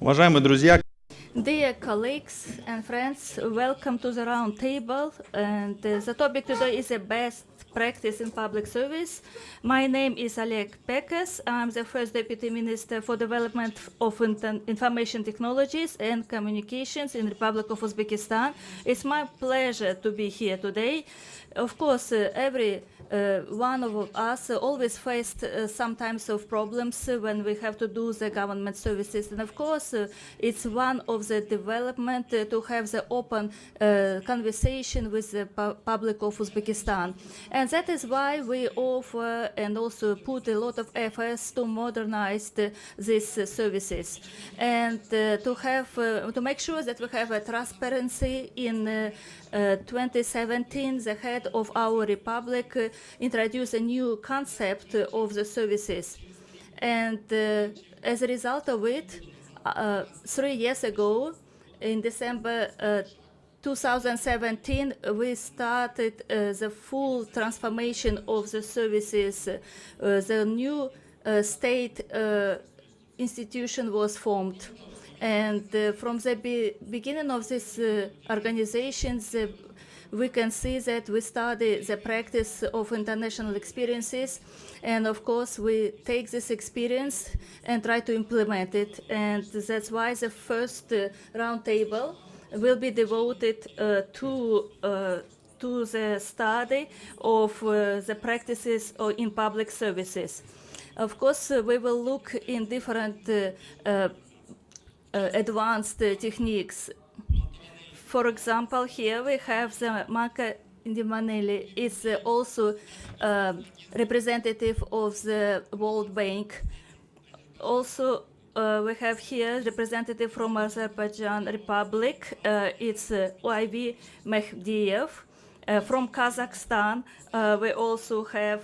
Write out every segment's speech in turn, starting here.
Уважаемые друзья, Dear colleagues and friends, welcome to the round table. And the topic today is the best practice in public service. My name is Oleg Pekas. I'm the first Deputy Minister for Development of Information Technologies and Communications in the Republic of Uzbekistan. It's my pleasure to be here today. Of course, every one of us always faced some types of problems when we have to do the government services. And of course, it's one of the development to have the open conversation with the public of Uzbekistan. And that is why we offer and also put a lot of efforts to modernize these services and to make sure that we have a transparency in 2017, the head of our republic introduced a new concept of the services. And as a result of it, 3 years ago, in December 2017, we started the full transformation of the services. The new state institution was formed. And from the beginning of this organizations, we can see that we study the practice of international experiences. And of course, we take this experience and try to implement it. And that's why the first roundtable will be devoted to the study of the practices in public services. Of course, we will look in different advanced techniques. For example, here we have the Marco Indimanelli. It's also representative of the World Bank. Also, we have here representative from Azerbaijan Republic. It's Oyvi Mehdiyev. From Kazakhstan, we also have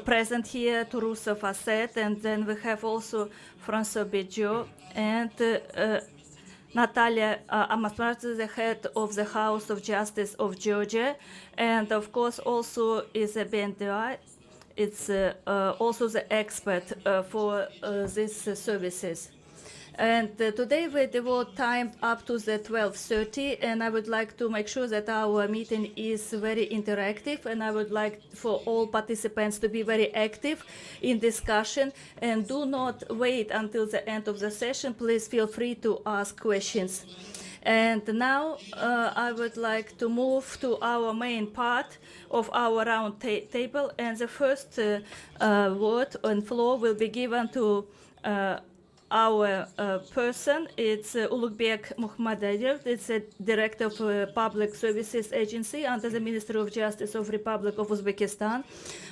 present here Turusov Asset, and then we have also François Bejo and Natalia Amasmarz, the head of the House of Justice of Georgia, and of course also is a BNDI. It's also the expert for these services. And today we devote time up to the 12:30, and I would like to make sure that our meeting is very interactive, and I would like for all participants to be very active in discussion, and do not wait until the end of the session. Please feel free to ask questions. And now I would like to move to our main part of our round table, and the first word and floor will be given to our person. It's Ulukbek Mukhmadayev. It's a director of Public Services Agency under the Ministry of Justice of Republic of Uzbekistan.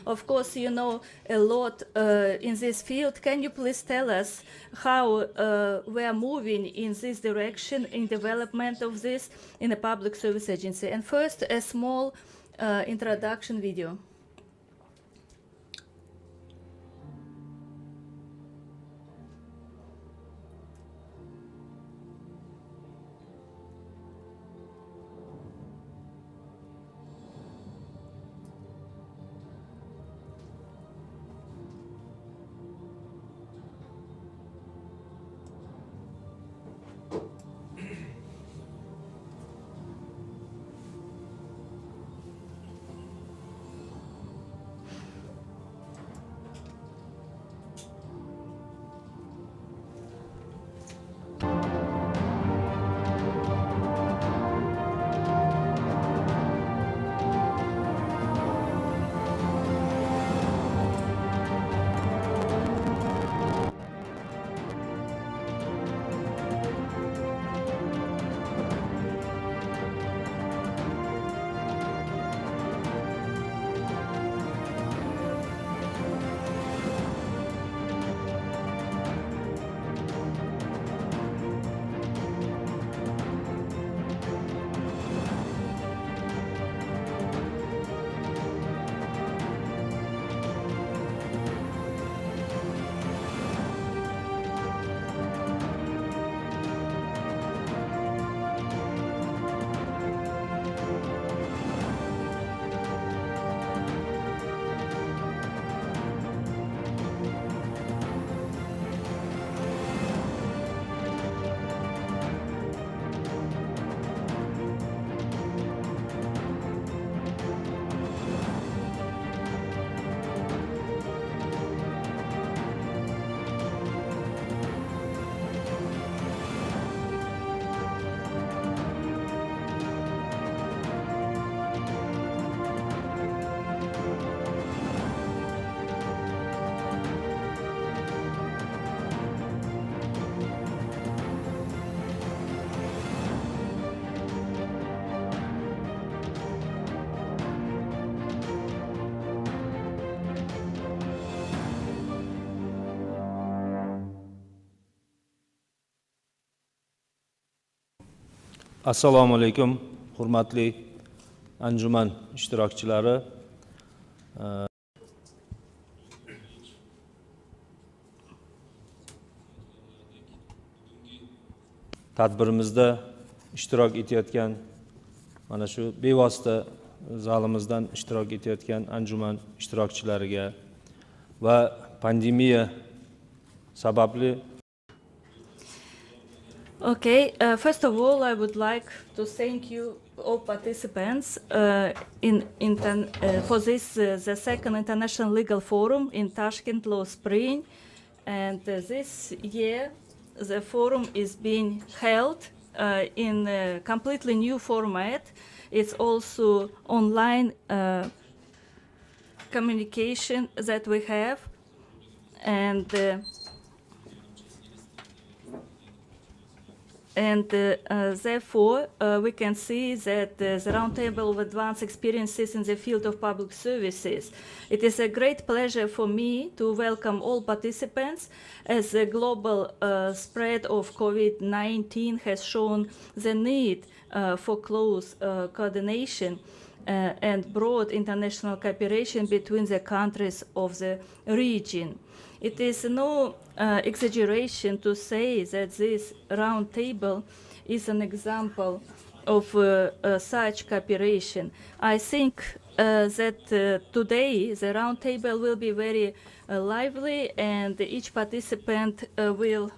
Of course, you know a lot in this field. Can you please tell us how we are moving in this direction in development of this in the Public Service Agency? And first, a small introduction video. Assalomu alaykum, hurmatli anjuman ishtirokchilari. Tadbirimizda ishtirok etayotgan, mana shu bevosita zalimizdan ishtirok etayotgan anjuman ishtirokchilariga va pandemiya sababli. Okay, first of all, I would like to thank you, all participants, for this, the second International Legal Forum in Tashkent Law Spring. And this year, the forum is being held in a completely new format. It's also online communication that we have. And therefore, we can see that the Roundtable of Advanced Experiences in the Field of Public Services. It is a great pleasure for me to welcome all participants, as the global spread of COVID-19 has shown the need for close coordination and broad international cooperation between the countries of the region. It is no exaggeration to say that this roundtable is an example of such cooperation. I think that today the roundtable will be very lively, and each participant will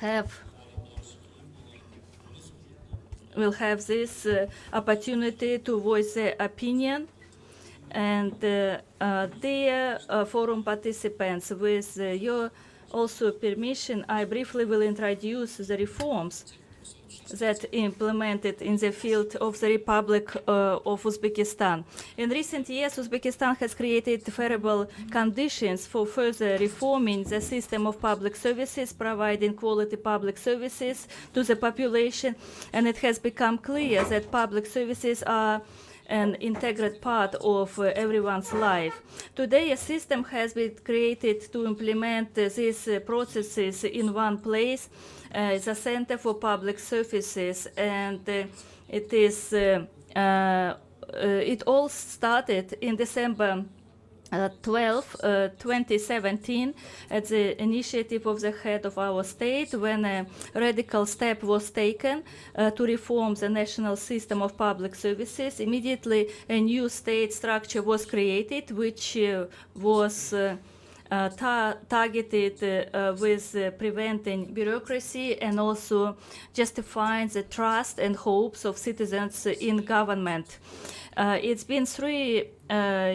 have this opportunity to voice their opinion. And dear forum participants, with your also permission, I briefly will introduce the reforms that implemented in the field of the Republic of Uzbekistan. In recent years, Uzbekistan has created favorable conditions for further reforming the system of public services, providing quality public services to the population, and it has become clear that public services are an integral part of everyone's life. Today, a system has been created to implement these processes in one place, the Center for Public Services, and it all started in December 2017, at the initiative of the head of our state, when a radical step was taken to reform the national system of public services. Immediately, a new state structure was created, which was targeted with preventing bureaucracy and also justifying the trust and hopes of citizens in government. It's been 3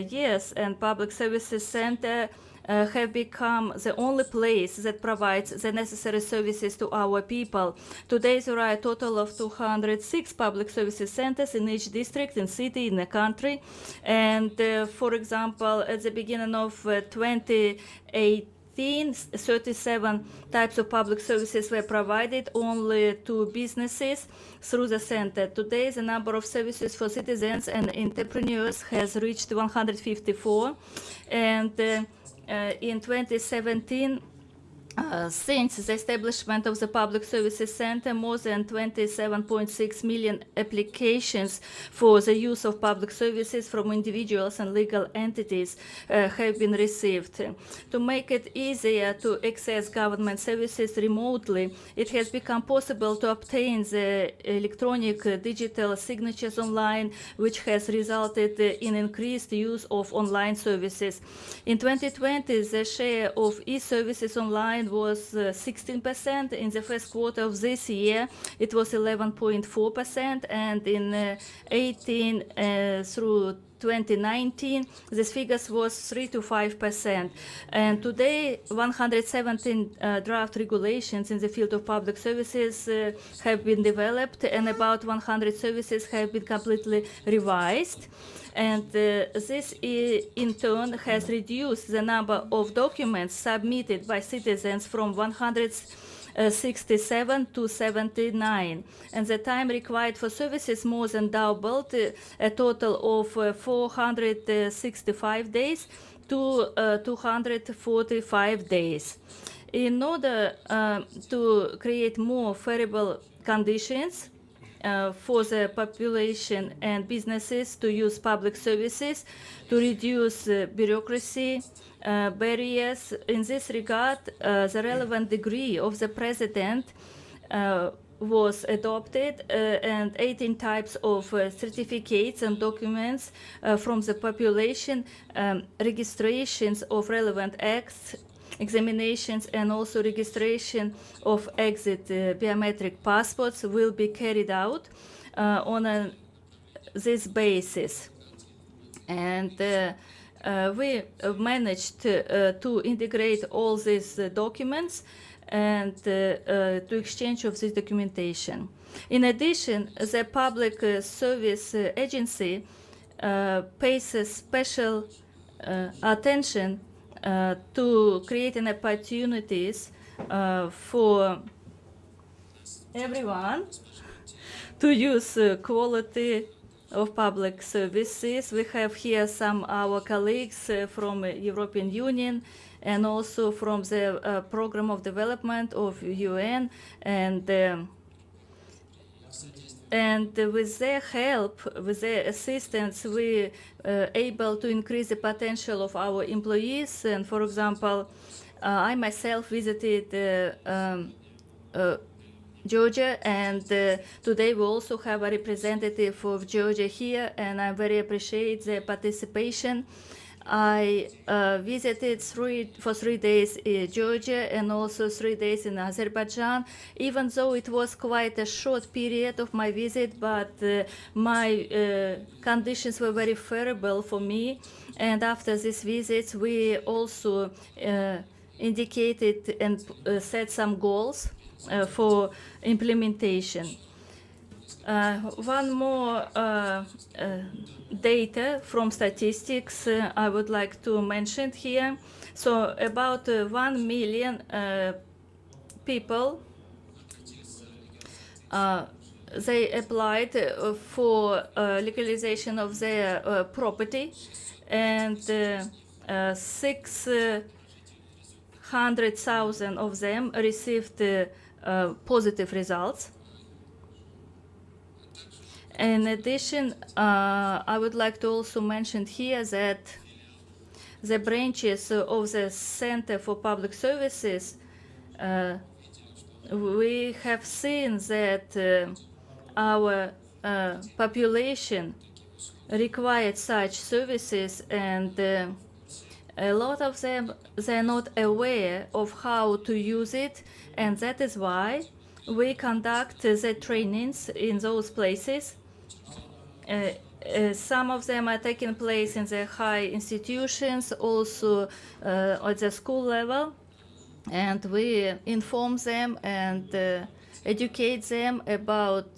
years, and Public Services Center have become the only place that provides the necessary services to our people. Today, there are a total of 206 public services centers in each district and city in the country. And for example, at the beginning of 2018, 37 types of public services were provided only to businesses through the center. Today, the number of services for citizens and entrepreneurs has reached 154. And in 2017, since the establishment of the Public Services Center, more than 27.6 million applications for the use of public services from individuals and legal entities have been received. To make it easier to access government services remotely, it has become possible to obtain the electronic digital signatures online, which has resulted in increased use of online services. In 2020, the share of e-services online was 16%. In the first quarter of this year, it was 11.4%, and in 18 through 2019, this figures was 3 to 5%. And today, 117 draft regulations in the field of public services have been developed, and about 100 services have been completely revised. And this in turn has reduced the number of documents submitted by citizens from 167 to 79. And the time required for services more than doubled, a total of 465 days to 245 days. In order to create more favorable conditions for the population and businesses to use public services, to reduce bureaucracy, barriers. In this regard, the relevant degree of the president was adopted, and 18 types of certificates and documents from the population, registrations of relevant acts, examinations, and also registration of exit biometric passports will be carried out on this basis. And we managed to integrate all these documents and to exchange of this documentation. In addition, the Public Service Agency pays a special attention to creating opportunities for everyone to use quality of public services. We have here some our colleagues from European Union and also from the Program of Development of UN, and with their help, with their assistance, we able to increase the potential of our employees. And for example, I myself visited Georgia, and today we also have a representative of Georgia here, and I very appreciate their participation. I visited for 3 days in Georgia and also 3 days in Azerbaijan, even though it was quite a short period of my visit, but my conditions were very favorable for me. And after these visits, we also indicated and set some goals for implementation. One more data from statistics I would like to mention here. So about 1 million people, they applied for legalization of their property, and 600,000 of them received positive results. In addition, I would like to also mention here that the branches of the Center for Public Services, we have seen that our population required such services, and a lot of them, they're not aware of how to use it, and that is why we conduct the trainings in those places. Some of them are taking place in the high institutions, also at the school level, and we inform them and educate them about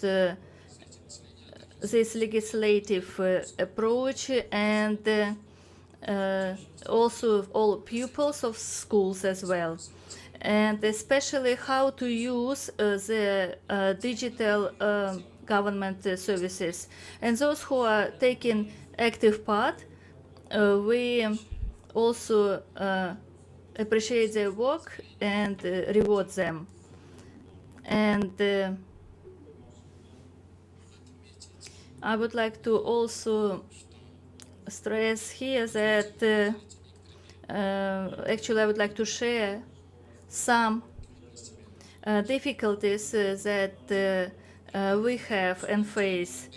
this legislative approach, and also all pupils of schools as well, and especially how to use the digital government services. And those who are taking active part, we also appreciate their work and reward them. And I would like to also stress here that actually I would like to share some difficulties that we have and face.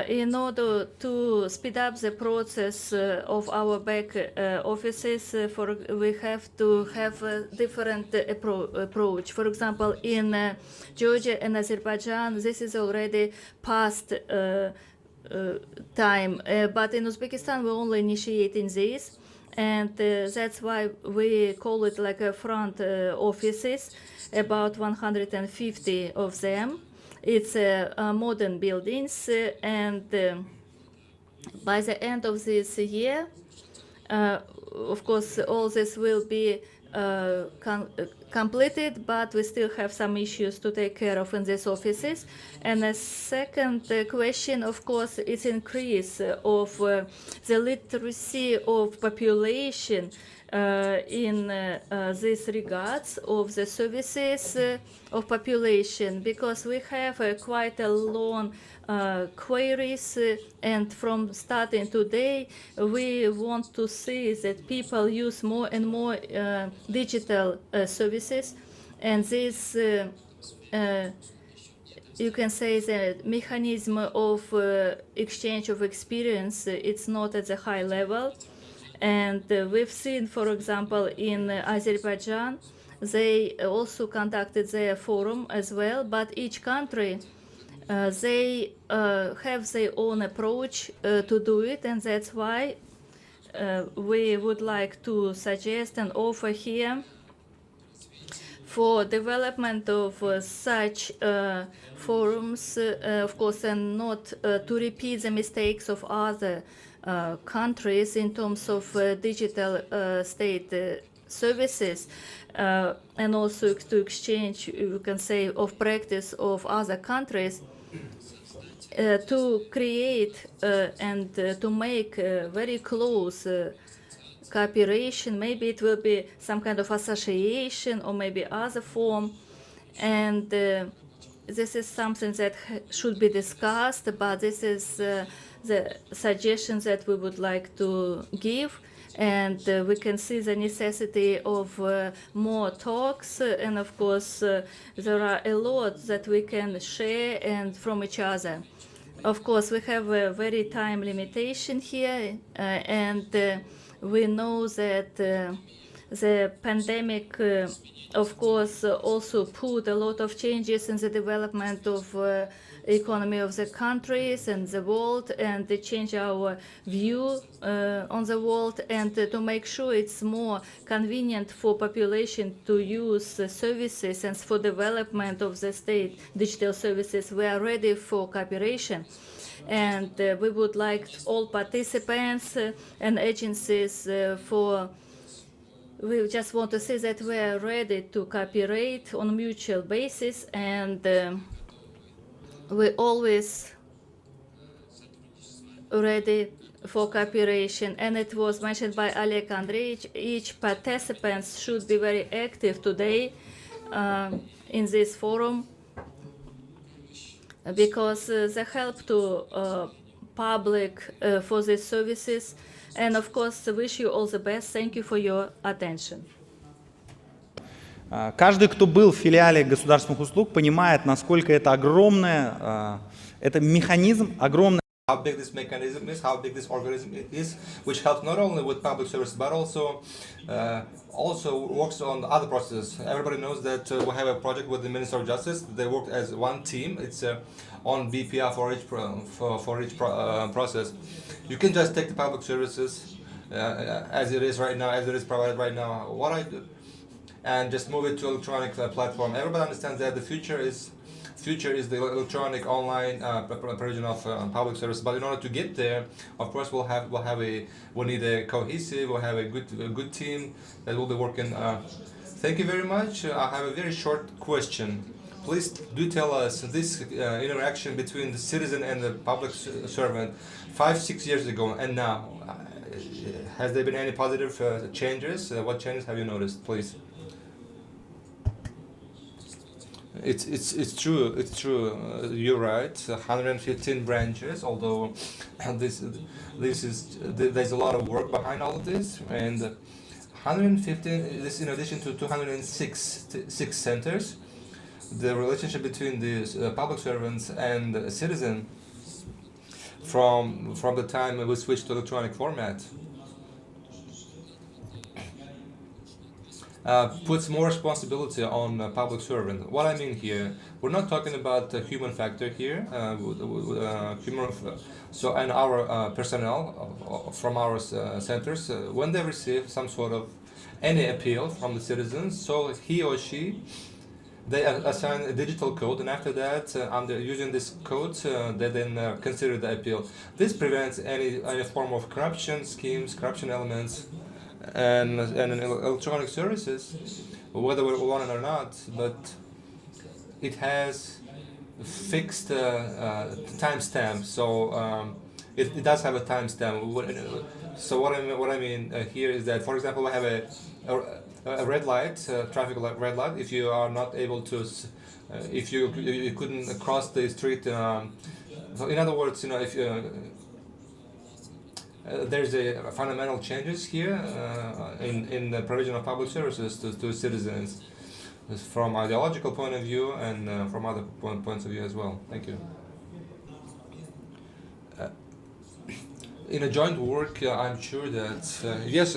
In order to speed up the process of our back offices, we have to have a different approach. For example, in Georgia and Azerbaijan, this is already past time, but in Uzbekistan, we're only initiating this, and that's why we call it like a front offices, about 150 of them. It's modern buildings, and by the end of this year, of course, all this will be completed, but we still have some issues to take care of in these offices. And the second question, of course, is increase of the literacy of population in this regards of the services of population, because we have quite a long queries, and from starting today we want to see that people use more and more digital services, and this you can say the mechanism of exchange of experience, it's not at the high level. And we've seen, for example, in Azerbaijan, they also conducted their forum as well, but each country they have their own approach to do it, and that's why we would like to suggest and offer here for development of such forums, of course, and not to repeat the mistakes of other countries in terms of digital state services, and also to exchange, you can say, of practice of other countries, to create and to make very close cooperation. Maybe it will be some kind of association or maybe other form, and this is something that should be discussed, but this is the suggestions that we would like to give. And we can see the necessity of more talks, and of course there are a lot that we can share and from each other. Of course, we have a very time limitation here, and we know that the pandemic, of course, also put a lot of changes in the development of economy of the countries and the world, and they change our view on the world, and to make sure it's more convenient for population to use services and for development of the state digital services. We are ready for cooperation, and we would like all participants and agencies we just want to say that we are ready to cooperate on mutual basis, and we always ready for cooperation. And it was mentioned by Oleg Andreevich, each participant should be very active today in this forum, because the help to public for these services. And of course, wish you all the best. Thank you for your attention. Каждый, кто был в филиале государственных услуг, понимает, насколько это огромное, это механизм огромный. How big this mechanism is, how big this organism is, which helps not only with public services but also works on other processes. Everybody knows that we have a project with the Minister of Justice. They work as one team. It's on BPR for each process. You can just take the public services as it is right now, as it is provided right now. What I do, and just move it to electronic platform. Everybody understands that the future is the electronic online provision of public service. But in order to get there, of course, we need a cohesive, we'll have a good team that will be working. Thank you very much. I have a very short question. Please do tell us this interaction between the citizen and the public servant 5-6 years ago and now. Has there been any positive changes? What changes have you noticed, please? It's true. You're right. 115 branches. Although there's a lot of work behind all of this, and 115. This in addition to 206 centers. The relationship between the public servants and the citizen from the time we switched to electronic format. Puts more responsibility on public servant. What I mean here, we're not talking about the human factor here. And our personnel from our centers, when they receive some sort of any appeal from the citizens, so he or she, they assign a digital code, and after that, using this code, they then consider the appeal. This prevents any form of corruption schemes, corruption elements. And in electronic services, whether we want it or not, but it has fixed timestamp. So it does have a timestamp. So what I mean here is that, for example, we have a red light, traffic light, red light. If you are not able to, if you couldn't cross the street, so in other words, if there's a fundamental changes here in the provision of public services to citizens, from ideological point of view and from other points of view as well. Thank you. In a joint work, I'm sure that yes,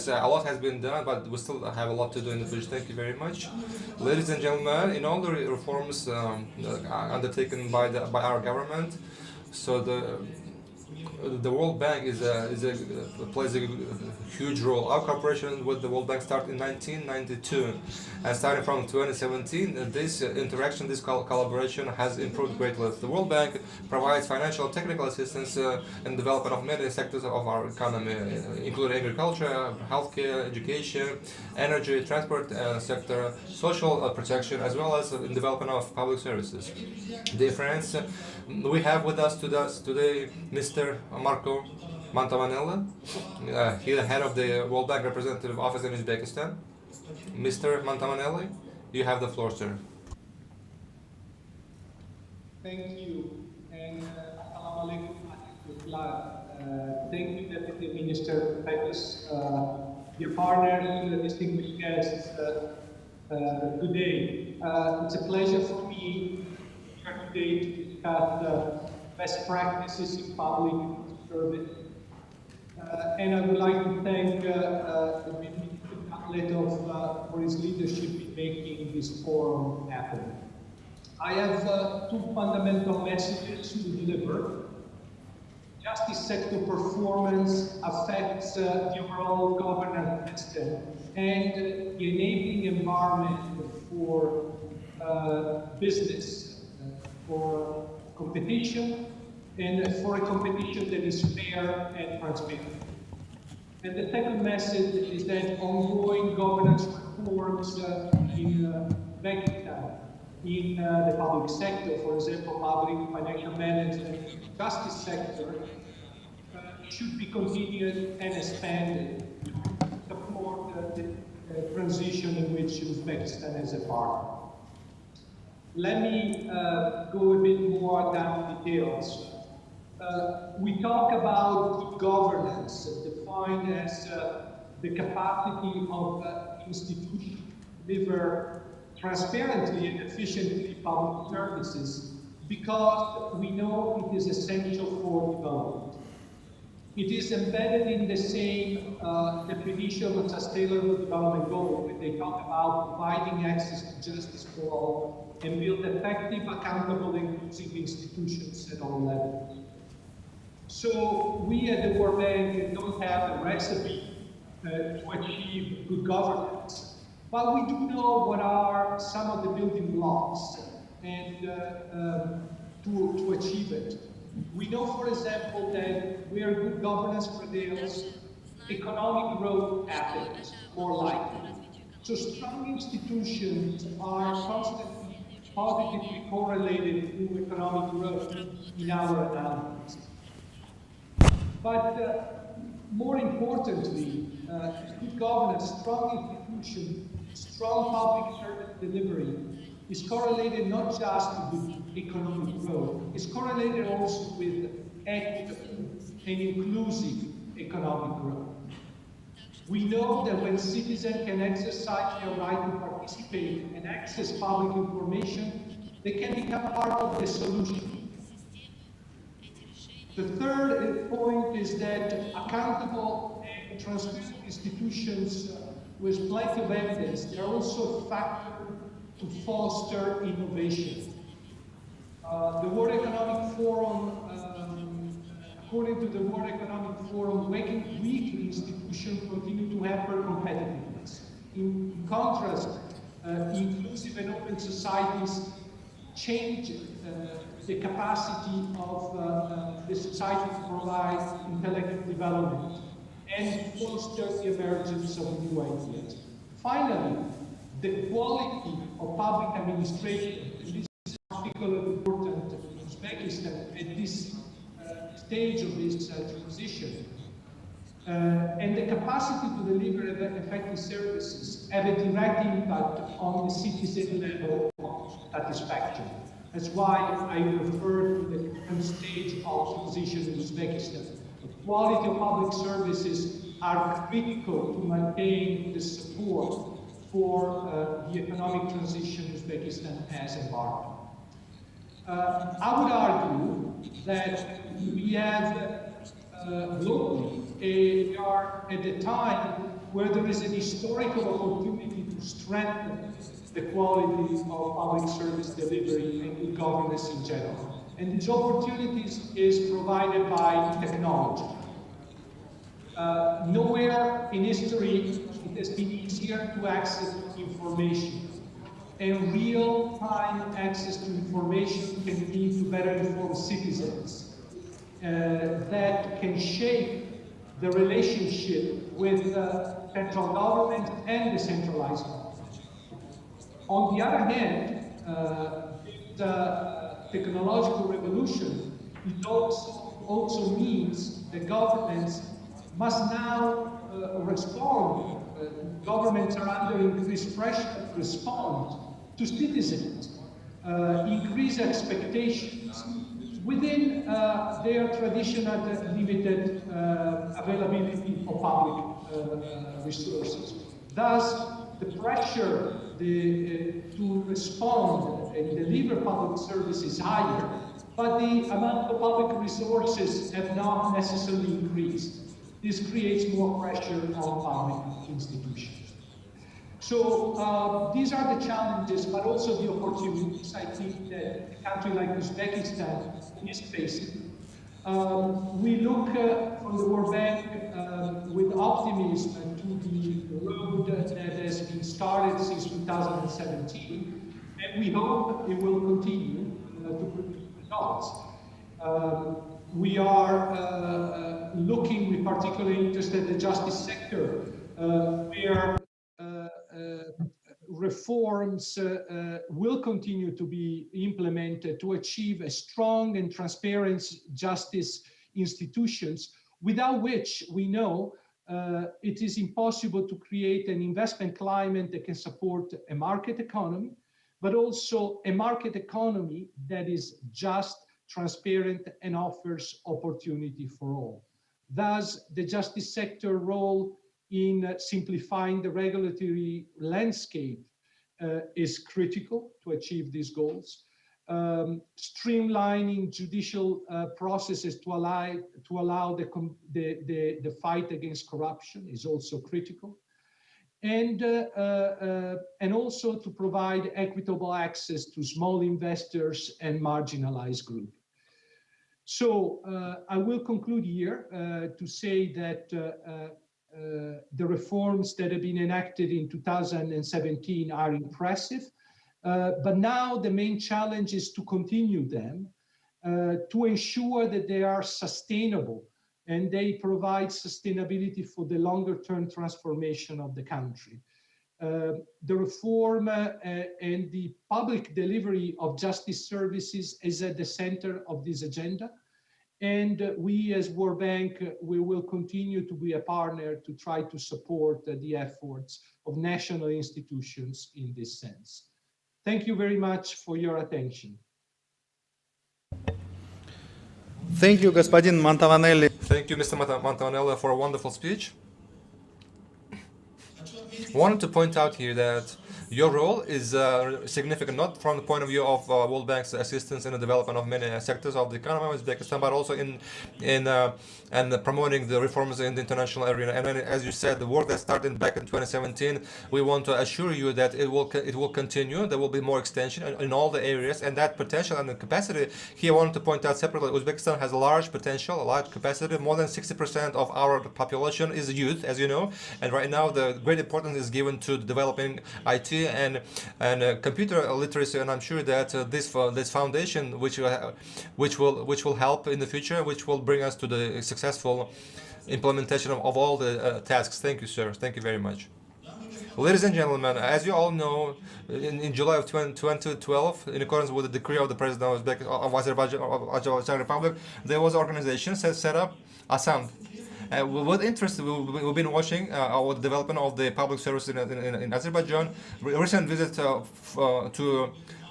a lot has been done, but we still have a lot to do in the future. Thank you very much, ladies and gentlemen. In all the reforms undertaken by our government, so the World Bank plays a huge role. Our cooperation with the World Bank started in 1992, and starting from 2017, this interaction, this collaboration has improved greatly. The World Bank provides financial and technical assistance in development of many sectors of our economy, including agriculture, healthcare, education, energy, transport sector, social protection, as well as in development of public services. Dear friends, we have with us today Mr. Marco Mantavanella, he is the head of the World Bank Representative Office in Uzbekistan. Mr. Mantavanelli, you have the floor, sir. Thank you, and assalamu alaikum. Thank you, Deputy Minister Pekis, your partners, distinguished guests. Good day. It's a pleasure for me here today to discuss best practices in public service. And I would like to thank the Minister Khatletov for his leadership in making this forum happen. I have two fundamental messages to deliver. Justice sector performance affects the overall governance system and the enabling environment for business, for competition, and for a competition that is fair and transparent. And the second message is that ongoing governance reforms in Uzbekistan, in the public sector, for example, public financial management, justice sector, should be continued and expanded to support the transition in which Uzbekistan is a part. Let me go a bit more down details. We talk about good governance, defined as the capacity of institutions to deliver transparently and efficiently public services, because we know it is essential for development. It is embedded in the same definition of Sustainable Development Goal, when they talk about providing access to justice for all and build effective, accountable, and inclusive institutions at all levels. So we at the World Bank don't have a recipe to achieve good governance, but we do know what are some of the building blocks and to achieve it. We know, for example, that where good governance prevails, economic growth happens more likely. So strong institutions are constantly positively correlated to economic growth in our analysis. But more importantly, good governance, strong institution, strong public service delivery is correlated not just with economic growth, it's correlated also with equitable and inclusive economic growth. We know that when citizens can exercise their right to participate and access public information, they can become part of the solution. The third point is that accountable and transparent institutions with plenty of evidence, they're also a factor to foster innovation. The World Economic Forum, according to the World Economic Forum, weak institutions continue to hamper competitiveness. In contrast, inclusive and open societies change the capacity of the society to provide intellectual development and foster the emergence of new ideas. Finally, the quality of public administration, and this is particularly important in Uzbekistan at this stage of this transition, and the capacity to deliver effective services have a direct impact on the citizen level of satisfaction. That's why I refer to the current stage of transition in Uzbekistan. The quality of public services are critical to maintain the support for the economic transition Uzbekistan has embarked on. I would argue that we have globally, we are at a time where there is an historical opportunity to strengthen the quality of public service delivery and good governance in general. And these opportunities is provided by technology. Nowhere in history it has been easier to access information. And real-time access to information can lead to better informed citizens that can shape the relationship with central government and decentralized government. On the other hand, the technological revolution, it also means that governments must now respond. Governments are under increased pressure to respond to citizens, increase expectations within their traditional limited availability of public resources. Thus, the pressure to respond and deliver public services is higher, but the amount of public resources have not necessarily increased. This creates more pressure on public institutions. So these are the challenges, but also the opportunities I think that a country like Uzbekistan is facing. We look from the World Bank with optimism to the road that has been started since 2017, and we hope it will continue to produce results. We are looking with particular interest at the justice sector, where reforms will continue to be implemented to achieve a strong and transparent justice institutions, without which we know it is impossible to create an investment climate that can support a market economy, but also a market economy that is just, transparent, and offers opportunity for all. Thus, the justice sector role in simplifying the regulatory landscape is critical to achieve these goals. Streamlining judicial processes to allow the fight against corruption is also critical. And also to provide equitable access to small investors and marginalized groups. So I will conclude here to say that the reforms that have been enacted in 2017 are impressive, but now the main challenge is to continue them, to ensure that they are sustainable and they provide sustainability for the longer-term transformation of the country. The reform and the public delivery of justice services is at the center of this agenda. And we as World Bank, we will continue to be a partner to try to support the efforts of national institutions in this sense. Thank you very much for your attention. Thank you, господин Montavanelli. Thank you, Mr. Montavanelli, for a wonderful speech. I wanted to point out here that your role is significant, not from the point of view of World Bank's assistance in the development of many sectors of the economy of Uzbekistan, but also in promoting the reforms in the international arena. And as you said, the work that started back in 2017, we want to assure you that it will continue. There will be more extension in all the areas, and that potential and the capacity here I wanted to point out separately. Uzbekistan has a large potential, a large capacity. More than 60% of our population is youth, as you know, and right now the great importance is given to developing IT and computer literacy, and I'm sure that this foundation, which will help in the future, which will bring us to the successful implementation of all the tasks. Thank you, sir. Thank you very much. Ladies and gentlemen, as you all know, in July of 2012, in accordance with the decree of the President of Azerbaijan Republic, there was an organization set up, ASAN. With interest, we've been watching the development of the public services in Azerbaijan. Recent visit to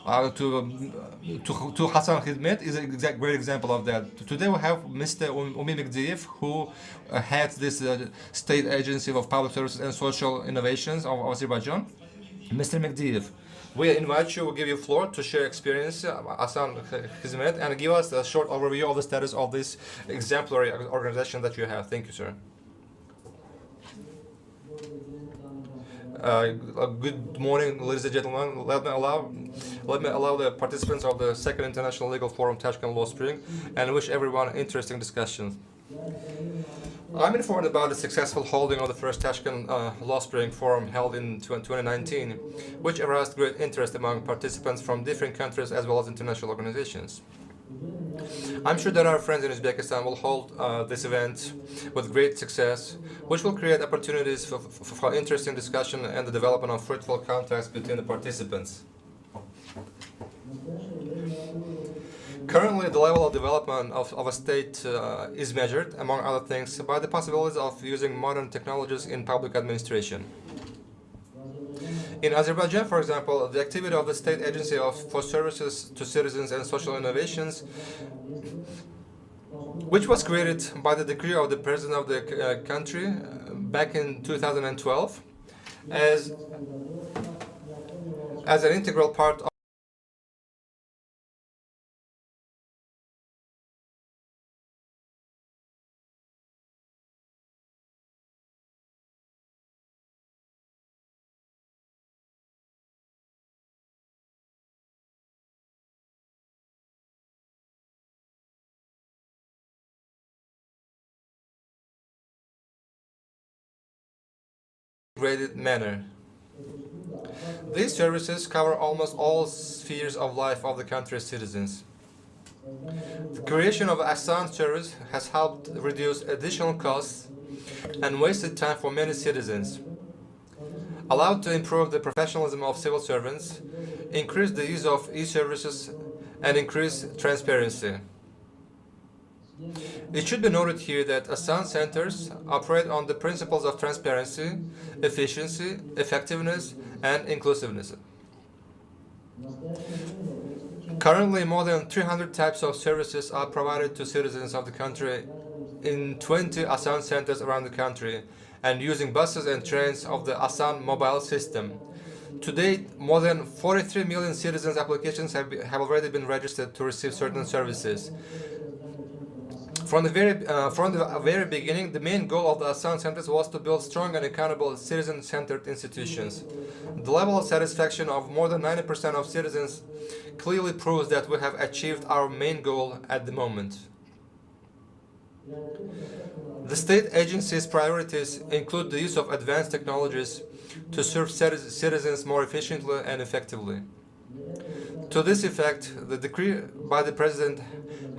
Hasan Khidmet is a great example of that. Today we have Mr. Umi Mekdiev, who heads this state agency of public services and social innovations of Azerbaijan. Mr. Mekdiev, we invite you, we give you floor to share experience, Hasan Khidmet, and give us a short overview of the status of this exemplary organization that you have. Thank you, sir. Good morning, ladies and gentlemen. Let me allow the participants of the Second International Legal Forum, Tashkent Law Spring, and wish everyone interesting discussions. I'm informed about the successful holding of the first Tashkent Law Spring Forum held in 2019, which aroused great interest among participants from different countries as well as international organizations. I'm sure that our friends in Uzbekistan will hold this event with great success, which will create opportunities for interesting discussion and the development of fruitful contacts between the participants. Currently, the level of development of a state is measured, among other things, by the possibilities of using modern technologies in public administration. In Azerbaijan, for example, the activity of the State Agency for Services to Citizens and Social Innovations, which was created by the decree of the President of the country back in 2012, as an integral part of integrated manner. These services cover almost all spheres of life of the country's citizens. The creation of ASAN service has helped reduce additional costs and wasted time for many citizens, allowed to improve the professionalism of civil servants, increase the use of e-services, and increase transparency. It should be noted here that ASAN centers operate on the principles of transparency, efficiency, effectiveness, and inclusiveness. Currently, more than 300 types of services are provided to citizens of the country in 20 ASAN centers around the country and using buses and trains of the ASAN mobile system. To date, more than 43 million citizens' applications have already been registered to receive certain services. From the very beginning, the main goal of the ASAN centers was to build strong and accountable citizen-centered institutions. The level of satisfaction of more than 90% of citizens clearly proves that we have achieved our main goal at the moment. The state agency's priorities include the use of advanced technologies to serve citizens more efficiently and effectively. To this effect, the decree by the President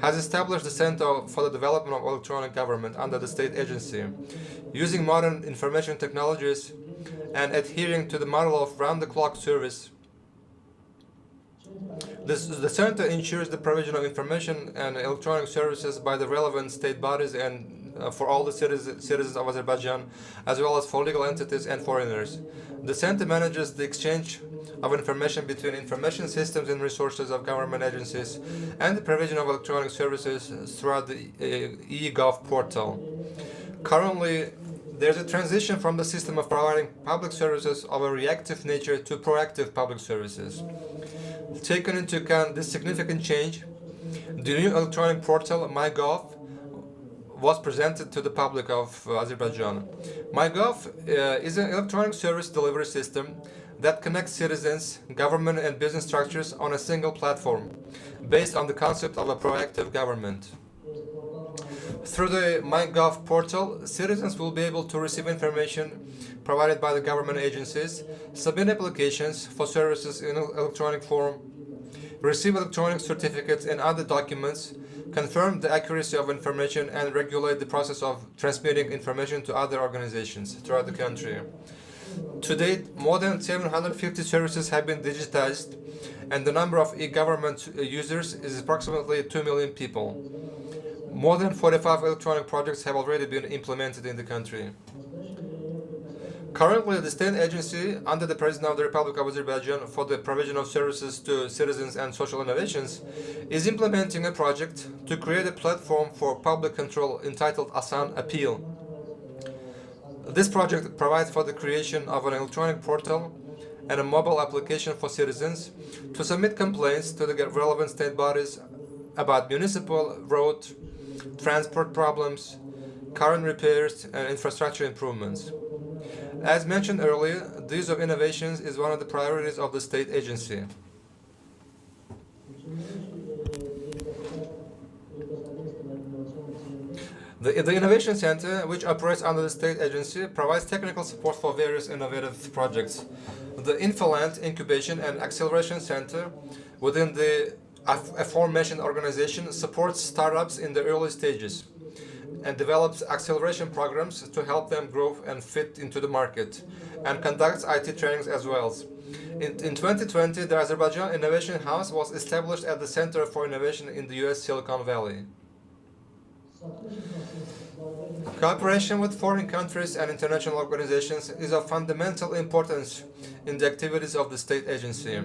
has established the Center for the Development of Electronic Government under the state agency, using modern information technologies and adhering to the model of round-the-clock service. The center ensures the provision of information and electronic services by the relevant state bodies and for all the citizens of Azerbaijan, as well as for legal entities and foreigners. The center manages the exchange of information between information systems and resources of government agencies and the provision of electronic services throughout the e-gov portal. Currently, there's a transition from the system of providing public services of a reactive nature to proactive public services. Taken into account this significant change, the new electronic portal MyGov was presented to the public of Azerbaijan. MyGov is an electronic service delivery system that connects citizens, government and business structures on a single platform, based on the concept of a proactive government. Through the MyGov portal, citizens will be able to receive information provided by the government agencies, submit applications for services in electronic form, receive electronic certificates and other documents, confirm the accuracy of information, and regulate the process of transmitting information to other organizations throughout the country. To date, more than 750 services have been digitized, and the number of e-government users is approximately 2 million people. More than 45 electronic projects have already been implemented in the country. Currently, the state agency under the President of the Republic of Azerbaijan for the provision of services to citizens and social innovations is implementing a project to create a platform for public control entitled Asan Appeal. This project provides for the creation of an electronic portal and a mobile application for citizens to submit complaints to the relevant state bodies about municipal, road, transport problems, current repairs, and infrastructure improvements. As mentioned earlier, the use of innovations is one of the priorities of the state agency. The Innovation Center, which operates under the state agency, provides technical support for various innovative projects. The Infoland Incubation and Acceleration Center within the aforementioned organization supports startups in the early stages and develops acceleration programs to help them grow and fit into the market, and conducts IT trainings as well. In 2020, the Azerbaijan Innovation House was established at the Center for Innovation in the US Silicon Valley. Cooperation with foreign countries and international organizations is of fundamental importance in the activities of the state agency.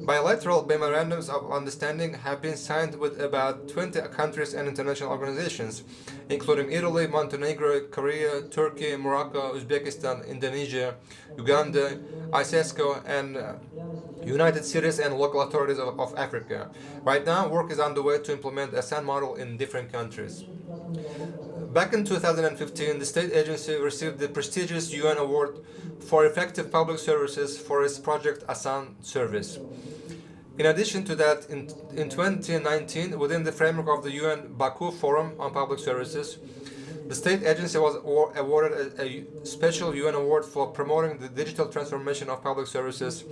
Bilateral memorandums of understanding have been signed with about 20 countries and international organizations, including Italy, Montenegro, Korea, Turkey, Morocco, Uzbekistan, Indonesia, Uganda, ISESCO, and United Cities and local authorities of Africa. Right now, work is underway to implement a SAN model in different countries. Back in 2015, the state agency received the prestigious UN Award for Effective Public Services for its project Asan Service. In addition to that, in 2019, within the framework of the UN Baku Forum on Public Services, the state agency was awarded a special UN award for promoting the digital transformation of public services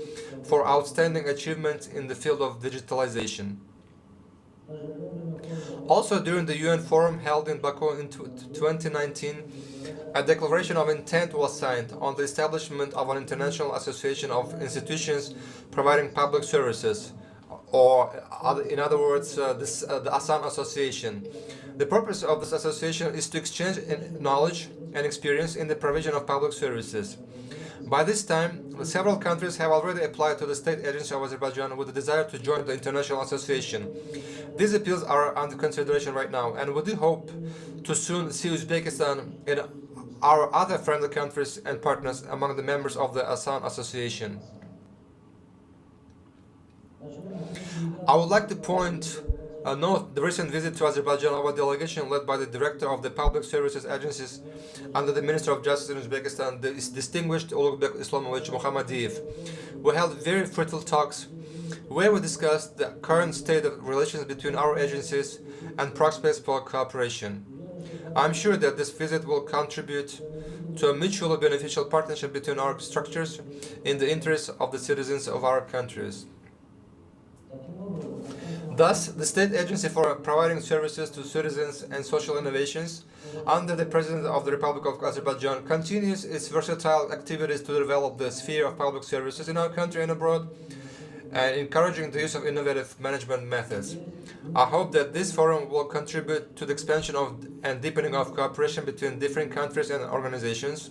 for outstanding achievement in the field of digitalization. Also, during the UN forum held in Baku in 2019, a declaration of intent was signed on the establishment of an international association of institutions providing public services, or in other words, the Asan Association. The purpose of this association is to exchange knowledge and experience in the provision of public services. By this time, several countries have already applied to the state agency of Azerbaijan with the desire to join the international association. These appeals are under consideration right now, and we do hope to soon see Uzbekistan and our other friendly countries and partners among the members of the Asan Association. I would like to note the recent visit to Azerbaijan of a delegation led by the director of the Public Services Agencies under the Minister of Justice in Uzbekistan, the distinguished Ulugbek Islamovich Muhammadiyev. We held very fruitful talks where we discussed the current state of relations between our agencies and prospects for cooperation. I'm sure that this visit will contribute to a mutually beneficial partnership between our structures in the interests of the citizens of our countries. Thus, the state agency for providing services to citizens and social innovations under the President of the Republic of Azerbaijan continues its versatile activities to develop the sphere of public services in our country and abroad, and encouraging the use of innovative management methods. I hope that this forum will contribute to the expansion of and deepening of cooperation between different countries and organizations,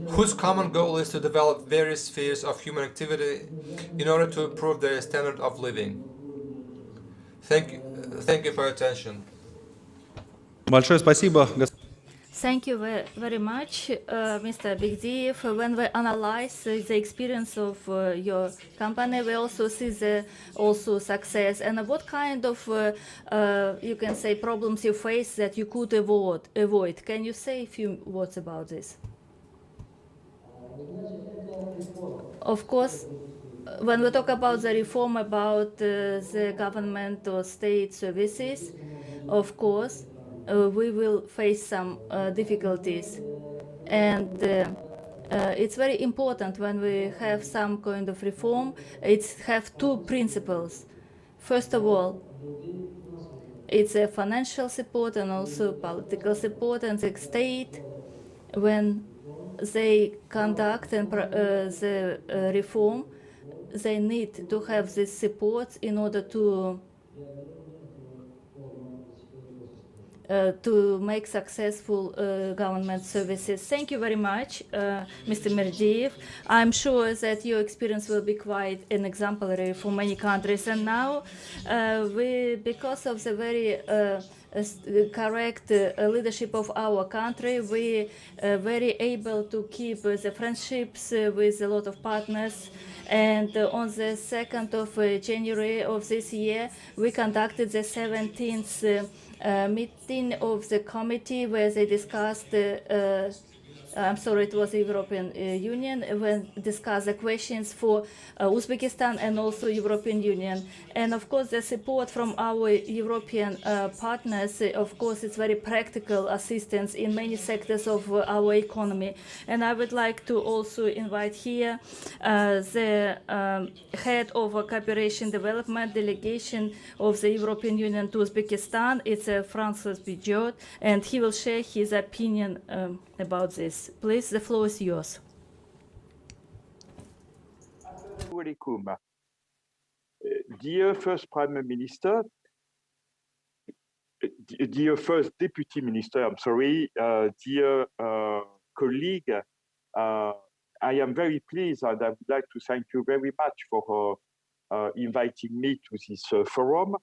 whose common goal is to develop various spheres of human activity in order to improve their standard of living. Thank you for your attention. Большое спасибо. Thank you very much, Mr. Bigdiev. When we analyze the experience of your company, we also see the success. And what kind of, you can say, problems you face that you could avoid? Can you say a few words about this? Of course, when we talk about the reform about the government or state services, of course, we will face some difficulties. And it's very important when we have some kind of reform, it's have two principles. First of all, it's a financial support and also political support, and the state, when they conduct and the reform, they need to have this support in order to make successful government services. Thank you very much, Mr. Merdiev. I'm sure that your experience will be quite an exemplary for many countries. And now, because of the very correct leadership of our country, we are very able to keep the friendships with a lot of partners. And on the 2nd of January of this year, we conducted the 17th meeting of the committee where they discussed I'm sorry, it was the European Union when discussed the questions for Uzbekistan and also European Union. And of course, the support from our European partners, of course, it's very practical assistance in many sectors of our economy. And I would like to also invite here the head of a cooperation development delegation of the European Union to Uzbekistan. It's Francis Bijot, and he will share his opinion about this. Please, the floor is yours. Assalamu alaikum. Dear First Prime Minister, dear First Deputy Minister, I'm sorry, dear colleague, I am very pleased and I would like to thank you very much for inviting me to this forum.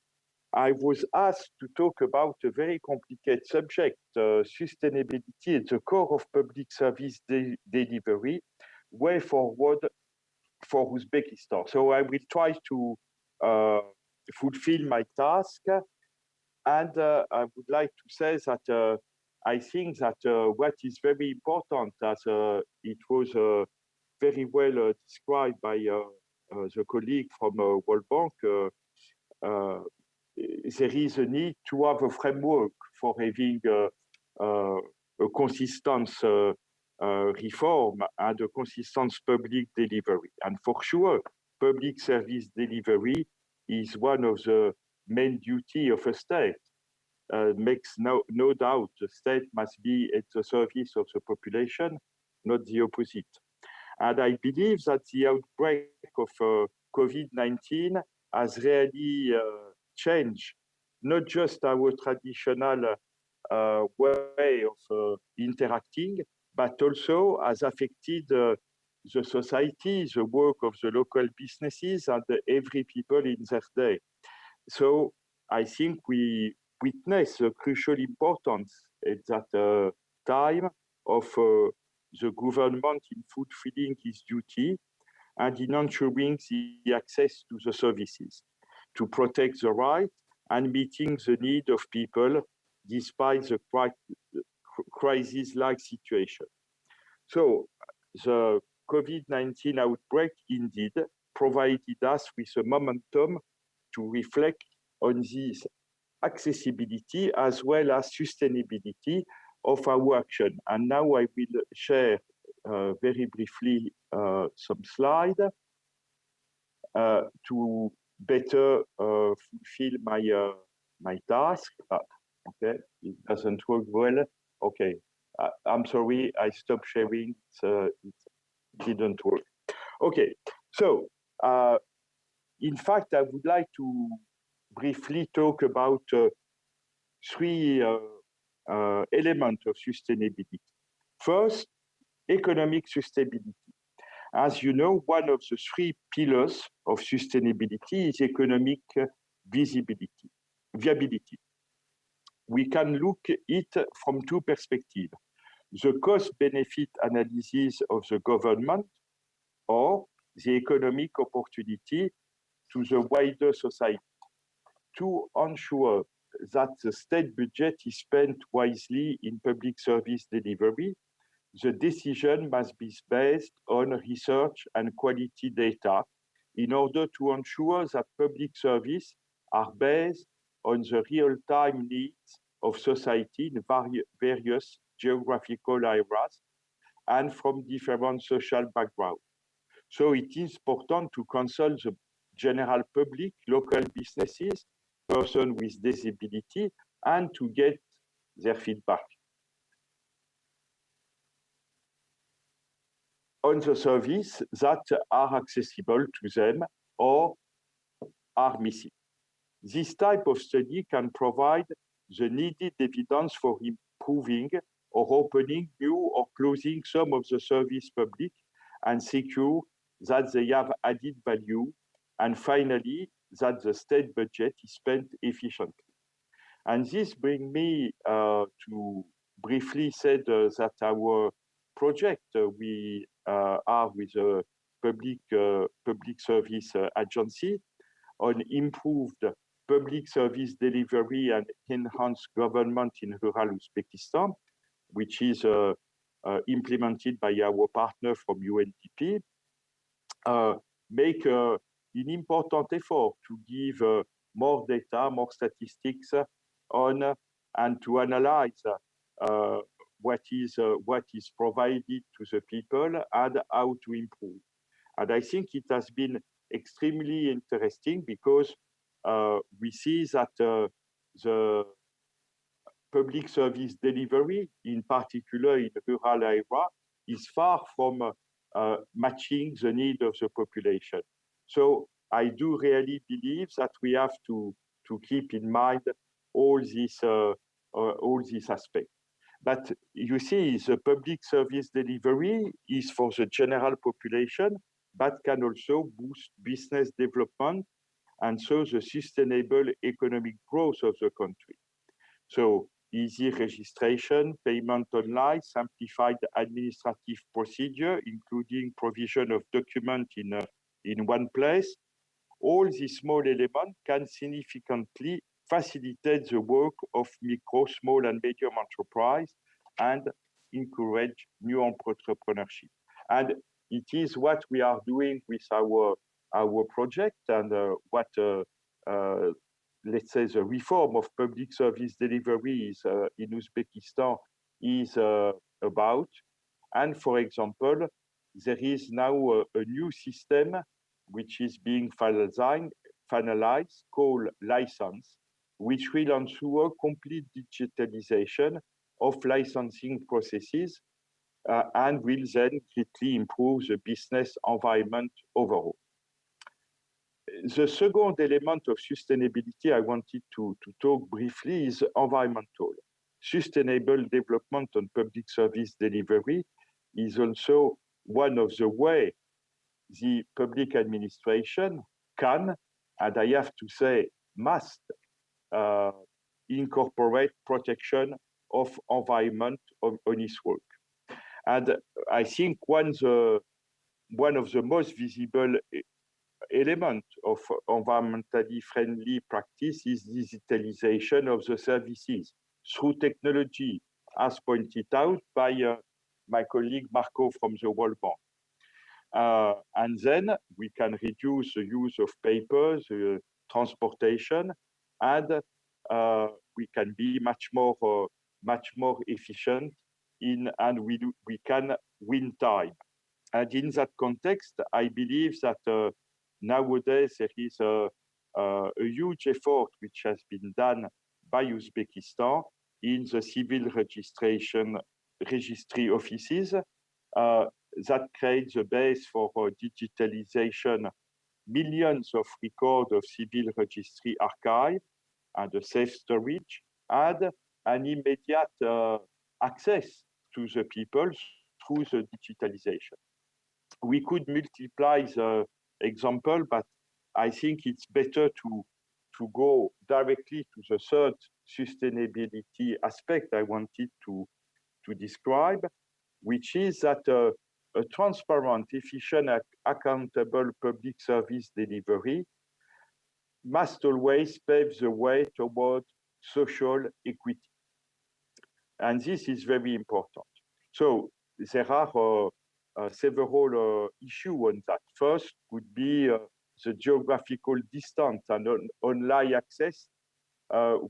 I was asked to talk about a very complicated subject, sustainability at the core of public service delivery, way forward for Uzbekistan. So I will try to fulfill my task. And I would like to say that I think that what is very important, as it was very well described by the colleague from World Bank, there is a need to have a framework for having a consistent reform and a consistent public delivery. And for sure, public service delivery is one of the main duty of a state. Makes no doubt the state must be at the service of the population, not the opposite. And I believe that the outbreak of COVID-19 has really changed not just our traditional way of interacting, but also has affected the society, the work of the local businesses and every people in their day. So I think we witness the crucial importance at that time of the government in fulfilling its duty and in ensuring the access to the services, to protect the right and meeting the need of people despite the crisis-like situation. So the COVID-19 outbreak indeed provided us with a momentum to reflect on this accessibility as well as sustainability of our action. And now I will share very briefly some slides to better fulfill my task. Okay, it doesn't work well. Okay, I'm sorry, I stopped sharing. It didn't work. Okay, so in fact, I would like to briefly talk about three elements of sustainability. First, economic sustainability. As you know, one of the three pillars of sustainability is economic viability. We can look at it from two perspectives. The cost-benefit analysis of the government or the economic opportunity to the wider society. To ensure that the state budget is spent wisely in public service delivery, the decision must be based on research and quality data in order to ensure that public services are based on the real-time needs of society in various geographical areas and from different social backgrounds. So it is important to consult the general public, local businesses, persons with disability, and to get their feedback. on the service that are accessible to them or are missing. This type of study can provide the needed evidence for improving or opening new or closing some of the service public and secure that they have added value, and finally, that the state budget is spent efficiently. And this brings me to briefly say that our project we are with a public service agency on improved public service delivery and enhanced government in rural Uzbekistan, which is implemented by our partner from UNDP, make an important effort to give more data, more statistics on and to analyze what is provided to the people and how to improve. And I think it has been extremely interesting because we see that the public service delivery, in particular in rural area, is far from matching the need of the population. So I do really believe that we have to keep in mind all these aspects. But you see, the public service delivery is for the general population, but can also boost business development and so the sustainable economic growth of the country. So easy registration, payment online, simplified administrative procedure, including provision of document in one place. All these small elements can significantly facilitate the work of micro, small, and medium enterprise and encourage new entrepreneurship. And it is what we are doing with our project and what let's say the reform of public service delivery is, in Uzbekistan is about. And for example, there is now a new system which is being finalized called license, which will ensure complete digitalization of licensing processes and will then greatly improve the business environment overall. The second element of sustainability I wanted to talk briefly is environmental. Sustainable development on public service delivery is also one of the ways the public administration can, and I have to say must, incorporate protection of environment on its work. And I think one of the most visible element of environmentally friendly practice is digitalization of the services through technology, as pointed out by my colleague Marco from the World Bank. And then we can reduce the use of papers, transportation, and we can be much more efficient and we can win time. And in that context, I believe that nowadays there is a huge effort which has been done by Uzbekistan in the civil registry offices that creates the base for digitalization, millions of records of civil registry archive and a safe storage, and an immediate access to the people through the digitalization. We could multiply the example, but I think it's better to go directly to the third sustainability aspect I wanted to describe, which is that a transparent, efficient, accountable public service delivery must always pave the way toward social equity. And this is very important. So there are several issues on that. First would be the geographical distance and online access,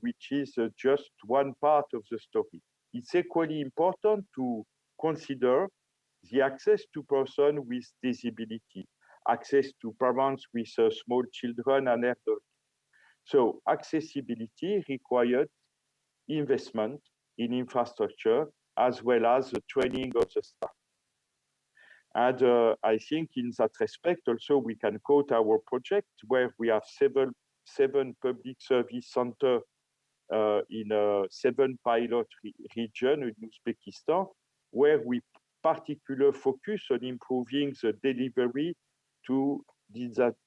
which is just one part of the story. It's equally important to consider the access to persons with disability, access to parents with small children and elderly. So accessibility required investment in infrastructure as well as the training of the staff. And I think in that respect, also, we can quote our project where we have seven public service centers in 7 pilot regions in Uzbekistan, where we particularly focus on improving the delivery to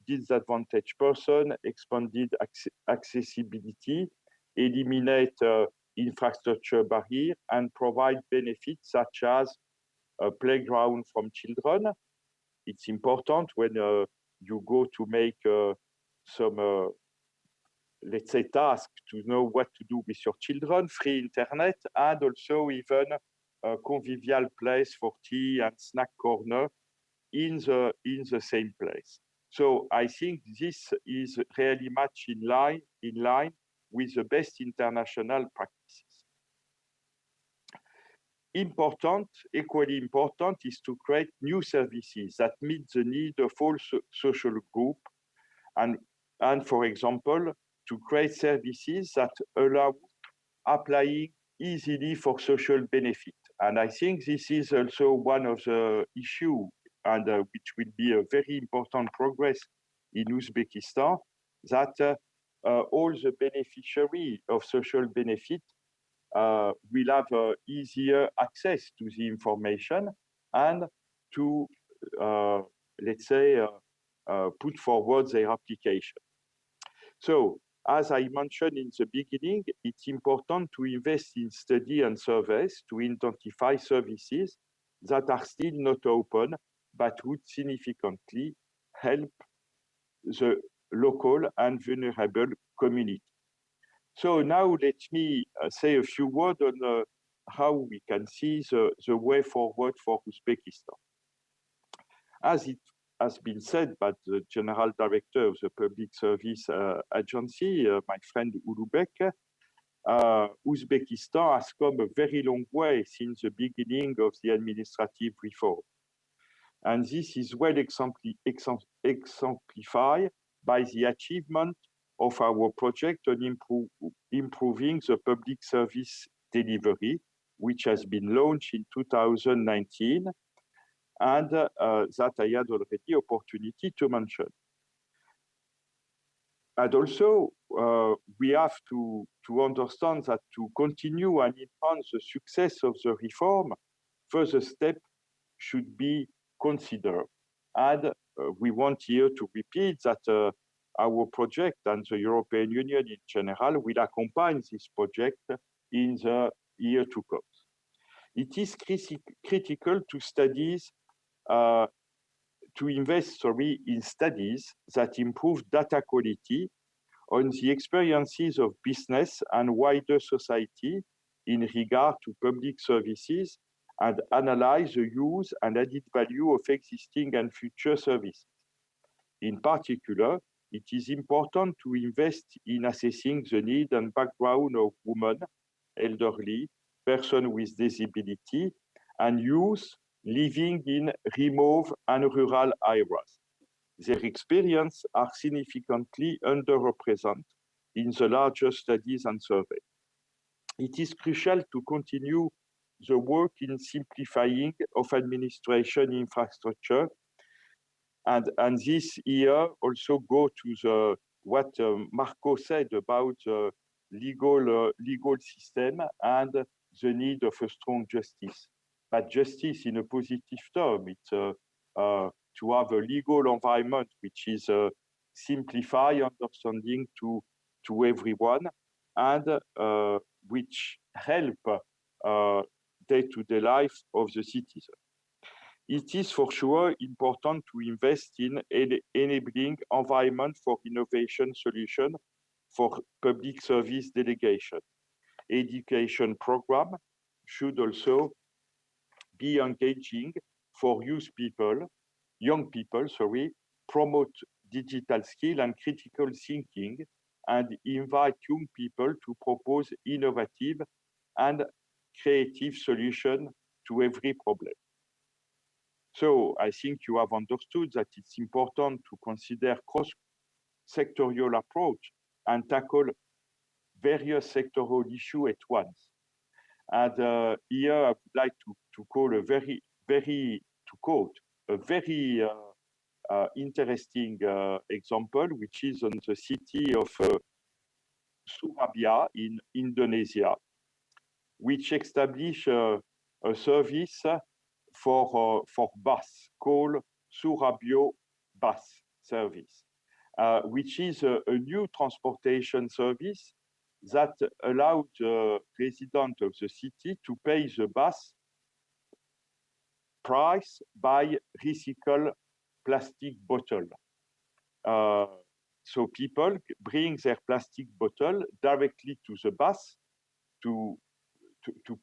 disadvantaged persons, expanded accessibility, eliminate infrastructure barrier, and provide benefits such as a playground from children. It's important when you go to make some let's say, task to know what to do with your children, free internet, and also even a convivial place for tea and snack corner in the same place. So I think this is really much in line with the best international practices. Equally important is to create new services that meet the need of all social groups and for example, to create services that allow applying easily for social benefit. And I think this is also one of the issues, and which will be a very important progress in Uzbekistan, that all the beneficiaries of social benefit will have easier access to the information and to, let's say, put forward their application. So, as I mentioned in the beginning, it's important to invest in study and surveys to identify services that are still not open, but would significantly help the local and vulnerable community. So now let me say a few words on how we can see the way forward for Uzbekistan. As it has been said by the General Director of the Public Service Agency, my friend Ulubek, Uzbekistan has come a very long way since the beginning of the administrative reform. And this is well exemplified by the achievement of our project on improving the public service delivery, which has been launched in 2019, and that I had already opportunity to mention. And also, we have to understand that to continue and enhance the success of the reform, further steps should be considered. And we want here to repeat that our project and the European Union in general will accompany this project in the year to come. It is critical to invest in studies that improve data quality on the experiences of business and wider society in regard to public services and analyze the use and added value of existing and future services. In particular, it is important to invest in assessing the need and background of women, elderly, persons with disability, and youth living in remote and rural areas. Their experiences are significantly underrepresented in the larger studies and surveys. It is crucial to continue the work in simplifying of administration infrastructure, and this year also go to what Marco said about the legal system and the need of a strong justice. But justice in a positive term, it's to have a legal environment which is simplified, understanding to everyone, and which help day-to-day life of the citizen. It is for sure important to invest in enabling environment for innovation solution for public service delegation. Education program should also be engaging for young people, promote digital skill and critical thinking, and invite young people to propose innovative and creative solutions to every problem. So I think you have understood that it's important to consider cross-sectorial approach and tackle various sectoral issues at once. And here I would like to quote a very interesting example, which is on the city of Surabaya in Indonesia, which established a service for bus called Surabaya Bus Service, which is a new transportation service that allowed the resident of the city to pay the bus price by recycled plastic bottle. So people bring their plastic bottle directly to the bus to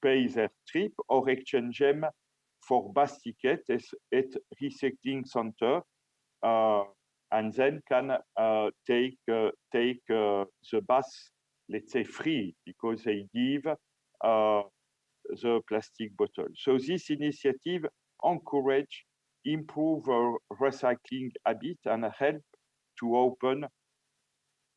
pay their trip or exchange them for bus tickets at recycling center, and then can take the bus, let's say, free because they give the plastic bottle. So this initiative encourage improve our recycling habit and help to open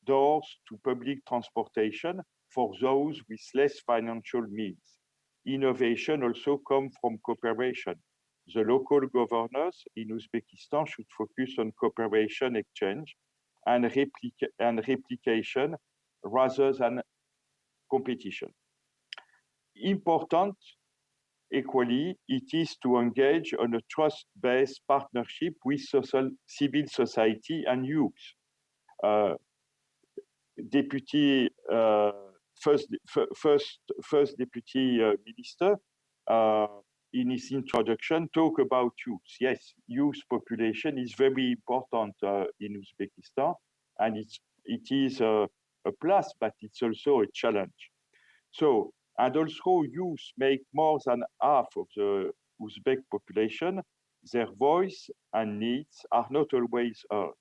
doors to public transportation for those with less financial means. Innovation also comes from cooperation. The local governors in Uzbekistan should focus on cooperation, exchange, and replication rather than competition. Important, equally, it is to engage on a trust-based partnership with civil society and youth. First Deputy Minister, in his introduction, talk about youth. Yes, youth population is very important in Uzbekistan, and it is a plus, but it's also a challenge. So, and also youth make more than half of the Uzbek population. Their voice and needs are not always heard.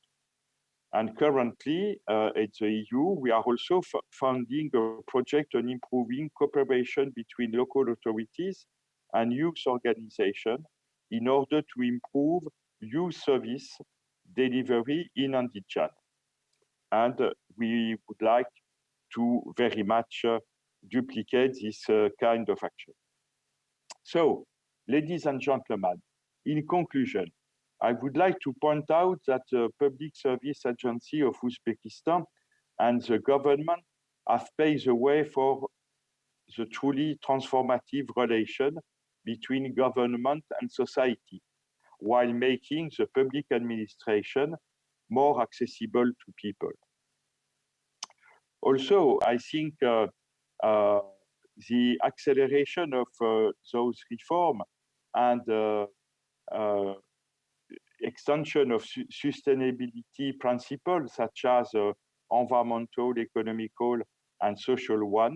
And currently, at the EU, we are also funding a project on improving cooperation between local authorities and youth organizations in order to improve youth service delivery in Andijan. And we would like to very much duplicate this kind of action. So, ladies and gentlemen, in conclusion, I would like to point out that the Public Service Agency of Uzbekistan and the government have paved the way for the truly transformative relation between government and society, while making the public administration more accessible to people. Also, I think the acceleration of those reforms and extension of sustainability principles such as environmental, economical, and social one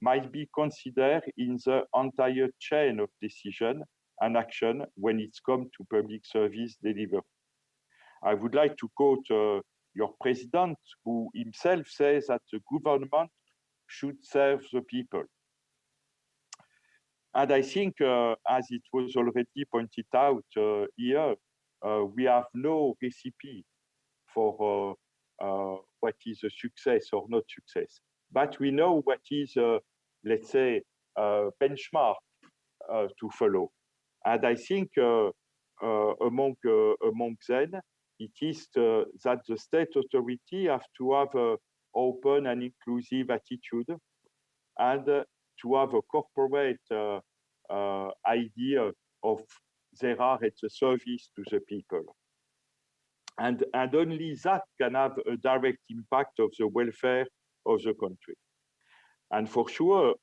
might be considered in the entire chain of decision and action when it's come to public service delivery. I would like to quote your president, who himself says that the government should serve the people. And I think, as it was already pointed out here, we have no recipe for what is a success or not success. But we know what is, let's say, a benchmark to follow. And I think among them, it is that the state authority have to have an open and inclusive attitude and to have a corporate idea of they are at the service to the people. And only that can have a direct impact of the welfare of the country. And for sure,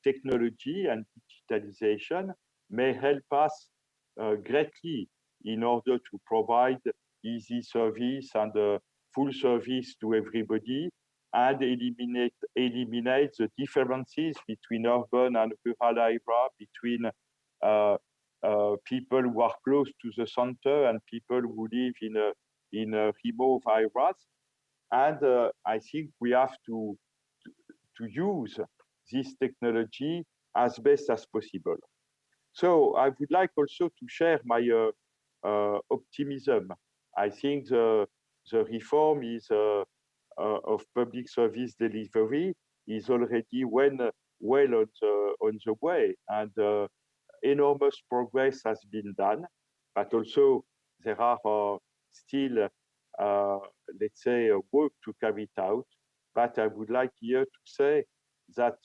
technology and digitalization may help us greatly in order to provide easy service and full service to everybody and eliminate the differences between urban and rural area, between people who are close to the center and people who live in remote areas. And I think we have to use this technology as best as possible. So I would like also to share my optimism. I think the reform is of public service delivery is already well on the way, and enormous progress has been done. but also there are still, let's say, work to carry it out. But I would like here to say that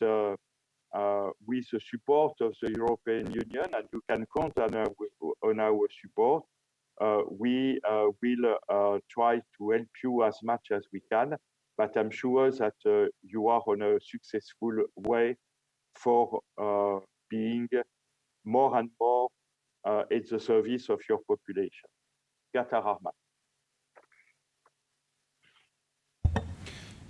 with the support of the European Union, and you can count on our support, we will try to help you as much as we can. But I'm sure that you are on a successful way for being more and more at the service of your population. Gata Rahmat.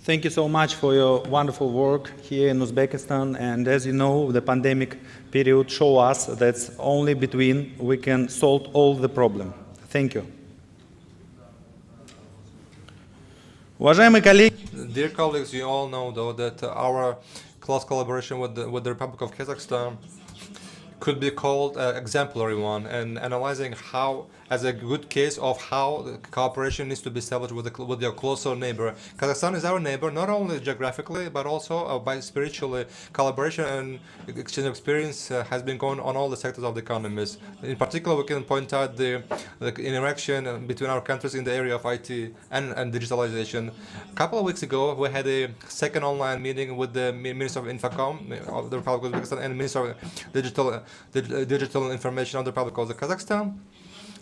Thank you so much for your wonderful work here in Uzbekistan. And as you know, the pandemic period show us that only between we can solve all the problem. Thank you. Уважаемые коллеги, Dear colleagues, you all know though that our close collaboration with the Republic of Kazakhstan could be called an exemplary one, and analyzing how, as a good case of how the cooperation needs to be established with your closer neighbor. Kazakhstan is our neighbor, not only geographically, but also by spiritually. Collaboration and exchange of experience has been going on all the sectors of the economies. In particular, we can point out the interaction between our countries in the area of IT and digitalization. A couple of weeks ago, we had a second online meeting with the Minister of Infocom of the Republic of Uzbekistan and Minister of Digital Information of the Republic of Kazakhstan.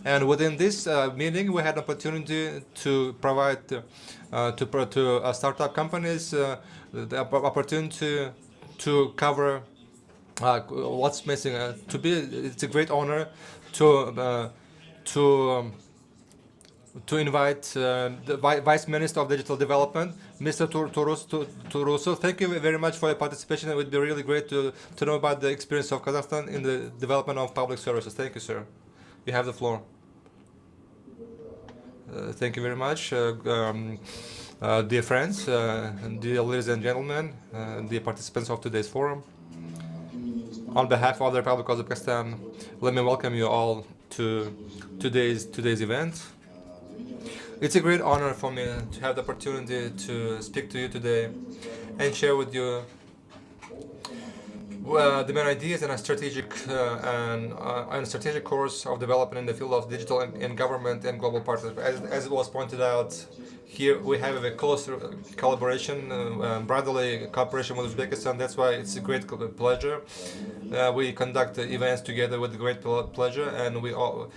And within this meeting, we had an opportunity to provide to startup companies the opportunity to cover what's missing. It's a great honor to invite the Vice Minister of Digital Development, Mr. Turuso. Thank you very much for your participation. It would be really great to know about the experience of Kazakhstan in the development of public services. Thank you, sir. You have the floor. Thank you very much, dear friends, dear ladies and gentlemen, dear participants of today's forum. On behalf of the Republic of Uzbekistan, let me welcome you all to today's event. It's a great honor for me to have the opportunity to speak to you today and share with you the main ideas and a strategic course of development in the field of digital and government and global partnership. As it was pointed out, here we have a close collaboration, brotherly cooperation with Uzbekistan. That's why it's a great pleasure. We conduct events together with great pleasure, and we all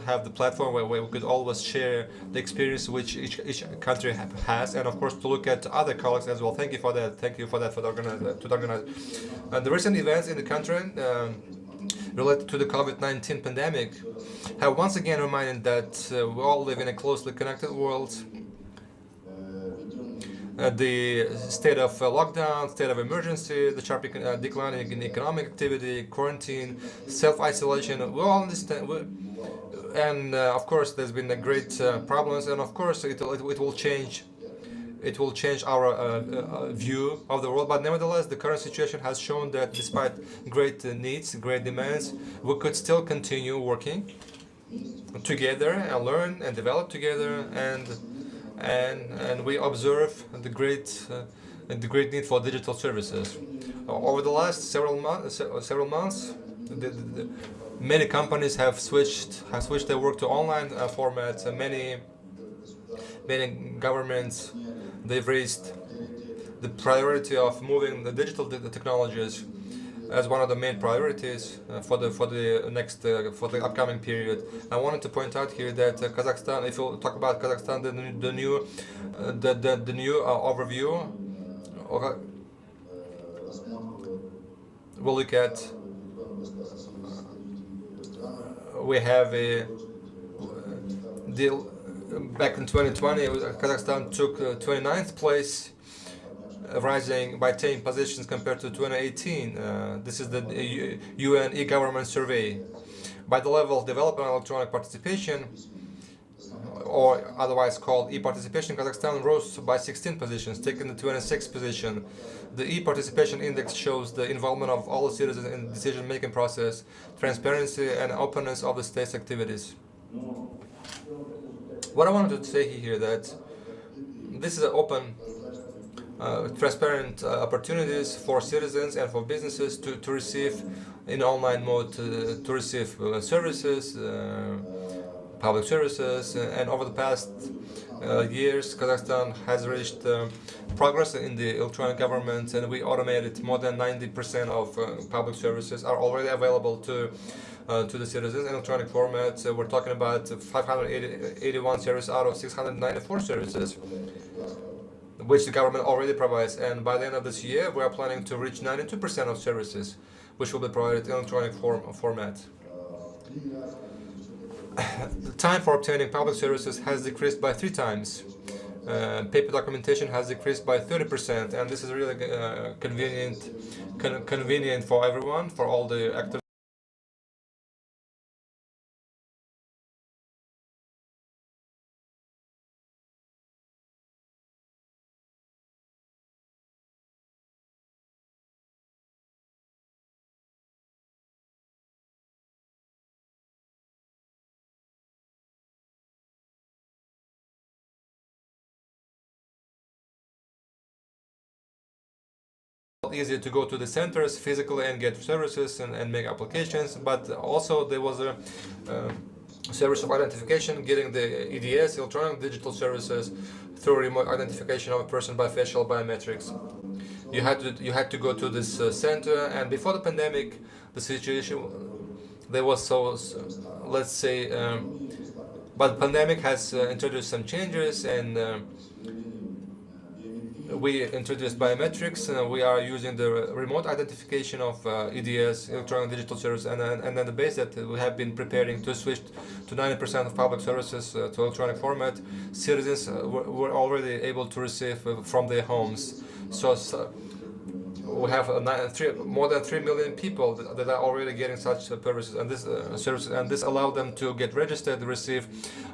have the platform where we could always share the experience which each country has, and of course to look at other colleagues as well. Thank you for that. Thank you for that to organize. The recent events in the country related to the COVID-19 pandemic have once again reminded that we all live in a closely connected world. The state of lockdown, state of emergency, the sharp decline in economic activity, quarantine, self-isolation, we all understand. And of course, there's been a great problems, and of course, it will change. It will change our view of the world. But nevertheless, the current situation has shown that despite great needs, great demands, we could still continue working together and learn and develop together, and we observe the great need for digital services. Over the last several months, many companies have switched their work to online formats. Many governments, they've raised the priority of moving the digital technologies as one of the main priorities for the upcoming period. I wanted to point out here that Kazakhstan, if you talk about Kazakhstan, the new overview, we'll look at. We have a deal back in 2020. Kazakhstan took 29th place, rising by 10 positions compared to 2018. This is the UN e-government survey. By the level of development electronic participation, or otherwise called e-participation, Kazakhstan rose by 16 positions, taking the 26th position. The e-participation index shows the involvement of all citizens in the decision-making process, transparency and openness of the state's activities. What I wanted to say here that this is an open, transparent opportunities for citizens and for businesses to receive in online mode, to receive services, public services, and over the past years, Kazakhstan has reached progress in the electronic government, and we automated more than 90% of public services are already available to the citizens in electronic format. We're talking about 581 services out of 694 services, which the government already provides. And by the end of this year, we are planning to reach 92% of services, which will be provided in electronic format. The time for obtaining public services has decreased by 3 times. Paper documentation has decreased by 30%, and this is really convenient for everyone, for all the actors. Easier to go to the centers physically and get services and make applications, but also there was a service of identification, getting the EDS, electronic digital services, through remote identification of a person by facial biometrics. You had to go to this center, and before the pandemic, the situation there was let's say, but the pandemic has introduced some changes, and we introduced biometrics. We are using the remote identification of EDS, electronic digital service, and then the base that we have been preparing to switch to 90% of public services to electronic format. Citizens were already able to receive from their homes. So we have more than 3 million people that are already getting such services, and this allowed them to get registered, receive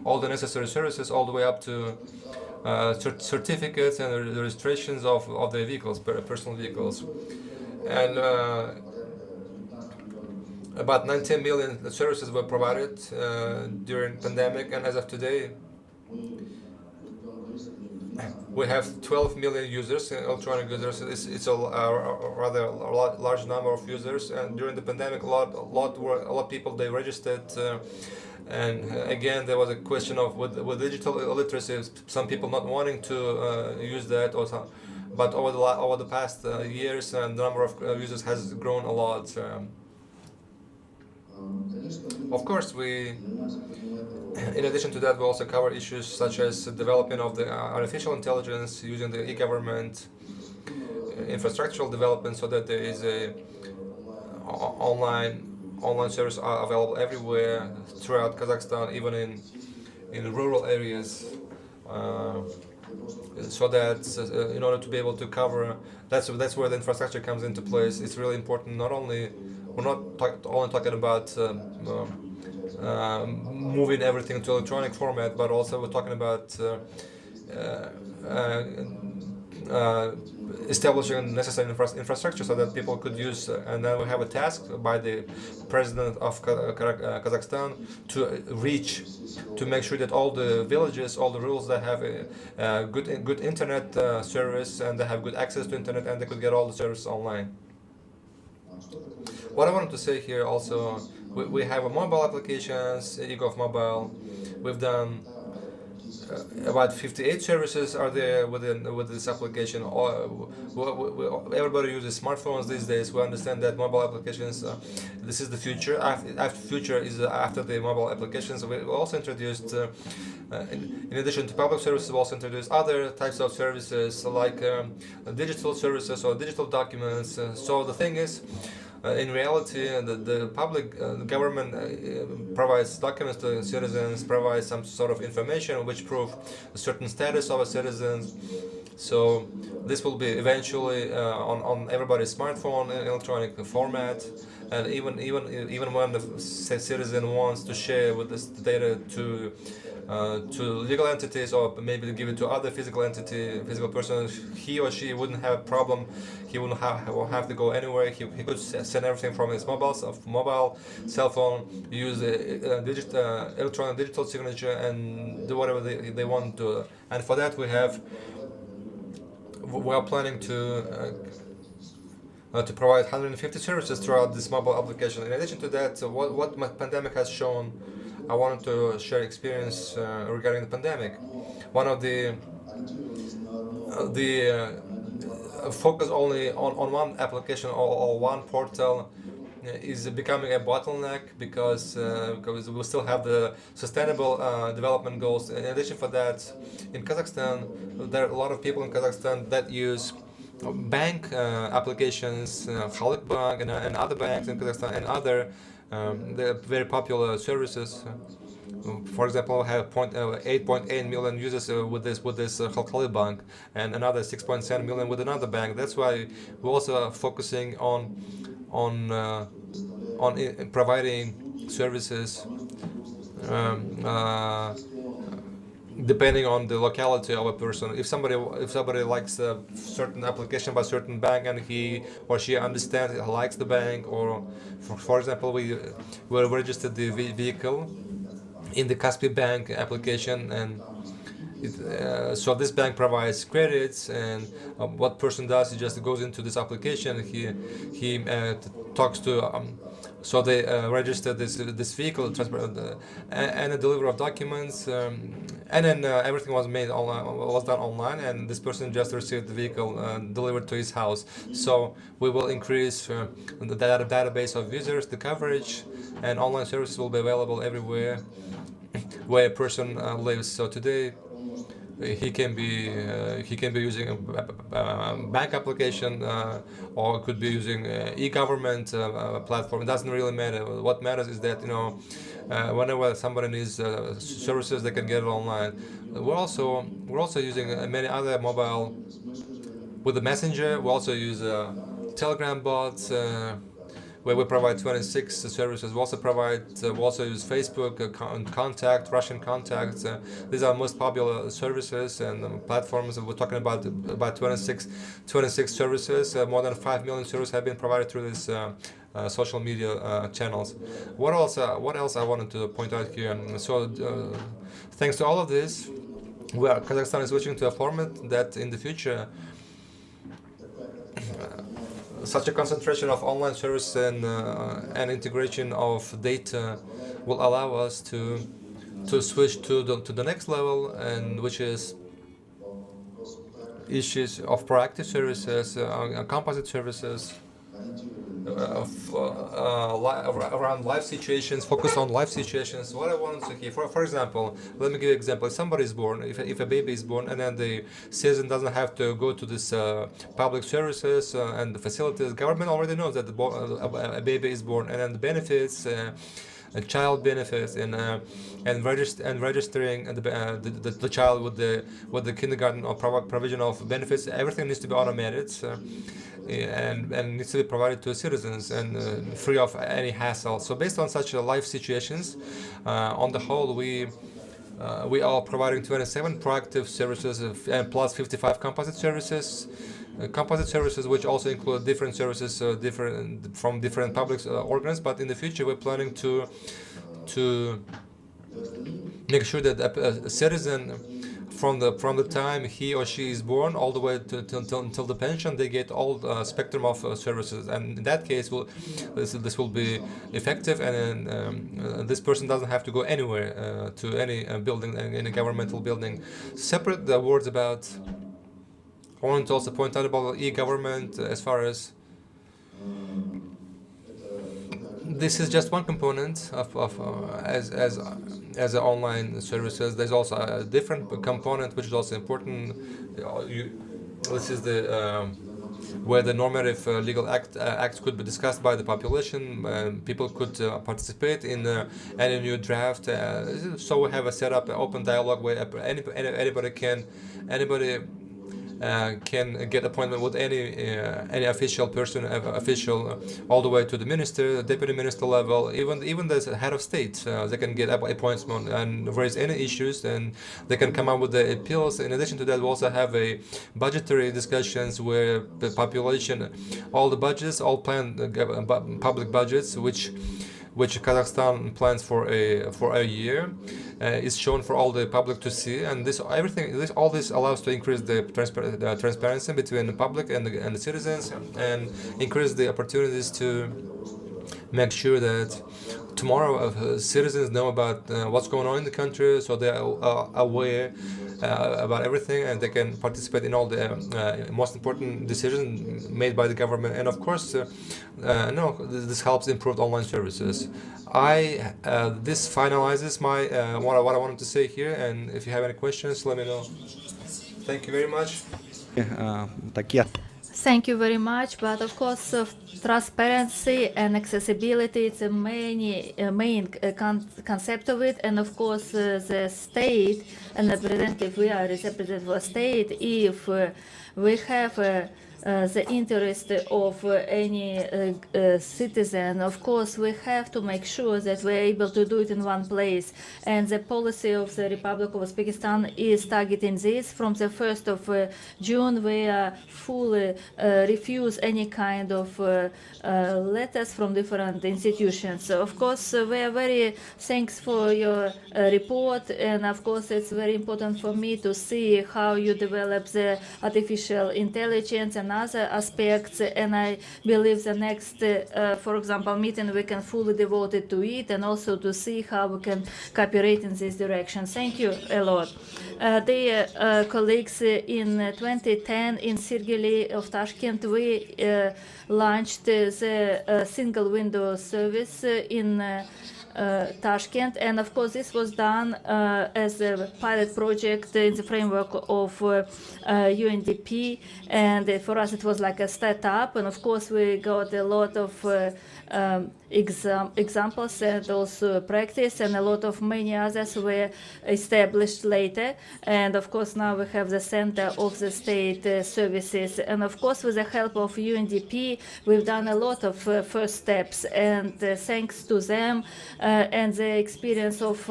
all the necessary services, all the way up to certificates and the registrations of their vehicles, personal vehicles. And about 19 million services were provided during pandemic, and as of today, we have 12 million users, electronic users. It's a rather large number of users, and during the pandemic, a lot of people they registered. And again, there was a question of with digital illiteracy, some people not wanting to use that, but over the past years, the number of users has grown a lot. Of course, in addition to that, we also cover issues such as development of the artificial intelligence using the e-government, infrastructural development, so that there is a online service are available everywhere throughout Kazakhstan, even in rural areas, so that in order to be able to cover, that's where the infrastructure comes into place. It's really important. We're not only talking about moving everything to electronic format, but also we're talking about establishing necessary infrastructure so that people could use, and then we have a task by the president of Kazakhstan to make sure that all the villages, all the rurals that have a good internet service, and they have good access to internet, and they could get all the services online. What I wanted to say here also, we have a mobile applications, eGov Mobile. We've done about 58 services are there with this application. Everybody uses smartphones these days. We understand that mobile applications, this is the future. Future is after the mobile applications. We also introduced, in addition to public services, we also introduced other types of services like digital services or digital documents. So the thing is, in reality, the public government provides documents to citizens, provides some sort of information which prove a certain status of a citizen. So this will be eventually on everybody's smartphone in electronic format, and even when the citizen wants to share with this data to legal entities, or maybe give it to other physical person, he or she wouldn't have a problem. He wouldn't have to go anywhere. He could send everything from his mobile cell phone, use the electronic digital signature, and do whatever they want to. And for that, we are planning to provide 150 services throughout this mobile application. In addition to that, what my pandemic has shown I wanted to share experience regarding the pandemic. One of the focus only on one application or one portal is becoming a bottleneck because we still have the sustainable development goals. In addition for that, in Kazakhstan, there are a lot of people in Kazakhstan that use bank applications, Halyk Bank and other banks in Kazakhstan and other the very popular services. For example, we have 8.8 million users with this Halyk Bank, and another 6.7 million with another bank. That's why we're also focusing on providing services depending on the locality of a person. If somebody likes a certain application by a certain bank and he or she understands likes the bank, or for example, we registered the vehicle in the Kaspi Bank application, and so this bank provides credits, and what person does, he just goes into this application, he talks to so they register this vehicle, and a delivery of documents, and then everything was done online, and this person just received the vehicle delivered to his house. So we will increase the database of users, the coverage, and online services will be available everywhere where a person lives. So today he can be using a bank application, or could be using e-government platform. It doesn't really matter. What matters is that whenever somebody needs services, they can get it online. We're also using many other mobile with the messenger. We also use Telegram bots, where we provide 26 services. We also use Facebook, Contact, Russian Contact. These are most popular services and platforms. We're talking about 26 services. More than 5 million services have been provided through these social media channels. What else I wanted to point out here? So thanks to all of this, Kazakhstan is switching to a format that in the future such a concentration of online service and integration of data will allow us to switch to the next level, and which is issues of proactive services, composite services, around life situations, focus on life situations. What I wanted to hear, for example, let me give you an example. If somebody is born, if a baby is born, and then the citizen doesn't have to go to this public services and the facilities, government already knows that a baby is born, and then the benefits, child benefits, and registering the child with the kindergarten or provision of benefits, everything needs to be automated. And needs to be provided to citizens and free of any hassle. So based on such life situations, on the whole, we are providing 27 proactive services and plus 55 composite services. Composite services, which also include different services from different public organs. But in the future, we're planning to make sure that a citizen, from the time he or she is born all the way until the pension, they get all the spectrum of services, and in that case this will be effective, and this person doesn't have to go anywhere to any building, any governmental building. Separate the words about, I want to also point out about e-government, as far as this is just one component as an online services. There's also a different component which is also important. This is the where the normative legal acts could be discussed by the population. People could participate in any new draft. So we have a setup, an open dialogue where anybody can get appointment with any official person, all the way to the minister, deputy minister level, even the head of state. They can get appointment and raise any issues, and they can come up with the appeals. In addition to that, we also have a budgetary discussions where the population, all the budgets, all planned public budgets, which Kazakhstan plans for a year, is shown for all the public to see, and all this allows to increase the transparency between the public and the citizens, and increase the opportunities to make sure that tomorrow citizens know about what's going on in the country, so they are aware about everything, and they can participate in all the most important decisions made by the government. And of course, no, this helps improve online services. This finalizes my what I wanted to say here, and if you have any questions, let me know. Thank you very much. Thank you very much. But of course, transparency and accessibility, it's a main concept of it. And of course, the state and the representative, we are representative of state. If we have the interest of any citizen, of course, we have to make sure that we're able to do it in one place. And the policy of the Republic of Uzbekistan is targeting this. From the 1st of June, we fully refuse any kind of letters from different institutions. So of course, we are very thanks for your report. And of course, it's very important for me to see how you develop the artificial intelligence and other aspects, and I believe the next, for example, meeting we can fully devote it to it, and also to see how we can cooperate in this direction. Thank you a lot. Dear colleagues, in 2010 in Sirgeli of Tashkent, we launched the single window service in Tashkent, and of course this was done as a pilot project in the framework of UNDP, and for us it was like a startup, and of course we got a lot of examples and also practice, and a lot of many others were established later. And of course now we have the Center of the State Services, and of course with the help of UNDP we've done a lot of first steps, and thanks to them and the experience of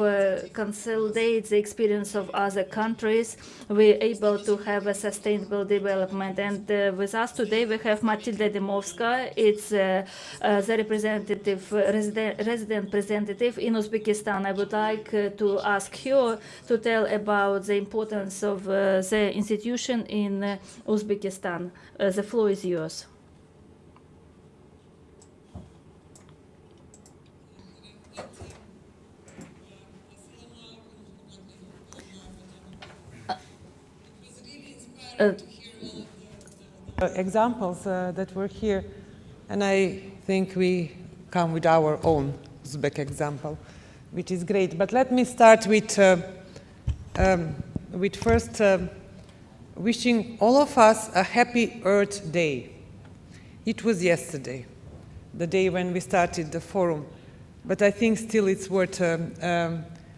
consolidate the experience of other countries, we're able to have a sustainable development. And with us today we have Matilda Demovska. It's the resident representative in Uzbekistan. I would like to ask her to tell about the importance of the institution in Uzbekistan. The floor is yours. Examples that were here, and I think we come with our own Uzbek example, which is great. But let me start with first wishing all of us a happy Earth Day. It was yesterday, the day when we started the forum, but I think still it's worth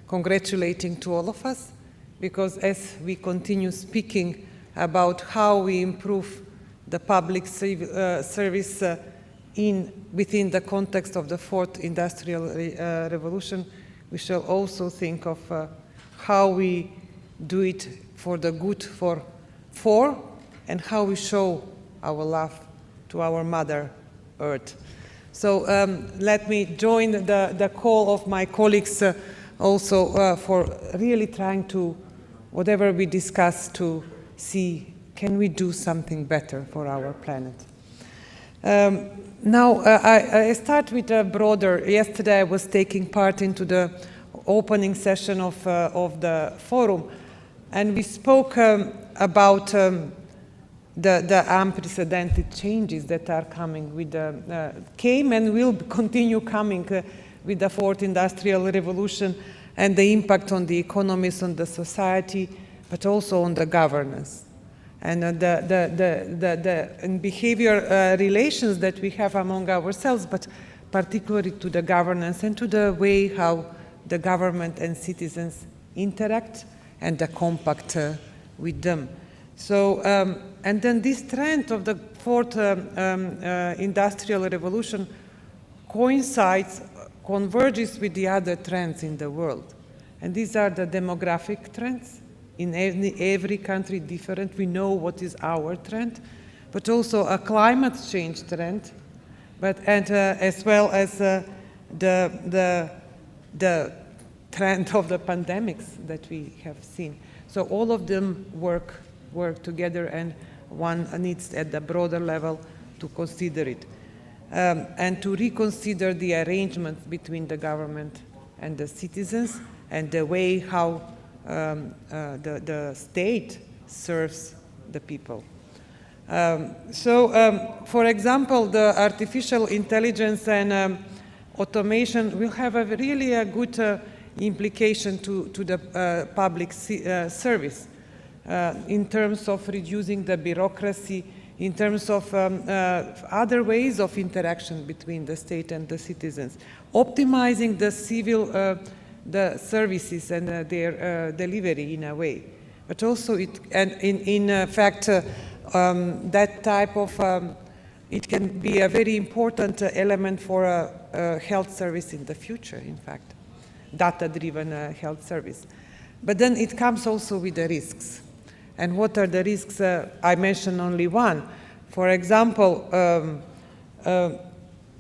congratulating to all of us, because as we continue speaking about how we improve the public service within the context of the fourth industrial revolution, we shall also think of how we do it for the good for and how we show our love to our Mother Earth. So let me join the call of my colleagues also for really trying to, whatever we discuss, to see can we do something better for our planet. Now, I start with a broader. Yesterday I was taking part into the opening session of the forum, and we spoke about the unprecedented changes that are coming with came and will continue coming with the fourth industrial revolution, and the impact on the economies, on the society, but also on the governance. And the behavior relations that we have among ourselves, but particularly to the governance and to the way how the government and citizens interact and the compact with them. So, and then this trend of the fourth industrial revolution converges with the other trends in the world. And these are the demographic trends. In every country different, we know what is our trend, but also a climate change trend, and as well as the trend of the pandemics that we have seen. So all of them work together, and one needs at the broader level to consider it. and to reconsider the arrangements between the government and the citizens and the way how the state serves the people. For example, the artificial intelligence and automation will have really a good implication to the public service in terms of reducing the bureaucracy, in terms of other ways of interaction between the state and the citizens, optimizing the the services and their delivery in a way. But also, in fact, that type of, it can be a very important element for a health service in the future, in fact, data-driven health service. But then it comes also with the risks. And what are the risks? I mentioned only one. For example,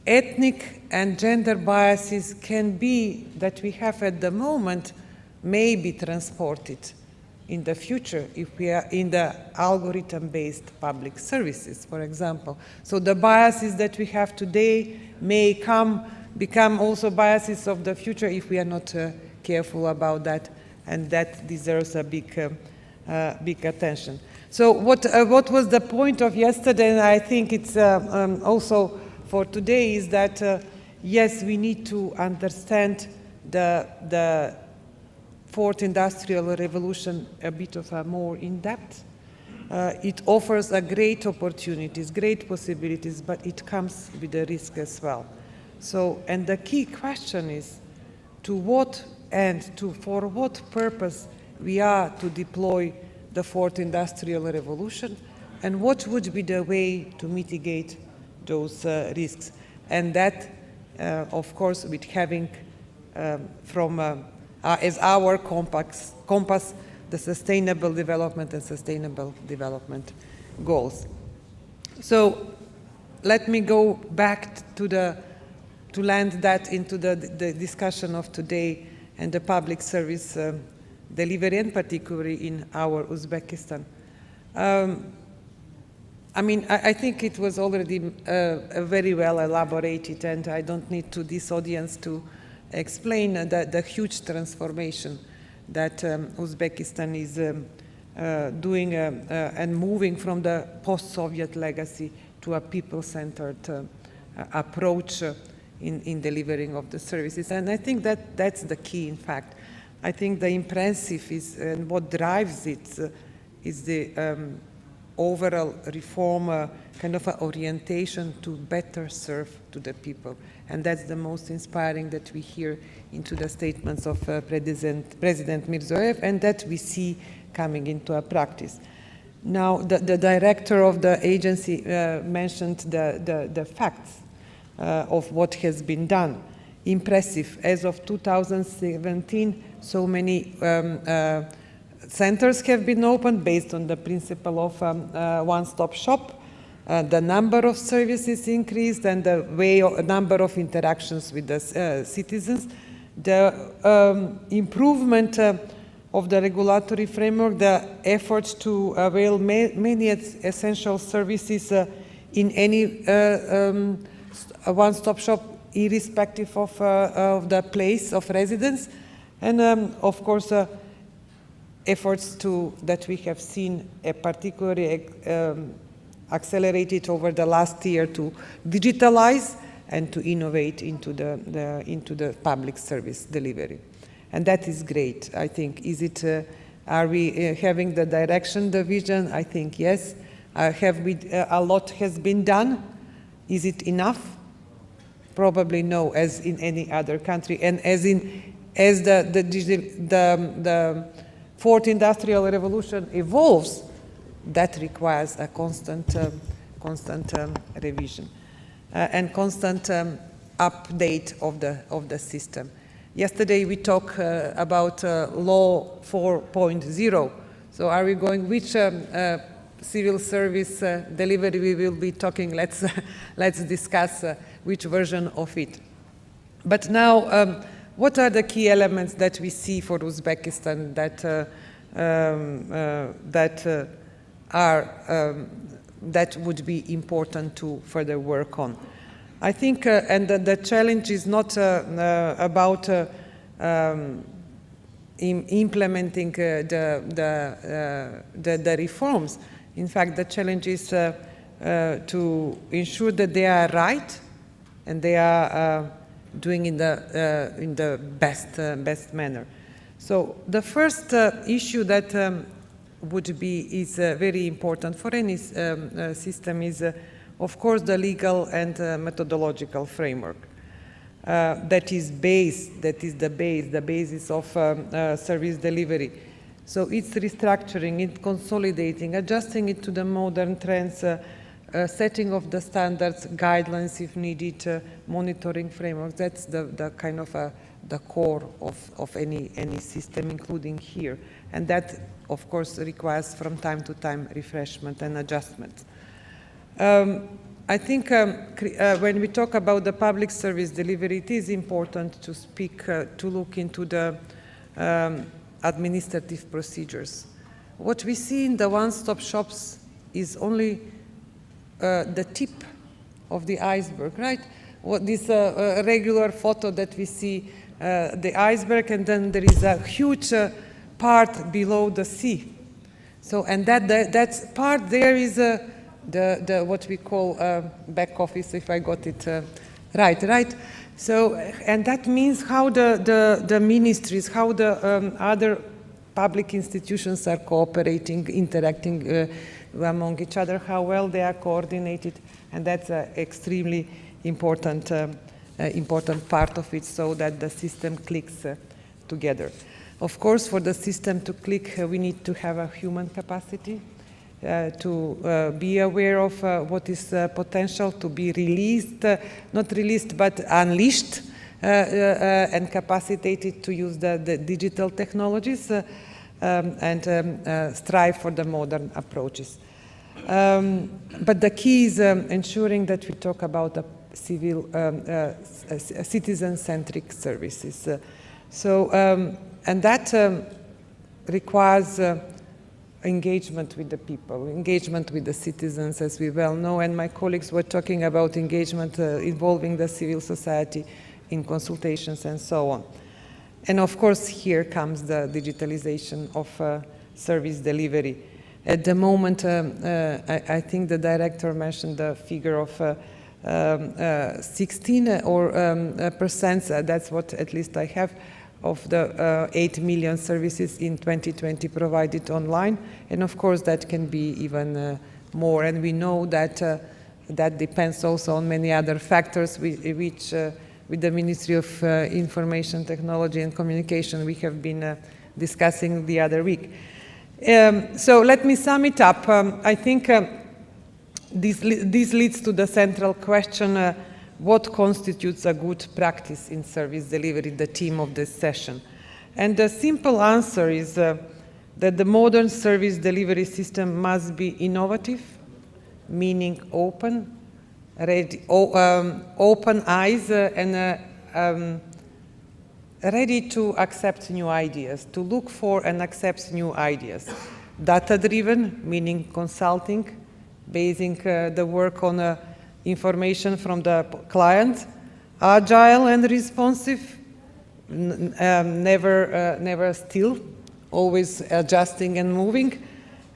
ethnic and gender biases can be, that we have at the moment, may be transported in the future if we are in the algorithm-based public services, for example. So the biases that we have today may become also biases of the future if we are not careful about that, and that deserves a big attention. So what was the point of yesterday, and I think it's also for today, is that yes, we need to understand the Fourth Industrial Revolution a bit of a more in-depth. It offers a great opportunities, great possibilities, but it comes with a risk as well. So, and the key question is to what end, for what purpose we are to deploy the Fourth Industrial Revolution, and what would be the way to mitigate those risks. And that, of course, with having as our compass the sustainable development and sustainable development goals. So let me go back to land that into the discussion of today and the public service delivery, and particularly in our Uzbekistan. I mean, I think it was already very well elaborated, and I don't need to this audience to explain the huge transformation that Uzbekistan is doing and moving from the post-Soviet legacy to a people-centered approach in delivering of the services. And I think that that's the key, in fact. I think the impressive is, and what drives it is the overall reform kind of orientation to better serve to the people. And that's the most inspiring that we hear into the statements of President Mirziyoyev, and that we see coming into a practice. Now, the director of the agency mentioned the facts of what has been done. Impressive. As of 2017, so many centers have been opened based on the principle of one-stop shop. The number of services increased, and the number of interactions with the citizens. The improvement of the regulatory framework, the efforts to avail many essential services in any one-stop shop, irrespective of the place of residence, and of course efforts that we have seen particularly accelerated over the last year to digitalize and to innovate into the public service delivery. And that is great, I think. Are we having the direction, the vision? I think yes. A lot has been done. Is it enough? Probably no, as in any other country. And as the Fourth Industrial Revolution evolves, that requires a constant revision and constant update of the system. Yesterday we talked about Law 4.0. So are we going, which civil service delivery we will be talking? Let's discuss which version of it. But now, what are the key elements that we see for Uzbekistan that would be important to further work on? I think, and the challenge is not about implementing the reforms. In fact, the challenge is to ensure that they are right and they are doing in the best manner. So the first issue that is very important for any system is, of course, the legal and methodological framework. That is the basis of service delivery. So it's restructuring, it's consolidating, adjusting it to the modern trends, setting of the standards, guidelines if needed, monitoring frameworks. That's the kind of the core of any system, including here. And that, of course, requires from time to time refreshment and adjustment. I think when we talk about the public service delivery, it is important to to look into the administrative procedures. What we see in the one-stop shops is only the tip of the iceberg, right? This regular photo that we see, the iceberg, and then there is a huge part below the sea. So, and that part there is the what we call back office, if I got it right. So, and that means how the ministries, how the other public institutions are cooperating, interacting among each other, how well they are coordinated, and that's an extremely important part of it, so that the system clicks together. Of course, for the system to click, we need to have a human capacity to be aware of what is potential to be released, not released, but unleashed and capacitated to use the digital technologies and strive for the modern approaches. But the key is ensuring that we talk about the citizen-centric services. And that requires engagement with the people, engagement with the citizens, as we well know, and my colleagues were talking about engagement involving the civil society in consultations and so on. And of course, here comes the digitalization of service delivery. At the moment, I think the director mentioned the figure of 16 or percent, that's what at least I have, of the 8 million services in 2020 provided online. And of course, that can be even more. And we know that that depends also on many other factors, which with the Ministry of Information Technology and Communication we have been discussing the other week. So let me sum it up. I think this leads to the central question, what constitutes a good practice in service delivery, the theme of this session. And the simple answer is that the modern service delivery system must be innovative, meaning open, ready, open eyes and ready to accept new ideas, to look for and accept new ideas. Data-driven, meaning consulting, basing the work on information from the client, agile and responsive, never still, always adjusting and moving,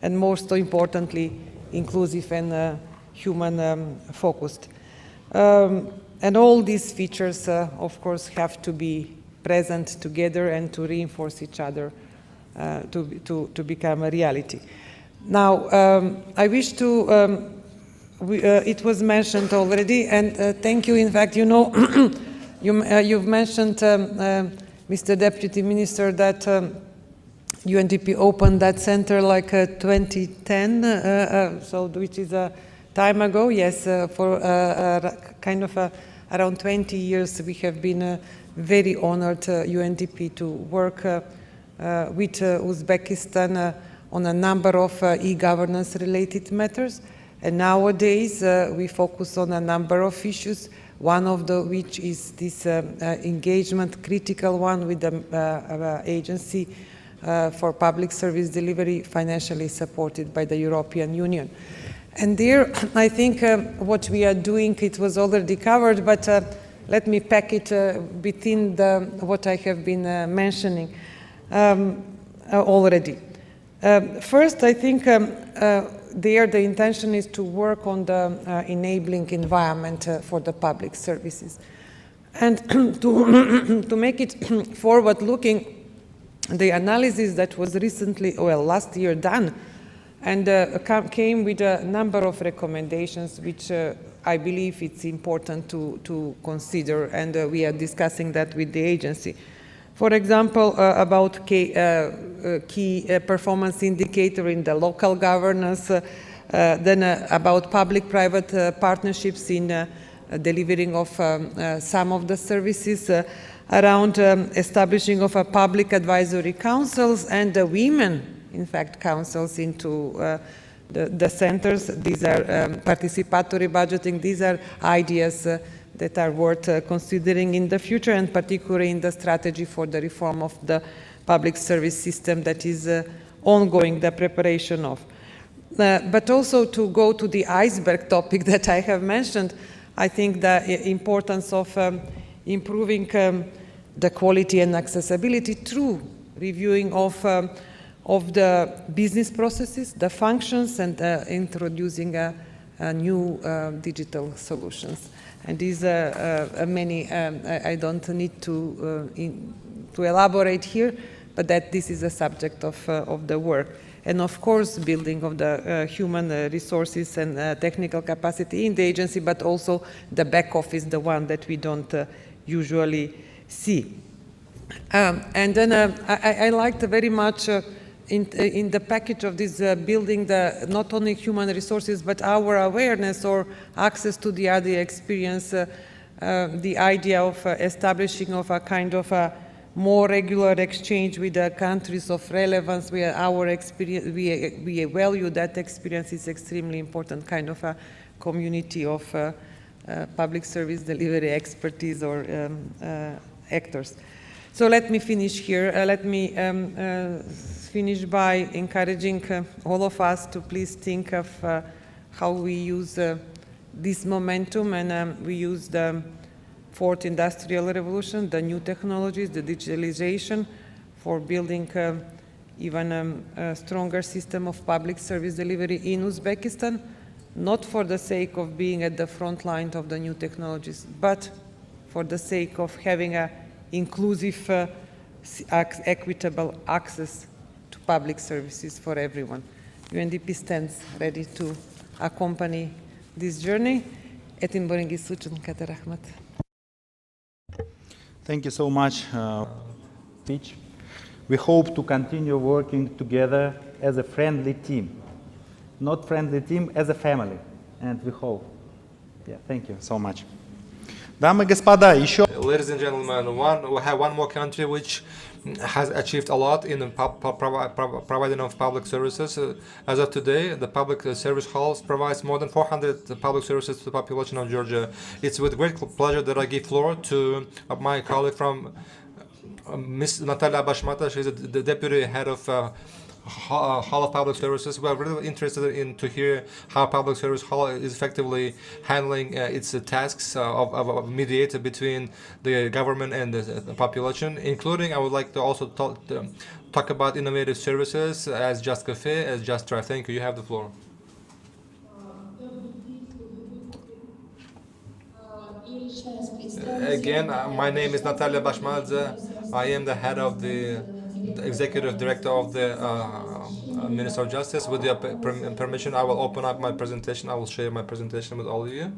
and most importantly, inclusive and human focused. And all these features, of course, have to be present together and to reinforce each other to become a reality. Now, I wish to, it was mentioned already, and thank you. In fact, you know, you've mentioned, Mr. Deputy Minister, that UNDP opened that center like 2010, so which is a time ago. Yes, for kind of around 20 years, we have been very honored, UNDP, to work with Uzbekistan on a number of e-governance related matters. And nowadays, we focus on a number of issues, one of which is this engagement, critical one, with the agency for public service delivery, financially supported by the European Union. And there, I think what we are doing, it was already covered, but let me pack it within what I have been mentioning already. First, I think there the intention is to work on the enabling environment for the public services. And to make it forward-looking, the analysis that was recently, well, last year done, and came with a number of recommendations which I believe it's important to consider, and we are discussing that with the agency. For example, about key performance indicator in the local governance, then about public-private partnerships in delivering of some of the services, around establishing of a public advisory councils and women, in fact, councils into the centers. These are participatory budgeting. These are ideas that are worth considering in the future, and particularly in the strategy for the reform of the public service system that is ongoing, the preparation of. But also to go to the iceberg topic that I have mentioned, I think the importance of improving the quality and accessibility through reviewing of the business processes, the functions, and introducing new digital solutions. And these are many, I don't need to elaborate here, but that this is a subject of the work. And of course, building of the human resources and technical capacity in the agency, but also the back office, the one that we don't usually see. And then I liked very much in the package of this building not only human resources, but our awareness or access to the other experience, the idea of establishing of a kind of a more regular exchange with the countries of relevance where our experience, we value that experience is extremely important, kind of a community of public service delivery expertise or actors. So let me finish here. Let me finish by encouraging all of us to please think of how we use this momentum, and we use the fourth industrial revolution, the new technologies, the digitalization, for building even a stronger system of public service delivery in Uzbekistan, not for the sake of being at the front line of the new technologies, but for the sake of having an inclusive, equitable access to public services for everyone. UNDP stands ready to accompany this journey. Thank you so much, Peach. We hope to continue working together as a friendly team. Not friendly team, as a family. And we hope. Yeah, thank you so much. Дамы и господа, еще... Ladies and gentlemen, we have one more country which has achieved a lot in providing of public services. As of today, the public service halls provides more than 400 public services to the population of Georgia. It's with great pleasure that I give floor to my colleague from Ms. Natalia Bashmata. She's the deputy head of Hall of Public Services. We are really interested to hear how Public Service Hall is effectively handling its tasks of mediator between the government and the population, including I would like to also talk about innovative services as Just Cafe, as Just Try. Thank you. You have the floor. Again, my name is Natalia Bashmadze. I am the head of the Executive Director of the Minister of Justice. With your permission, I will open up my presentation. I will share my presentation with all of you.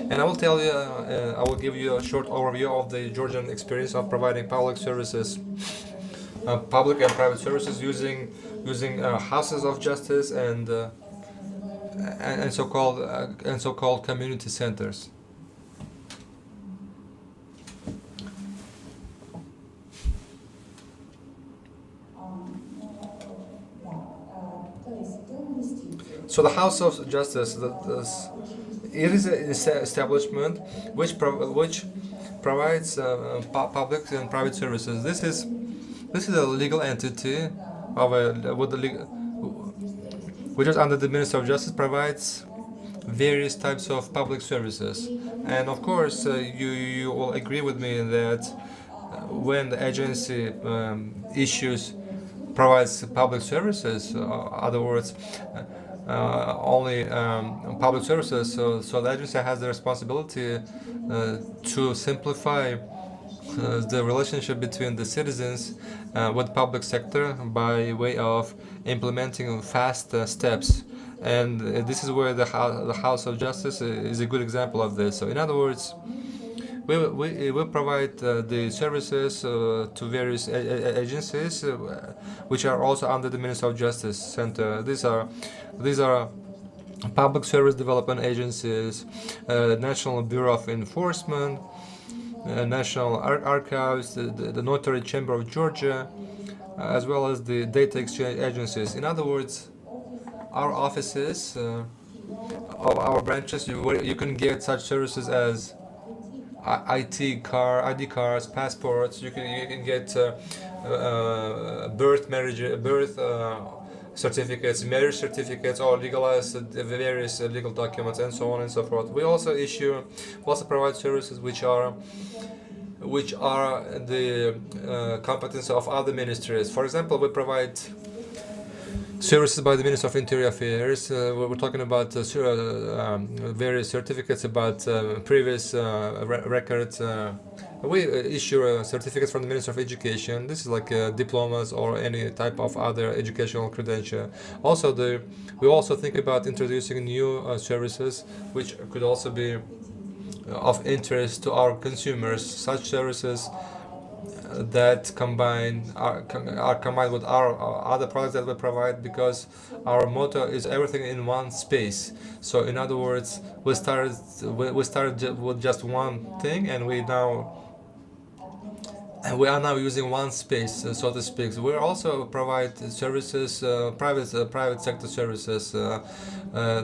And I will tell you, I will give you a short overview of the Georgian experience of providing public services, public and private services using houses of justice and so-called community centers. So the House of Justice, it is an establishment which provides public and private services. This is a legal entity of which is under the Ministry of Justice, provides various types of public services. And of course, you will agree with me that when the agency provides public services, other words, only public services, so the agency has the responsibility to simplify the relationship between the citizens with public sector by way of implementing fast steps. And this is where the House of Justice is a good example of this. So in other words, we provide the services to various agencies which are also under the Ministry of Justice. And these are public service development agencies, National Bureau of Enforcement, National Archives, the Notary Chamber of Georgia, as well as the data exchange agencies. In other words, our offices of our branches, you can get such services as ID cards, passports. You can get birth certificates, marriage certificates, or legalize various legal documents, and so on and so forth. We also provide services which are the competence of other ministries. For example, we provide services by the Ministry of Interior Affairs. We're talking about various certificates about previous records. We issue certificates from the Ministry of Education. This is like diplomas or any type of other educational credential. Also, we also think about introducing new services which could also be of interest to our consumers. Such services that are combined with our other products that we provide, because our motto is everything in one space. So in other words, we started with just one thing, and we are now using one space, so to speak. We also provide services, private sector services.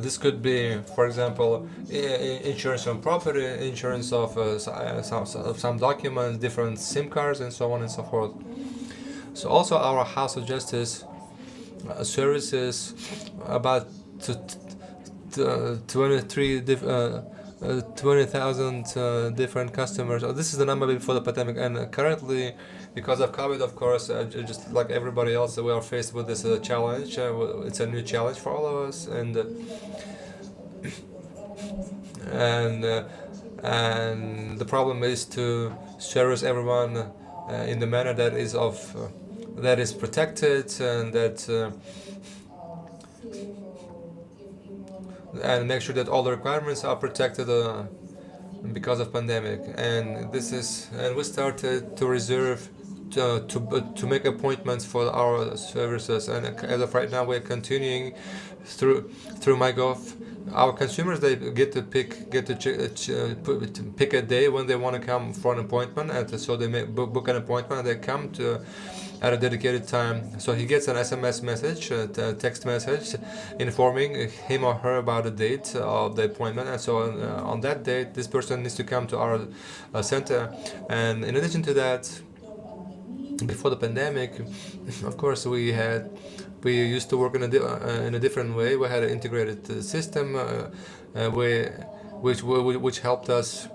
This could be, for example, insurance on property, insurance of some documents, different SIM cards, and so on and so forth. So also our House of Justice services about 20,000 different customers. This is the number before the pandemic, and currently, because of COVID, of course, just like everybody else, we are faced with this challenge. It's a new challenge for all of us, and the problem is to service everyone in the manner that is protected, and that and make sure that all the requirements are protected because of pandemic. And we started to reserve to make appointments for our services, and as of right now we're continuing through MyGov. Our consumers, they get to pick a day when they want to come for an appointment, and so they book an appointment, and they come at a dedicated time. So he gets an SMS message, a text message, informing him or her about the date of the appointment. And so on that date, this person needs to come to our center. And in addition to that, before the pandemic, of course, we used to work in a different way. We had an integrated system which helped us.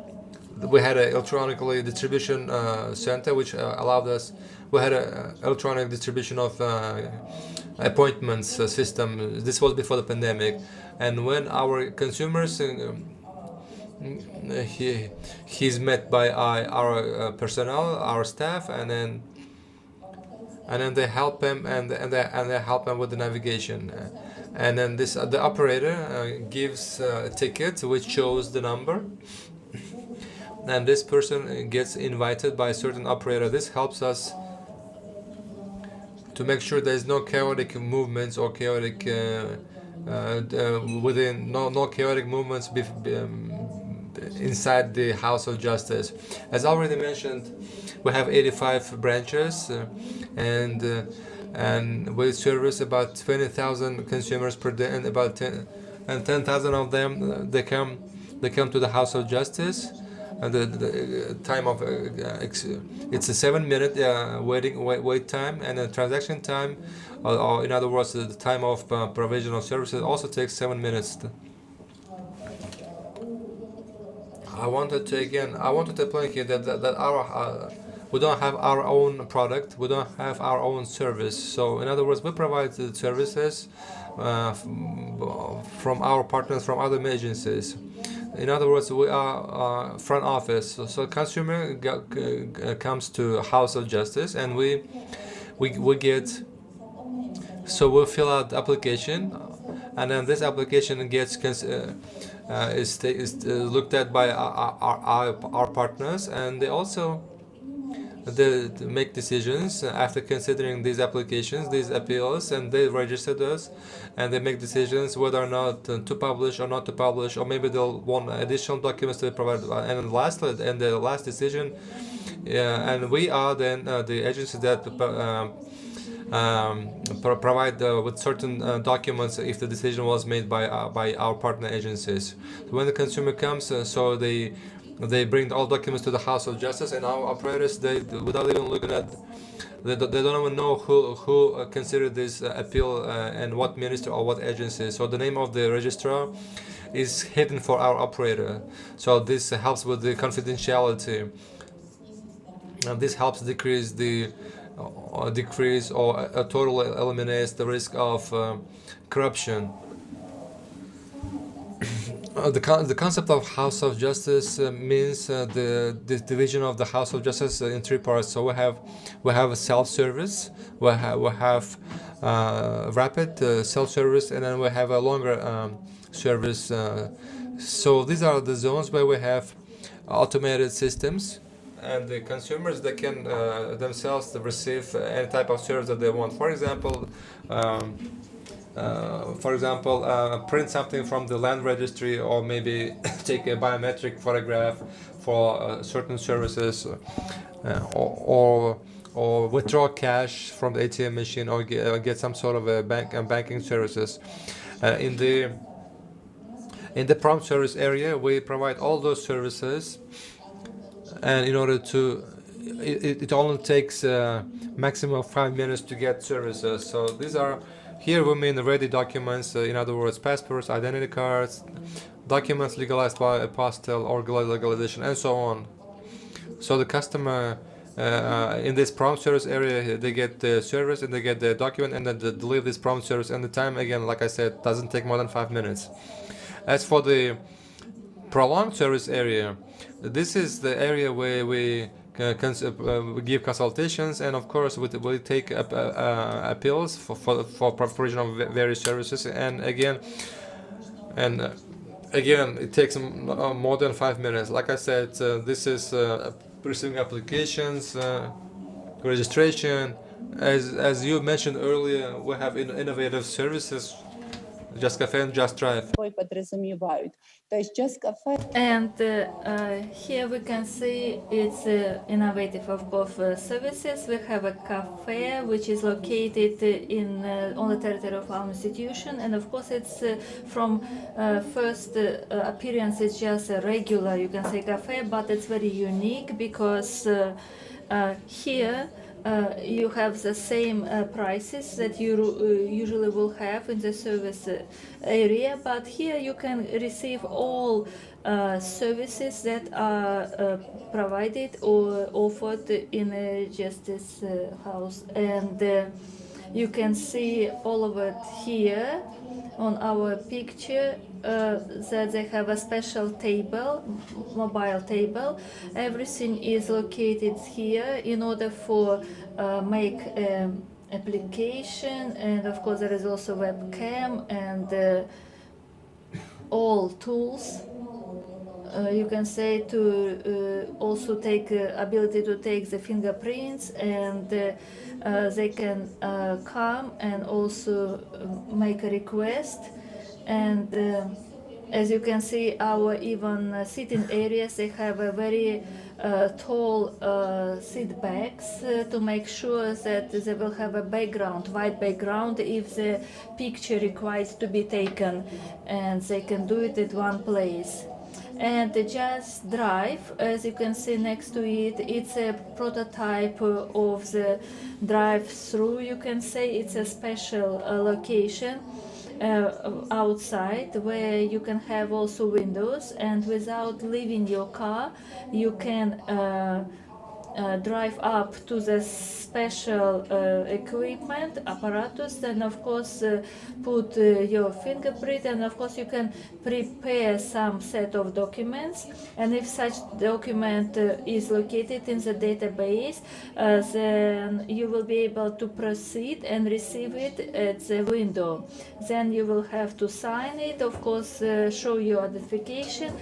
We had an electronically distribution center which allowed us. We had an electronic distribution of appointments system. This was before the pandemic, and when our consumers, he's met by our personnel, our staff, and then they help him and they help him with the navigation, and then the operator gives a ticket which shows the number, and this person gets invited by a certain operator. This helps us to make sure there's no chaotic movements or chaotic no chaotic movements inside the House of Justice. As already mentioned, we have 85 branches, and we service about 20,000 consumers per day, and about 10,000 of them they come to the House of Justice, the time of it's a 7-minute wait time, and the transaction time, or in other words, the time of provision of services also takes 7 minutes. I wanted to point here that our we don't have our own product, we don't have our own service. So in other words, we provide the services from our partners, from other agencies. In other words, we are front office. So consumer comes to House of Justice, and we get. So we'll fill out the application, and then this application gets is looked at by our partners, and they also make decisions after considering these applications, these appeals, and they register those, and they make decisions whether or not to publish or not to publish, or maybe they'll want additional documents to be provided. And lastly, and the last decision, and we are then the agency that provide with certain documents if the decision was made by our partner agencies. So when the consumer comes, so they bring all documents to the House of Justice, and our operators, without even looking at, they don't even know who considered this appeal and what minister or what agency. So the name of the registrar is hidden for our operator. So this helps with the confidentiality, and this helps decrease or totally eliminates the risk of corruption. The concept of House of Justice means the division of the House of Justice in three parts. So we have a self-service, we have rapid self-service, and then we have a longer service. So these are the zones where we have automated systems, and the consumers, they can themselves receive any type of service that they want. For example, print something from the land registry, or maybe take a biometric photograph for certain services, or withdraw cash from the ATM machine, or get some sort of a banking services. In the prompt service area, we provide all those services. And in order to, it only takes maximum 5 minutes to get services. So these are, here we mean ready documents, in other words, passports, identity cards, documents legalized by apostille or legalization, and so on. So the customer in this prompt service area, they get the service and they get the document, and then they leave this prompt service, and the time, again, like I said, doesn't take more than 5 minutes. As for the prolonged service area, this is the area where we give consultations, and of course we take appeals for provision of various services, and again it takes more than 5 minutes. Like I said, this is receiving applications, registration. As you mentioned earlier, we have innovative services, Just Cafe and Just Drive. And here we can see it's innovative of both services. We have a cafe which is located on the territory of our institution, and of course it's from first appearance it's just a regular, you can say, cafe, but it's very unique because here you have the same prices that you usually will have in the service area, but here you can receive all services that are provided or offered in a justice house, and you can see all of it here on our picture, that they have a special table, mobile table. Everything is located here in order for make application, and of course there is also webcam and all tools. You can say to also take ability to take the fingerprints, and they can come and also make a request. And as you can see, our even sitting areas, they have a very tall seat backs to make sure that they will have a background, white background, if the picture requires to be taken, and they can do it at one place. And the Just Drive, as you can see next to it, it's a prototype of the drive-through, you can say. It's a special location outside where you can have also windows, and without leaving your car you can drive up to the special equipment apparatus, and of course put your fingerprint, and of course you can prepare some set of documents, and if such document is located in the database, then you will be able to proceed and receive it at the window. Then you will have to sign it, of course show your identification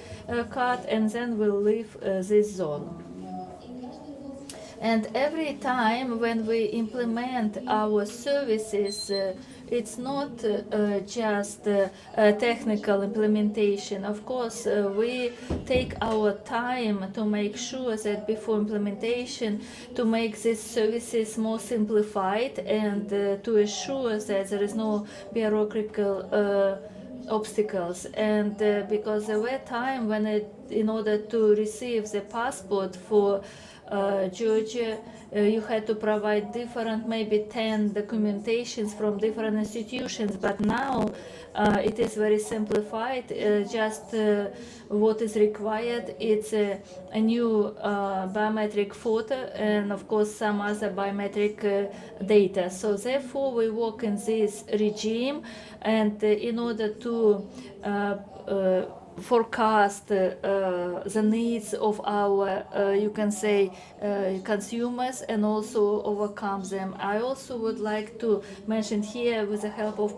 card, and then will leave this zone. And every time when we implement our services, it's not just a technical implementation. Of course, we take our time to make sure that before implementation, to make these services more simplified, and to assure that there is no bureaucratic obstacles. And because there were times when in order to receive the passport for Georgia, you had to provide different, maybe 10 documentations from different institutions, but now it is very simplified. Just what is required, it's a new biometric photo, and of course some other biometric data. So therefore we work in this regime, and in order to forecast the needs of our, you can say, consumers, and also overcome them. I also would like to mention here, with the help of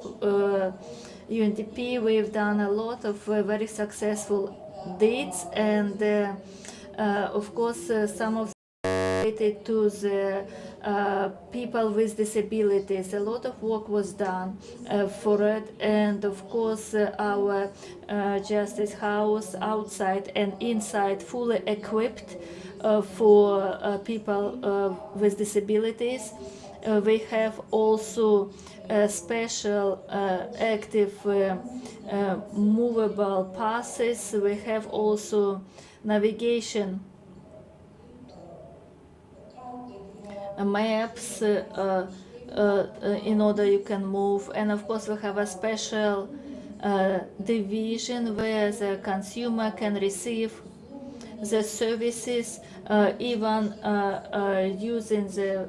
UNDP, we've done a lot of very successful deeds, and of course some of related to the people with disabilities. A lot of work was done for it, and of course our Justice House outside and inside fully equipped for people with disabilities. We have also special active movable passes. We have also navigation maps in order you can move, and of course we have a special division where the consumer can receive the services even using the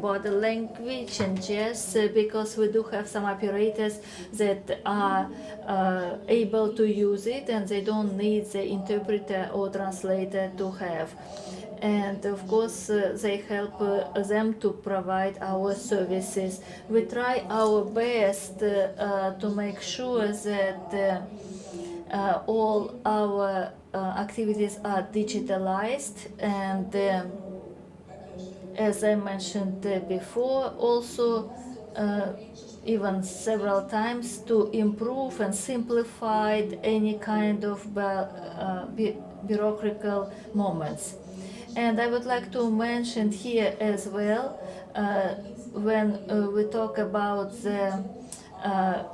body language and gests, because we do have some operators that are able to use it, and they don't need the interpreter or translator to have. And of course they help them to provide our services. We try our best to make sure that all our activities are digitalized, and as I mentioned before, also even several times, to improve and simplify any kind of bureaucratic moments. And I would like to mention here as well, when we talk about the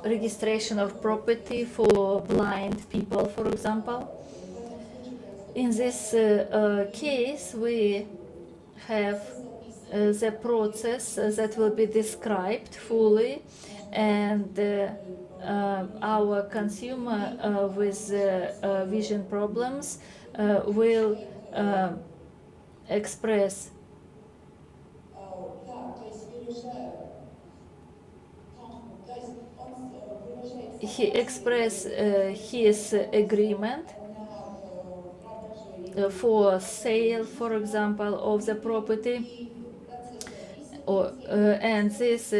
registration of property for blind people, for example. In this case, we have the process that will be described fully, and our consumer with vision problems will express his agreement for sale, for example, of the property, and this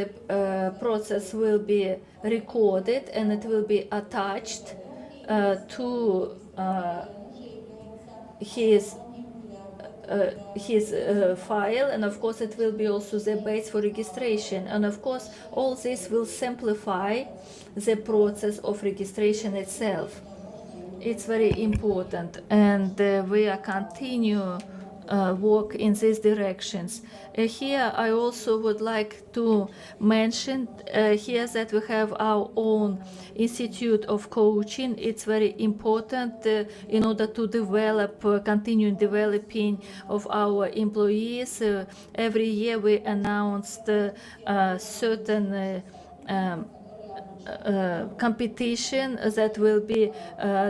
process will be recorded, and it will be attached to his file, and of course it will be also the base for registration. And of course all this will simplify the process of registration itself. It's very important, and we are continue work in these directions. Here I also would like to mention here that we have our own Institute of Coaching. It's very important in order to develop, continue developing of our employees. Every year we announced certain competition that will be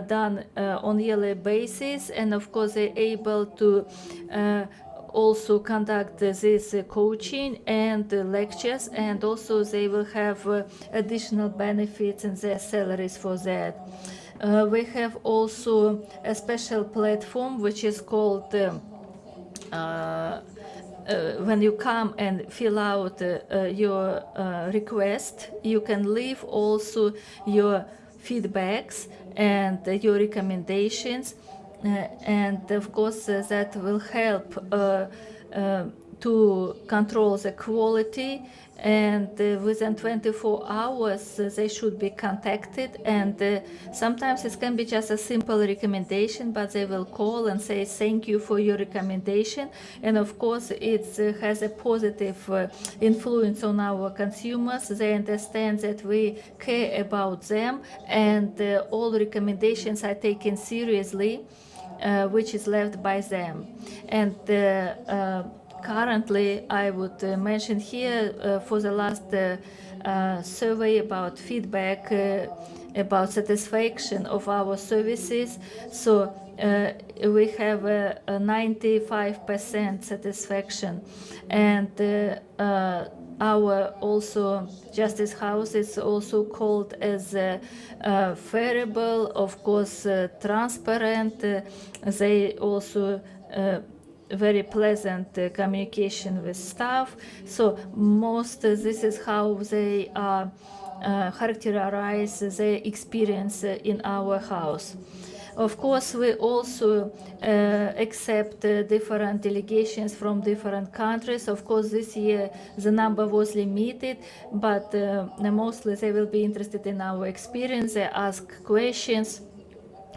done on yearly basis, and of course they're able to also conduct this coaching and lectures, and also they will have additional benefits in their salaries for that. We have also a special platform which is called when you come and fill out your request, you can leave also your feedbacks and your recommendations, and of course that will help to control the quality, and within 24 hours they should be contacted, and sometimes it can be just a simple recommendation, but they will call and say thank you for your recommendation, and of course it has a positive influence on our consumers. They understand that we care about them, and all recommendations are taken seriously, which is left by them. And currently, I would mention here for the last survey about feedback about satisfaction of our services. So we have a 95% satisfaction, and our also Justice House is also called as favorable, of course, transparent. They also very pleasant communication with staff. So this is how they characterize their experience in our house. Of course, we also accept different delegations from different countries. Of course, this year the number was limited, but mostly they will be interested in our experience. They ask questions.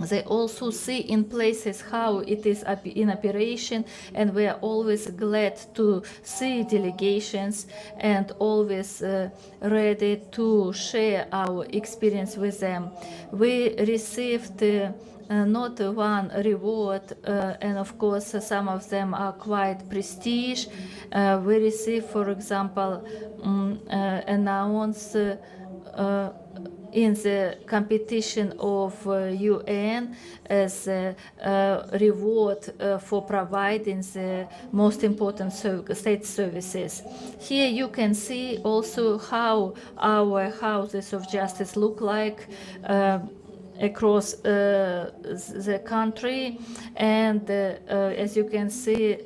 They also see in places how it is in operation, and we are always glad to see delegations and always ready to share our experience with them. We received not one reward, and of course some of them are quite prestige. We received, for example, announced in the competition of UN as a reward for providing the most important state services. Here you can see also how our houses of justice look like across the country, and as you can see,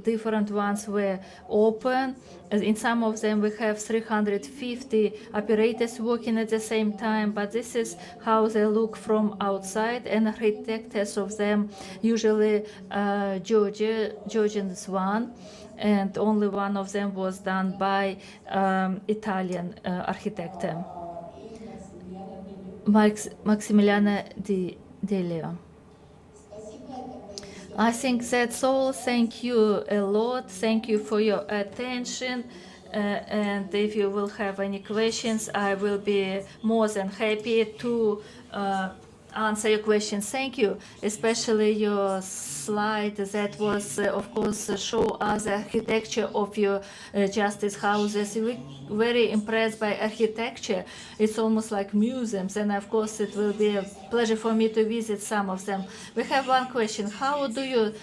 different ones were open. In some of them we have 350 operators working at the same time, but this is how they look from outside, and architects of them usually Georgians one, and only one of them was done by Italian architect. Maximiliana Di Leo. I think that's all. Thank you a lot. Thank you for your attention. And if you will have any questions, I will be more than happy to answer your questions. Thank you, especially your slide that was, of course, show us the architecture of your justice houses. We're very impressed by architecture. It's almost like museums, and of course it will be a pleasure for me to visit some of them. We have one question. How do you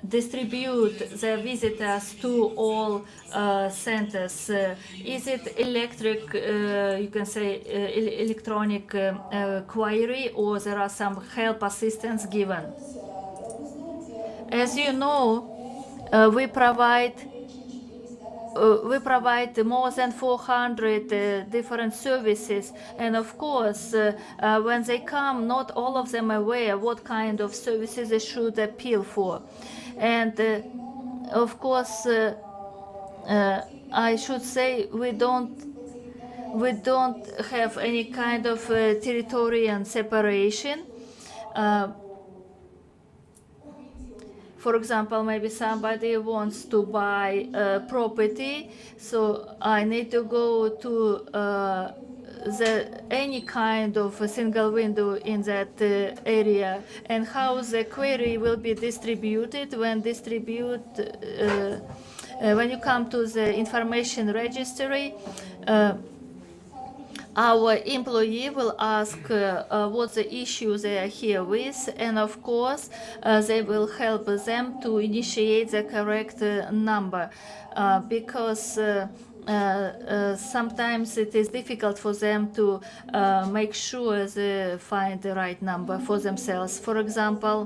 distribute the visitors to all centers? Is it electric, you can say electronic query, or there are some help assistance given? As you know, we provide more than 400 different services, and of course when they come, not all of them are aware what kind of services they should appeal for. And of course I should say we don't have any kind of territorial separation. For example, maybe somebody wants to buy property, so I need to go to any kind of a single window in that area, and how the query will be distributed when when you come to the information registry. Our employee will ask what the issue they are here with, and of course they will help them to initiate the correct number, because sometimes it is difficult for them to make sure they find the right number for themselves. For example,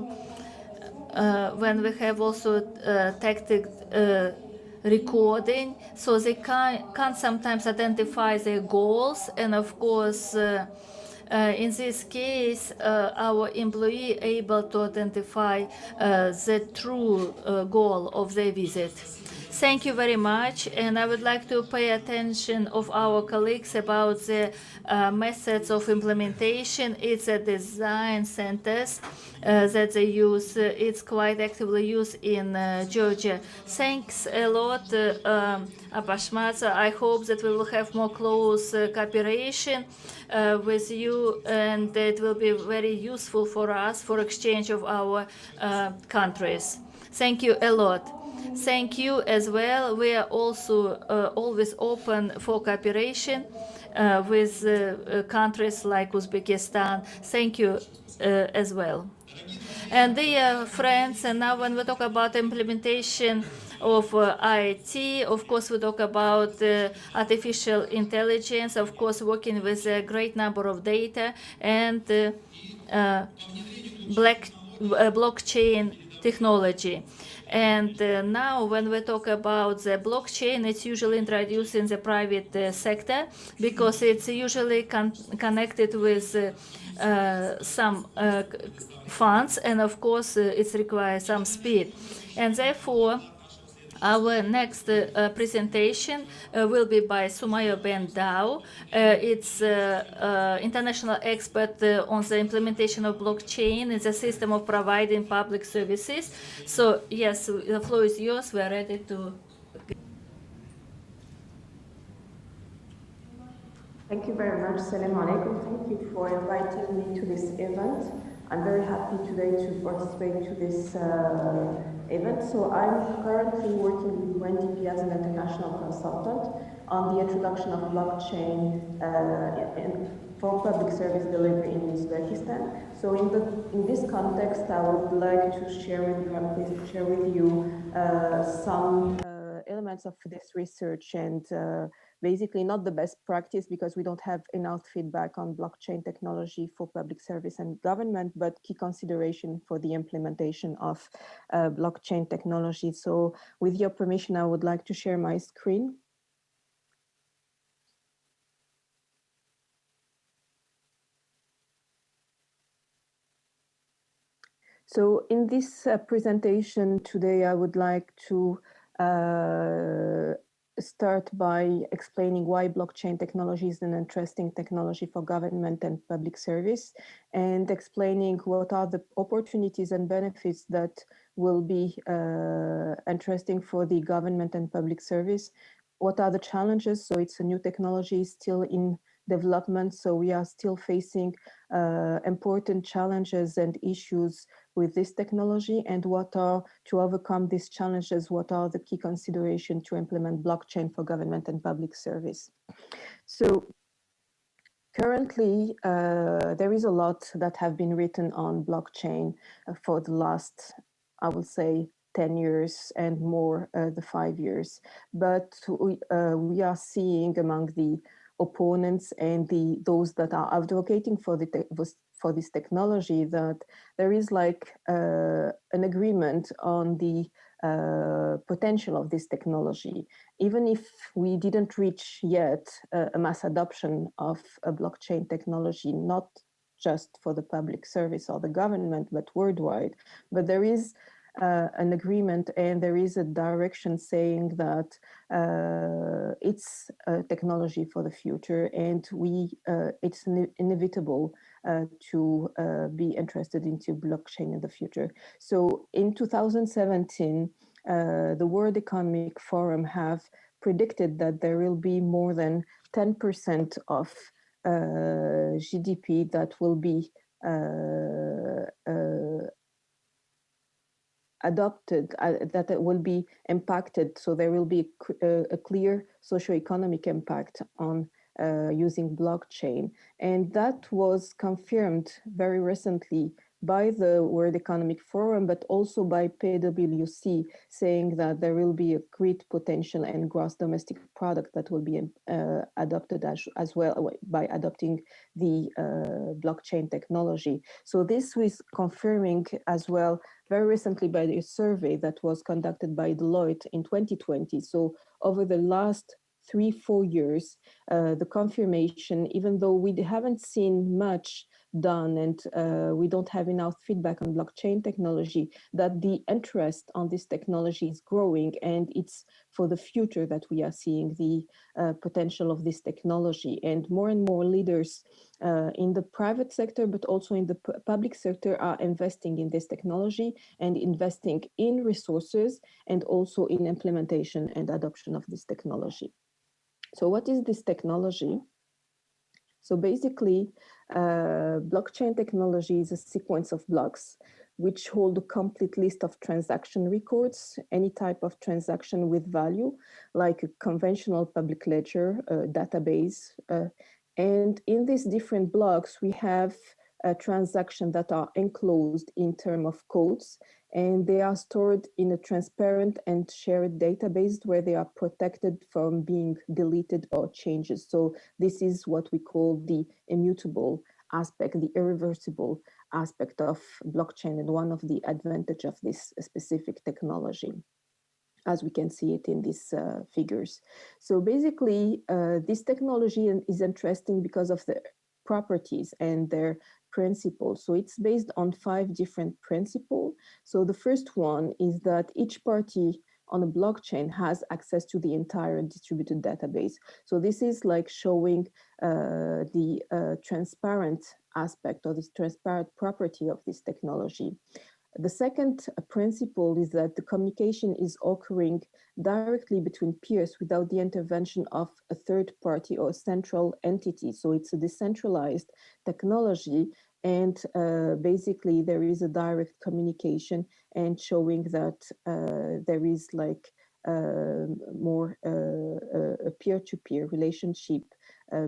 when we have also tactic recording, so they can't sometimes identify their goals, and of course in this case our employee able to identify the true goal of their visit. Thank you very much, and I would like to pay attention of our colleagues about the methods of implementation. It's a design centers that they use. It's quite actively used in Georgia. Thanks a lot, Abashmatza. I hope that we will have more close cooperation with you, and it will be very useful for us for exchange of our countries. Thank you a lot. Thank you as well. We are also always open for cooperation with countries like Uzbekistan. Thank you as well. And dear friends, and now when we talk about implementation of IT, of course we talk about artificial intelligence, of course working with a great number of data and blockchain technology. And now when we talk about the blockchain, it's usually introduced in the private sector because it's usually connected with some funds, and of course it requires some speed. And therefore our next presentation will be by Sumaya Ben Dao. It's international expert on the implementation of blockchain in the system of providing public services. So yes, the floor is yours. We are ready to. Thank you very much. Salam alaikum. Thank you for inviting me to this event. I'm very happy today to participate to this event. So I'm currently working with UNDP as an international consultant on the introduction of blockchain for public service delivery in Uzbekistan. So in this context, I would like to share with you some elements of this research, and basically not the best practice because we don't have enough feedback on blockchain technology for public service and government, but key consideration for the implementation of blockchain technology. So with your permission, I would like to share my screen. So in this presentation today, I would like to start by explaining why blockchain technology is an interesting technology for government and public service, and explaining what are the opportunities and benefits that will be interesting for the government and public service. What are the challenges? So it's a new technology still in development, so we are still facing important challenges and issues with this technology, and what are, to overcome these challenges, what are the key considerations to implement blockchain for government and public service. So currently, there is a lot that have been written on blockchain for the last, I will say, 10 years and more, the 5 years. But we are seeing among the opponents and those that are advocating for this technology that there is like an agreement on the potential of this technology. Even if we didn't reach yet a mass adoption of a blockchain technology, not just for the public service or the government, but worldwide. But there is an agreement, and there is a direction saying that it's a technology for the future, and it's inevitable to be interested into blockchain in the future. So in 2017, the World Economic Forum have predicted that there will be more than 10% of GDP that will be adopted, that it will be impacted. So there will be a clear socioeconomic impact on using blockchain. And that was confirmed very recently by the World Economic Forum, but also by PwC, saying that there will be a great potential and gross domestic product that will be adopted as well by adopting the blockchain technology. So this was confirming as well very recently by a survey that was conducted by Deloitte in 2020. So over the last 3-4 years, the confirmation, even though we haven't seen much done and we don't have enough feedback on blockchain technology, that the interest on this technology is growing, and it's for the future that we are seeing the potential of this technology. And more leaders in the private sector, but also in the public sector, are investing in this technology and investing in resources and also in implementation and adoption of this technology. So what is this technology? So basically, blockchain technology is a sequence of blocks which hold a complete list of transaction records, any type of transaction with value, like a conventional public ledger, database. And in these different blocks, we have transactions that are enclosed in terms of codes, and they are stored in a transparent and shared database where they are protected from being deleted or changes. So this is what we call the immutable aspect, the irreversible aspect of blockchain, and one of the advantages of this specific technology, as we can see it in these figures. So basically, this technology is interesting because of the properties and their principles. So it's based on 5 different principles. So the first one is that each party on a blockchain has access to the entire distributed database. So this is like showing the transparent aspect or this transparent property of this technology. The second principle is that the communication is occurring directly between peers without the intervention of a third party or central entity. So it's a decentralized technology, and basically there is a direct communication and showing that there is like more a peer-to-peer relationship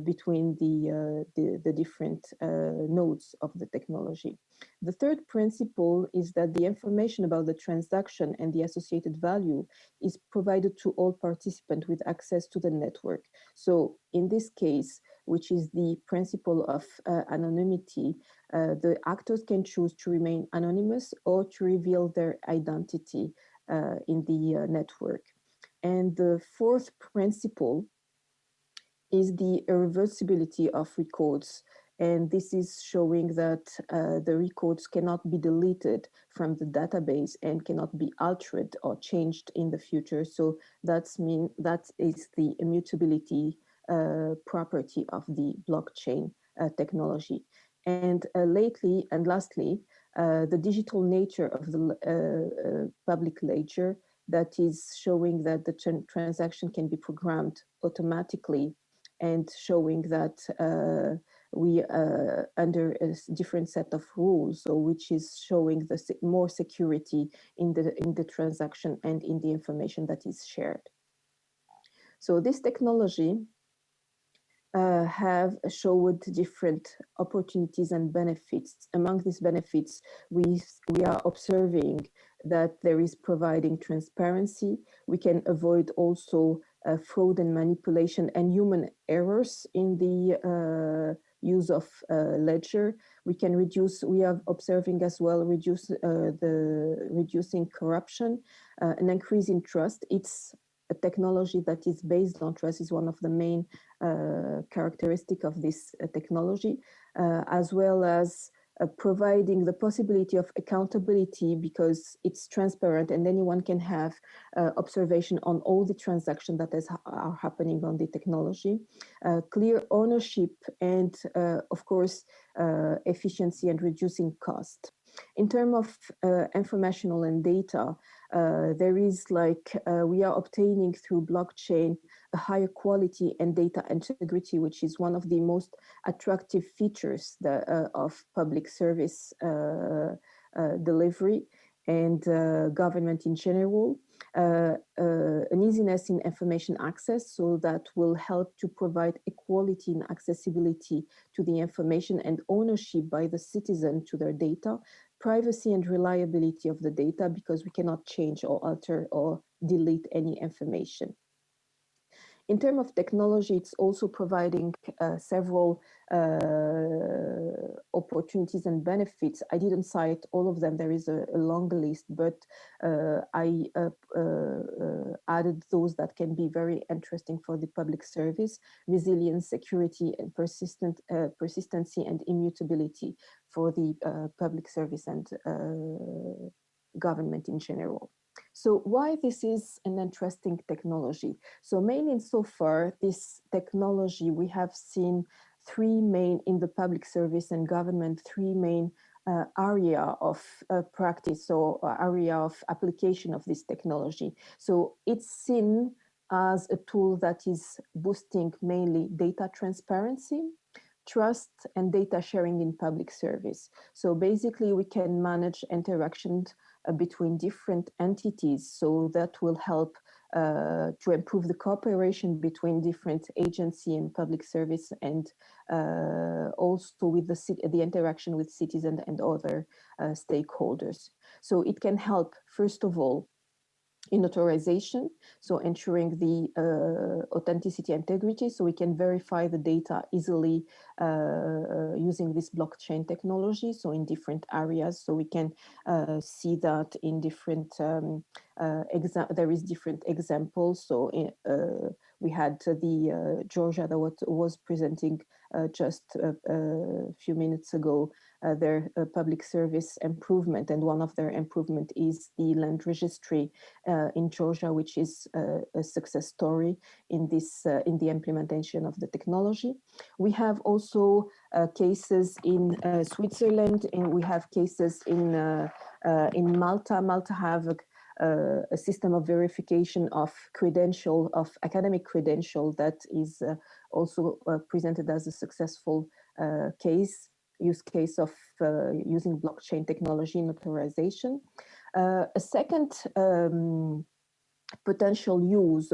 between the different nodes of the technology. The third principle is that the information about the transaction and the associated value is provided to all participants with access to the network. So in this case, which is the principle of anonymity, the actors can choose to remain anonymous or to reveal their identity in the network. And the fourth principle is the irreversibility of records. And this is showing that the records cannot be deleted from the database and cannot be altered or changed in the future. So that is the immutability property of the blockchain technology. And lastly, the digital nature of the public ledger, that is showing that the transaction can be programmed automatically and showing that we under a different set of rules, so which is showing the more security in the transaction and in the information that is shared. So this technology have showed different opportunities and benefits. Among these benefits, we are observing that there is providing transparency. We can avoid also fraud and manipulation and human errors in the use of ledger. We are observing as well reducing corruption, an increase in trust. It's a technology that is based on trust, is one of the main characteristics of this technology, as well as providing the possibility of accountability because it's transparent and anyone can have observation on all the transactions that are happening on the technology, clear ownership, and of course, efficiency and reducing cost. In terms of informational and data, there is we are obtaining through blockchain a higher quality and data integrity, which is one of the most attractive features of public service delivery and government in general. An easiness in information access, so that will help to provide equality and accessibility to the information and ownership by the citizen to their data, privacy and reliability of the data, because we cannot change or alter or delete any information. In terms of technology, it's also providing several opportunities and benefits. I didn't cite all of them. There is a long list, but I added those that can be very interesting for the public service: resilience, security, and persistency and immutability for the public service and government in general. So why this is an interesting technology? So mainly so far, this technology, we have seen three main, in the public service and government, three main area of practice or area of application of this technology. So it's seen as a tool that is boosting mainly data transparency, trust, and data sharing in public service. So basically we can manage interactions between different entities, so that will help to improve the cooperation between different agency and public service, and also with the interaction with citizens and other stakeholders. So it can help, first of all, in authorization, so ensuring the authenticity and integrity, so we can verify the data easily using this blockchain technology, so in different areas. So we can see that in different, there is different examples. So we had the Georgia that was presenting just a few minutes ago their public service improvement, and one of their improvement is the land registry in Georgia, which is a success story in this in the implementation of the technology. We have also cases in Switzerland, and we have cases in Malta. Malta have a system of verification of credential, of academic credential, that is also presented as a successful use case of using blockchain technology in authorization. A second potential use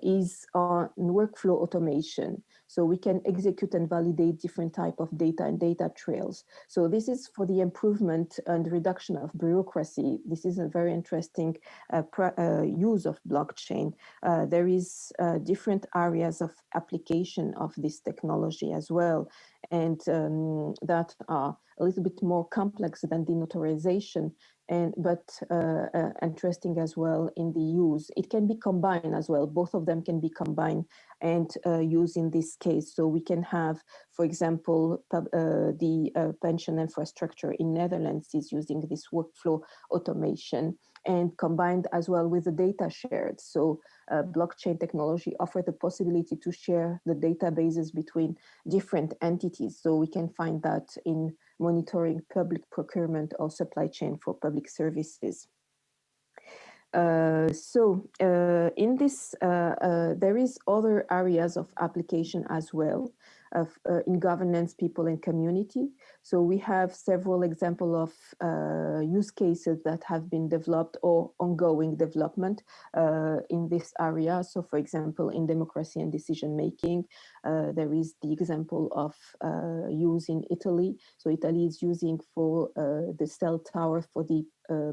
is on workflow automation. So we can execute and validate different type of data and data trails. So this is for the improvement and reduction of bureaucracy. This is a very interesting use of blockchain. There is different areas of application of this technology as well, and that are a little bit more complex than the notarization, but interesting as well in the use. It can be combined as well. Both of them can be combined and used in this case. So we can have, for example, the pension infrastructure in Netherlands is using this workflow automation, and combined as well with the data shared. So blockchain technology offers the possibility to share the databases between different entities. So we can find that in monitoring public procurement or supply chain for public services. In this, there is other areas of application as well in governance, people, and community. So we have several examples of use cases that have been developed or ongoing development in this area. So for example, in democracy and decision making, there is the example of use in Italy. So Italy is using for the cell tower, for the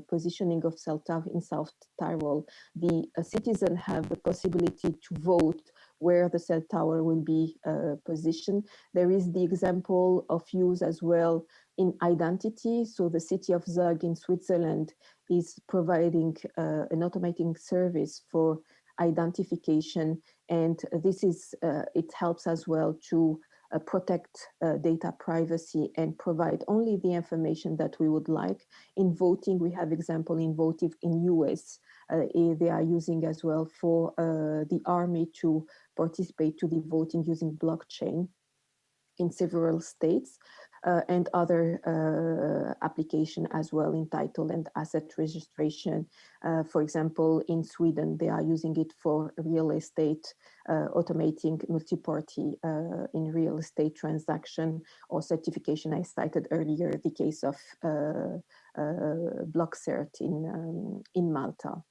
positioning of cell tower in South Tyrol. The citizen have the possibility to vote where the cell tower will be positioned. There is the example of use as well in identity. So the city of Zug in Switzerland is providing an automating service for identification, and this is it helps as well to protect data privacy and provide only the information that we would like. In voting, we have example in voting in US. They are using as well for the army to participate to the voting using blockchain in several states, and other application as well in title and asset registration. For example, in Sweden, they are using it for real estate, automating multi-party in real estate transaction or certification. I cited earlier the case of BlockCert in Malta.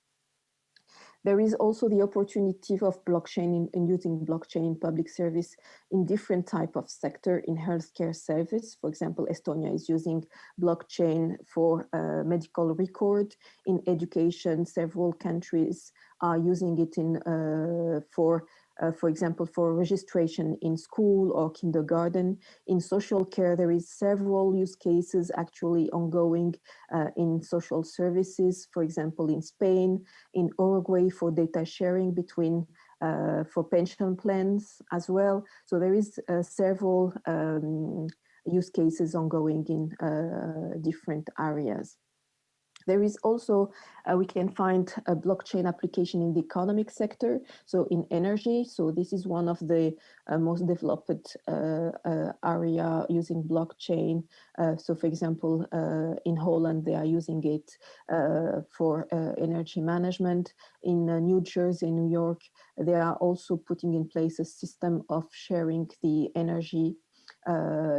There is also the opportunity of blockchain in using blockchain in public service in different type of sector. In healthcare service, for example, Estonia is using blockchain for medical record. In education, several countries are using it in for example, for registration in school or kindergarten. In social care, there is several use cases actually ongoing in social services, for example, in Spain, in Uruguay for data sharing between, for pension plans as well. So there is several use cases ongoing in different areas. There is also, we can find a blockchain application in the economic sector, so in energy. So this is one of the most developed area using blockchain. So for example, in Holland, they are using it for energy management. In New Jersey, New York, they are also putting in place a system of sharing the energy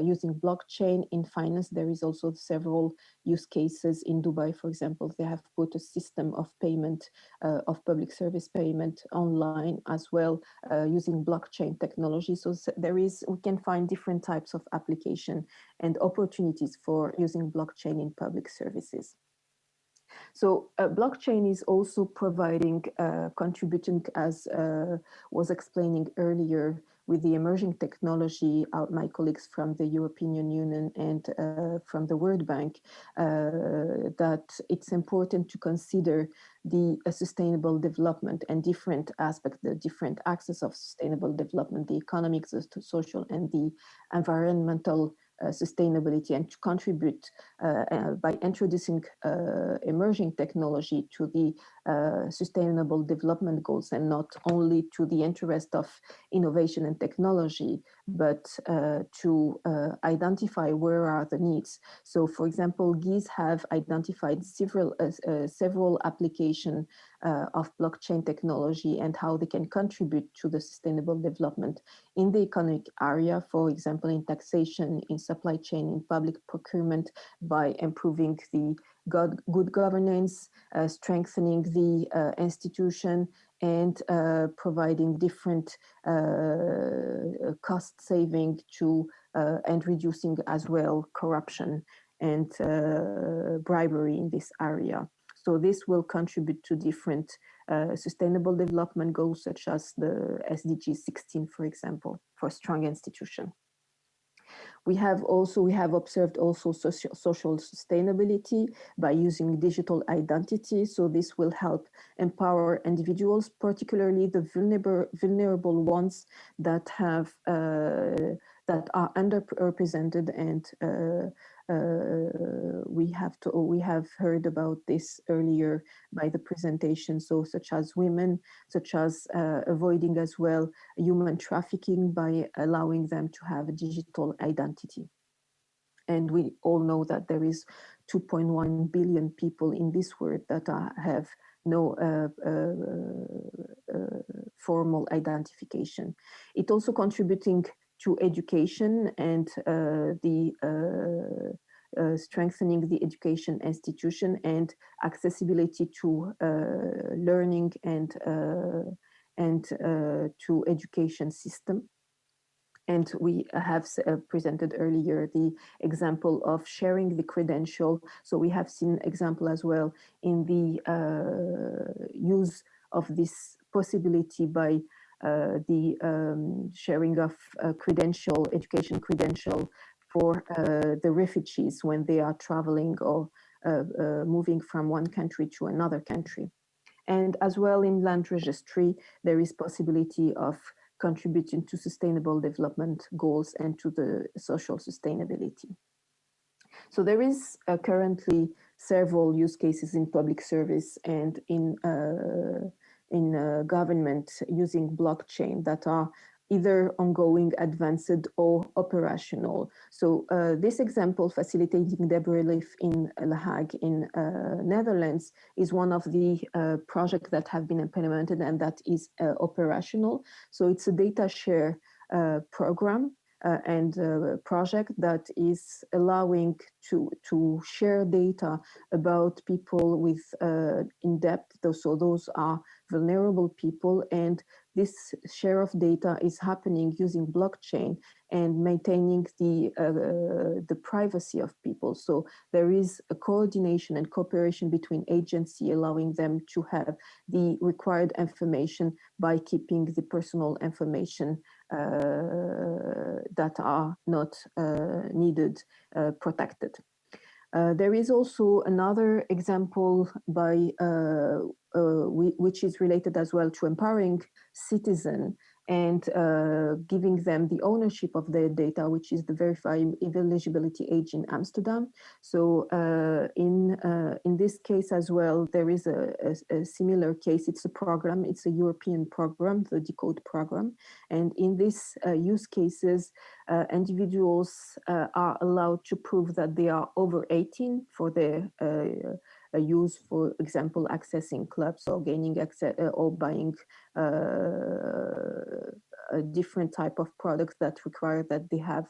using blockchain. In finance, there is also several use cases. In Dubai, for example, they have put a system of payment, of public service payment online as well, using blockchain technology. So we can find different types of application and opportunities for using blockchain in public services. So blockchain is also providing, contributing, as was explaining earlier, with the emerging technology, my colleagues from the European Union and from the World Bank, that it's important to consider the sustainable development and different aspects, the different axes of sustainable development, the economic, the social, and the environmental sustainability, and to contribute by introducing emerging technology to the sustainable development goals, and not only to the interest of innovation and technology, but to identify where are the needs. So for example, GIS have identified several applications of blockchain technology and how they can contribute to the sustainable development in the economic area, for example, in taxation, in supply chain, in public procurement, by improving the good governance, strengthening the institution, and providing different cost saving to and reducing as well corruption and bribery in this area. So this will contribute to different sustainable development goals, such as the SDG 16, for example, for strong institution. We have observed also social sustainability by using digital identity. So this will help empower individuals, particularly the vulnerable ones that have that are underrepresented, and we have heard about this earlier by the presentation. So such as women, such as avoiding as well human trafficking by allowing them to have a digital identity. And we all know that there is 2.1 billion people in this world that have no formal identification. It also contributing to education and strengthening the education institution and accessibility to learning and to education system. And we have presented earlier the example of sharing the credential. So we have seen example as well in the use of this possibility by the sharing of education credential for the refugees when they are traveling or moving from one country to another country. And as well in land registry, there is possibility of contributing to sustainable development goals and to the social sustainability. So there is currently several use cases in public service and in government using blockchain that are either ongoing, advanced, or operational. So this example, facilitating debris relief in La Hague in Netherlands, is one of the projects that have been implemented and that is operational. So it's a data share program and project that is allowing to share data about people with in depth. So those are vulnerable people, and this share of data is happening using blockchain and maintaining the privacy of people. So there is a coordination and cooperation between agencies, allowing them to have the required information by keeping the personal information that are not needed protected. There is also another example by which is related as well to empowering citizens and giving them the ownership of their data, which is the verified eligibility age in Amsterdam. So in this case as well, there is a similar case. It's a program, it's a European program, the Decode program. And in this use cases, individuals are allowed to prove that they are over 18 for their use, for example, accessing clubs or gaining access or buying a different type of products that require that they have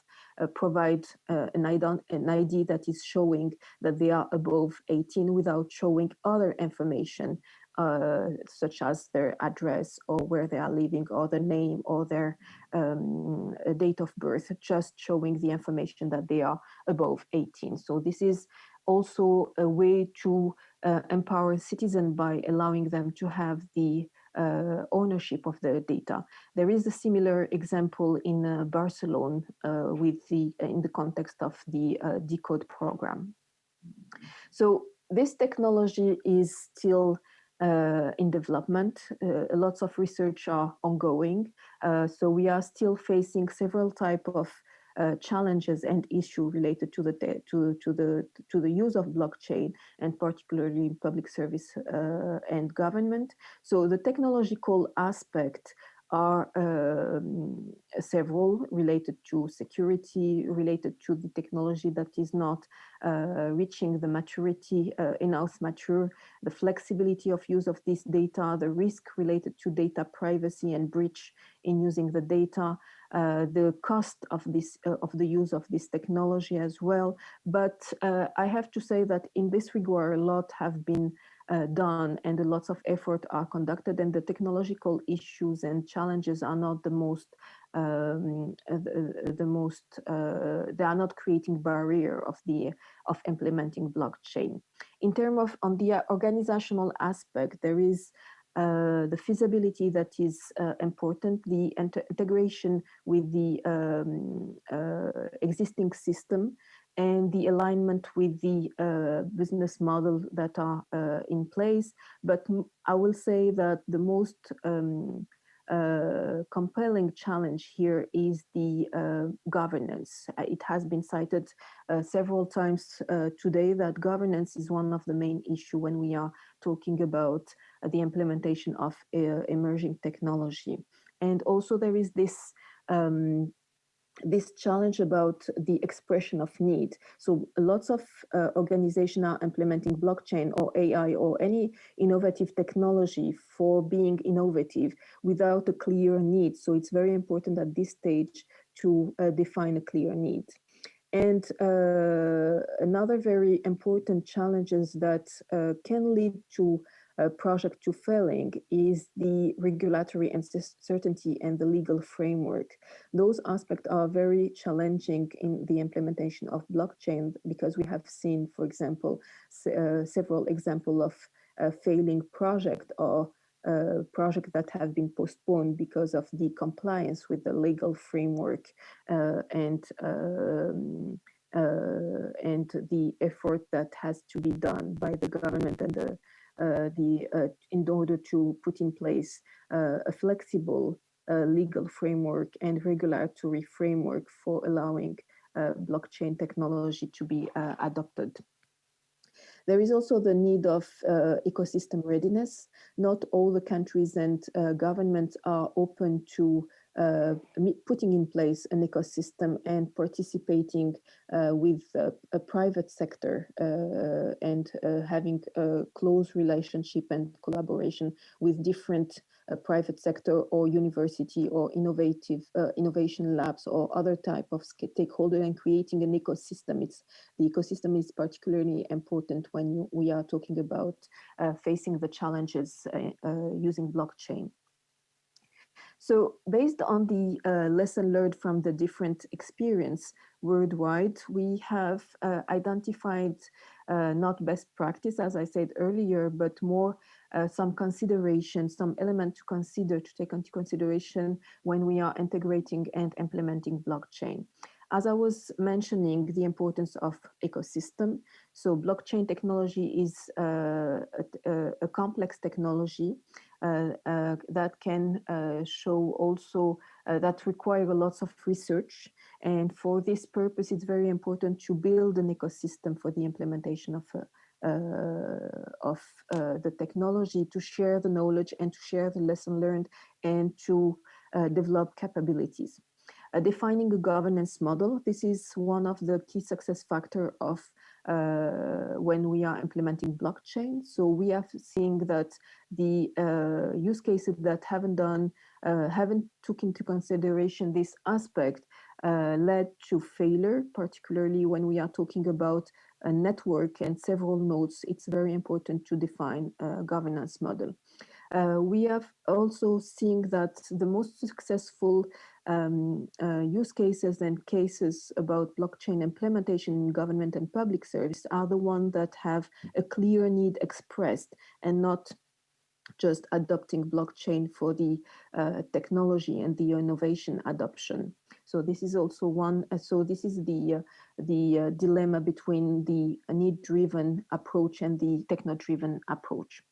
provide an ID that is showing that they are above 18 without showing other information such as their address or where they are living or their name or their date of birth, just showing the information that they are above 18. So this is also a way to empower citizens by allowing them to have the ownership of their data. There is a similar example in Barcelona with in the context of the Decode program. So this technology is still in development. Lots of research are ongoing. So we are still facing several types of challenges and issues related to the use of blockchain, and particularly in public service and government. So the technological aspect are several related to security, related to the technology that is not reaching the maturity, enough mature, the flexibility of use of this data, the risk related to data privacy and breach in using the data, the cost of this of the use of this technology as well. But I have to say that in this regard, a lot have been done and lots of effort are conducted, and the technological issues and challenges are not the most they are not creating barrier of implementing blockchain. In terms of on the organizational aspect, there is the feasibility that is important, the integration with the existing system, and the alignment with the business model that are in place. But I will say that the most compelling challenge here is the governance. It has been cited several times today that governance is one of the main issues when we are talking about the implementation of emerging technology. And also there is this challenge about the expression of need. So lots of organizations are implementing blockchain or AI or any innovative technology for being innovative without a clear need. So it's very important at this stage to define a clear need. And another very important challenges that can lead to a project to failing is the regulatory uncertainty and the legal framework. Those aspects are very challenging in the implementation of blockchain, because we have seen, for example, several examples of failing project or projects that have been postponed because of the compliance with the legal framework and the effort that has to be done by the government and in order to put in place a flexible legal framework and regulatory framework for allowing blockchain technology to be adopted. There is also the need of ecosystem readiness. Not all the countries and governments are open to putting in place an ecosystem and participating with a private sector and having a close relationship and collaboration with different private sector or university or innovation labs or other type of stakeholder, and creating an ecosystem. The ecosystem is particularly important when we are talking about facing the challenges using blockchain. So based on the lesson learned from the different experience worldwide, we have identified not best practice, as I said earlier, but more some considerations, some element to consider, to take into consideration when we are integrating and implementing blockchain. As I was mentioning, the importance of ecosystem. So blockchain technology is a complex technology that can show also that require lots of research. And for this purpose, it's very important to build an ecosystem for the implementation of the technology, to share the knowledge and to share the lesson learned and to develop capabilities. Defining a governance model. This is one of the key success factors of when we are implementing blockchain. So we are seeing that the use cases that haven't took into consideration this aspect led to failure, particularly when we are talking about a network and several nodes. It's very important to define a governance model. We have also seen that the most successful use cases and cases about blockchain implementation in government and public service are the ones that have a clear need expressed and not just adopting blockchain for the technology and the innovation adoption. So this is also one. So this is the dilemma between the need-driven approach and the techno-driven approach.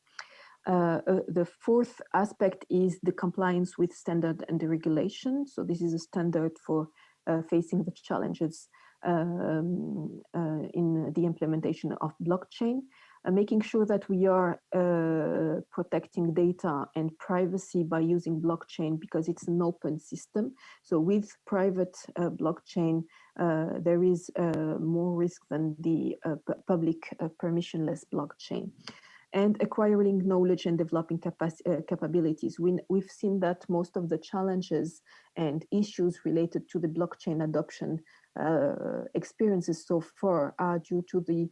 The fourth aspect is the compliance with standard and the regulation. So this is a standard for facing the challenges in the implementation of blockchain, making sure that we are protecting data and privacy by using blockchain because it's an open system. So with private blockchain, there is more risk than the public permissionless blockchain. And acquiring knowledge and developing capabilities. We've seen that most of the challenges and issues related to the blockchain adoption experiences so far are due to the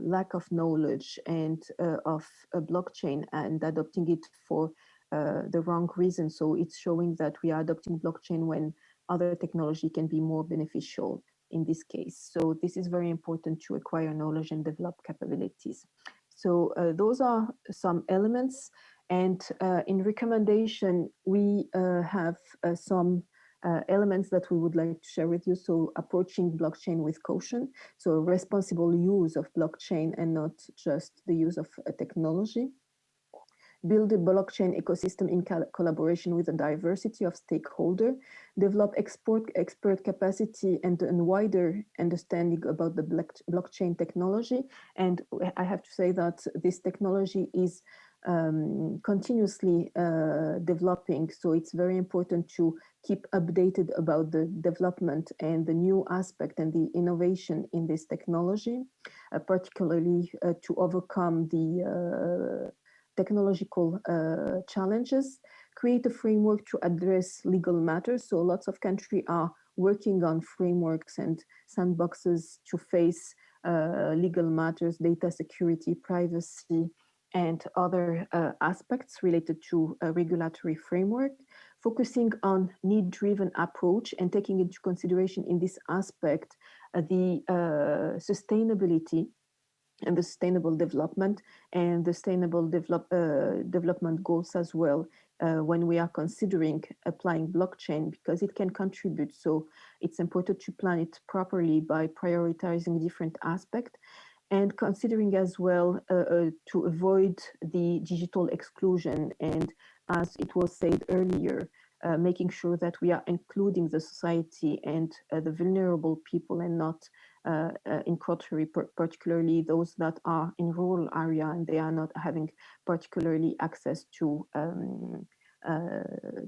lack of knowledge and of a blockchain and adopting it for the wrong reason. So it's showing that we are adopting blockchain when other technology can be more beneficial in this case. So this is very important to acquire knowledge and develop capabilities. So those are some elements, and in recommendation, we have some elements that we would like to share with you. So approaching blockchain with caution, so responsible use of blockchain and not just the use of a technology. Build a blockchain ecosystem in collaboration with a diversity of stakeholders, develop expert capacity and a wider understanding about the blockchain technology. And I have to say that this technology is continuously developing. So it's very important to keep updated about the development and the new aspect and the innovation in this technology, particularly to overcome the technological challenges, create a framework to address legal matters. So lots of countries are working on frameworks and sandboxes to face legal matters, data security, privacy, and other aspects related to a regulatory framework, focusing on need-driven approach and taking into consideration in this aspect the sustainability and the sustainable development and the sustainable development goals as well when we are considering applying blockchain, because it can contribute. So it's important to plan it properly by prioritizing different aspects and considering as well to avoid the digital exclusion and as it was said earlier, making sure that we are including the society and the vulnerable people and not in contrary, particularly those that are in rural area and they are not having particularly access to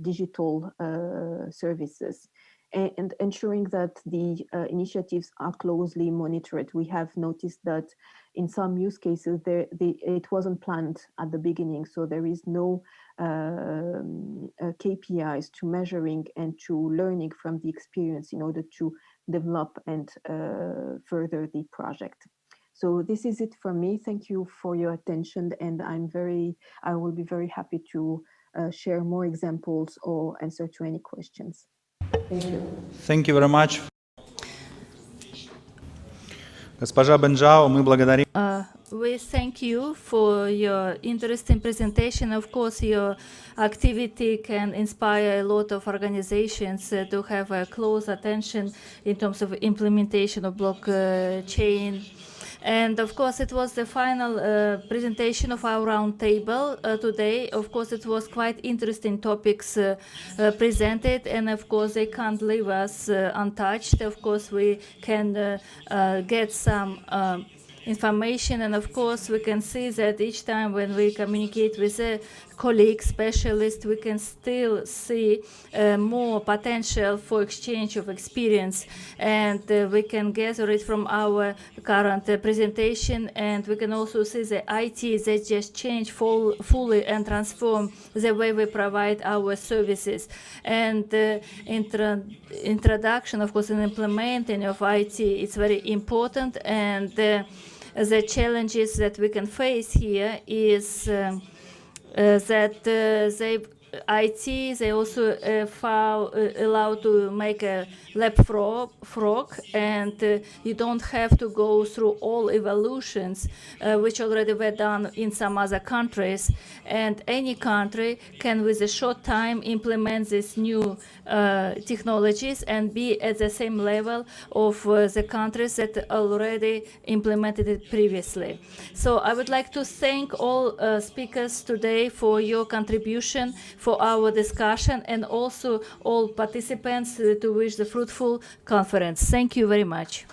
digital services. And ensuring that the initiatives are closely monitored. We have noticed that in some use cases, it wasn't planned at the beginning, so there is no KPIs to measuring and to learning from the experience in order to develop and further the project. So this is it for me. Thank you for your attention, and I will be very happy to share more examples or answer to any questions. Thank you. Thank you very much. Госпожа Бенжао, мы благодарим. We thank you for your interesting presentation. Of course, your activity can inspire a lot of organizations to have a close attention in terms of implementation of blockchain. And of course, it was the final presentation of our roundtable today. Of course, it was quite interesting topics presented, and of course, they can't leave us untouched. Of course, we can get some information, and of course we can see that each time when we communicate with a colleague specialist, we can still see more potential for exchange of experience, and we can gather it from our current presentation, and we can also see the IT that just changed fully and transform the way we provide our services. And introduction, of course, and implementing of IT is very important, and the challenges that we can face here is that they also allow to make a leapfrog, and you don't have to go through all evolutions which already were done in some other countries, and any country can with a short time implement these new technologies and be at the same level of the countries that already implemented it previously. So I would like to thank all speakers today for your contribution, for our discussion, and also all participants to wish the fruitful conference. Thank you very much.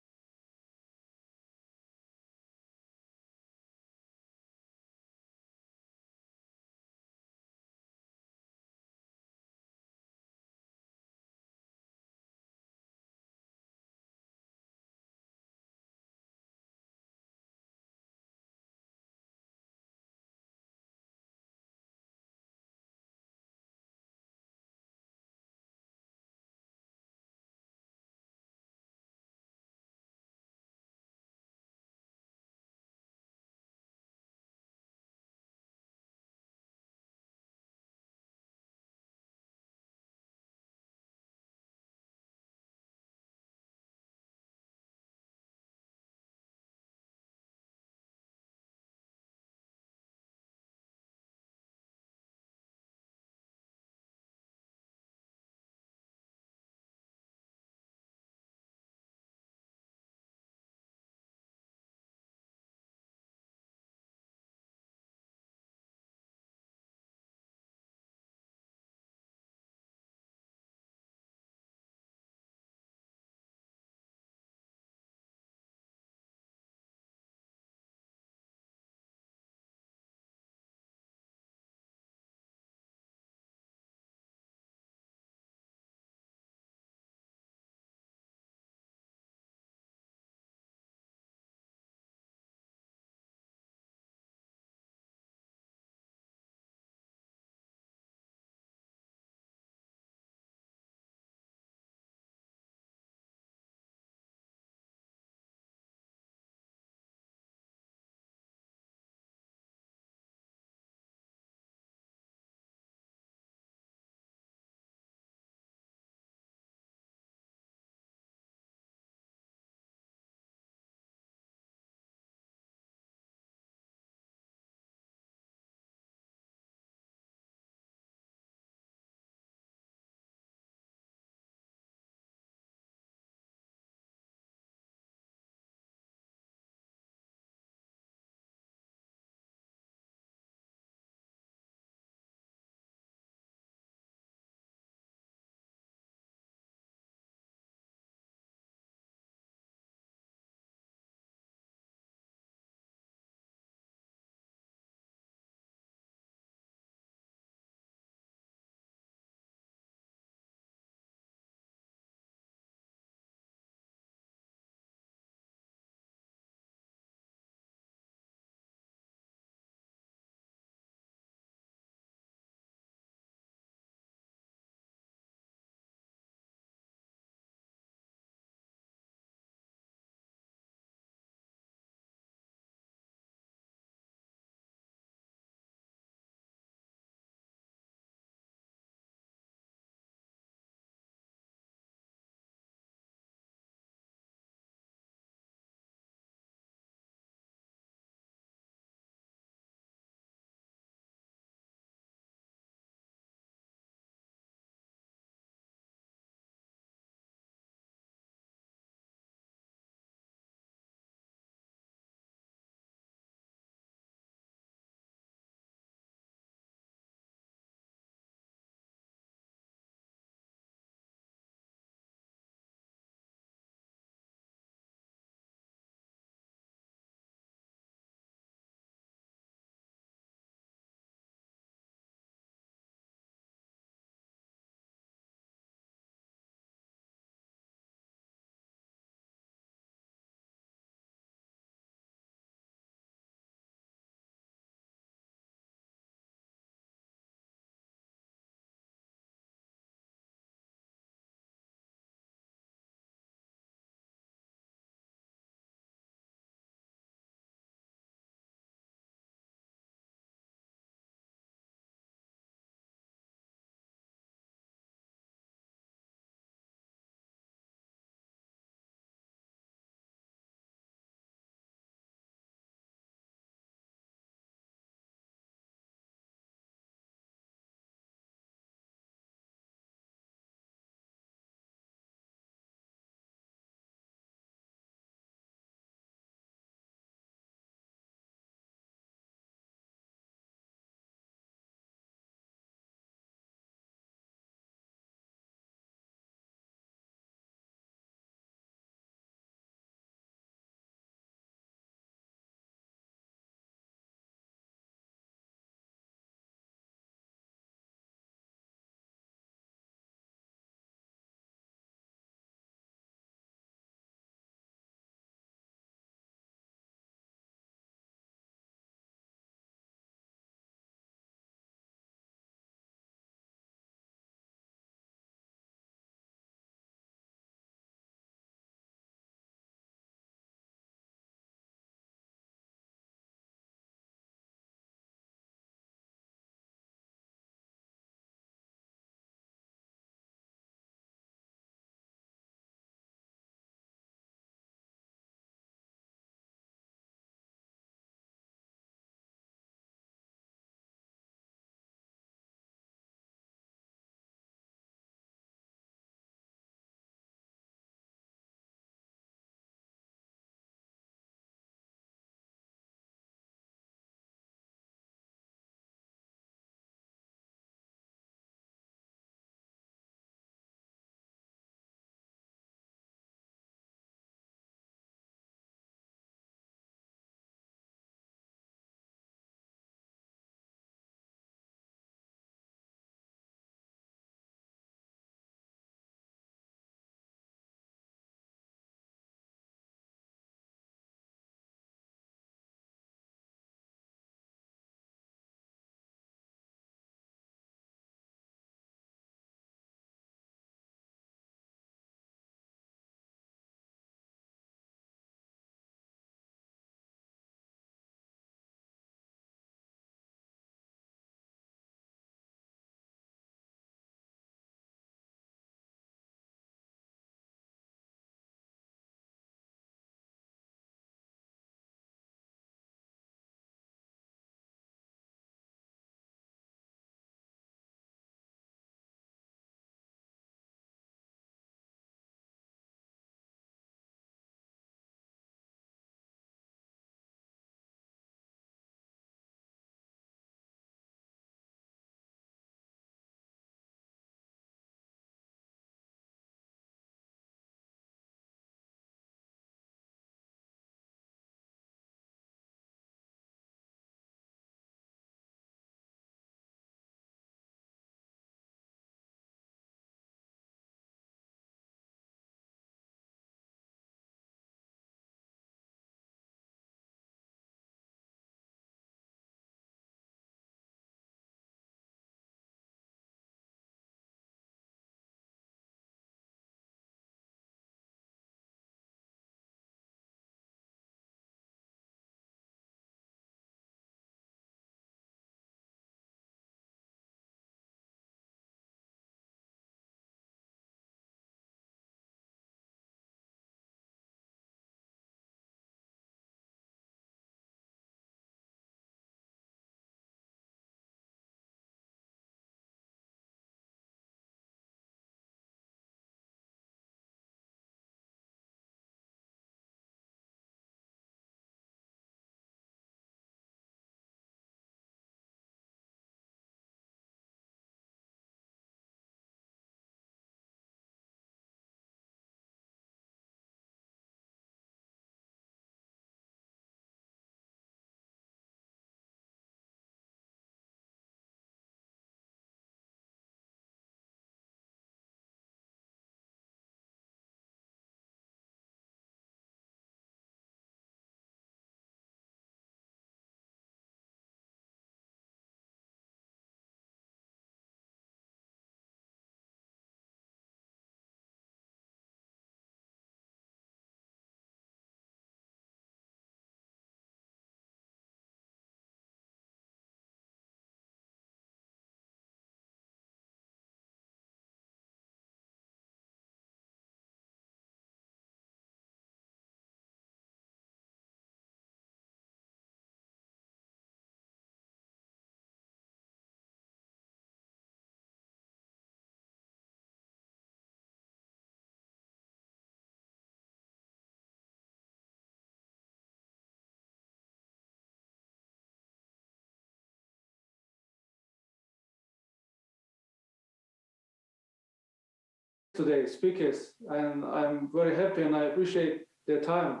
today, speakers, and I'm very happy and I appreciate their time.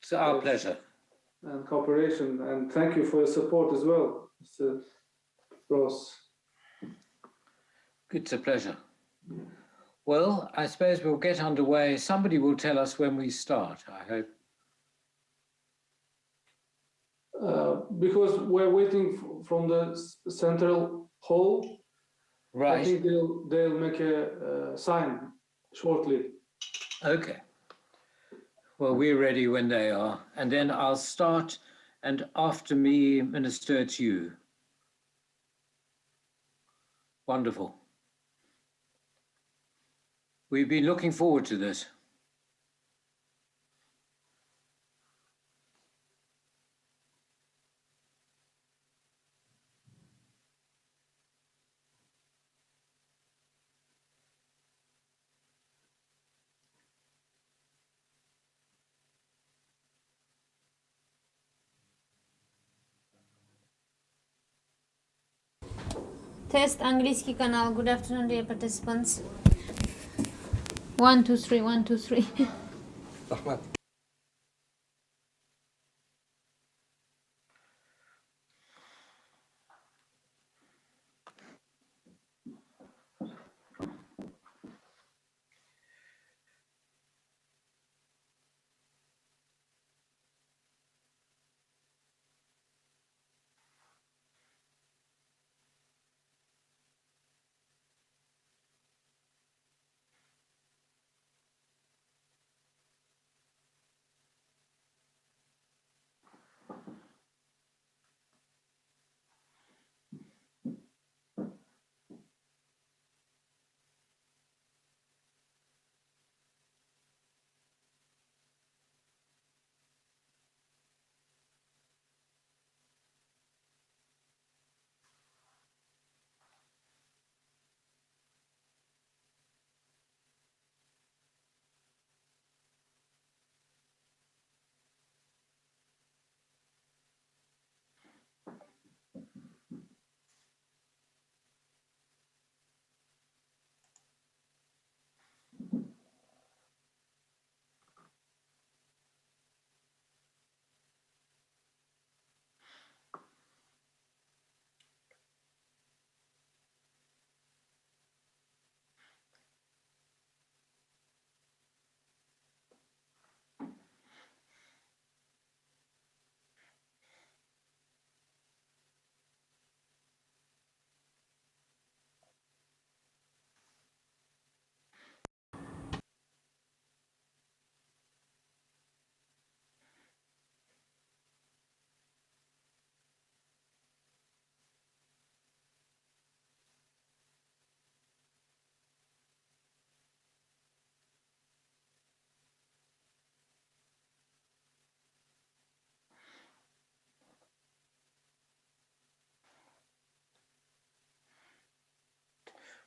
It's our pleasure. And cooperation, and thank you for your support as well, Mr. Ross. It's a pleasure. Well, I suppose we'll get underway. Somebody will tell us when we start, I hope. Because we're waiting from the central hall. Right. I think they'll make a sign shortly. Okay. Well, we're ready when they are. And then I'll start, and after me, Minister, it's you. Wonderful. We've been looking forward to this. Test английский канал. Good afternoon, dear participants. 1, 2, 3, 1, 2, 3. Ahmad.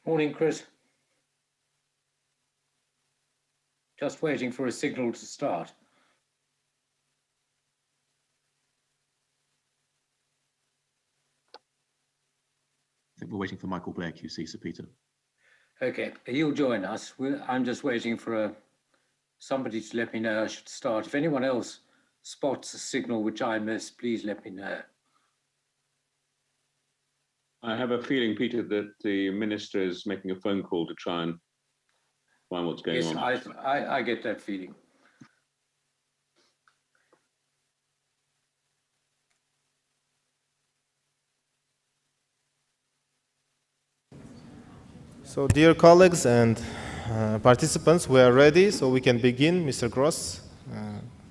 Morning, Chris. Just waiting for a signal to start. I think we're waiting for Michael Blair, QC, Sir Peter. Okay, he'll join us. I'm just waiting for somebody to let me know I should start. If anyone else spots a signal which I miss, please let me know. I have a feeling, Peter, that the minister is making a phone call to try and find what's going on. Yes, I get that feeling. So, dear colleagues and participants, we are ready, so we can begin. Mr. Gross,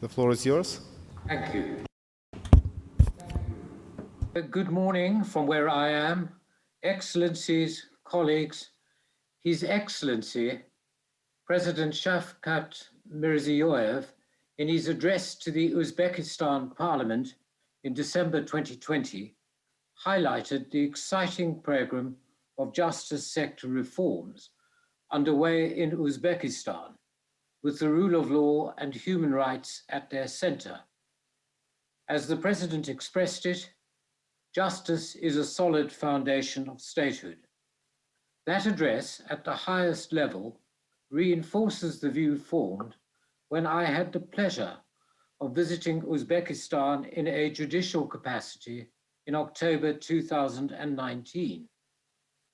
the floor is yours. Thank you. Good morning from where I am. Excellencies, colleagues, His Excellency, President Shavkat Mirziyoyev, in his address to the Uzbekistan Parliament in December 2020, highlighted the exciting program of justice sector reforms underway in Uzbekistan, with the rule of law and human rights at their center. As the President expressed it, justice is a solid foundation of statehood. That address at the highest level reinforces the view formed when I had the pleasure of visiting Uzbekistan in a judicial capacity in October 2019.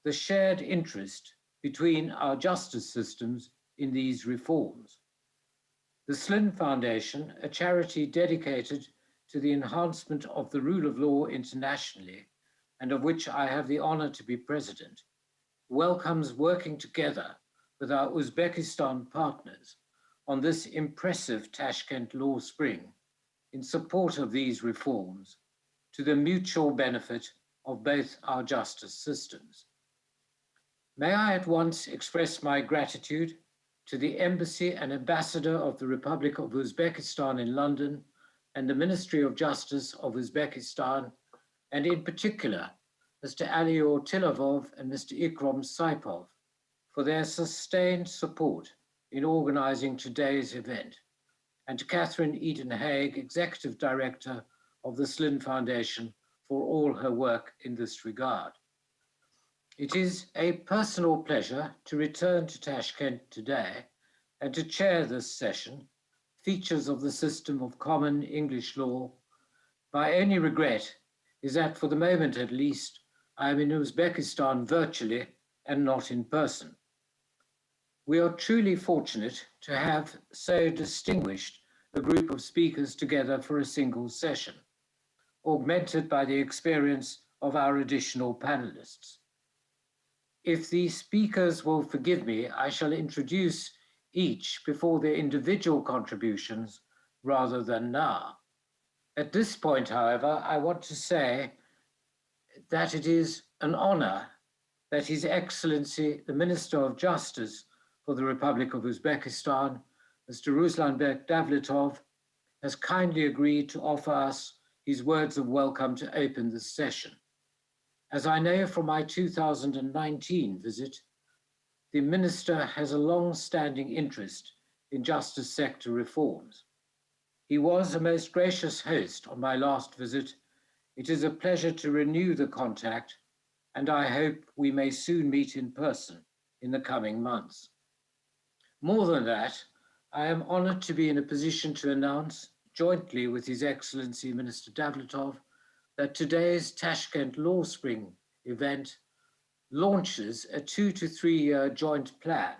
The shared interest between our justice systems in these reforms. The Slin Foundation, a charity dedicated to the enhancement of the rule of law internationally, and of which I have the honor to be president, welcomes working together with our Uzbekistan partners on this impressive Tashkent Law Spring in support of these reforms to the mutual benefit of both our justice systems. May I at once express my gratitude to the Embassy and Ambassador of the Republic of Uzbekistan in London and the Ministry of Justice of Uzbekistan, and in particular, Mr. Alior Tilavov and Mr. Ikram Saipov for their sustained support in organizing today's event, and to Catherine Eden-Haig, Executive Director of the Slin Foundation, for all her work in this regard. It is a personal pleasure to return to Tashkent today and to chair this session, Features of the System of Common English Law. My only regret is that for the moment at least, I am in Uzbekistan virtually and not in person. We are truly fortunate to have so distinguished a group of speakers together for a single session, augmented by the experience of our additional panelists. If the speakers will forgive me, I shall introduce each before their individual contributions rather than now. At this point, however, I want to say that it is an honor that His Excellency, the Minister of Justice for the Republic of Uzbekistan, Mr. Ruslanbek Davletov, has kindly agreed to offer us his words of welcome to open this session. As I know from my 2019 visit, the Minister has a long-standing interest in justice sector reforms. He was a most gracious host on my last visit. It is a pleasure to renew the contact, and I hope we may soon meet in person in the coming months. More than that, I am honored to be in a position to announce, jointly with His Excellency Minister Davletov, that today's Tashkent Law Spring event launches a 2 to 3 year joint plan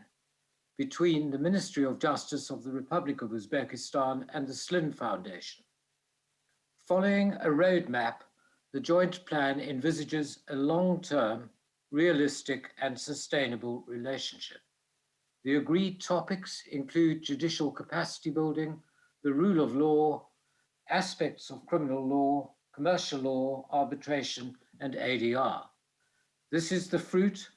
between the Ministry of Justice of the Republic of Uzbekistan and the Slin Foundation. Following a roadmap, the joint plan envisages a long-term, realistic and sustainable relationship. The agreed topics include judicial capacity building, the rule of law, aspects of criminal law, commercial law, arbitration, and ADR. This is the fruit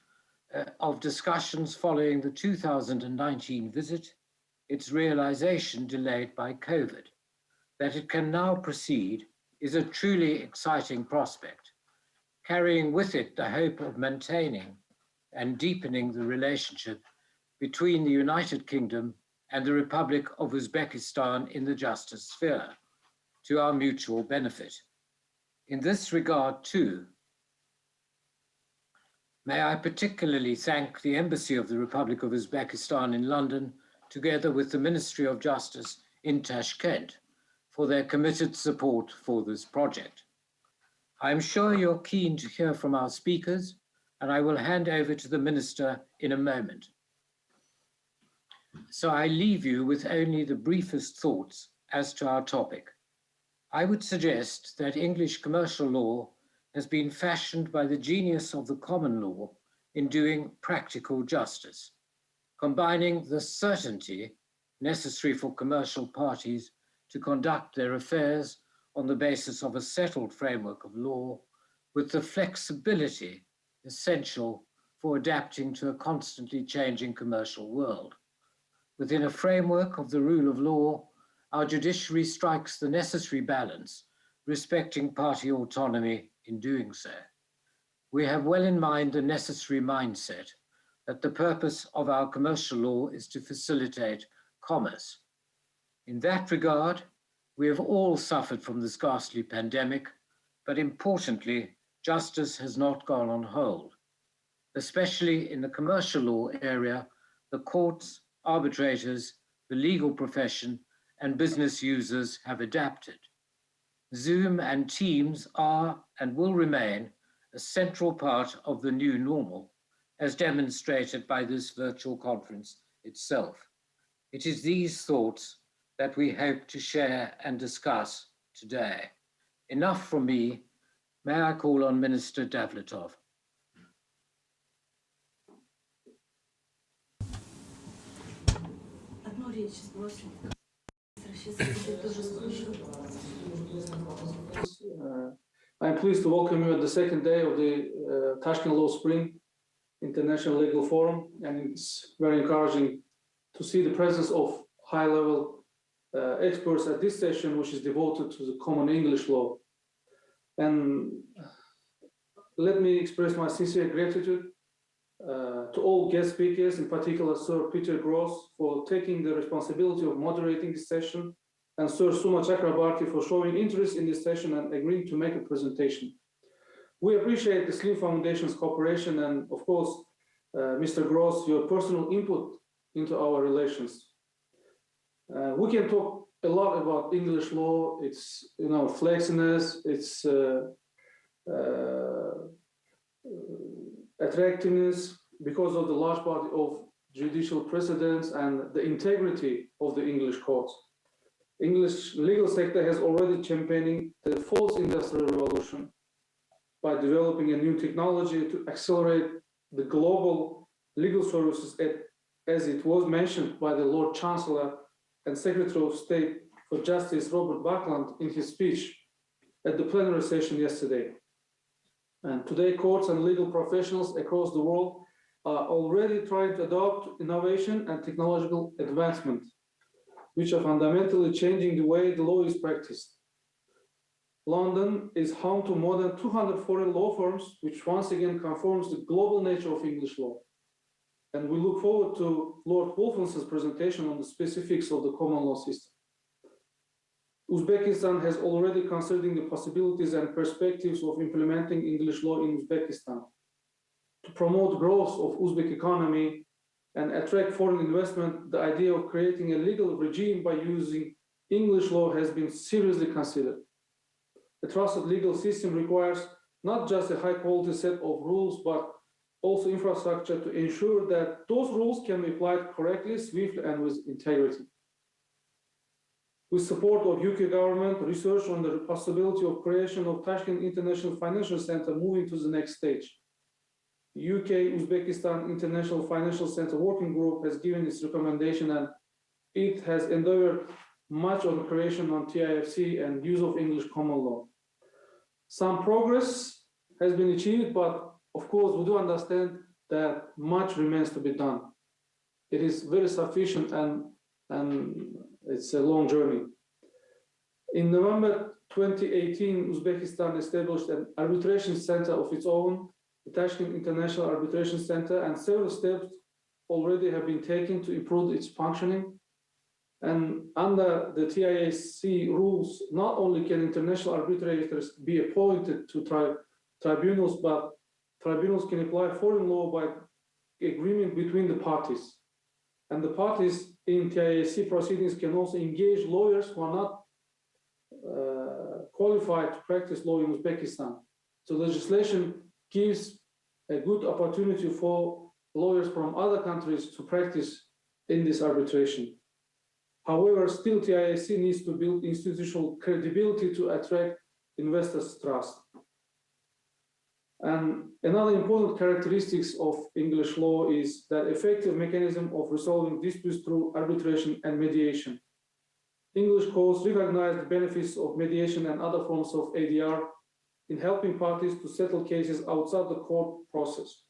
of discussions following the 2019 visit, its realization delayed by COVID. That it can now proceed is a truly exciting prospect, carrying with it the hope of maintaining and deepening the relationship between the United Kingdom and the Republic of Uzbekistan in the justice sphere, to our mutual benefit. In this regard, too, may I particularly thank the Embassy of the Republic of Uzbekistan in London, together with the Ministry of Justice in Tashkent, for their committed support for this project. I am sure you're keen to hear from our speakers, and I will hand over to the Minister in a moment. So I leave you with only the briefest thoughts as to our topic. I would suggest that English commercial law has been fashioned by the genius of the common law in doing practical justice, combining the certainty necessary for commercial parties to conduct their affairs on the basis of a settled framework of law with the flexibility essential for adapting to a constantly changing commercial world. Within a framework of the rule of law, our judiciary strikes the necessary balance, respecting party autonomy in doing so. We have well in mind the necessary mindset that the purpose of our commercial law is to facilitate commerce. In that regard, we have all suffered from this ghastly pandemic, but importantly, justice has not gone on hold. especially in the commercial law area, the courts, arbitrators, the legal profession, and business users have adapted. Zoom and Teams are and will remain a central part of the new normal, as demonstrated by this virtual conference itself. It is these thoughts that we hope to share and discuss today. Enough from me. May I call on Minister Davletov. I'm pleased to welcome you at the second day of the Tashkent Law Spring International Legal Forum, and it's very encouraging to see the presence of high-level experts at this session, which is devoted to the common English law. And let me express my sincere gratitude to all guest speakers, in particular Sir Peter Gross, for taking the responsibility of moderating this session, and Sir Suma Chakrabarti for showing interest in this session and agreeing to make a presentation. We appreciate the Slim Foundation's cooperation and, of course, Mr. Gross, your personal input into our relations. We can talk a lot about English law, its flexiness, its attractiveness because of the large body of judicial precedents and the integrity of the English courts. English legal sector has already championing the fourth industrial revolution by developing a new technology to accelerate the global legal services, as it was mentioned by the Lord Chancellor and Secretary of State for Justice Robert Buckland in his speech at the plenary session yesterday. And today, courts and legal professionals across the world are already trying to adopt innovation and technological advancement, which are fundamentally changing the way the law is practiced. London is home to more than 200 foreign law firms, which once again confirms the global nature of English law. And we look forward to Lord Wolfenson's presentation on the specifics of the common law system. Uzbekistan has already considered the possibilities and perspectives of implementing English law in Uzbekistan. To promote growth of Uzbek economy and attract foreign investment, the idea of creating a legal regime by using English law has been seriously considered. A trusted legal system requires not just a high-quality set of rules, but also infrastructure to ensure that those rules can be applied correctly, swiftly, and with integrity. With support of UK government, research on the possibility of creation of Tashkent International Financial Center moving to the next stage. UK-Uzbekistan International Financial Center Working Group has given its recommendation, and it has endeavored much on creation on TIFC and use of English common law. Some progress has been achieved, but of course we do understand that much remains to be done. It is very sufficient and it's a long journey. In November 2018, Uzbekistan established an arbitration center of its own, the Tashkent International Arbitration Center, and several steps already have been taken to improve its functioning. And under the TIAC rules, not only can international arbitrators be appointed to tribunals, but tribunals can apply foreign law by agreement between the parties. And the parties in TIAC proceedings can also engage lawyers who are not qualified to practice law in Uzbekistan. So legislation gives a good opportunity for lawyers from other countries to practice in this arbitration. However, still TIAC needs to build institutional credibility to attract investors' trust. And another important characteristics of English law is that effective mechanism of resolving disputes through arbitration and mediation. English courts recognize the benefits of mediation and other forms of ADR in helping parties to settle cases outside the court process.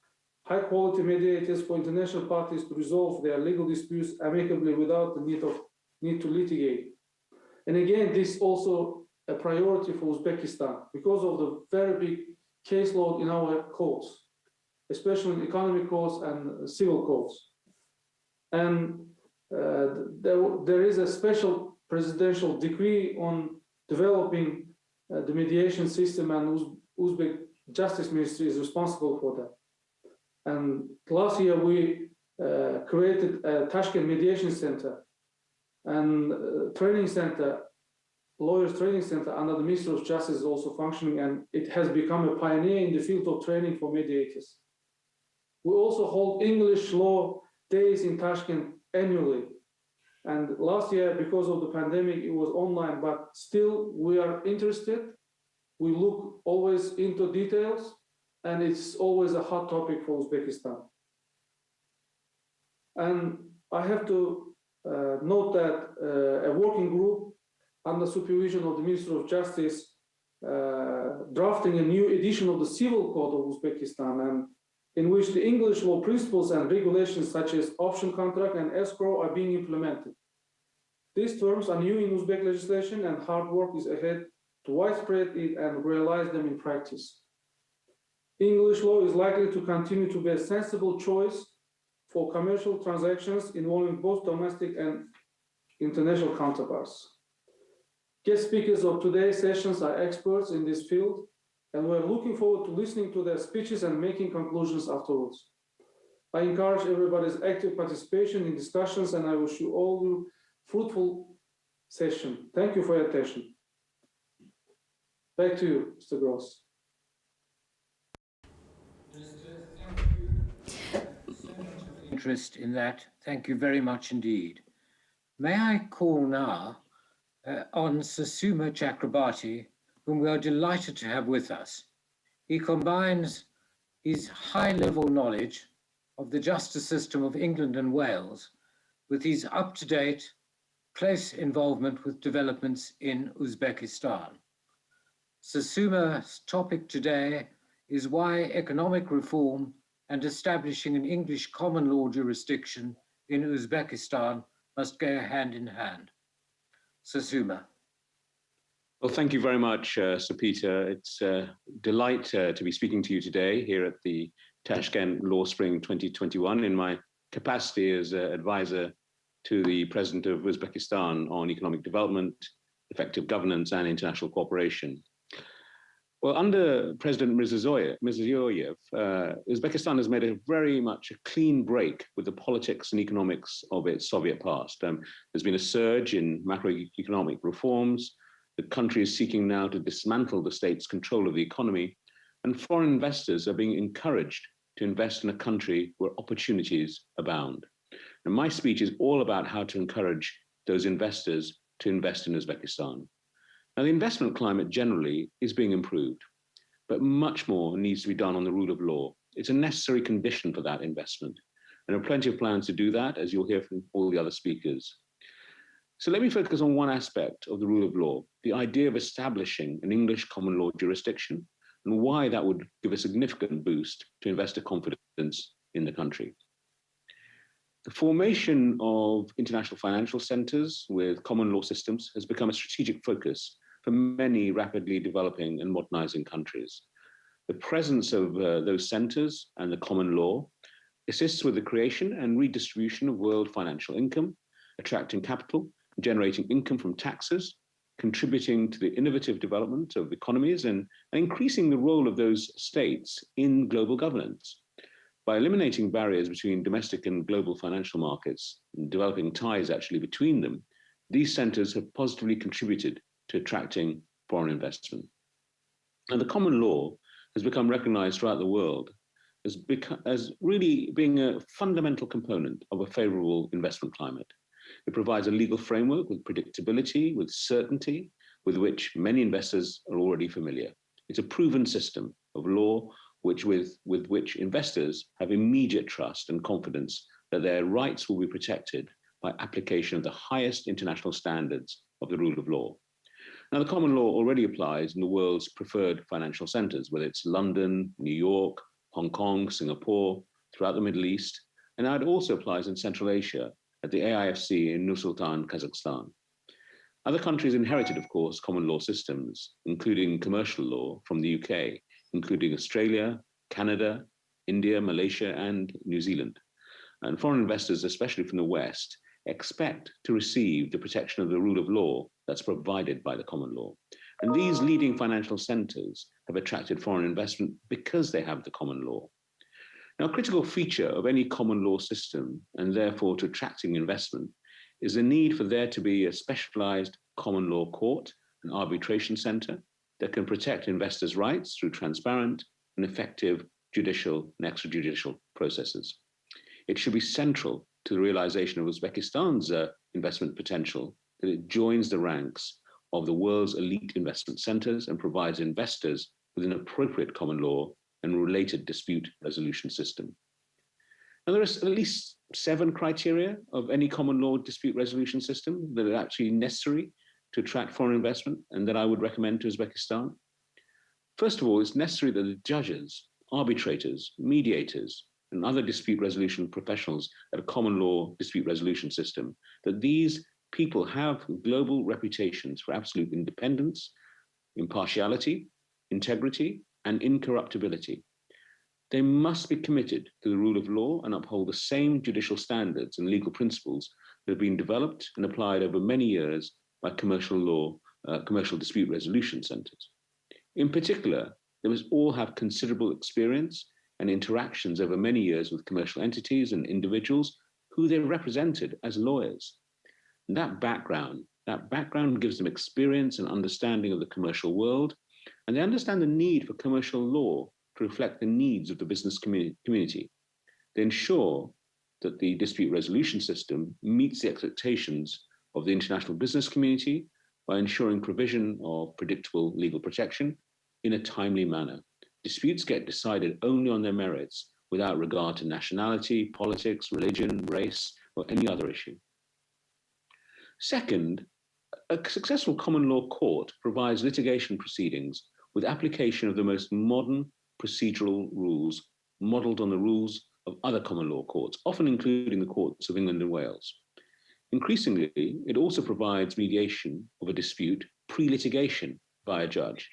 High-quality mediators for international parties to resolve their legal disputes amicably without the need to litigate. And again, this is also a priority for Uzbekistan because of the very big caseload in our courts, especially in economic courts and civil courts. And there is a special presidential decree on developing the mediation system, and Uzbek Justice Ministry is responsible for that. And last year we created a Tashkent Mediation Center and training center, lawyers training center under the Ministry of Justice is also functioning, and it has become a pioneer in the field of training for mediators. We also hold English law days in Tashkent annually. And last year, because of the pandemic, it was online, but still we are interested. We look always into details, and it's always a hot topic for Uzbekistan. And I have to note that a working group under supervision of the Ministry of Justice drafting a new edition of the Civil Code of Uzbekistan, and in which the English law principles and regulations such as option contract and escrow are being implemented. These terms are new in Uzbek legislation, and hard work is ahead to widespread it and realize them in practice. English law is likely to continue to be a sensible choice for commercial transactions involving both domestic and international counterparts. Guest speakers of today's sessions are experts in this field, and we're looking forward to listening to their speeches and making conclusions afterwards. I encourage everybody's active participation in discussions, and I wish you all a fruitful session. Thank you for your attention. Back to you, Mr. Gross. Interest in that. Thank you very much indeed. May I call now on Susuma Chakrabarti, whom we are delighted to have with us. He combines his high-level knowledge of the justice system of England and Wales with his up-to-date, close involvement with developments in Uzbekistan. Susuma's topic today is why economic reform and establishing an English common law jurisdiction in Uzbekistan must go hand in hand. Susuma. Well, thank you very much, Sir Peter. It's a delight to be speaking to you today here at the Tashkent Law Spring 2021 in my capacity as advisor to the President of Uzbekistan on economic development, effective governance, and international cooperation. Well, under President Mirziyoyev, Uzbekistan has made a very much a clean break with the politics and economics of its Soviet past. There's been a surge in macroeconomic reforms. The country is seeking now to dismantle the state's control of the economy, and foreign investors are being encouraged to invest in a country where opportunities abound. And my speech is all about how to encourage those investors to invest in Uzbekistan. Now, the investment climate generally is being improved, but much more needs to be done on the rule of law. It's a necessary condition for that investment. And there are plenty of plans to do that, as you'll hear from all the other speakers. So let me focus on one aspect of the rule of law, the idea of establishing an English common law jurisdiction and why that would give a significant boost to investor confidence in the country. The formation of international financial centers with common law systems has become a strategic focus for many rapidly developing and modernizing countries. The presence of those centers and the common law assists with the creation and redistribution of world financial income, attracting capital, generating income from taxes, contributing to the innovative development of economies, and increasing the role of those states in global governance. By eliminating barriers between domestic and global financial markets, and developing ties actually between them, these centers have positively contributed to attracting foreign investment. And the common law has become recognized throughout the world as really being a fundamental component of a favorable investment climate. It provides a legal framework with predictability, with certainty, with which many investors are already familiar. It's a proven system of law with which investors have immediate trust and confidence that their rights will be protected by application of the highest international standards of the rule of law. Now, the common law already applies in the world's preferred financial centers, whether it's London, New York, Hong Kong, Singapore, throughout the Middle East, and now it also applies in Central Asia at the AIFC in Nur-Sultan, Kazakhstan. Other countries inherited, of course, common law systems, including commercial law from the UK, including Australia, Canada, India, Malaysia, and New Zealand. And foreign investors, especially from the West, expect to receive the protection of the rule of law that's provided by the common law. And these leading financial centers have attracted foreign investment because they have the common law. Now, a critical feature of any common law system, and therefore to attracting investment, is the need for there to be a specialized common law court, an arbitration center that can protect investors' rights through transparent and effective judicial and extrajudicial processes. It should be central to the realization of Uzbekistan's investment potential that it joins the ranks of the world's elite investment centers and provides investors with an appropriate common law and related dispute resolution system. Now, there are at least 7 criteria of any common law dispute resolution system that are actually necessary to attract foreign investment and that I would recommend to Uzbekistan. First of all, it's necessary that the judges, arbitrators, mediators, and other dispute resolution professionals at a common law dispute resolution system, that these people have global reputations for absolute independence, impartiality, integrity, and incorruptibility. They must be committed to the rule of law and uphold the same judicial standards and legal principles that have been developed and applied over many years by commercial dispute resolution centers. In particular, they must all have considerable experience and interactions over many years with commercial entities and individuals who they represented as lawyers. And that background gives them experience and understanding of the commercial world, and they understand the need for commercial law to reflect the needs of the business community. They ensure that the dispute resolution system meets the expectations of the international business community by ensuring provision of predictable legal protection in a timely manner. Disputes get decided only on their merits without regard to nationality, politics, religion, race, or any other issue. Second, a successful common law court provides litigation proceedings with application of the most modern procedural rules modeled on the rules of other common law courts, often including the courts of England and Wales. Increasingly, it also provides mediation of a dispute pre-litigation by a judge.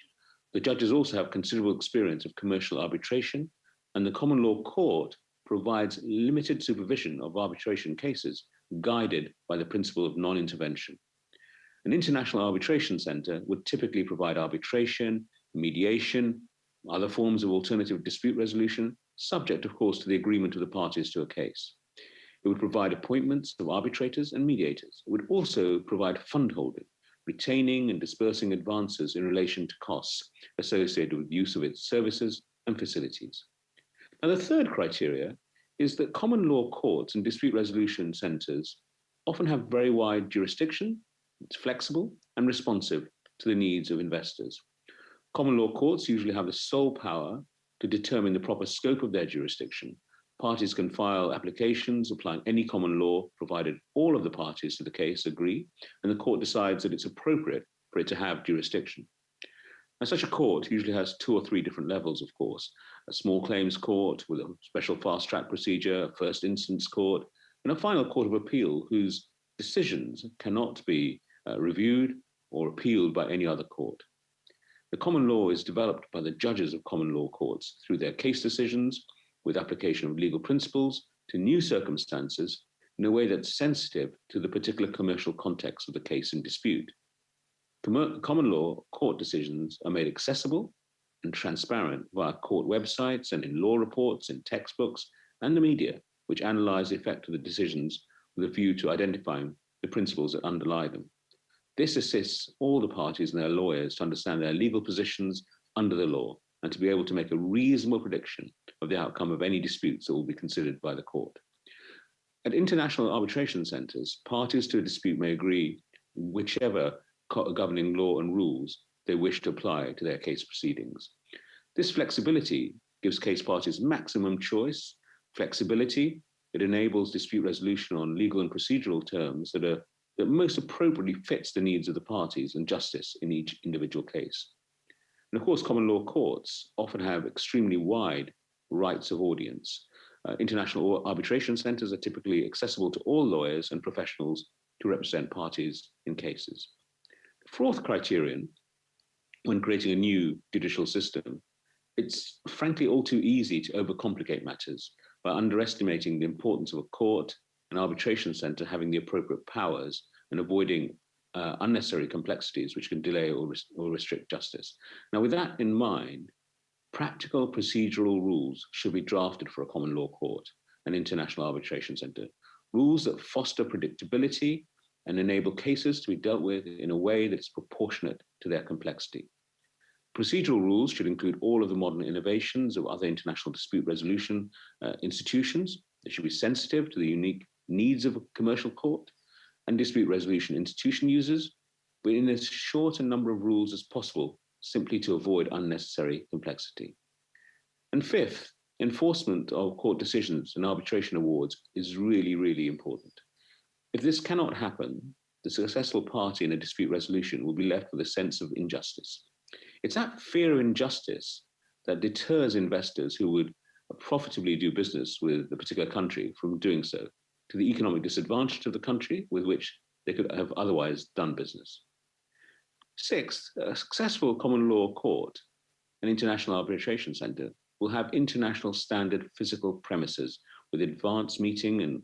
The judges also have considerable experience of commercial arbitration, and the common law court provides limited supervision of arbitration cases guided by the principle of non-intervention. An international arbitration center would typically provide arbitration, mediation, other forms of alternative dispute resolution, subject, of course, to the agreement of the parties to a case. It would provide appointments of arbitrators and mediators. It would also provide fund holding, retaining and dispersing advances in relation to costs associated with use of its services and facilities. Now, the third criteria is that common law courts and dispute resolution centers often have very wide jurisdiction. It's flexible and responsive to the needs of investors. Common law courts usually have the sole power to determine the proper scope of their jurisdiction. Parties can file applications applying any common law, provided all of the parties to the case agree, and the court decides that it's appropriate for it to have jurisdiction. Now, such a court usually has 2 or 3 different levels, of course: a small claims court with a special fast-track procedure, a first instance court, and a final court of appeal whose decisions cannot be reviewed or appealed by any other court. The common law is developed by the judges of common law courts through their case decisions, with application of legal principles to new circumstances in a way that's sensitive to the particular commercial context of the case in dispute. Common law court decisions are made accessible and transparent via court websites and in law reports, in textbooks, and the media, which analyze the effect of the decisions with a view to identifying the principles that underlie them. This assists all the parties and their lawyers to understand their legal positions under the law and to be able to make a reasonable prediction of the outcome of any disputes that will be considered by the court. At international arbitration centers, parties to a dispute may agree whichever governing law and rules they wish to apply to their case proceedings. This flexibility gives case parties maximum choice, flexibility. It enables dispute resolution on legal and procedural terms that most appropriately fits the needs of the parties and justice in each individual case. And of course, common law courts often have extremely wide rights of audience. International arbitration centers are typically accessible to all lawyers and professionals to represent parties in cases. The fourth criterion, when creating a new judicial system, it's frankly all too easy to overcomplicate matters by underestimating the importance of a court and arbitration center having the appropriate powers and avoiding unnecessary complexities which can delay or restrict justice. Now, with that in mind, practical procedural rules should be drafted for a common law court and international arbitration center. Rules that foster predictability and enable cases to be dealt with in a way that is proportionate to their complexity. Procedural rules should include all of the modern innovations of other international dispute resolution institutions. They should be sensitive to the unique needs of a commercial court and dispute resolution institution users, but in as short a number of rules as possible, simply to avoid unnecessary complexity. And fifth, enforcement of court decisions and arbitration awards is really, really important. If this cannot happen, the successful party in a dispute resolution will be left with a sense of injustice. It's that fear of injustice that deters investors who would profitably do business with a particular country from doing so, to the economic disadvantage of the country with which they could have otherwise done business. Sixth, a successful common law court and international arbitration center will have international standard physical premises with advanced meeting and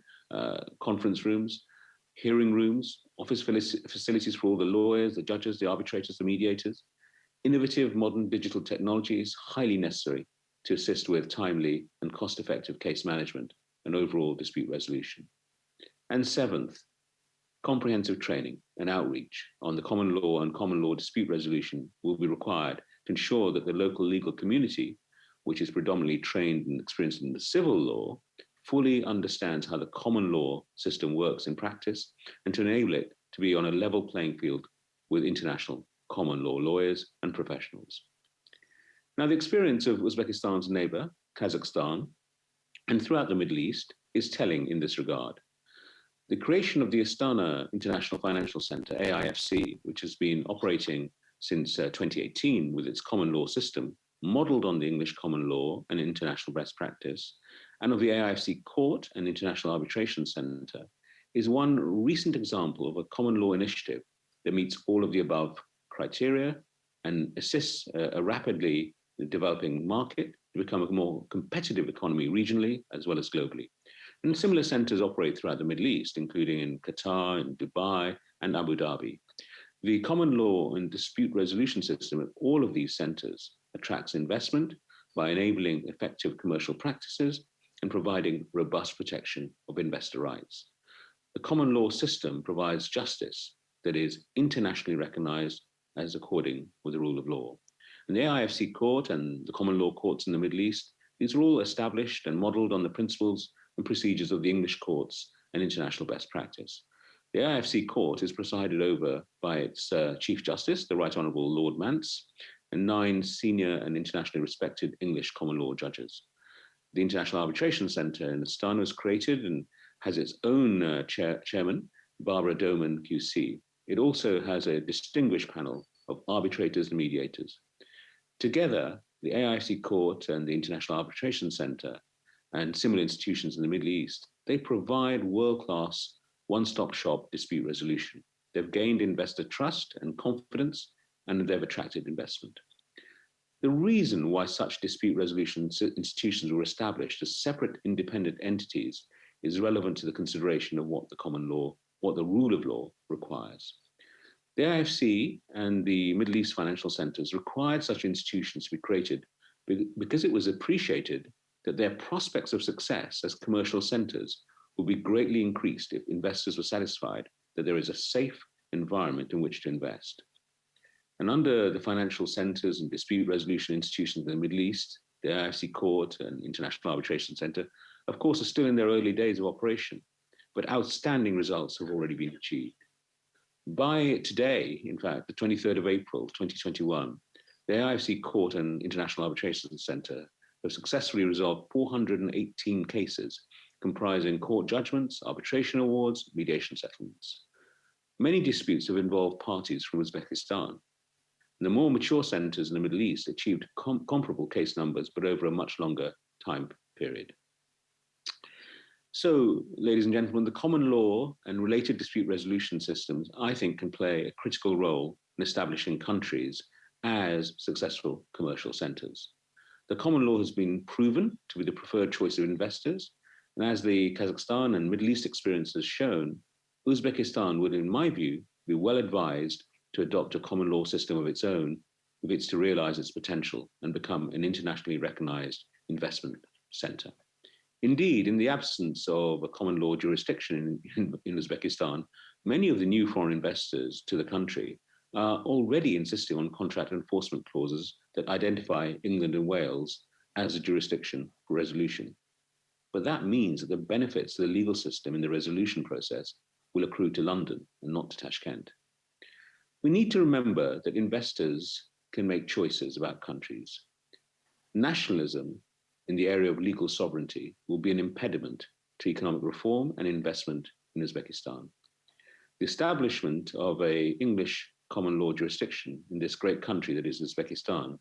conference rooms, hearing rooms, office facilities for all the lawyers, the judges, the arbitrators, the mediators. Innovative modern digital technology is highly necessary to assist with timely and cost-effective case management and overall dispute resolution. And seventh, comprehensive training and outreach on the common law and common law dispute resolution will be required to ensure that the local legal community, which is predominantly trained and experienced in the civil law, fully understands how the common law system works in practice and to enable it to be on a level playing field with international common law lawyers and professionals. Now, the experience of Uzbekistan's neighbor, Kazakhstan, and throughout the Middle East is telling in this regard. The creation of the Astana International Financial Center, AIFC, which has been operating since 2018 with its common law system, modeled on the English common law and international best practice, and of the AIFC Court and International Arbitration Center, is one recent example of a common law initiative that meets all of the above criteria and assists a rapidly developing market to become a more competitive economy regionally as well as globally. And similar centers operate throughout the Middle East, including in Qatar, in Dubai, and Abu Dhabi. The common law and dispute resolution system at all of these centers attracts investment by enabling effective commercial practices and providing robust protection of investor rights. The common law system provides justice that is internationally recognized as according with the rule of law. And the AIFC court and the common law courts in the Middle East, these are all established and modeled on the principles and procedures of the English courts and international best practice. The AIFC court is presided over by its Chief Justice, the Right Honourable Lord Mance, and 9 senior and internationally respected English common law judges. The International Arbitration Center in Astana was created and has its own chairman, Barbara Doman QC. It also has a distinguished panel of arbitrators and mediators. Together, the AIFC Court and the International Arbitration Center and similar institutions in the Middle East, they provide world-class one-stop shop dispute resolution. They've gained investor trust and confidence, and they've attracted investment. The reason why such dispute resolution institutions were established as separate independent entities is relevant to the consideration of what the common law, what the rule of law requires. The AIFC and the Middle East financial centers required such institutions to be created because it was appreciated that their prospects of success as commercial centers would be greatly increased if investors were satisfied that there is a safe environment in which to invest. And under the financial centers and dispute resolution institutions in the Middle East, the AIFC Court and International Arbitration Center, of course, are still in their early days of operation, but outstanding results have already been achieved. By today, in fact, the 23rd of April, 2021, the AIFC Court and International Arbitration Center have successfully resolved 418 cases comprising court judgments, arbitration awards, mediation settlements. Many disputes have involved parties from Uzbekistan. The more mature centers in the Middle East achieved comparable case numbers, but over a much longer time period. So, ladies and gentlemen, the common law and related dispute resolution systems, I think, can play a critical role in establishing countries as successful commercial centers. The common law has been proven to be the preferred choice of investors, and as the Kazakhstan and Middle East experience has shown, Uzbekistan would, in my view, be well advised to adopt a common law system of its own if it's to realize its potential and become an internationally recognized investment center. Indeed, in the absence of a common law jurisdiction in Uzbekistan, many of the new foreign investors to the country are already insisting on contract enforcement clauses that identify England and Wales as a jurisdiction for resolution. But that means that the benefits to the legal system in the resolution process will accrue to London and not to Tashkent. We need to remember that investors can make choices about countries. Nationalism in the area of legal sovereignty will be an impediment to economic reform and investment in Uzbekistan. The establishment of an English common law jurisdiction in this great country that is Uzbekistan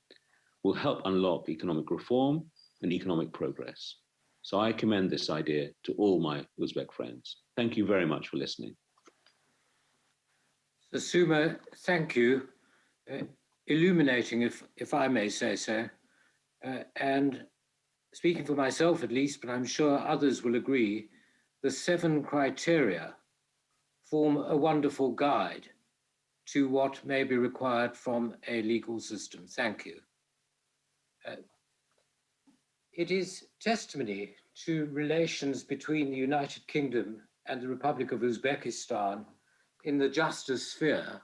will help unlock economic reform and economic progress. So I commend this idea to all my Uzbek friends. Thank you very much for listening. So Suma, thank you. Illuminating, if I may say so. And speaking for myself at least, but I'm sure others will agree, the 7 criteria form a wonderful guide to what may be required from a legal system. Thank you. It is testimony to relations between the United Kingdom and the Republic of Uzbekistan in the justice sphere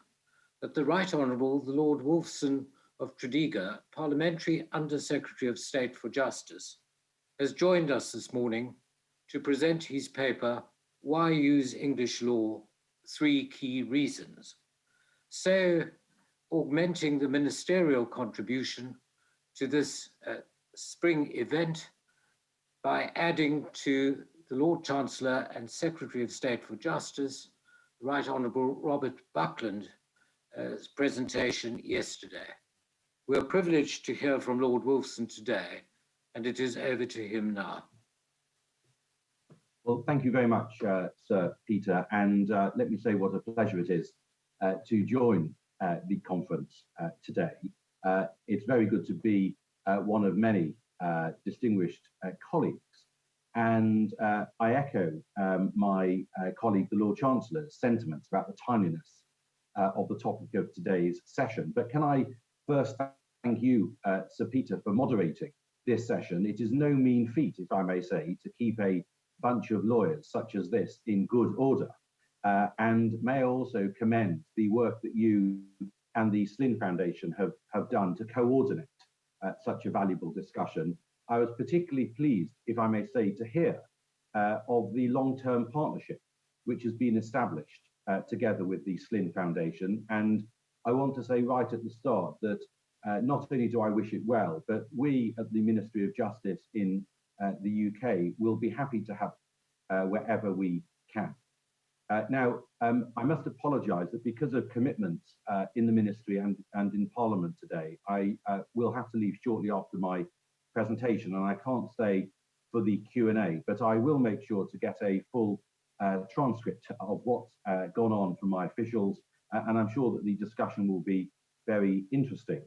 that the Right Honourable the Lord Wolfson of Tredegar, Parliamentary Under-Secretary of State for Justice, has joined us this morning to present his paper, Why Use English Law? 3 Key Reasons. So, augmenting the ministerial contribution to this spring event by adding to the Lord Chancellor and Secretary of State for Justice, Right Honourable Robert Buckland's presentation yesterday. We are privileged to hear from Lord Wolfson today, and it is over to him now. Well, thank you very much, Sir Peter, and let me say what a pleasure it is to join the conference today. It's very good to be one of many distinguished colleagues, and I echo my colleague, the Lord Chancellor's sentiments about the timeliness of the topic of today's session. But can I first thank you, Sir Peter, for moderating this session. It is no mean feat, if I may say, to keep a bunch of lawyers such as this in good order. And may I also commend the work that you and the Slin Foundation have done to coordinate such a valuable discussion. I was particularly pleased, if I may say, to hear of the long-term partnership which has been established together with the Slin Foundation. And I want to say right at the start that not only do I wish it well, but we at the Ministry of Justice in the UK will be happy to help wherever we can. Now, I must apologise that because of commitments in the Ministry and in Parliament today, I will have to leave shortly after my presentation, and I can't stay for the Q&A, but I will make sure to get a full transcript of what's gone on from my officials, and I'm sure that the discussion will be very interesting.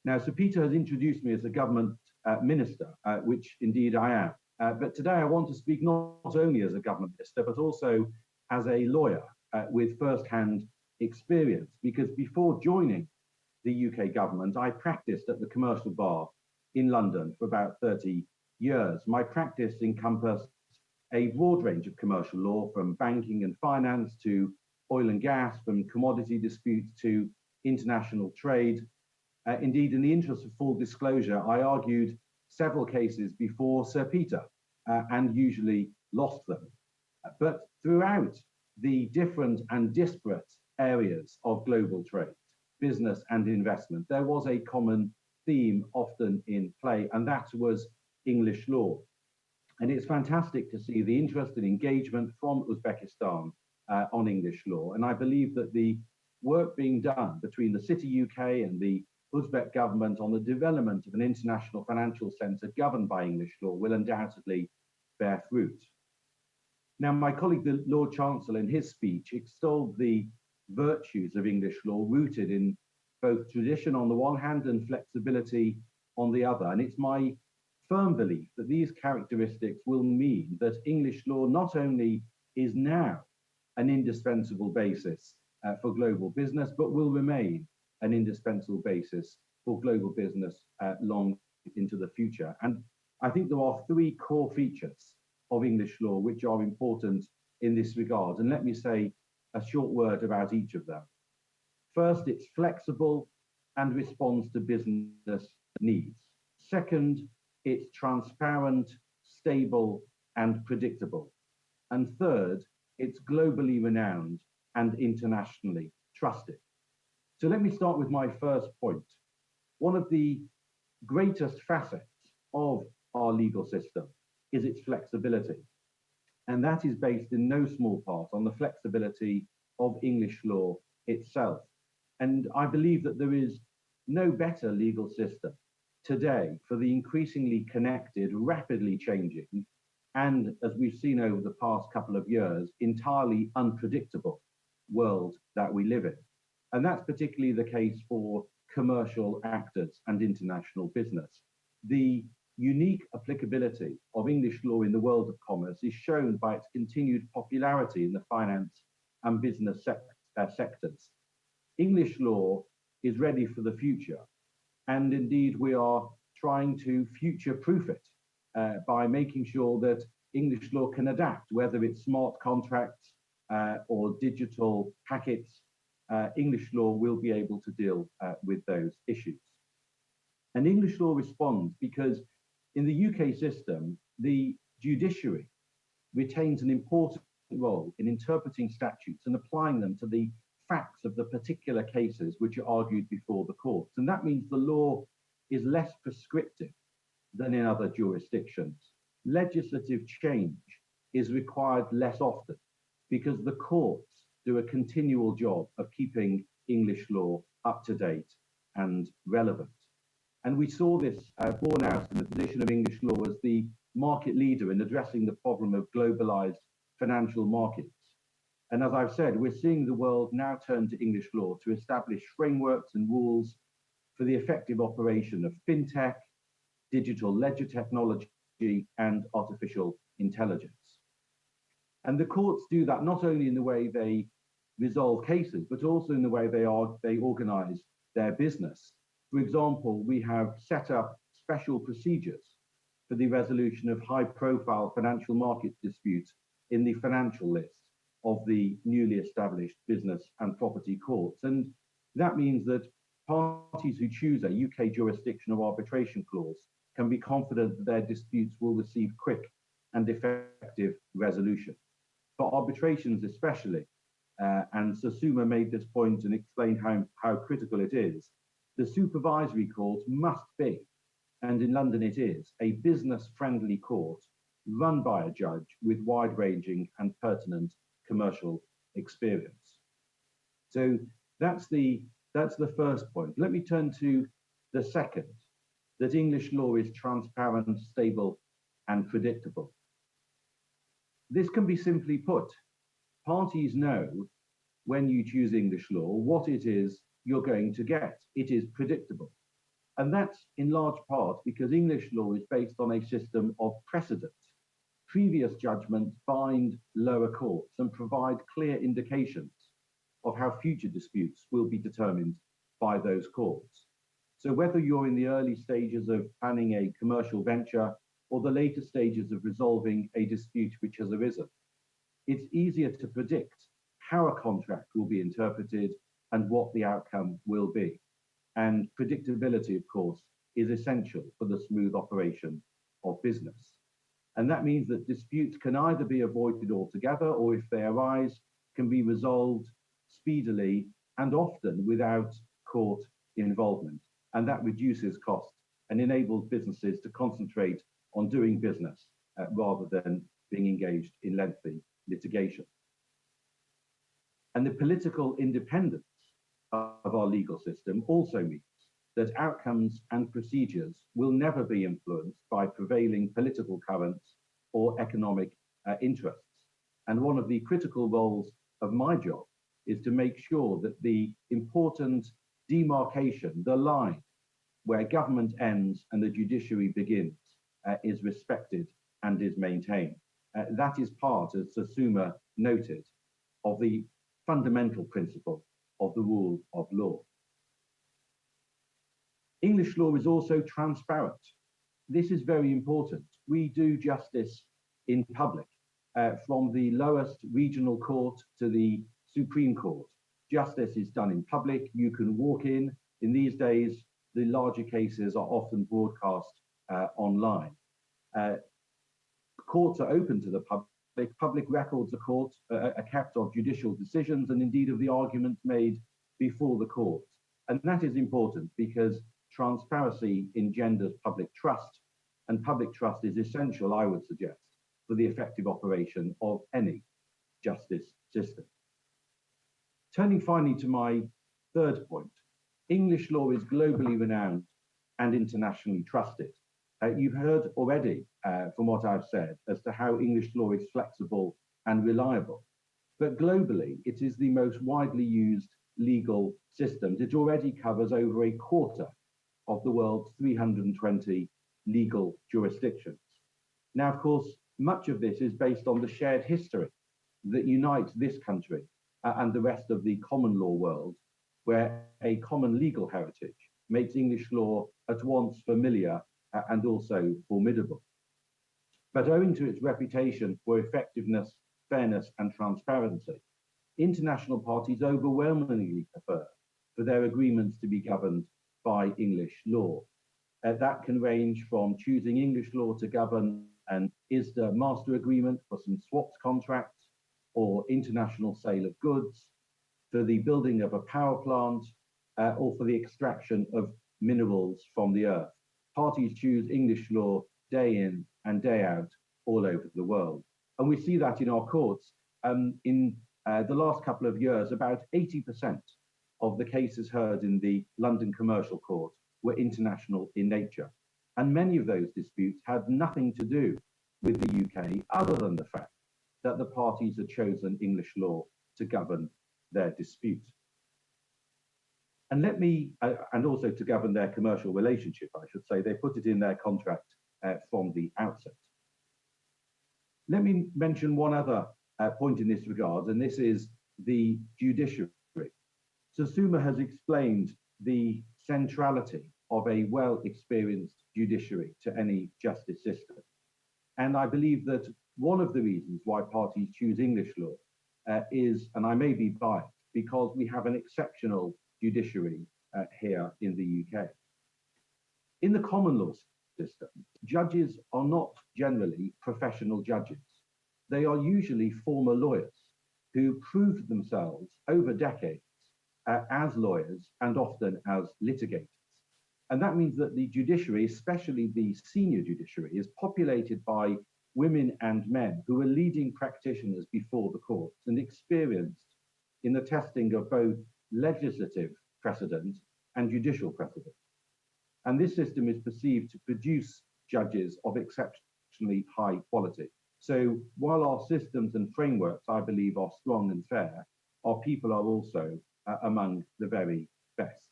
Now, Sir Peter has introduced me as a government minister, which indeed I am. But today I want to speak not only as a government minister, but also as a lawyer with first-hand experience, because before joining the UK government, I practiced at the commercial bar in London for about 30 years. My practice encompassed a broad range of commercial law, from banking and finance to oil and gas, from commodity disputes to international trade. Indeed, in the interest of full disclosure, I argued several cases before Sir Peter and usually lost them. But throughout the different and disparate areas of global trade, business and investment, there was a common theme often in play, and that was English law. And it's fantastic to see the interest and engagement from Uzbekistan on English law. And I believe that the work being done between the City UK and the Uzbek government on the development of an international financial centre governed by English law will undoubtedly bear fruit. Now, my colleague, the Lord Chancellor, in his speech extolled the virtues of English law rooted in both tradition on the one hand and flexibility on the other. And it's my firm belief that these characteristics will mean that English law not only is now an indispensable basis for global business, but will remain an indispensable basis for global business long into the future. And I think there are three core features of English law which are important in this regard. And let me say a short word about each of them. First, it's flexible and responds to business needs. Second, it's transparent, stable, and predictable. And third, it's globally renowned and internationally trusted. So let me start with my first point. One of the greatest facets of our legal system is its flexibility. And that is based in no small part on the flexibility of English law itself. And I believe that there is no better legal system today for the increasingly connected, rapidly changing, and as we've seen over the past couple of years, entirely unpredictable world that we live in. And that's particularly the case for commercial actors and international business. The unique applicability of English law in the world of commerce is shown by its continued popularity in the finance and business sectors. English law is ready for the future, and indeed we are trying to future-proof it by making sure that English law can adapt, whether it's smart contracts or digital packets. English law will be able to deal with those issues. And English law responds because in the UK system, the judiciary retains an important role in interpreting statutes and applying them to the facts of the particular cases which are argued before the courts. And that means the law is less prescriptive than in other jurisdictions. Legislative change is required less often because the courts do a continual job of keeping English law up to date and relevant. And we saw this borne out in the position of English law as the market leader in addressing the problem of globalized financial markets. And as I've said, we're seeing the world now turn to English law to establish frameworks and rules for the effective operation of fintech, digital ledger technology, and artificial intelligence. And the courts do that not only in the way they resolve cases, but also in the way they organize their business. For example, we have set up special procedures for the resolution of high-profile financial market disputes in the financial list of the newly established business and property courts. And that means that parties who choose a UK jurisdictional arbitration clause can be confident that their disputes will receive quick and effective resolution. For arbitrations especially, and Sasuma made this point and explained how critical it is, the supervisory court must be, and in London it is, a business-friendly court run by a judge with wide-ranging and pertinent commercial experience. So that's the first point. Let me turn to the second, that English law is transparent, stable, and predictable. This can be simply put. Parties know when you choose English law what it is you're going to get. It is predictable. And that's in large part because English law is based on a system of precedent. Previous judgments bind lower courts and provide clear indications of how future disputes will be determined by those courts. So whether you're in the early stages of planning a commercial venture or the later stages of resolving a dispute which has arisen, it's easier to predict how a contract will be interpreted and what the outcome will be. And predictability, of course, is essential for the smooth operation of business. And that means that disputes can either be avoided altogether, or if they arise, can be resolved speedily and often without court involvement. And that reduces costs and enables businesses to concentrate on doing business rather than being engaged in lengthy litigation. And the political independence of our legal system also means that outcomes and procedures will never be influenced by prevailing political currents or economic interests. And one of the critical roles of my job is to make sure that the important demarcation, the line where government ends and the judiciary begins, is respected and is maintained. That is part, as Sasuma noted, of the fundamental principle of the rule of law. English law is also transparent. This is very important. We do justice in public, from the lowest regional court to the Supreme Court. Justice is done in public. You can walk in. In these days, the larger cases are often broadcast online. Courts are open to the public. Public records are kept of judicial decisions and indeed of the arguments made before the courts. And that is important because transparency engenders public trust, and public trust is essential, I would suggest, for the effective operation of any justice system. Turning finally to my third point, English law is globally renowned and internationally trusted. You've heard already from what I've said as to how English law is flexible and reliable. But globally, it is the most widely used legal system. It already covers over a quarter of the world's 320 legal jurisdictions. Now, of course, much of this is based on the shared history that unites this country and the rest of the common law world, where a common legal heritage makes English law at once familiar and also formidable. But owing to its reputation for effectiveness, fairness, and transparency, international parties overwhelmingly prefer for their agreements to be governed by English law. That can range from choosing English law to govern an ISDA master agreement for some swaps contracts or international sale of goods, for the building of a power plant, or for the extraction of minerals from the earth. Parties choose English law day in and day out all over the world. And we see that in our courts. In the last couple of years, about 80% of the cases heard in the London Commercial Court were international in nature. And many of those disputes had nothing to do with the UK other than the fact that the parties had chosen English law to govern their dispute. And let me, and also to govern their commercial relationship, I should say, they put it in their contract from the outset. Let me mention one other point in this regard, and this is the judiciary. So Suma has explained the centrality of a well-experienced judiciary to any justice system. And I believe that one of the reasons why parties choose English law is, and I may be biased, because we have an exceptional judiciary here in the UK. In the common law system, judges are not generally professional judges. They are usually former lawyers who proved themselves over decades as lawyers and often as litigators. And that means that the judiciary, especially the senior judiciary, is populated by women and men who are leading practitioners before the courts and experienced in the testing of both legislative precedent and judicial precedent. And this system is perceived to produce judges of exceptionally high quality. So while our systems and frameworks, I believe, are strong and fair, our people are also among the very best.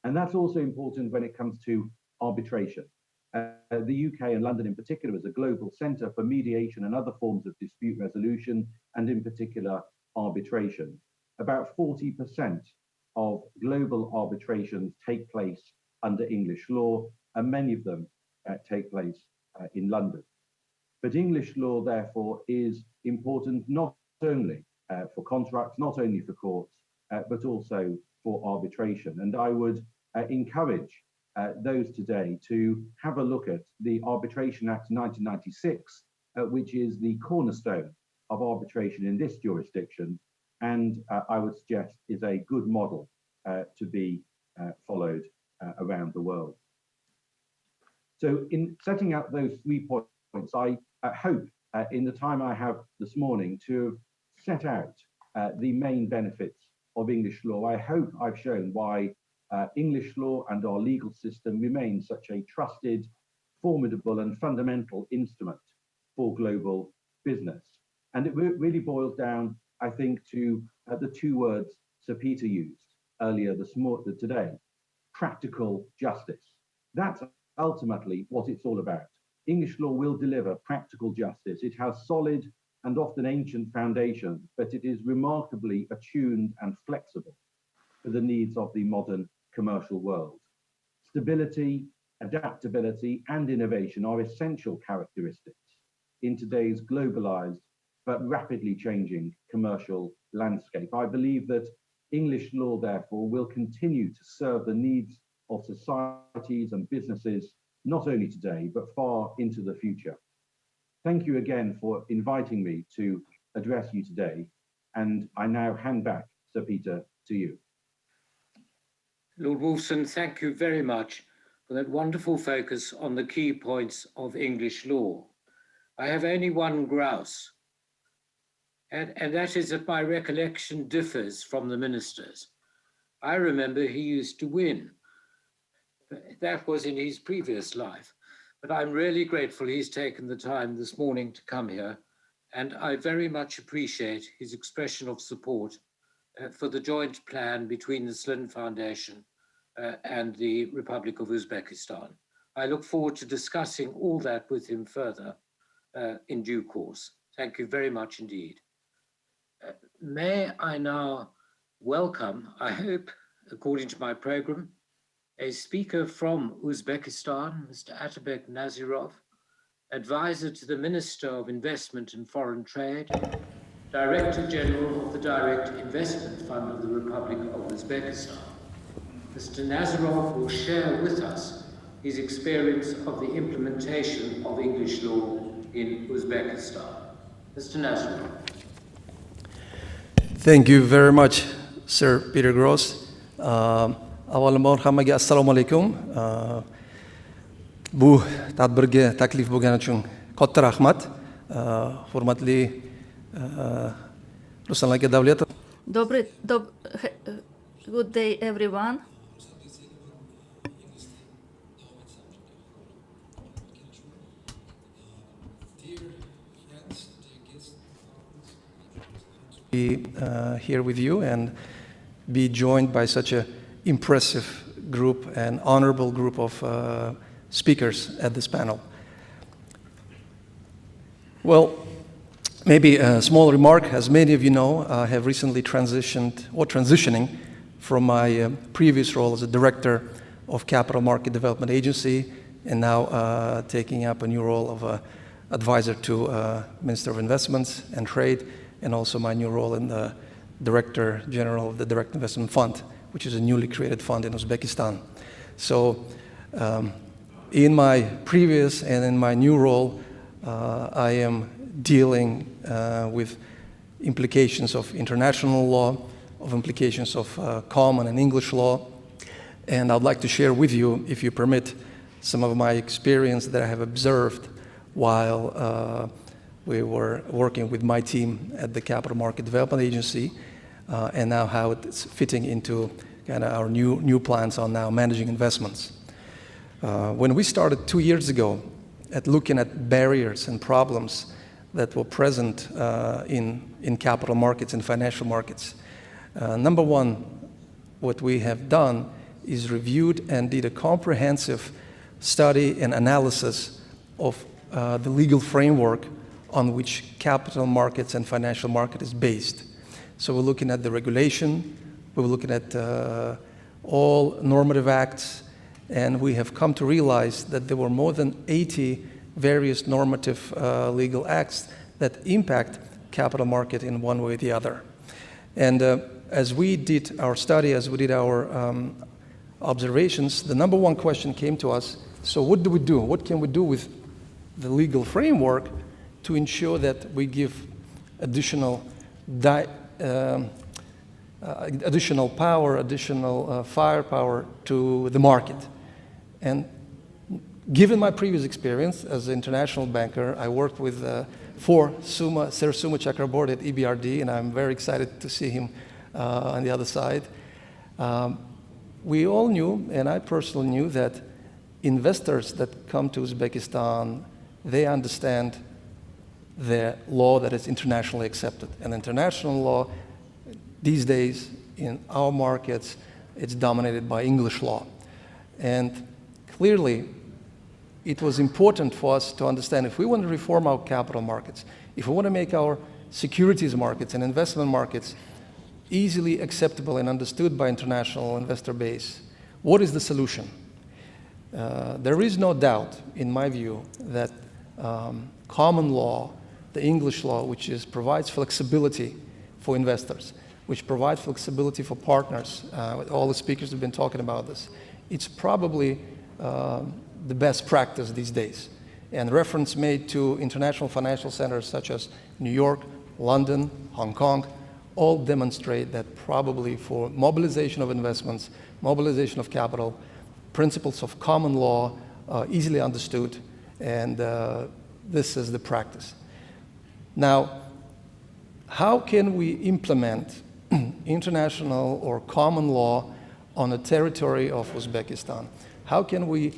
And that's also important when it comes to arbitration. The UK and London in particular is a global centre for mediation and other forms of dispute resolution, and in particular arbitration. About 40% of global arbitrations take place under English law, and many of them take place in London. But English law, therefore, is important not only for contracts, not only for courts, but also for arbitration. And I would encourage those today to have a look at the Arbitration Act 1996, which is the cornerstone of arbitration in this jurisdiction, and I would suggest is a good model to be followed around the world. So in setting out those 3 points, I hope in the time I have this morning to have set out the main benefits of English law. I hope I've shown why English law and our legal system remain such a trusted, formidable and fundamental instrument for global business. And it really boils down, I think, to the 2 words Sir Peter used earlier today, practical justice. That's ultimately what it's all about. English law will deliver practical justice. It has solid and often ancient foundations, but it is remarkably attuned and flexible for the needs of the modern commercial world. Stability, adaptability, and innovation are essential characteristics in today's globalized but rapidly changing commercial landscape. I believe that English law, therefore, will continue to serve the needs of societies and businesses, not only today, but far into the future. Thank you again for inviting me to address you today, and I now hand back, Sir Peter, to you. Lord Wolfson, thank you very much for that wonderful focus on the key points of English law. I have only one grouse, and that is that my recollection differs from the minister's. I remember he used to win. That was in his previous life. But I'm really grateful he's taken the time this morning to come here, and I very much appreciate his expression of support for the joint plan between the Slin Foundation and the Republic of Uzbekistan. I look forward to discussing all that with him further in due course. Thank you very much indeed. May I now welcome, I hope, according to my program, a speaker from Uzbekistan, Mr. Atabek Nazirov, Advisor to the Minister of Investment and Foreign Trade, Director General of the Direct Investment Fund of the Republic of Uzbekistan. Mr. Nazirov will share with us his experience of the implementation of English law in Uzbekistan. Mr. Nazirov. Thank you very much, Sir Peter Gross. Avvalambor hammaga assalomu alaykum. Bu tadbirga taklif bo'lgani uchun katta rahmat. Hurmatli Ruslan aka Davletov. Good day, everyone. Be here with you and be joined by such an impressive group and honorable group of speakers at this panel. Well, maybe a small remark. As many of you know, I have recently transitioning from my previous role as a director of Capital Market Development Agency, and now taking up a new role of advisor to Minister of Investments and Trade, and also my new role in the Director General of the Direct Investment Fund, which is a newly created fund in Uzbekistan. So in my previous and in my new role, I am dealing with implications of international law, of implications of common and English law, and I'd like to share with you, if you permit, some of my experience that I have observed while we were working with my team at the Capital Market Development Agency, and now how it's fitting into kind of our new plans on now managing investments. When we started 2 years ago at looking at barriers and problems that were present in capital markets and financial markets, number one, what we have done is reviewed and did a comprehensive study and analysis of the legal framework on which capital markets and financial market is based. So we're looking at the regulation, we're looking at all normative acts, and we have come to realize that there were more than 80 various normative legal acts that impact capital market in one way or the other. And as we did our study, as we did our observations, the number one question came to us, so what do we do? What can we do with the legal framework to ensure that we give additional power, additional firepower to the market? And given my previous experience as an international banker, I worked with Sir Suma Chakraborty at EBRD, and I'm very excited to see him on the other side. We all knew, and I personally knew, that investors that come to Uzbekistan, they understand the law that is internationally accepted. And international law, these days, in our markets, it's dominated by English law. And clearly, it was important for us to understand if we want to reform our capital markets, if we want to make our securities markets and investment markets easily acceptable and understood by international investor base, what is the solution? There is no doubt, in my view, that common law, the English law, which provides flexibility for investors, which provides flexibility for partners, all the speakers have been talking about this, it's probably the best practice these days. And reference made to international financial centers such as New York, London, Hong Kong, all demonstrate that probably for mobilization of investments, mobilization of capital, principles of common law easily understood, and this is the practice. Now, how can we implement international or common law on the territory of Uzbekistan? How can we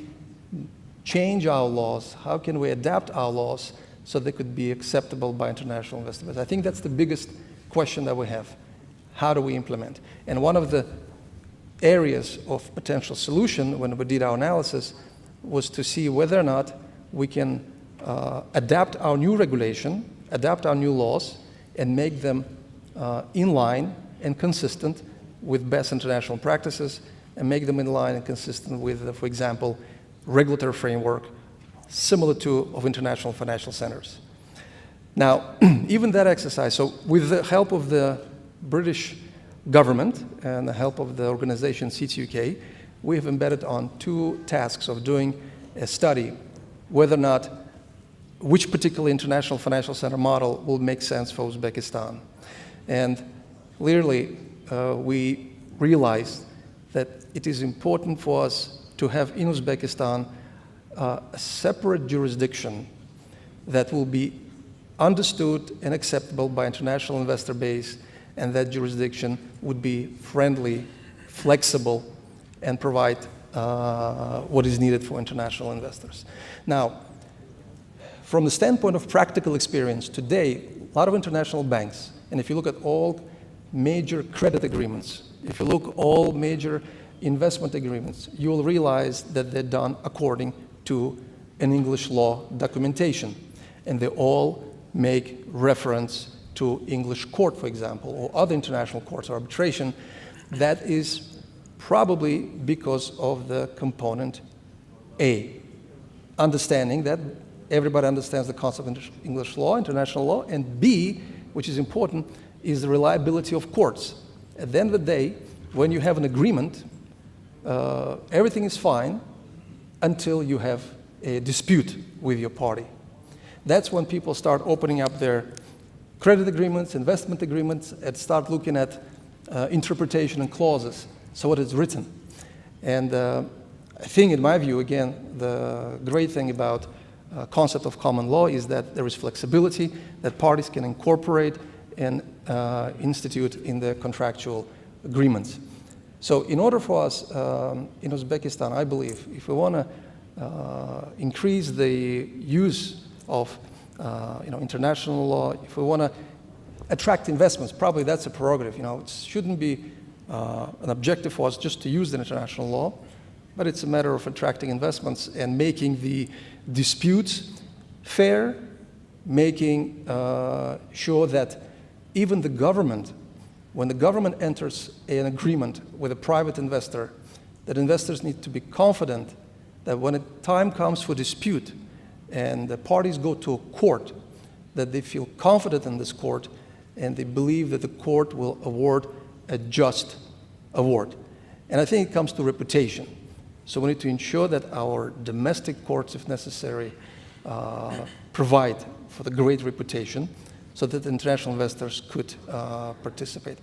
change our laws? How can we adapt our laws so they could be acceptable by international investors? I think that's the biggest question that we have. How do we implement? And one of the areas of potential solution when we did our analysis was to see whether or not we can adapt our new regulation, adapt our new laws, and make them in line and consistent with best international practices, and make them in line and consistent with, for example, regulatory framework similar to of international financial centers. Now, even that exercise, so with the help of the British government and the help of the organization CTUK, we have embedded on 2 tasks of doing a study whether or not which particular international financial center model will make sense for Uzbekistan. And clearly, we realized that it is important for us to have in Uzbekistan a separate jurisdiction that will be understood and acceptable by international investor base, and that jurisdiction would be friendly, flexible, and provide what is needed for international investors. Now, from the standpoint of practical experience, today, a lot of international banks, and if you look at all major credit agreements, if you look at all major investment agreements, you will realize that they're done according to an English law documentation, and they all make reference to English court, for example, or other international courts or arbitration. That is probably because of the component A, understanding that everybody understands the concept of English law, international law, and B, which is important, is the reliability of courts. At the end of the day, when you have an agreement, everything is fine until you have a dispute with your party. That's when people start opening up their credit agreements, investment agreements, and start looking at interpretation and clauses, so what is written. And I think, in my view, again, the great thing about concept of common law is that there is flexibility that parties can incorporate and institute in their contractual agreements. So in order for us in Uzbekistan, I believe, if we want to increase the use of international law, if we want to attract investments, probably that's a prerogative. It shouldn't be an objective for us just to use the international law, but it's a matter of attracting investments and making the disputes fair, making sure that even the government, when the government enters an agreement with a private investor, that investors need to be confident that when a time comes for dispute and the parties go to a court, that they feel confident in this court and they believe that the court will award a just award. And I think it comes to reputation. So we need to ensure that our domestic courts, if necessary, provide for the great reputation so that international investors could participate.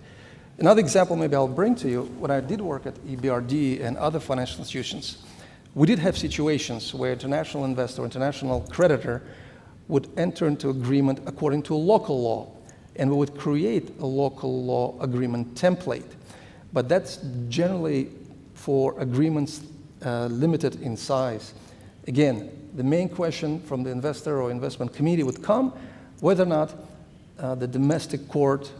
Another example maybe I'll bring to you, when I did work at EBRD and other financial institutions, we did have situations where international investor, international creditor would enter into agreement according to a local law, and we would create a local law agreement template. But that's generally for agreements limited in size. Again, the main question from the investor or investment committee would come whether or not the domestic court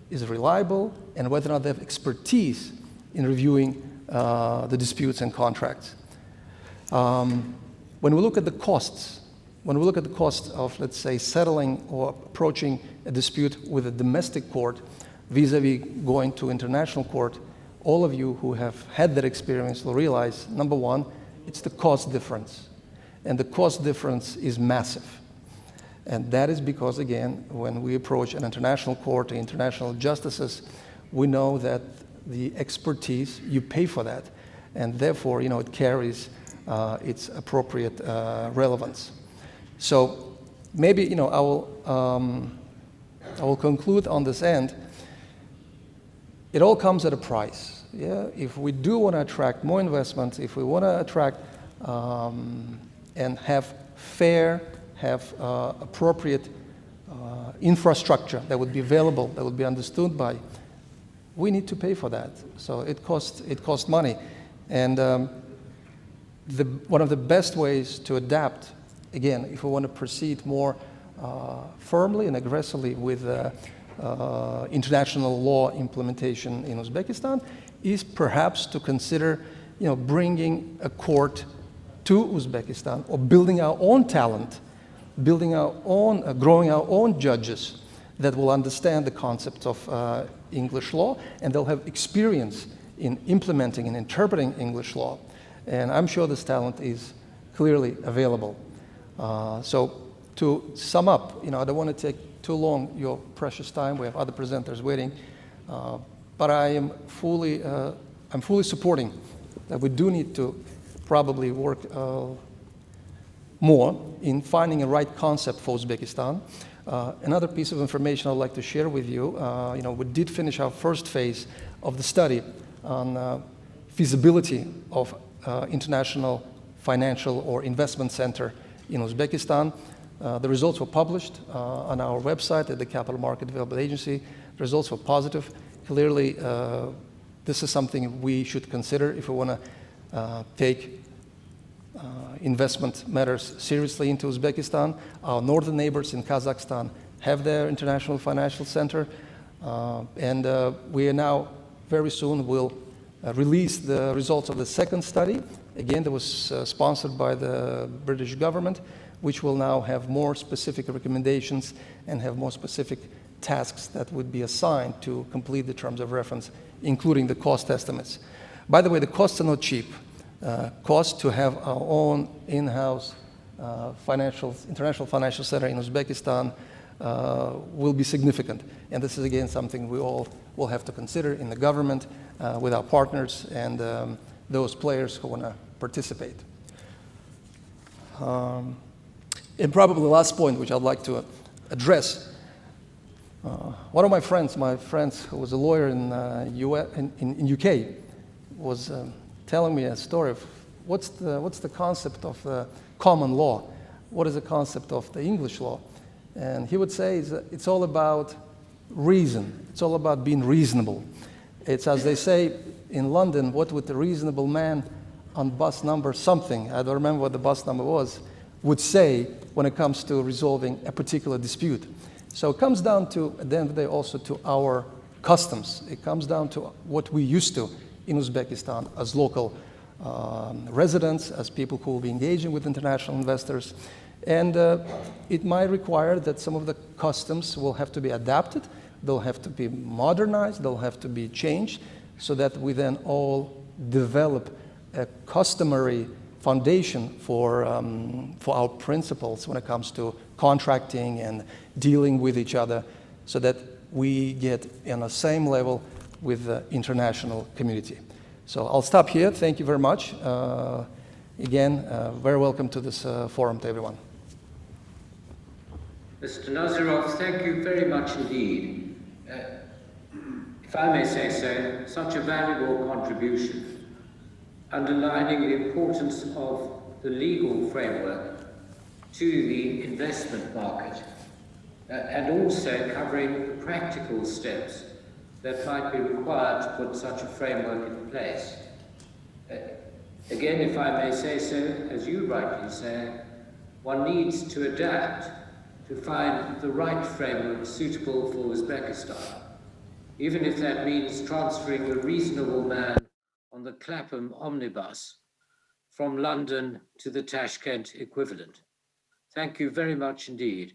is reliable and whether or not they have expertise in reviewing the disputes and contracts. When we look at the costs, of, let's say, settling or approaching a dispute with a domestic court vis-a-vis going to international court, all of you who have had that experience will realize, number one, it's the cost difference. And the cost difference is massive. And that is because, again, when we approach an international court, the international justices, we know that the expertise, you pay for that. And therefore, it carries its appropriate relevance. So maybe, I will conclude on this end. It all comes at a price. Yeah? If we do want to attract more investment, if we want to attract and have fair, have appropriate infrastructure that would be available, that would be understood by, we need to pay for that. So it costs money. And one of the best ways to adapt, again, if we want to proceed more firmly and aggressively with international law implementation in Uzbekistan, is perhaps to consider, bringing a court to Uzbekistan, or building our own talent, building our own, growing our own judges that will understand the concept of English law, and they'll have experience in implementing and interpreting English law. And I'm sure this talent is clearly available. So to sum up, I don't want to take too long your precious time. We have other presenters waiting. But I'm fully supporting that we do need to probably work more in finding a right concept for Uzbekistan. Another piece of information I'd like to share with you, we did finish our first phase of the study on feasibility of international financial or investment center in Uzbekistan. The results were published on our website at the Capital Market Development Agency. The results were positive. Clearly, this is something we should consider if we want to take investment matters seriously into Uzbekistan. Our northern neighbors in Kazakhstan have their international financial center, and we are now very soon will release the results of the second study. Again, that was sponsored by the British government, which will now have more specific recommendations and have more specific tasks that would be assigned to complete the terms of reference, including the cost estimates. By the way, the costs are not cheap. Cost to have our own in-house international financial center in Uzbekistan will be significant. And this is, again, something we all will have to consider in the government with our partners and those players who want to participate. And probably the last point, which I'd like to address, one of my friends who was a lawyer in UK, was telling me a story of what's the concept of common law, what is the concept of the English law, and he would say it's all about reason, it's all about being reasonable. It's, as they say in London, what would the reasonable man on bus number something, I don't remember what the bus number was, would say when it comes to resolving a particular dispute. So it comes down to, at the end of the day, also to our customs. It comes down to what we used to in Uzbekistan as local residents, as people who will be engaging with international investors. And it might require that some of the customs will have to be adapted, they'll have to be modernized, they'll have to be changed, so that we then all develop a customary foundation for our principles when it comes to contracting and dealing with each other, so that we get on the same level with the international community. So I'll stop here. Thank you very much. Again, very welcome to this forum to everyone. Mr. Nazarov, thank you very much indeed. If I may say so, such a valuable contribution, underlining the importance of the legal framework to the investment market, and also covering the practical steps that might be required to put such a framework in place. Again, if I may say so, as you rightly say, one needs to adapt to find the right framework suitable for Uzbekistan, even if that means transferring a reasonable man on the Clapham omnibus from London to the Tashkent equivalent. Thank you very much indeed.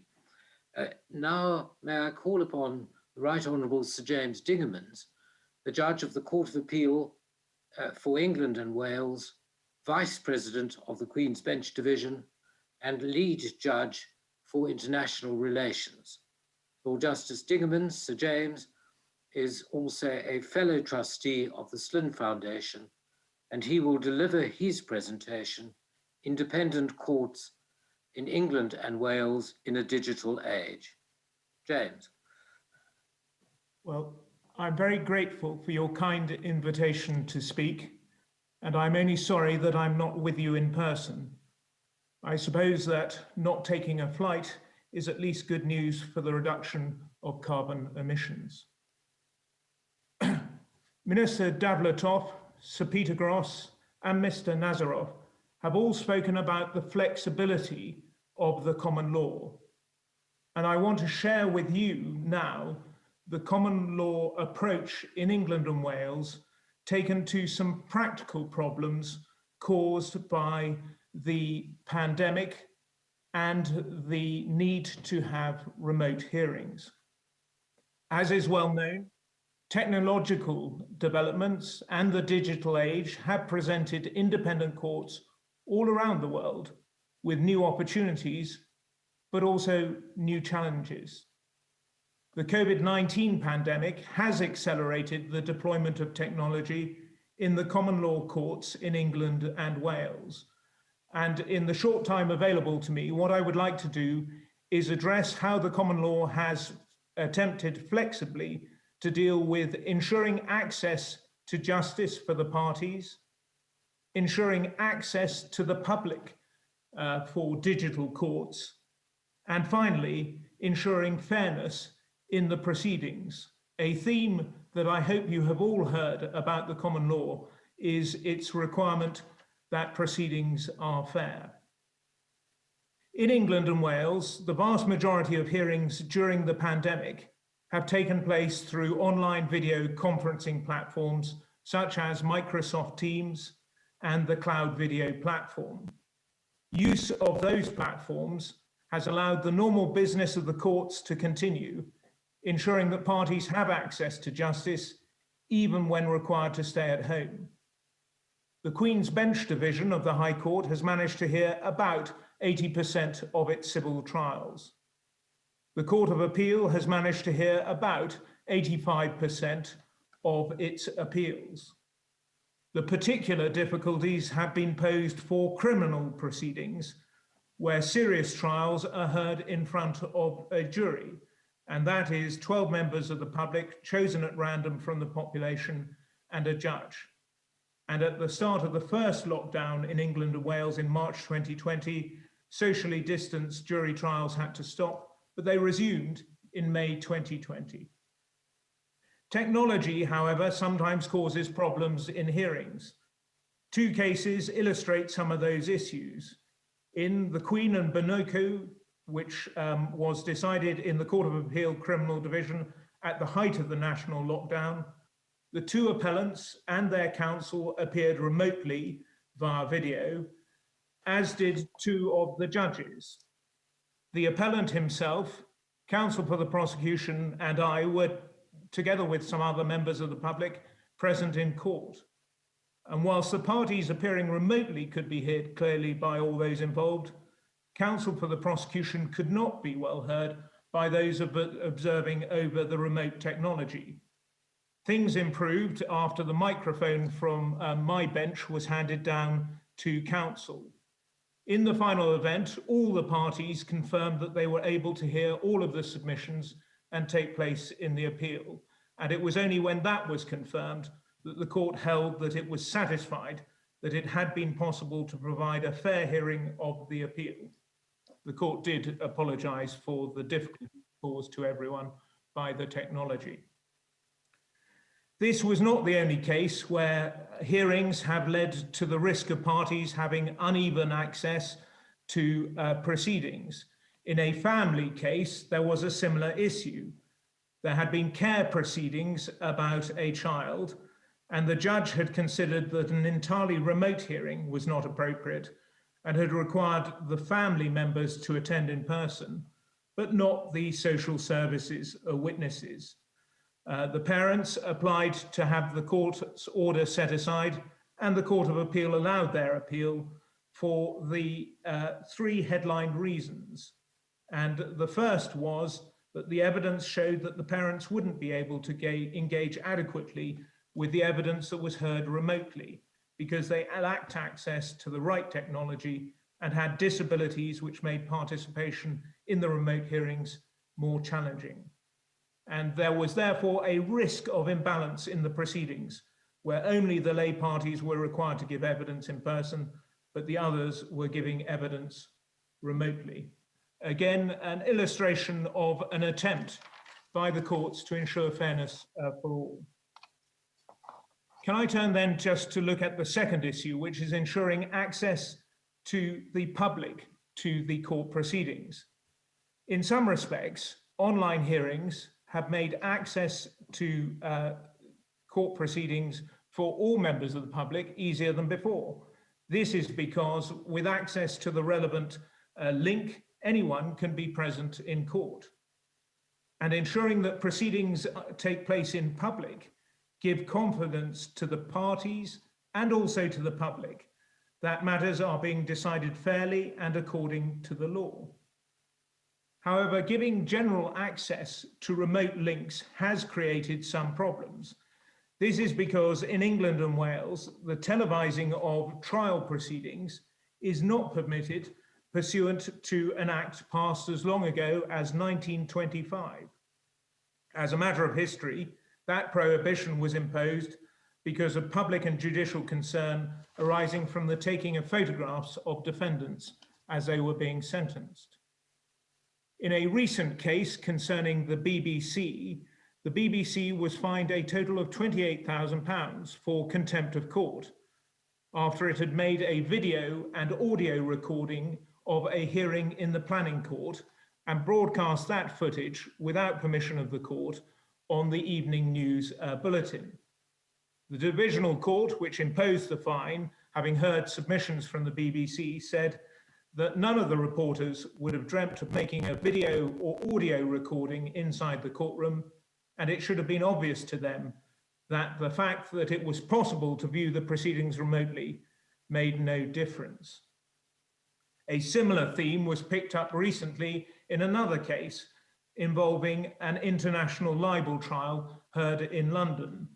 Now, may I call upon the Right Honourable Sir James Dingemans, the Judge of the Court of Appeal for England and Wales, Vice President of the Queen's Bench Division, and lead judge for international relations. Lord Justice Dingaman, Sir James, is also a fellow trustee of the Slynn Foundation, and he will deliver his presentation, Independent Courts in England and Wales in a Digital Age. James. Well, I'm very grateful for your kind invitation to speak, and I'm only sorry that I'm not with you in person. I suppose that not taking a flight is at least good news for the reduction of carbon emissions. Minister Davletov, Sir Peter Gross, and Mr. Nazarov have all spoken about the flexibility of the common law. And I want to share with you now the common law approach in England and Wales taken to some practical problems caused by the pandemic and the need to have remote hearings. As is well known, technological developments and the digital age have presented independent courts all around the world with new opportunities, but also new challenges. The COVID-19 pandemic has accelerated the deployment of technology in the common law courts in England and Wales. And in the short time available to me, what I would like to do is address how the common law has attempted flexibly to deal with ensuring access to justice for the parties, ensuring access to the public for digital courts, and finally, ensuring fairness in the proceedings. A theme that I hope you have all heard about the common law is its requirement that proceedings are fair. In England and Wales, the vast majority of hearings during the pandemic have taken place through online video conferencing platforms such as Microsoft Teams and the cloud video platform. Use of those platforms has allowed the normal business of the courts to continue, ensuring that parties have access to justice even when required to stay at home. The Queen's Bench Division of the High Court has managed to hear about 80% of its civil trials. The Court of Appeal has managed to hear about 85% of its appeals. The particular difficulties have been posed for criminal proceedings, where serious trials are heard in front of a jury, and that is 12 members of the public chosen at random from the population and a judge. And at the start of the first lockdown in England and Wales in March 2020, socially distanced jury trials had to stop, but they resumed in May 2020. Technology, however, sometimes causes problems in hearings. Two cases illustrate some of those issues. In the Queen and Bonoko, which was decided in the Court of Appeal Criminal Division at the height of the national lockdown, the two appellants and their counsel appeared remotely via video, as did two of the judges. The appellant himself, counsel for the prosecution, and I were, together with some other members of the public, present in court. And whilst the parties appearing remotely could be heard clearly by all those involved, counsel for the prosecution could not be well heard by those observing over the remote technology. Things improved after the microphone from my bench was handed down to counsel. In the final event, all the parties confirmed that they were able to hear all of the submissions and take place in the appeal. And it was only when that was confirmed that the court held that it was satisfied that it had been possible to provide a fair hearing of the appeal. The court did apologise for the difficulty caused to everyone by the technology. This was not the only case where hearings have led to the risk of parties having uneven access to proceedings. In a family case, there was a similar issue. There had been care proceedings about a child, and the judge had considered that an entirely remote hearing was not appropriate and had required the family members to attend in person, but not the social services witnesses. The parents applied to have the court's order set aside, and the Court of Appeal allowed their appeal for the three headline reasons. And the first was that the evidence showed that the parents wouldn't be able to engage adequately with the evidence that was heard remotely because they lacked access to the right technology and had disabilities which made participation in the remote hearings more challenging. And there was therefore a risk of imbalance in the proceedings, where only the lay parties were required to give evidence in person, but the others were giving evidence remotely. Again, an illustration of an attempt by the courts to ensure fairness for all. Can I turn then just to look at the second issue, which is ensuring access to the public to the court proceedings? In some respects, online hearings have made access to court proceedings for all members of the public easier than before. This is because with access to the relevant link, anyone can be present in court. And ensuring that proceedings take place in public give confidence to the parties and also to the public that matters are being decided fairly and according to the law. However, giving general access to remote links has created some problems. This is because in England and Wales, the televising of trial proceedings is not permitted pursuant to an act passed as long ago as 1925. As a matter of history, that prohibition was imposed because of public and judicial concern arising from the taking of photographs of defendants as they were being sentenced. In a recent case concerning the BBC was fined a total of £28,000 for contempt of court after it had made a video and audio recording of a hearing in the planning court and broadcast that footage without permission of the court on the evening news bulletin. The divisional court, which imposed the fine, having heard submissions from the BBC, said that none of the reporters would have dreamt of making a video or audio recording inside the courtroom, and it should have been obvious to them that the fact that it was possible to view the proceedings remotely made no difference. A similar theme was picked up recently in another case involving an international libel trial heard in London.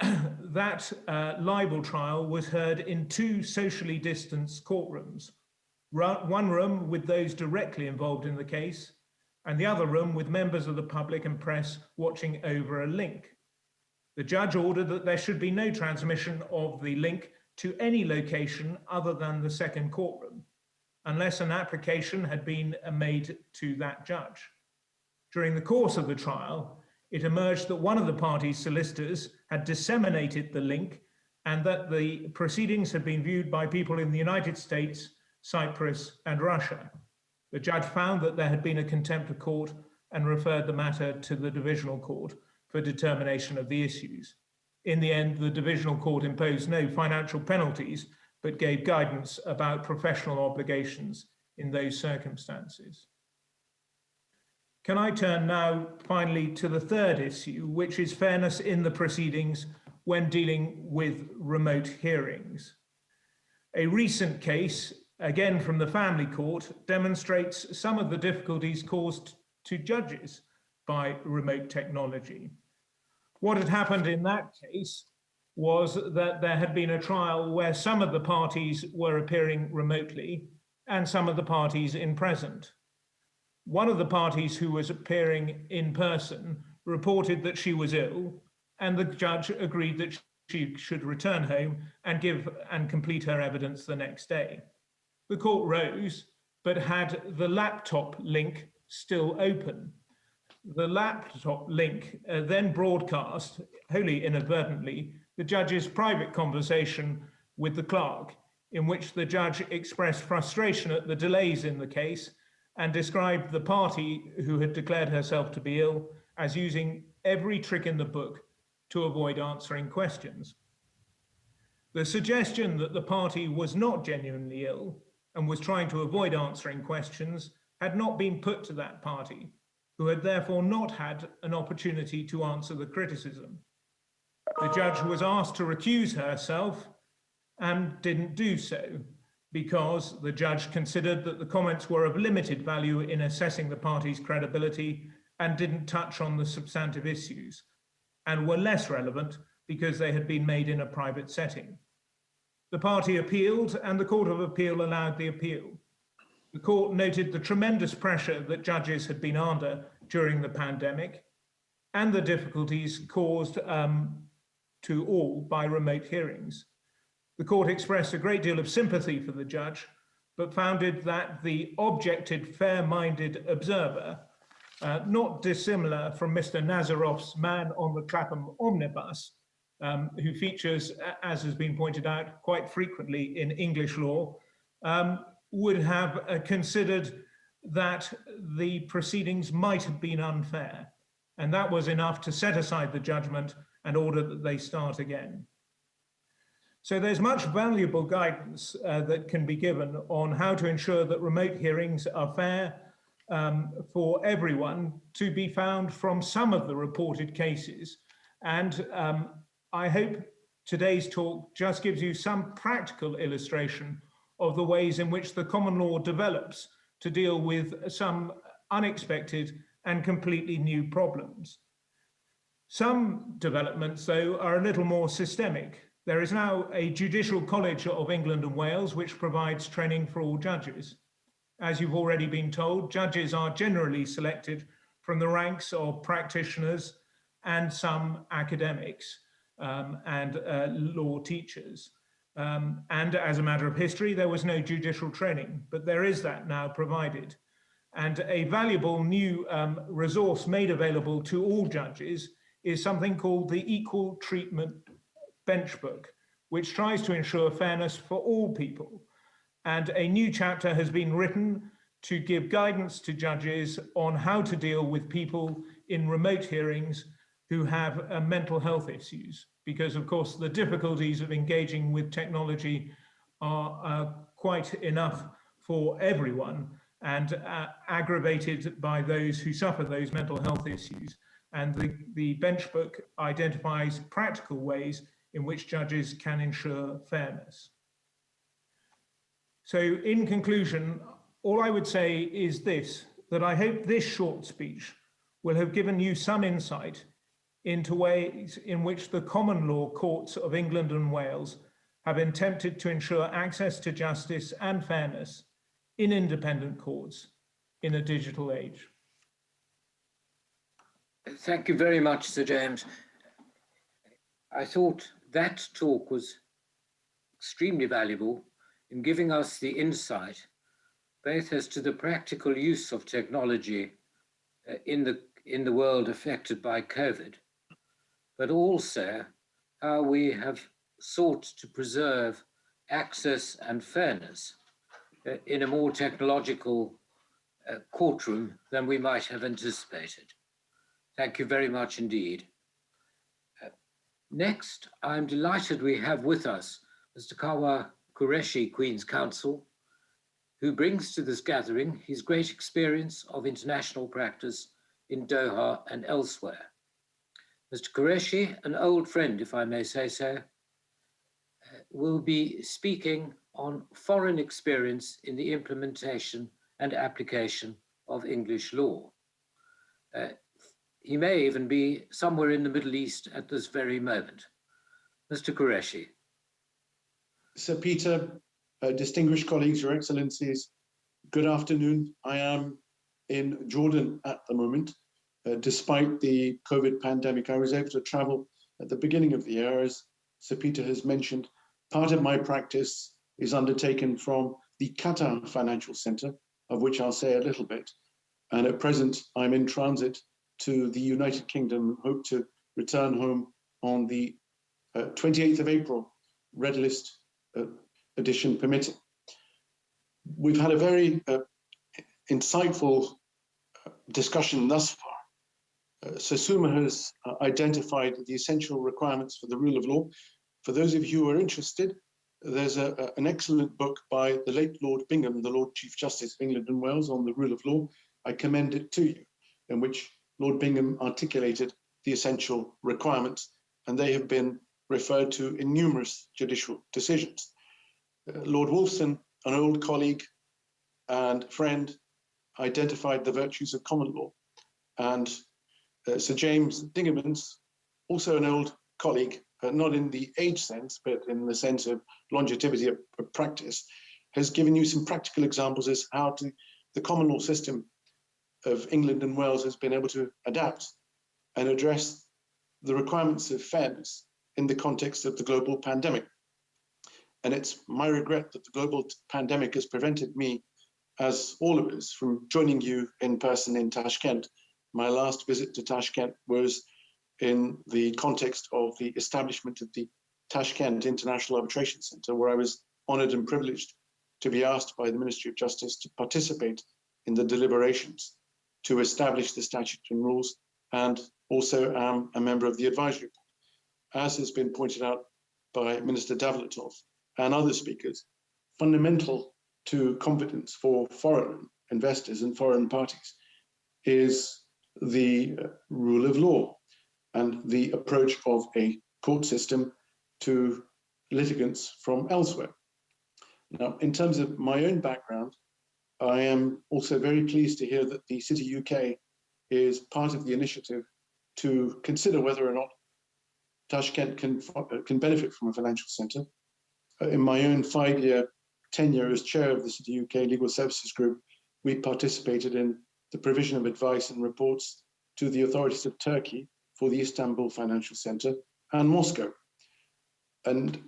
That libel trial was heard in two socially distanced courtrooms, one room with those directly involved in the case, and the other room with members of the public and press watching over a link. The judge ordered that there should be no transmission of the link to any location other than the second courtroom, unless an application had been made to that judge. During the course of the trial, it emerged that one of the party's solicitors had disseminated the link and that the proceedings had been viewed by people in the United States, Cyprus, and Russia. The judge found that there had been a contempt of court and referred the matter to the divisional court for determination of the issues. In the end, the divisional court imposed no financial penalties, but gave guidance about professional obligations in those circumstances. Can I turn now finally to the third issue, which is fairness in the proceedings when dealing with remote hearings. A recent case, again from the family court, demonstrates some of the difficulties caused to judges by remote technology. What had happened in that case was that there had been a trial where some of the parties were appearing remotely and some of the parties in present. One of the parties who was appearing in person reported that she was ill, and the judge agreed that she should return home and complete her evidence the next day. The court rose, but had the laptop link still open. The laptop link then broadcast, wholly inadvertently, the judge's private conversation with the clerk, in which the judge expressed frustration at the delays in the case and described the party who had declared herself to be ill as using every trick in the book to avoid answering questions. The suggestion that the party was not genuinely ill and was trying to avoid answering questions had not been put to that party, who had therefore not had an opportunity to answer the criticism. The judge was asked to recuse herself, and didn't do so because the judge considered that the comments were of limited value in assessing the party's credibility and didn't touch on the substantive issues, and were less relevant because they had been made in a private setting. The party appealed, and the Court of Appeal allowed the appeal. The court noted the tremendous pressure that judges had been under during the pandemic and the difficulties caused to all by remote hearings. The court expressed a great deal of sympathy for the judge, but found that the objective, fair-minded observer, not dissimilar from Mr. Nazarov's man on the Clapham omnibus, who features, as has been pointed out, quite frequently in English law, would have considered that the proceedings might have been unfair. And that was enough to set aside the judgment and order that they start again. So there's much valuable guidance that can be given on how to ensure that remote hearings are fair for everyone, to be found from some of the reported cases. And I hope today's talk just gives you some practical illustration of the ways in which the common law develops to deal with some unexpected and completely new problems. Some developments, though, are a little more systemic. There is now a Judicial College of England and Wales which provides training for all judges. As you've already been told, judges are generally selected from the ranks of practitioners and some academics and law teachers. And as a matter of history, there was no judicial training, but there is that now provided. And a valuable new resource made available to all judges is something called the Equal Treatment Benchbook, which tries to ensure fairness for all people. And a new chapter has been written to give guidance to judges on how to deal with people in remote hearings who have mental health issues. Because, of course, the difficulties of engaging with technology are quite enough for everyone, and aggravated by those who suffer those mental health issues. And the benchbook identifies practical ways in which judges can ensure fairness. So in conclusion, all I would say is this, that I hope this short speech will have given you some insight into ways in which the common law courts of England and Wales have attempted to ensure access to justice and fairness in independent courts in a digital age. Thank you very much, Sir James. I thought that talk was extremely valuable in giving us the insight, both as to the practical use of technology in the world affected by COVID, but also how we have sought to preserve access and fairness in a more technological courtroom than we might have anticipated. Thank you very much indeed. Next, I'm delighted we have with us Mr. Kawa Qureshi, Queen's Counsel, who brings to this gathering his great experience of international practice in Doha and elsewhere. Mr. Qureshi, an old friend, if I may say so, will be speaking on foreign experience in the implementation and application of English law. He may even be somewhere in the Middle East at this very moment. Mr. Qureshi. Sir Peter, distinguished colleagues, Your Excellencies, good afternoon. I am in Jordan at the moment. Despite the COVID pandemic, I was able to travel at the beginning of the year. As Sir Peter has mentioned, part of my practice is undertaken from the Qatar Financial Centre, of which I'll say a little bit. And at present, I'm in transit to the United Kingdom, hope to return home on the 28th of April, Red List edition permitting. We've had a very insightful discussion thus far. Sir Suma has identified the essential requirements for the rule of law. For those of you who are interested, there's an excellent book by the late Lord Bingham, the Lord Chief Justice of England and Wales, on the rule of law. I commend it to you, in which Lord Bingham articulated the essential requirements, and they have been referred to in numerous judicial decisions. Lord Wolfson, an old colleague and friend, identified the virtues of common law. And Sir James Dingemans, also an old colleague, not in the age sense, but in the sense of longevity of practice, has given you some practical examples as how the common law system of England and Wales has been able to adapt and address the requirements of fairness in the context of the global pandemic. And it's my regret that the global pandemic has prevented me, as all of us, from joining you in person in Tashkent. My last visit to Tashkent was in the context of the establishment of the Tashkent International Arbitration Center, where I was honored and privileged to be asked by the Ministry of Justice to participate in the deliberations to establish the statute and rules, and also am a member of the advisory board. As has been pointed out by Minister Davletov and other speakers, fundamental to confidence for foreign investors and foreign parties is the rule of law and the approach of a court system to litigants from elsewhere. Now, in terms of my own background, I am also very pleased to hear that the City UK is part of the initiative to consider whether or not Tashkent can benefit from a financial centre. In my own 5-year tenure as chair of the City UK Legal Services Group, we participated in the provision of advice and reports to the authorities of Turkey for the Istanbul Financial Centre and Moscow. And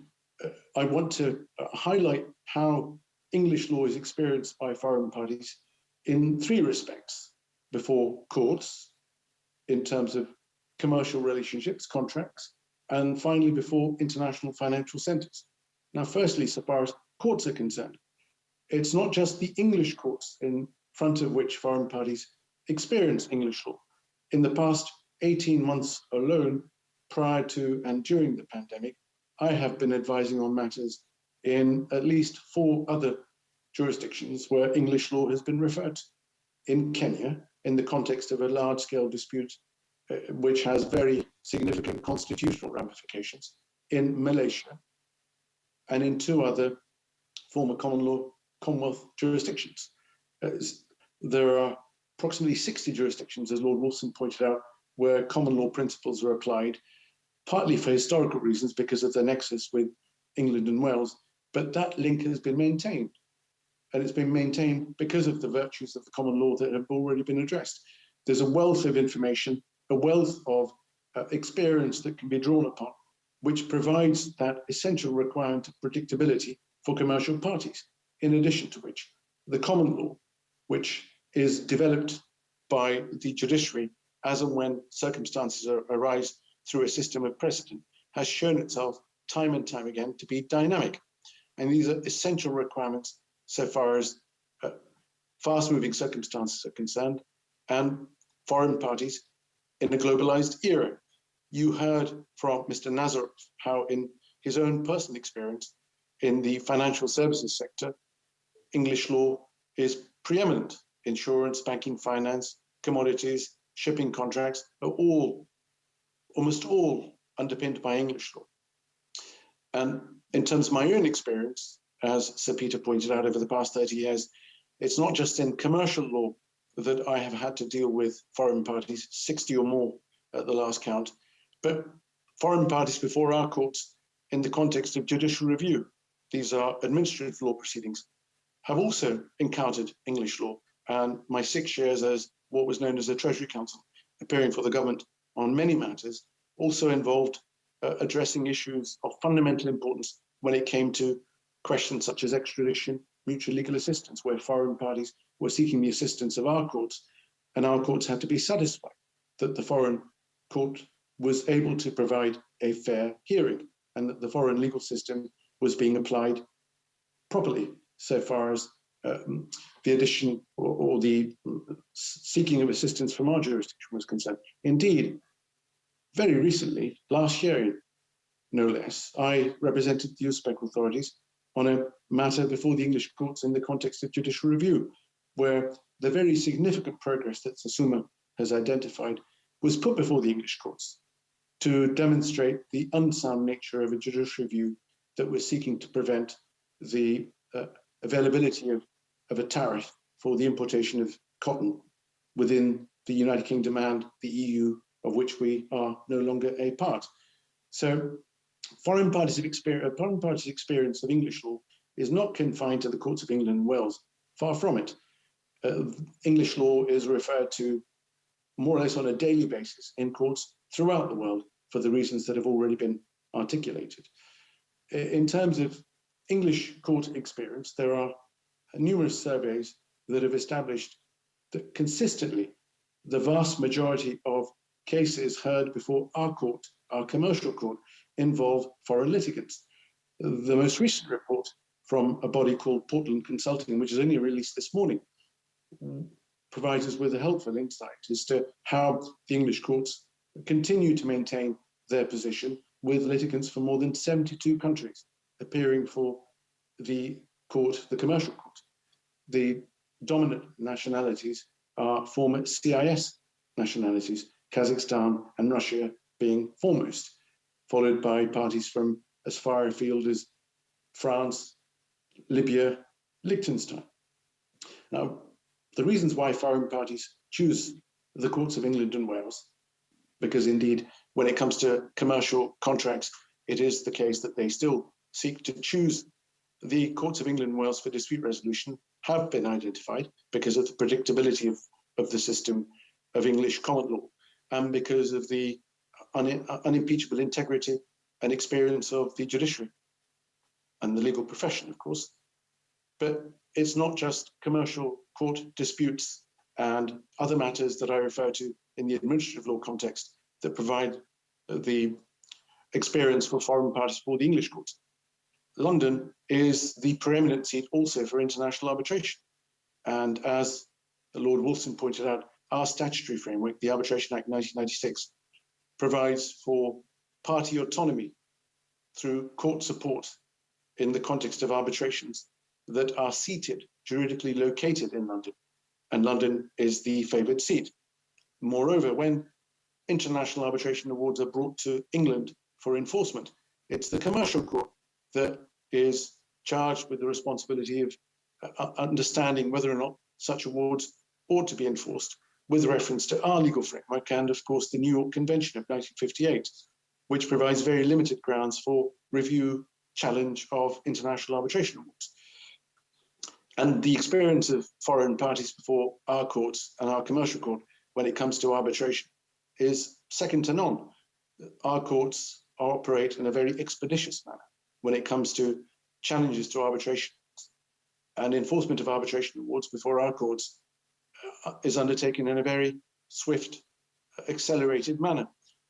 I want to highlight how English law is experienced by foreign parties in 3 respects: before courts, in terms of commercial relationships, contracts, and finally before international financial centres. Now, firstly, so far as courts are concerned, it's not just the English courts in front of which foreign parties experience English law. In the past 18 months alone, prior to and during the pandemic, I have been advising on matters in at least 4 other jurisdictions where English law has been referred to. In Kenya, in the context of a large-scale dispute which has very significant constitutional ramifications, in Malaysia, and in 2 other former common law Commonwealth jurisdictions. There are approximately 60 jurisdictions, as Lord Wolfson pointed out, where common law principles are applied, partly for historical reasons because of the nexus with England and Wales, but that link has been maintained. And it's been maintained because of the virtues of the common law that have already been addressed. There's a wealth of information, a wealth of experience that can be drawn upon, which provides that essential requirement of predictability for commercial parties, in addition to which the common law, which is developed by the judiciary as and when circumstances arise through a system of precedent, has shown itself time and time again to be dynamic. And these are essential requirements so far as fast-moving circumstances are concerned and foreign parties in a globalized era. You heard from Mr. Nazarov how in his own personal experience in the financial services sector, English law is preeminent. Insurance, banking, finance, commodities, shipping contracts are almost all underpinned by English law. And in terms of my own experience, as Sir Peter pointed out over the past 30 years, it's not just in commercial law that I have had to deal with foreign parties, 60 or more at the last count, but foreign parties before our courts in the context of judicial review. These are administrative law proceedings, have also encountered English law. And my 6 years as what was known as the Treasury Counsel, appearing for the government on many matters, also involved addressing issues of fundamental importance when it came to questions such as extradition, mutual legal assistance, where foreign parties were seeking the assistance of our courts, and our courts had to be satisfied that the foreign court was able to provide a fair hearing and that the foreign legal system was being applied properly so far as the addition or the seeking of assistance from our jurisdiction was concerned. Indeed, very recently, last year, no less, I represented the Uzbek authorities on a matter before the English courts in the context of judicial review, where the very significant progress that Sasuma has identified was put before the English courts to demonstrate the unsound nature of a judicial review that was seeking to prevent the availability of a tariff for the importation of cotton within the United Kingdom and the EU, of which we are no longer a part. So foreign parties' experience of English law is not confined to the courts of England and Wales, far from it. English law is referred to more or less on a daily basis in courts throughout the world for the reasons that have already been articulated. In terms of English court experience, there are numerous surveys that have established that consistently the vast majority of cases heard before our court, our commercial court, involve foreign litigants. The most recent report from a body called Portland Consulting, which is only released this morning, provides us with a helpful insight as to how the English courts continue to maintain their position with litigants from more than 72 countries appearing for the court, the commercial court. The dominant nationalities are former CIS nationalities, Kazakhstan and Russia being foremost, followed by parties from as far afield as France, Libya, Liechtenstein. Now, the reasons why foreign parties choose the courts of England and Wales, because indeed, when it comes to commercial contracts, it is the case that they still seek to choose the courts of England and Wales for dispute resolution, have been identified because of the predictability of the system of English common law and because of the unimpeachable integrity and experience of the judiciary and the legal profession, of course. But it's not just commercial court disputes and other matters that I refer to in the administrative law context that provide the experience for foreign parties for the English courts. London is the preeminent seat also for international arbitration. And as Lord Wolfson pointed out, our statutory framework, the Arbitration Act 1996, provides for party autonomy through court support in the context of arbitrations that are seated, juridically located in London. And London is the favoured seat. Moreover, when international arbitration awards are brought to England for enforcement, it's the commercial court that is charged with the responsibility of understanding whether or not such awards ought to be enforced with reference to our legal framework and, of course, the New York Convention of 1958, which provides very limited grounds for review, challenge of international arbitration awards. And the experience of foreign parties before our courts and our commercial court when it comes to arbitration is second to none. Our courts operate in a very expeditious manner when it comes to challenges to arbitration. And enforcement of arbitration awards before our courts is undertaken in a very swift, accelerated manner.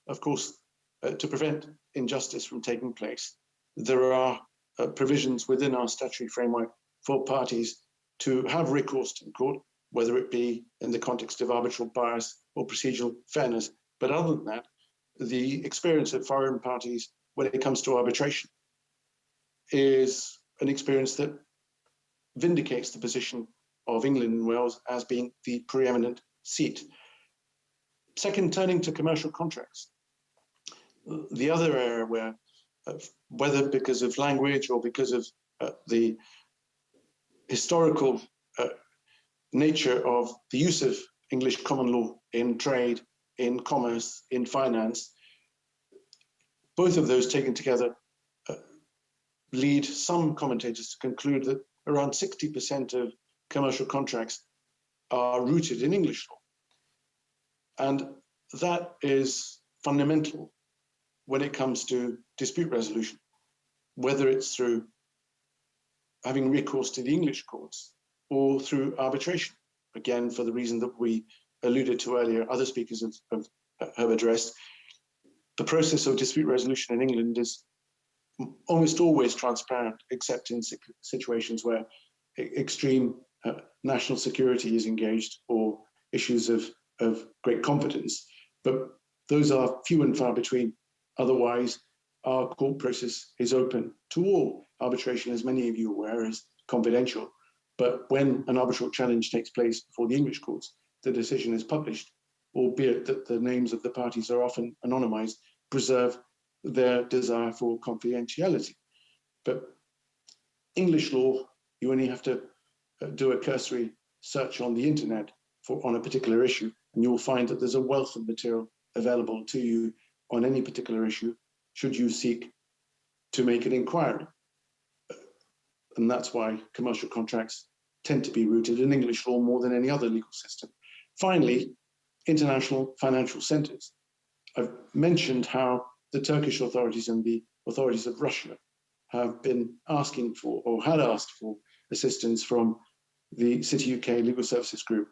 Of course, to prevent injustice from taking place, there are provisions within our statutory framework for parties to have recourse to the court, whether it be in the context of arbitral bias or procedural fairness. But other than that, the experience of foreign parties when it comes to arbitration is an experience that vindicates the position of England and Wales as being the preeminent seat. Second, turning to commercial contracts. The other area where, whether because of language or because of the historical nature of the use of English common law in trade, in commerce, in finance, both of those taken together lead some commentators to conclude that around 60% of commercial contracts are rooted in English law. And that is fundamental when it comes to dispute resolution, whether it's through having recourse to the English courts or through arbitration. Again, for the reason that we alluded to earlier, other speakers have addressed, the process of dispute resolution in England is almost always transparent, except in situations where extreme national security is engaged or issues of great competence. But those are few and far between. Otherwise, our court process is open to all. Arbitration, as many of you are aware, is confidential. But when an arbitral challenge takes place before the English courts, the decision is published, albeit that the names of the parties are often anonymized preserve their desire for confidentiality. But English law, you only have to do a cursory search on the internet on a particular issue, and you'll find that there's a wealth of material available to you on any particular issue, should you seek to make an inquiry. And that's why commercial contracts tend to be rooted in English law more than any other legal system. Finally, international financial centers. I've mentioned how the Turkish authorities and the authorities of Russia have been asking for, or had asked for, assistance from the City UK Legal Services Group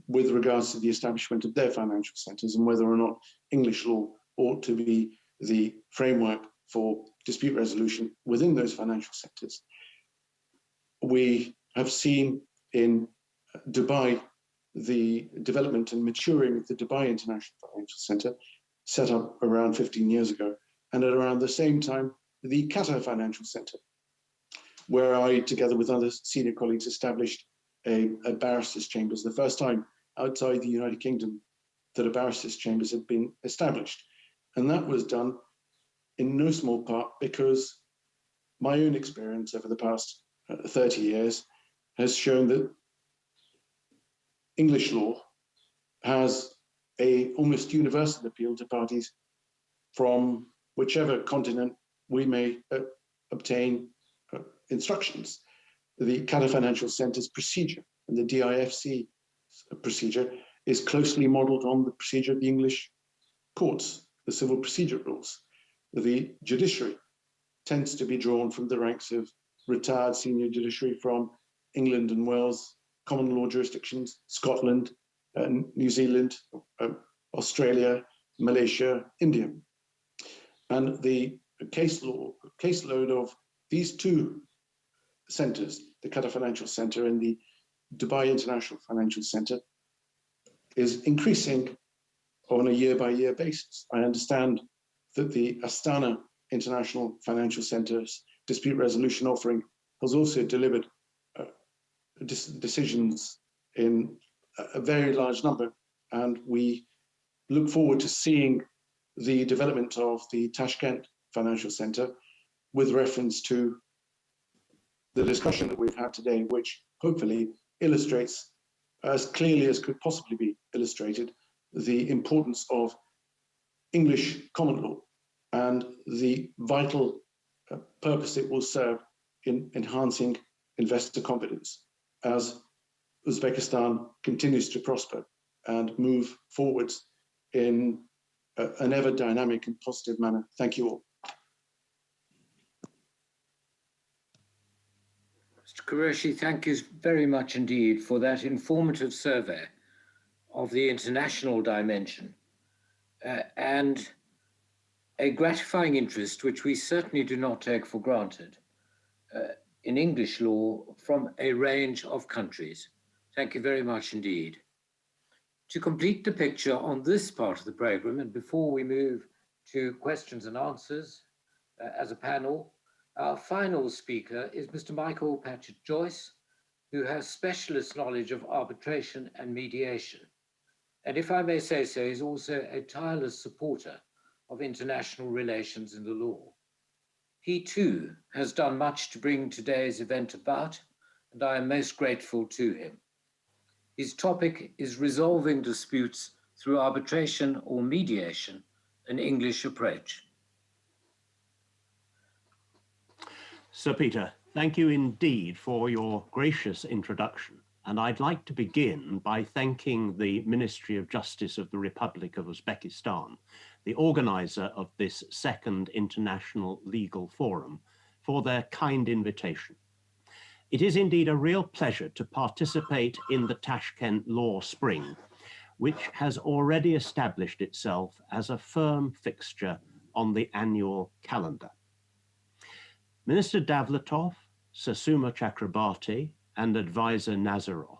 with regards to the establishment of their financial centres and whether or not English law ought to be the framework for dispute resolution within those financial centres. We have seen in Dubai the development and maturing of the Dubai International Financial Centre, set up around 15 years ago, and at around the same time, the Qatar Financial Centre, where I, together with other senior colleagues, established a barristers' chambers, the first time outside the United Kingdom that a barristers' chambers had been established. And that was done in no small part because my own experience over the past 30 years has shown that English law has a almost universal appeal to parties from whichever continent we may obtain instructions. The Qatar Financial Centre's procedure and the DIFC procedure is closely modelled on the procedure of the English courts, the civil procedure rules. The judiciary tends to be drawn from the ranks of retired senior judiciary from England and Wales, common law jurisdictions, Scotland, New Zealand, Australia, Malaysia, India. And the caseload of these two centres, the Qatar Financial Centre and the Dubai International Financial Centre, is increasing on a year-by-year basis. I understand that the Astana International Financial Centre's dispute resolution offering has also delivered decisions in a very large number, and we look forward to seeing the development of the Tashkent Financial Centre with reference to the discussion that we've had today, which hopefully illustrates as clearly as could possibly be illustrated the importance of English common law and the vital purpose it will serve in enhancing investor confidence as Uzbekistan continues to prosper and move forwards in an ever dynamic and positive manner. Thank you all. Mr. Qureshi, thank you very much indeed for that informative survey of the international dimension and a gratifying interest which we certainly do not take for granted in English law from a range of countries. Thank you very much indeed. To complete the picture on this part of the program, and before we move to questions and answers as a panel, our final speaker is Mr. Michael Patchett-Joyce, who has specialist knowledge of arbitration and mediation. And if I may say so, is also a tireless supporter of international relations in the law. He too has done much to bring today's event about, and I am most grateful to him. His topic is resolving disputes through arbitration or mediation, an English approach. Sir Peter, thank you indeed for your gracious introduction. And I'd like to begin by thanking the Ministry of Justice of the Republic of Uzbekistan, the organizer of this second International Legal Forum, for their kind invitation. It is indeed a real pleasure to participate in the Tashkent Law Spring, which has already established itself as a firm fixture on the annual calendar. Minister Davletov, Sir Suma Chakrabarti, and Advisor Nazarov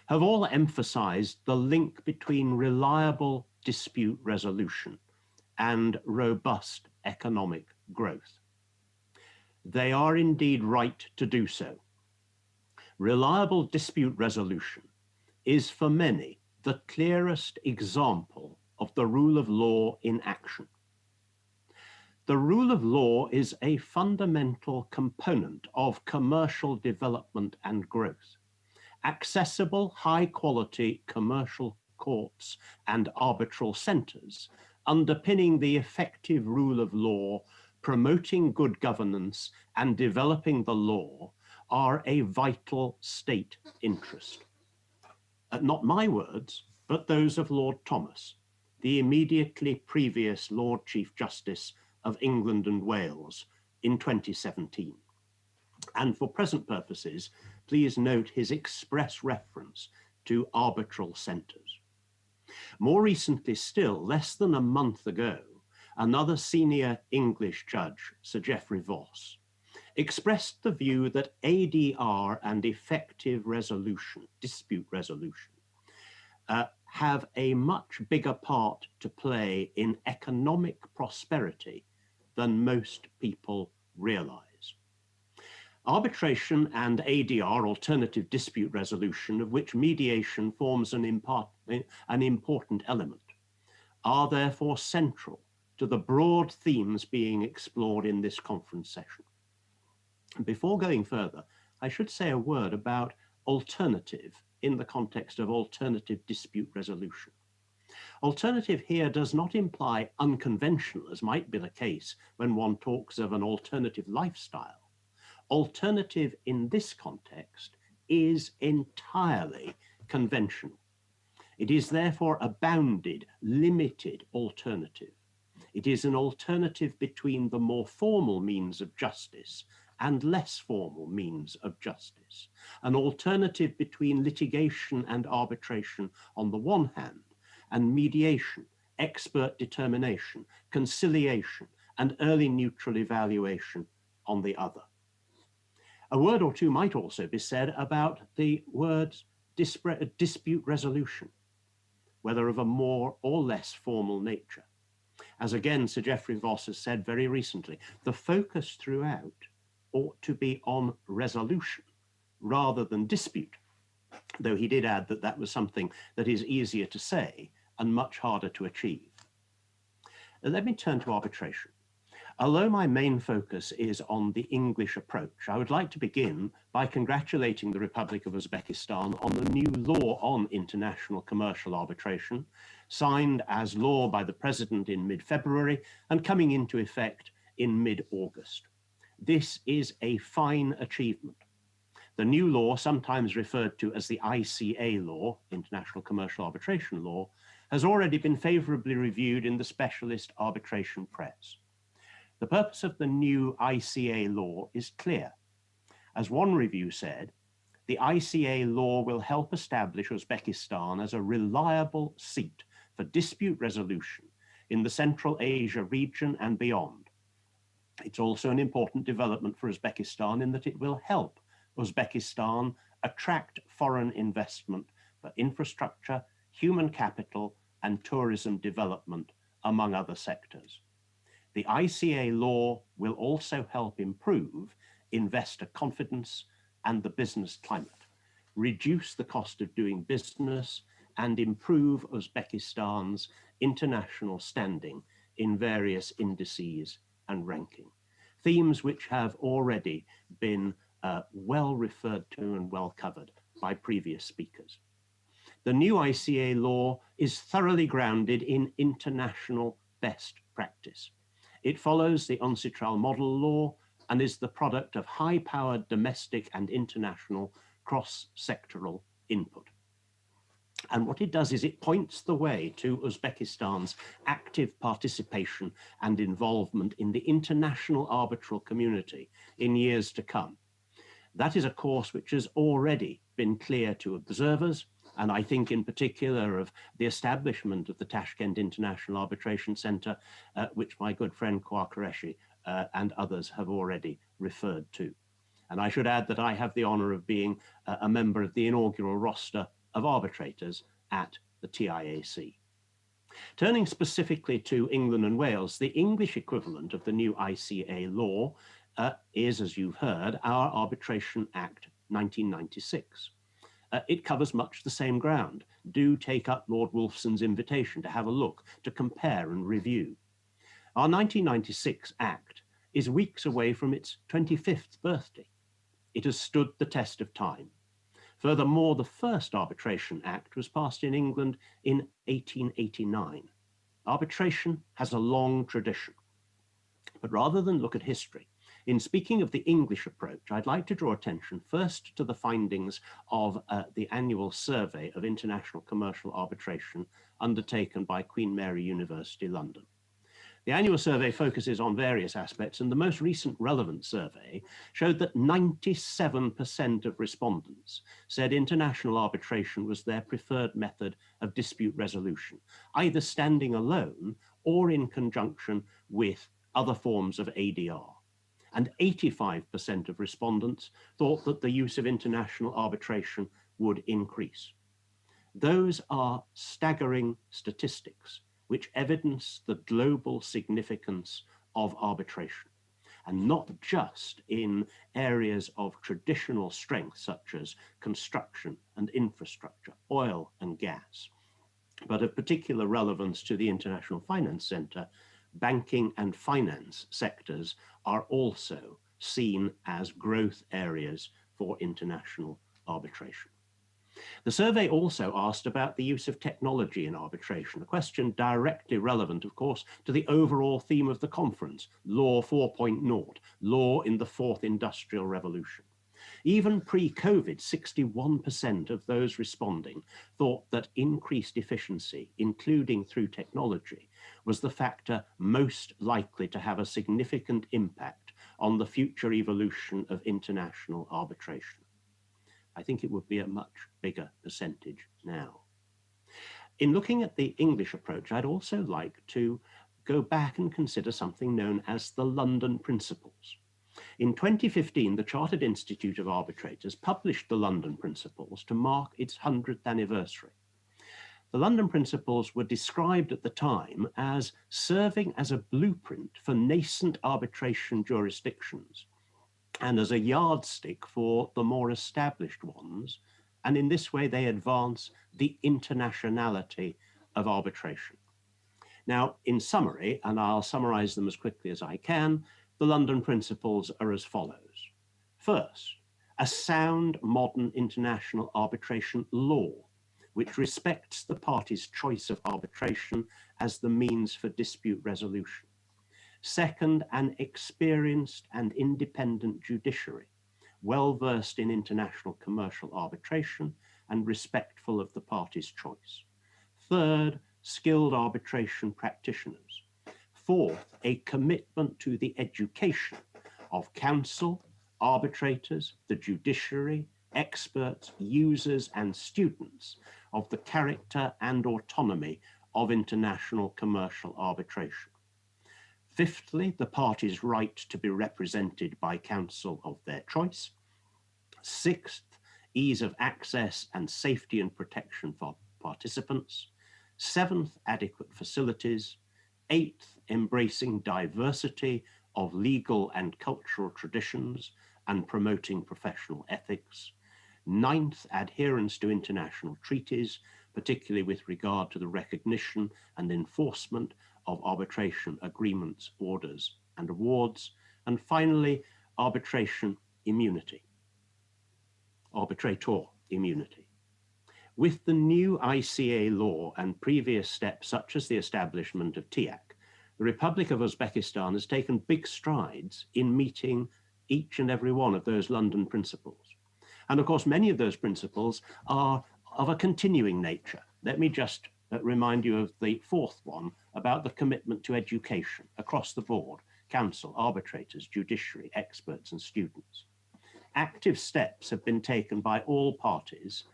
have all emphasized the link between reliable dispute resolution and robust economic growth. They are indeed right to do so. Reliable dispute resolution is for many the clearest example of the rule of law in action, The rule of law is a fundamental component of commercial development and growth. Accessible, high-quality commercial courts and arbitral centres underpinning the effective rule of law, promoting good governance and developing the law are a vital state interest. Not my words, but those of Lord Thomas, the immediately previous Lord Chief Justice of England and Wales in 2017. And for present purposes, please note his express reference to arbitral centres. More recently still, less than a month ago, another senior English judge, Sir Geoffrey Voss, expressed the view that ADR and effective resolution, dispute resolution, have a much bigger part to play in economic prosperity than most people realise. Arbitration and ADR, alternative dispute resolution, of which mediation forms an important element, are therefore central to the broad themes being explored in this conference session. Before going further, I should say a word about alternative in the context of alternative dispute resolution. Alternative here does not imply unconventional, as might be the case when one talks of an alternative lifestyle. Alternative in this context is entirely conventional. It is therefore a bounded, limited alternative. It is an alternative between the more formal means of justice and less formal means of justice, an alternative between litigation and arbitration on the one hand, and mediation, expert determination, conciliation, and early neutral evaluation on the other. A word or two might also be said about the words dispute resolution, whether of a more or less formal nature. As again Sir Geoffrey Voss has said very recently, the focus throughout ought to be on resolution rather than dispute, though he did add that that was something that is easier to say and much harder to achieve. Let me turn to arbitration. Although my main focus is on the English approach, I would like to begin by congratulating the Republic of Uzbekistan on the new law on international commercial arbitration, signed as law by the President in mid-February and coming into effect in mid-August. This is a fine achievement. The new law, sometimes referred to as the ICA law, International Commercial Arbitration Law, has already been favorably reviewed in the specialist arbitration press. The purpose of the new ICA law is clear. As one review said, the ICA law will help establish Uzbekistan as a reliable seat for dispute resolution in the Central Asia region and beyond. It's also an important development for Uzbekistan in that it will help Uzbekistan attract foreign investment for infrastructure, human capital, and tourism development, among other sectors. The ICA law will also help improve investor confidence and the business climate, reduce the cost of doing business, and improve Uzbekistan's international standing in various indices and ranking, themes which have already been well referred to and well covered by previous speakers. The new ICA law is thoroughly grounded in international best practice. It follows the UNCITRAL model law and is the product of high-powered domestic and international cross-sectoral input. And what it does is it points the way to Uzbekistan's active participation and involvement in the international arbitral community in years to come. That is a course which has already been clear to observers, and I think in particular of the establishment of the Tashkent International Arbitration Centre, which my good friend Kwa Qureshi and others have already referred to. And I should add that I have the honour of being a member of the inaugural roster of arbitrators at the TIAC. Turning specifically to England and Wales, the English equivalent of the new ICA law is, as you've heard, our Arbitration Act 1996. It covers much the same ground. Do take up Lord Wolfson's invitation to have a look, to compare and review. Our 1996 Act is weeks away from its 25th birthday. It has stood the test of time. Furthermore, the first Arbitration Act was passed in England in 1889. Arbitration has a long tradition. But rather than look at history, in speaking of the English approach, I'd like to draw attention first to the findings of the annual survey of international commercial arbitration undertaken by Queen Mary University, London. The annual survey focuses on various aspects, and the most recent relevant survey showed that 97% of respondents said international arbitration was their preferred method of dispute resolution, either standing alone or in conjunction with other forms of ADR. And 85% of respondents thought that the use of international arbitration would increase. Those are staggering statistics which evidence the global significance of arbitration, and not just in areas of traditional strength such as construction and infrastructure, oil and gas, but of particular relevance to the International Finance Centre. Banking and finance sectors are also seen as growth areas for international arbitration. The survey also asked about the use of technology in arbitration, a question directly relevant, of course, to the overall theme of the conference, Law 4.0, law in the fourth industrial revolution. Even pre-COVID, 61% of those responding thought that increased efficiency, including through technology, was the factor most likely to have a significant impact on the future evolution of international arbitration. I think it would be a much bigger percentage now. In looking at the English approach, I'd also like to go back and consider something known as the London Principles. In 2015, the Chartered Institute of Arbitrators published the London Principles to mark its 100th anniversary. The London Principles were described at the time as serving as a blueprint for nascent arbitration jurisdictions and as a yardstick for the more established ones, and in this way they advance the internationality of arbitration. Now, in summary, and I'll summarize them as quickly as I can, the London Principles are as follows. First, a sound modern international arbitration law, which respects the party's choice of arbitration as the means for dispute resolution. Second, an experienced and independent judiciary, well-versed in international commercial arbitration and respectful of the party's choice. Third, skilled arbitration practitioners. Fourth, a commitment to the education of counsel, arbitrators, the judiciary, experts, users, and students of the character and autonomy of international commercial arbitration. Fifthly, the party's right to be represented by counsel of their choice. Sixth, ease of access and safety and protection for participants. Seventh, adequate facilities. Eighth, embracing diversity of legal and cultural traditions and promoting professional ethics. Ninth, adherence to international treaties, particularly with regard to the recognition and enforcement of arbitration agreements, orders, and awards. And finally, arbitration immunity, arbitrator immunity. With the new ICA law and previous steps such as the establishment of TIAC, the Republic of Uzbekistan has taken big strides in meeting each and every one of those London Principles. And of course, many of those principles are of a continuing nature. Let me just remind you of the fourth one about the commitment to education across the board, counsel, arbitrators, judiciary, experts, and students. Active steps have been taken by all parties,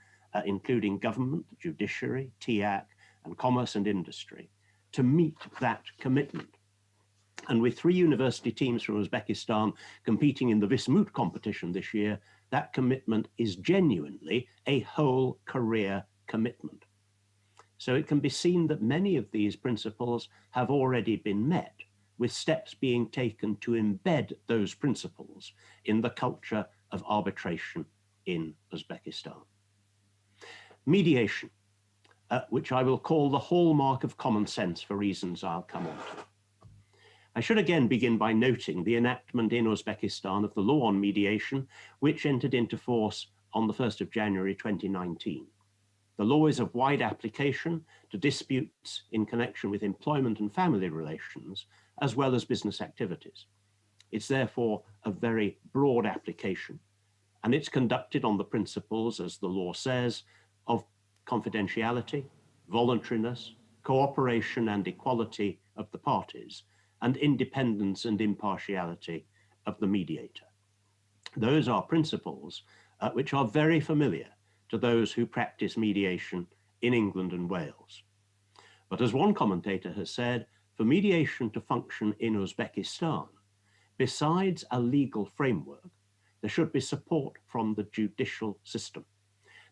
including government, the judiciary, TIAC, and commerce and industry, to meet that commitment. And with 3 university teams from Uzbekistan competing in the Vismut competition this year, that commitment is genuinely a whole career commitment. So it can be seen that many of these principles have already been met, with steps being taken to embed those principles in the culture of arbitration in Uzbekistan. Mediation, which I will call the hallmark of common sense for reasons I'll come on to. I should again begin by noting the enactment in Uzbekistan of the law on mediation, which entered into force on the 1st of January 2019. The law is of wide application to disputes in connection with employment and family relations, as well as business activities. It's therefore a very broad application, and it's conducted on the principles, as the law says, of confidentiality, voluntariness, cooperation and equality of the parties, and independence and impartiality of the mediator. Those are principles which are very familiar to those who practice mediation in England and Wales. But as one commentator has said, for mediation to function in Uzbekistan, besides a legal framework, there should be support from the judicial system.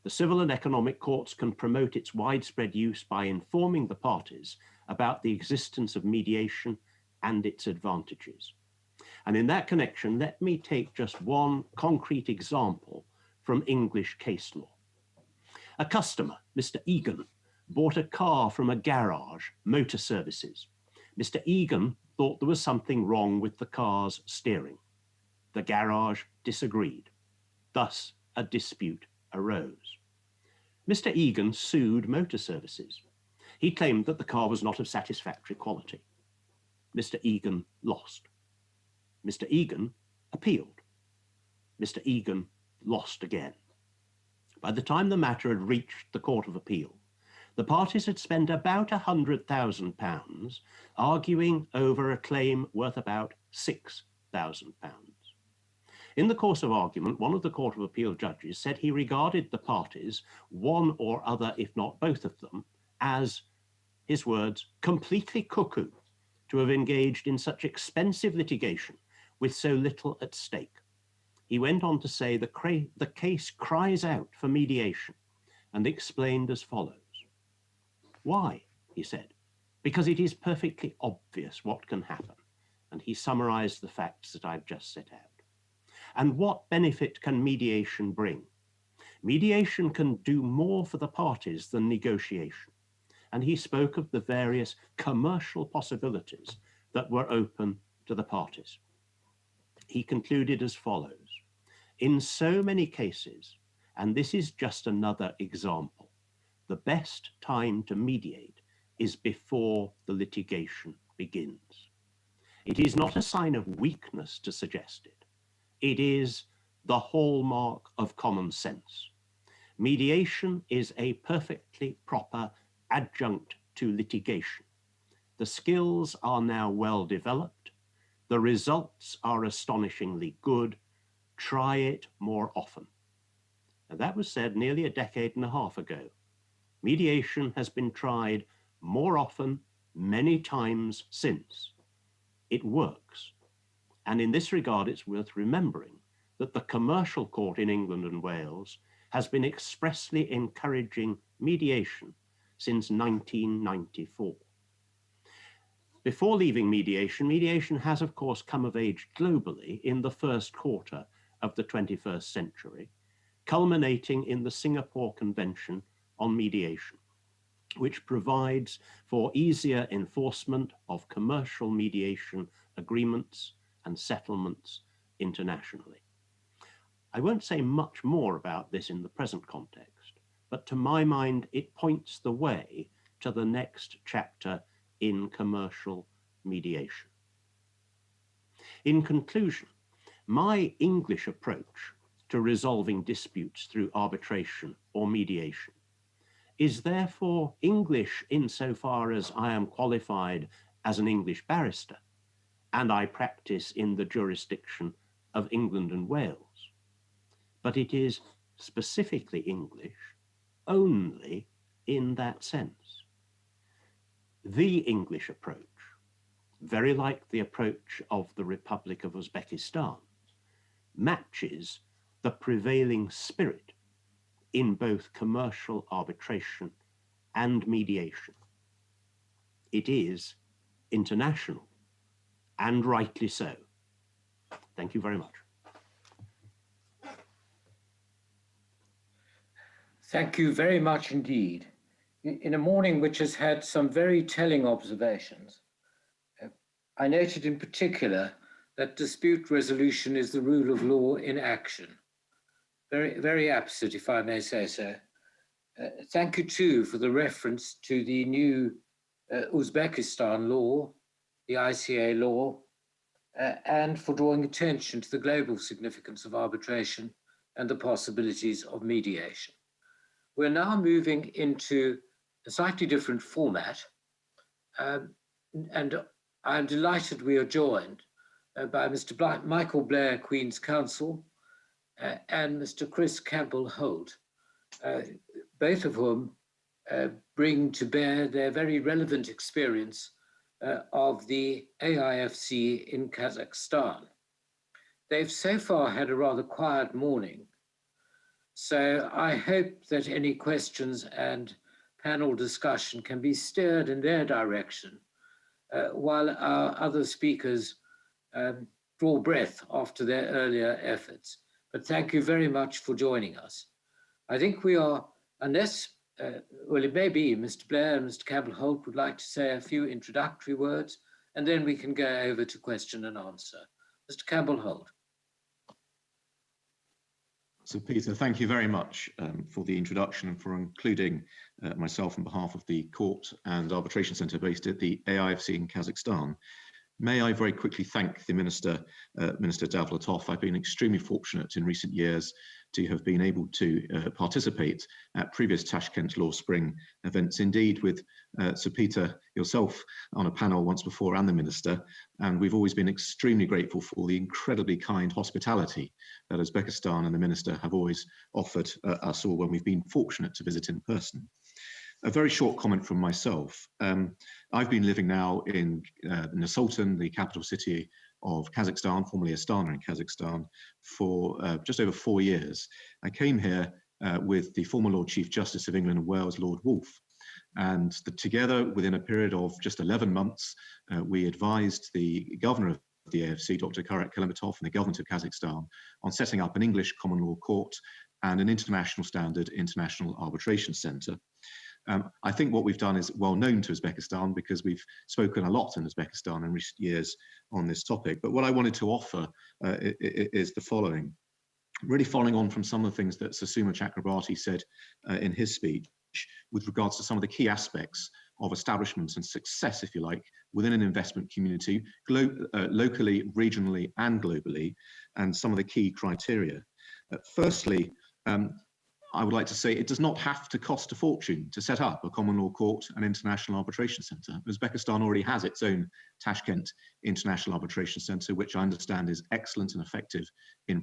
The civil and economic courts can promote its widespread use by informing the parties about the existence of mediation and its advantages. And in that connection, let me take just one concrete example from English case law. A customer, Mr. Egan, bought a car from a garage, Motor Services. Mr. Egan thought there was something wrong with the car's steering. The garage disagreed. Thus, a dispute arose. Mr. Egan sued Motor Services. He claimed that the car was not of satisfactory quality. Mr. Egan lost. Mr. Egan appealed. Mr. Egan lost again. By the time the matter had reached the Court of Appeal, the parties had spent about £100,000 arguing over a claim worth about £6,000. In the course of argument, one of the Court of Appeal judges said he regarded the parties, one or other, if not both of them, as, his words, completely cuckoo to have engaged in such expensive litigation with so little at stake. He went on to say the case cries out for mediation and explained as follows. Why, he said, because it is perfectly obvious what can happen. And he summarized the facts that I've just set out. And what benefit can mediation bring? Mediation can do more for the parties than negotiation. And he spoke of the various commercial possibilities that were open to the parties. He concluded as follows. In so many cases, and this is just another example, the best time to mediate is before the litigation begins. It is not a sign of weakness to suggest it. It is the hallmark of common sense. Mediation is a perfectly proper adjunct to litigation. The skills are now well developed. The results are astonishingly good. Try it more often. And that was said nearly a decade and a half ago. Mediation has been tried more often, many times since. It works. And in this regard, it's worth remembering that the Commercial Court in England and Wales has been expressly encouraging mediation since 1994. Before leaving mediation, mediation has, of course, come of age globally in the first quarter of the 21st century, culminating in the Singapore Convention on Mediation, which provides for easier enforcement of commercial mediation agreements and settlements internationally. I won't say much more about this in the present context, but to my mind, it points the way to the next chapter in commercial mediation. In conclusion, my English approach to resolving disputes through arbitration or mediation is therefore English insofar as I am qualified as an English barrister and I practice in the jurisdiction of England and Wales. But it is specifically English only in that sense. The English approach, very like the approach of the Republic of Uzbekistan, matches the prevailing spirit in both commercial arbitration and mediation. It is international, and rightly so. Thank you very much. Thank you very much indeed. In a morning which has had some very telling observations, I noted in particular that dispute resolution is the rule of law in action. Very, very apposite, if I may say so. Thank you too for the reference to the new Uzbekistan law, the ICA law, and for drawing attention to the global significance of arbitration and the possibilities of mediation. We're now moving into a slightly different format, and I'm delighted we are joined by Mr. Michael Blair, Queen's Counsel, and Mr. Chris Campbell-Holt, both of whom bring to bear their very relevant experience of the AIFC in Kazakhstan. They've so far had a rather quiet morning, so I hope that any questions and panel discussion can be steered in their direction while our other speakers draw breath after their earlier efforts. But thank you very much for joining us. I think we are, unless, well, it may be Mr. Blair and Mr. Campbell-Holt would like to say a few introductory words, and then we can go over to question and answer. Mr. Campbell-Holt. So Peter, thank you very much for the introduction and for including myself on behalf of the Court and Arbitration Centre based at the AIFC in Kazakhstan. May I very quickly thank the Minister, Minister Davletov. I've been extremely fortunate in recent years to have been able to participate at previous Tashkent Law Spring events, indeed with Sir Peter, yourself, on a panel once before, and the Minister. And we've always been extremely grateful for the incredibly kind hospitality that Uzbekistan and the Minister have always offered us all when we've been fortunate to visit in person. A very short comment from myself. I've been living now in Nur-Sultan, the capital city of Kazakhstan, formerly Astana in Kazakhstan, for just over 4 years. I came here with the former Lord Chief Justice of England and Wales, Lord Wolfe, and together within a period of just 11 months, we advised the governor of the AFC, Dr. Karat Kelimatov, and the government of Kazakhstan on setting up an English common law court and an international standard international arbitration centre. I think what we've done is well known to Uzbekistan because we've spoken a lot in Uzbekistan in recent years on this topic. But what I wanted to offer is the following. Really following on from some of the things that Susuma Chakrabarti said in his speech with regards to some of the key aspects of establishment and success, if you like, within an investment community, locally, regionally, and globally, and some of the key criteria. Firstly, I would like to say it does not have to cost a fortune to set up a common law court and international arbitration centre. Uzbekistan already has its own Tashkent International Arbitration Centre, which I understand is excellent and effective in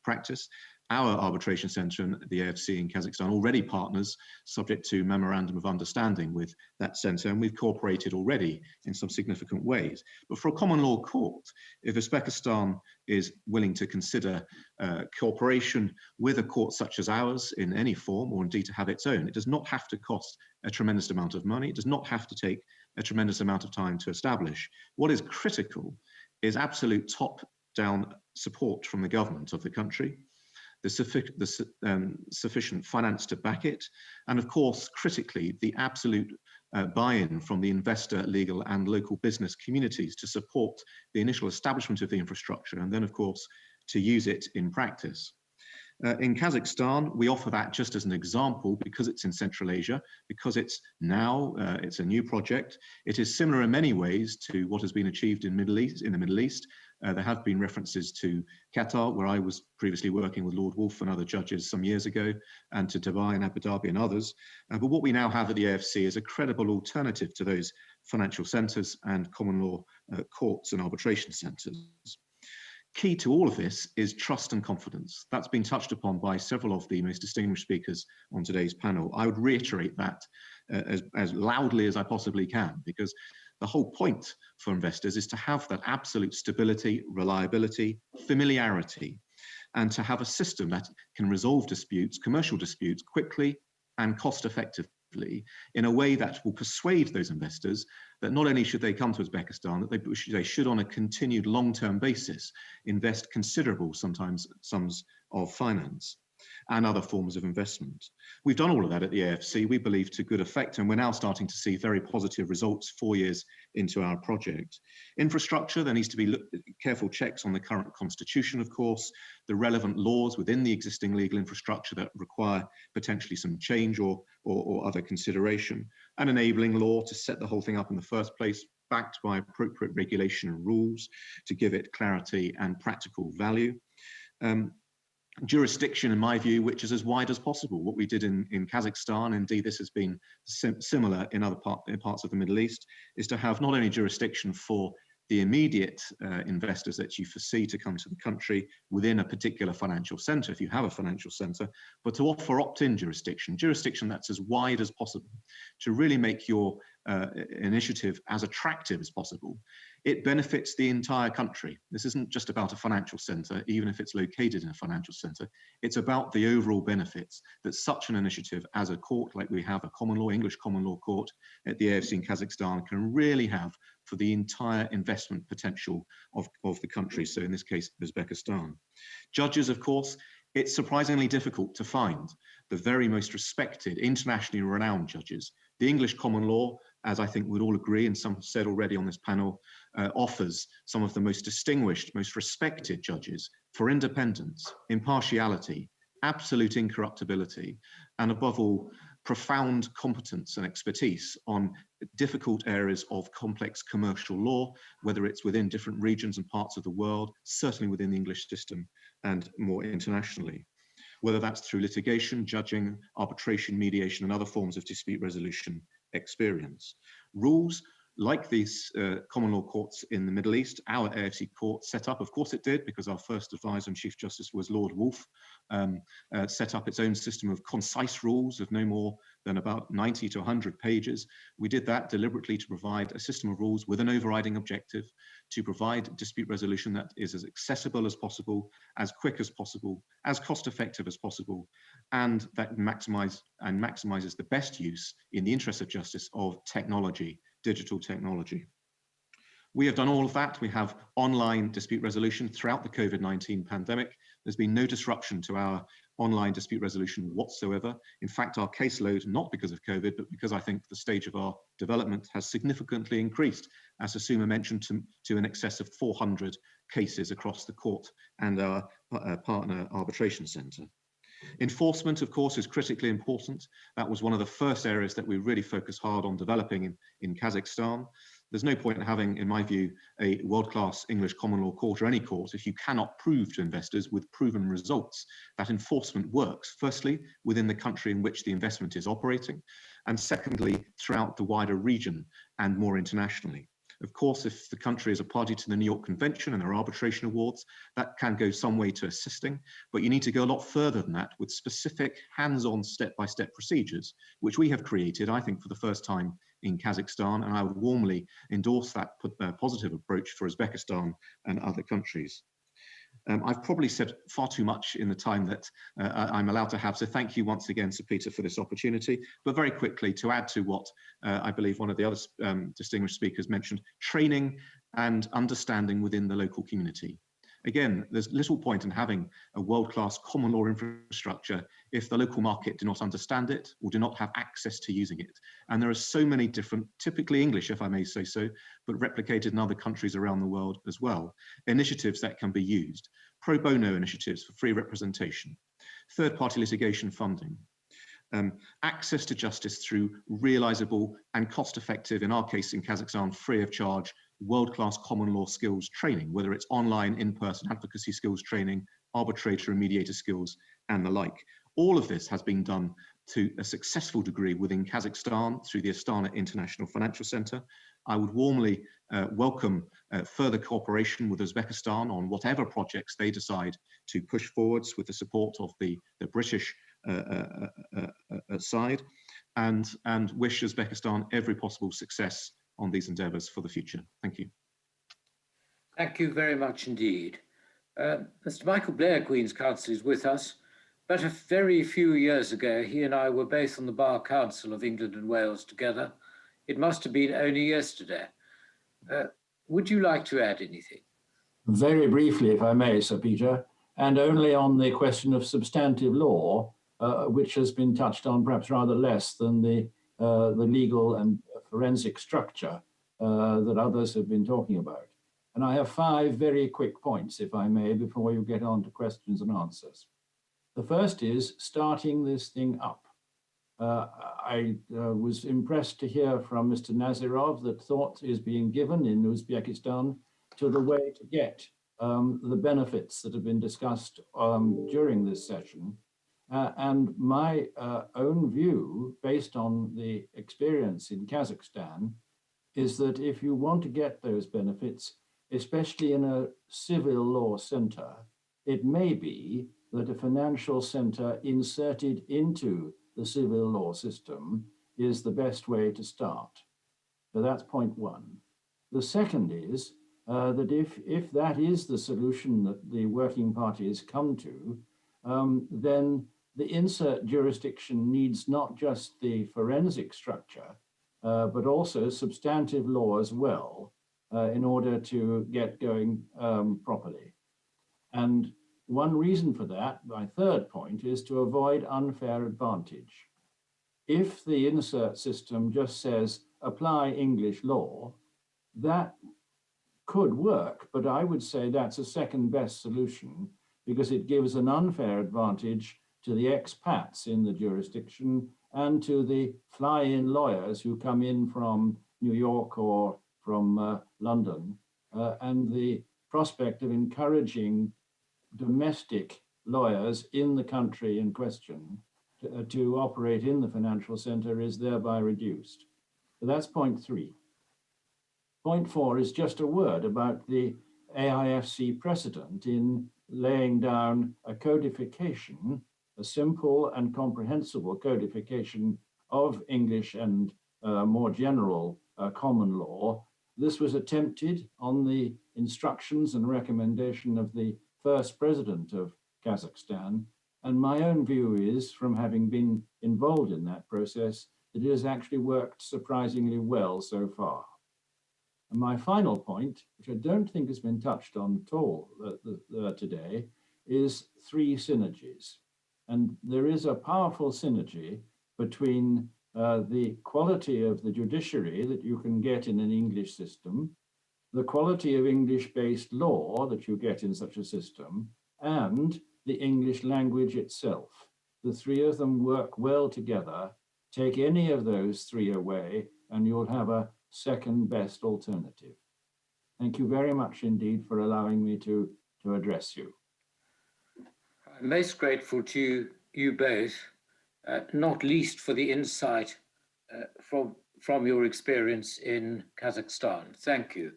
practice. Our arbitration centre and the AFC in Kazakhstan already partners, subject to memorandum of understanding with that centre, and we've cooperated already in some significant ways. But for a common law court, if Uzbekistan is willing to consider cooperation with a court such as ours in any form, or indeed to have its own, it does not have to cost a tremendous amount of money. It does not have to take a tremendous amount of time to establish. What is critical is absolute top-down support from the government of the country, the sufficient finance to back it, and of course, critically, the absolute buy-in from the investor, legal, and local business communities to support the initial establishment of the infrastructure, and then, of course, to use it in practice. In Kazakhstan, we offer that just as an example because it's in Central Asia, because it's now, it's a new project. It is similar in many ways to what has been achieved in the Middle East. There have been references to Qatar, where I was previously working with Lord Wolfe and other judges some years ago, and to Dubai and Abu Dhabi and others. But what we now have at the AFC is a credible alternative to those financial centres and common law courts and arbitration centres. Key to all of this is trust and confidence. That's been touched upon by several of the most distinguished speakers on today's panel. I would reiterate that as loudly as I possibly can, because the whole point for investors is to have that absolute stability, reliability, familiarity, and to have a system that can resolve disputes, commercial disputes, quickly and cost effectively in a way that will persuade those investors that not only should they come to Uzbekistan, that they should on a continued long-term basis invest considerable, sometimes, sums of finance. and other forms of investment. We've done all of that at the AFC, we believe, to good effect, and we're now starting to see very positive results 4 years into our project. Infrastructure, there needs to be careful checks on the current constitution, of course, the relevant laws within the existing legal infrastructure that require potentially some change or other consideration, an enabling law to set the whole thing up in the first place, backed by appropriate regulation and rules to give it clarity and practical value. Jurisdiction, in my view, which is as wide as possible. What we did in Kazakhstan, indeed this has been similar in other parts of the Middle East, is to have not only jurisdiction for the immediate investors that you foresee to come to the country within a particular financial center, if you have a financial center, but to offer opt-in jurisdiction that's as wide as possible, to really make your initiative as attractive as possible. It benefits the entire country. This isn't just about a financial center, even if it's located in a financial center. It's about the overall benefits that such an initiative as a court, like we have a common law, English common law court at the AFC in Kazakhstan, can really have for the entire investment potential of the country, so in this case, Uzbekistan. Judges, of course, it's surprisingly difficult to find the very most respected, internationally renowned judges. The English common law, as I think we'd all agree, and some have said already on this panel, offers some of the most distinguished, most respected judges for independence, impartiality, absolute incorruptibility, and above all, profound competence and expertise on difficult areas of complex commercial law, whether it's within different regions and parts of the world, certainly within the English system and more internationally, whether that's through litigation, judging, arbitration, mediation, and other forms of dispute resolution experience. Rules like these common law courts in the Middle East, our AFC court set up, of course it did, because our first advisor and Chief Justice was Lord Wolfe, set up its own system of concise rules of no more than about 90 to 100 pages. We did that deliberately to provide a system of rules with an overriding objective to provide dispute resolution that is as accessible as possible, as quick as possible, as cost effective as possible, and that maximizes the best use in the interest of justice of technology, digital technology. We have done all of that. We have online dispute resolution throughout the COVID-19 pandemic. There's been no disruption to our online dispute resolution whatsoever. In fact, our caseload, not because of COVID, but because I think the stage of our development has significantly increased, as Asuma mentioned, to in excess of 400 cases across the court and our partner arbitration center. Enforcement, of course, is critically important. That was one of the first areas that we really focused hard on developing in Kazakhstan. There's no point in having, in my view, a world-class English common law court or any court if you cannot prove to investors with proven results that enforcement works, firstly, within the country in which the investment is operating, and secondly, throughout the wider region and more internationally. Of course, if the country is a party to the New York Convention and their arbitration awards, that can go some way to assisting, but you need to go a lot further than that with specific hands-on step-by-step procedures, which we have created, I think, for the first time in Kazakhstan, and I would warmly endorse that positive approach for Uzbekistan and other countries. I've probably said far too much in the time that I'm allowed to have, so thank you once again, Sir Peter, for this opportunity. But very quickly, to add to what I believe one of the other distinguished speakers mentioned, training and understanding within the local community. Again, there's little point in having a world-class common law infrastructure if the local market do not understand it or do not have access to using it. And there are so many different, typically English, if I may say so, but replicated in other countries around the world as well, initiatives that can be used, pro bono initiatives for free representation, third-party litigation funding, access to justice through realizable and cost-effective, in our case in Kazakhstan, free of charge, world-class common law skills training, whether it's online, in-person advocacy skills training, arbitrator and mediator skills, and the like. All of this has been done to a successful degree within Kazakhstan through the Astana International Financial Center. I would warmly welcome further cooperation with Uzbekistan on whatever projects they decide to push forwards with the support of the British side, and wish Uzbekistan every possible success on these endeavours for the future. Thank you. Thank you very much indeed. Mr. Michael Blair, Queen's Counsel, is with us, but a very few years ago, he and I were both on the Bar Council of England and Wales together. It must have been only yesterday. Would you like to add anything? Very briefly, if I may, Sir Peter. and only on the question of substantive law, which has been touched on perhaps rather less than the legal and forensic structure that others have been talking about. And I have 5 very quick points, if I may, before you get on to questions and answers. The first is starting this thing up. I was impressed to hear from Mr. Nazirov that thought is being given in Uzbekistan to the way to get the benefits that have been discussed during this session. And my own view, based on the experience in Kazakhstan, is that if you want to get those benefits, especially in a civil law center, it may be that a financial center inserted into the civil law system is the best way to start. So that's point 1. The second is that if that is the solution that the working parties come to, then the insert jurisdiction needs not just the forensic structure, but also substantive law as well, in order to get going properly. And one reason for that, my third point, is to avoid unfair advantage. If the insert system just says apply English law, that could work, but I would say that's a second best solution because it gives an unfair advantage to the expats in the jurisdiction and to the fly-in lawyers who come in from New York or from London, and the prospect of encouraging domestic lawyers in the country in question to operate in the financial center is thereby reduced. So that's point 3. Point 4 is just a word about the AIFC precedent in laying down a codification, a simple and comprehensible codification of English and more general common law. This was attempted on the instructions and recommendation of the first president of Kazakhstan. And my own view is, from having been involved in that process, that it has actually worked surprisingly well so far. And my final point, which I don't think has been touched on at all today, is 3 synergies. And there is a powerful synergy between the quality of the judiciary that you can get in an English system, the quality of English-based law that you get in such a system, and the English language itself. The 3 of them work well together. Take any of those 3 away, and you'll have a second best alternative. Thank you very much indeed for allowing me to address you. I'm most grateful to you both, not least for the insight from your experience in Kazakhstan. Thank you.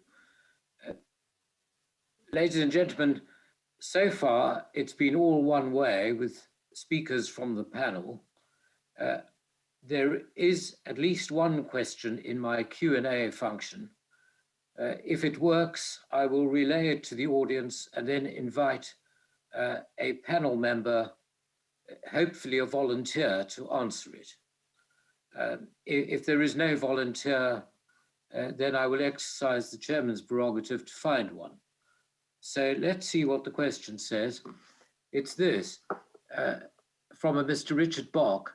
Ladies and gentlemen, so far it's been all one way with speakers from the panel. There is at least one question in my Q&A function. If it works, I will relay it to the audience and then invite a panel member, hopefully a volunteer, to answer it. If there is no volunteer, then I will exercise the chairman's prerogative to find one. So let's see what the question says. It's this, from a Mr. Richard Bock.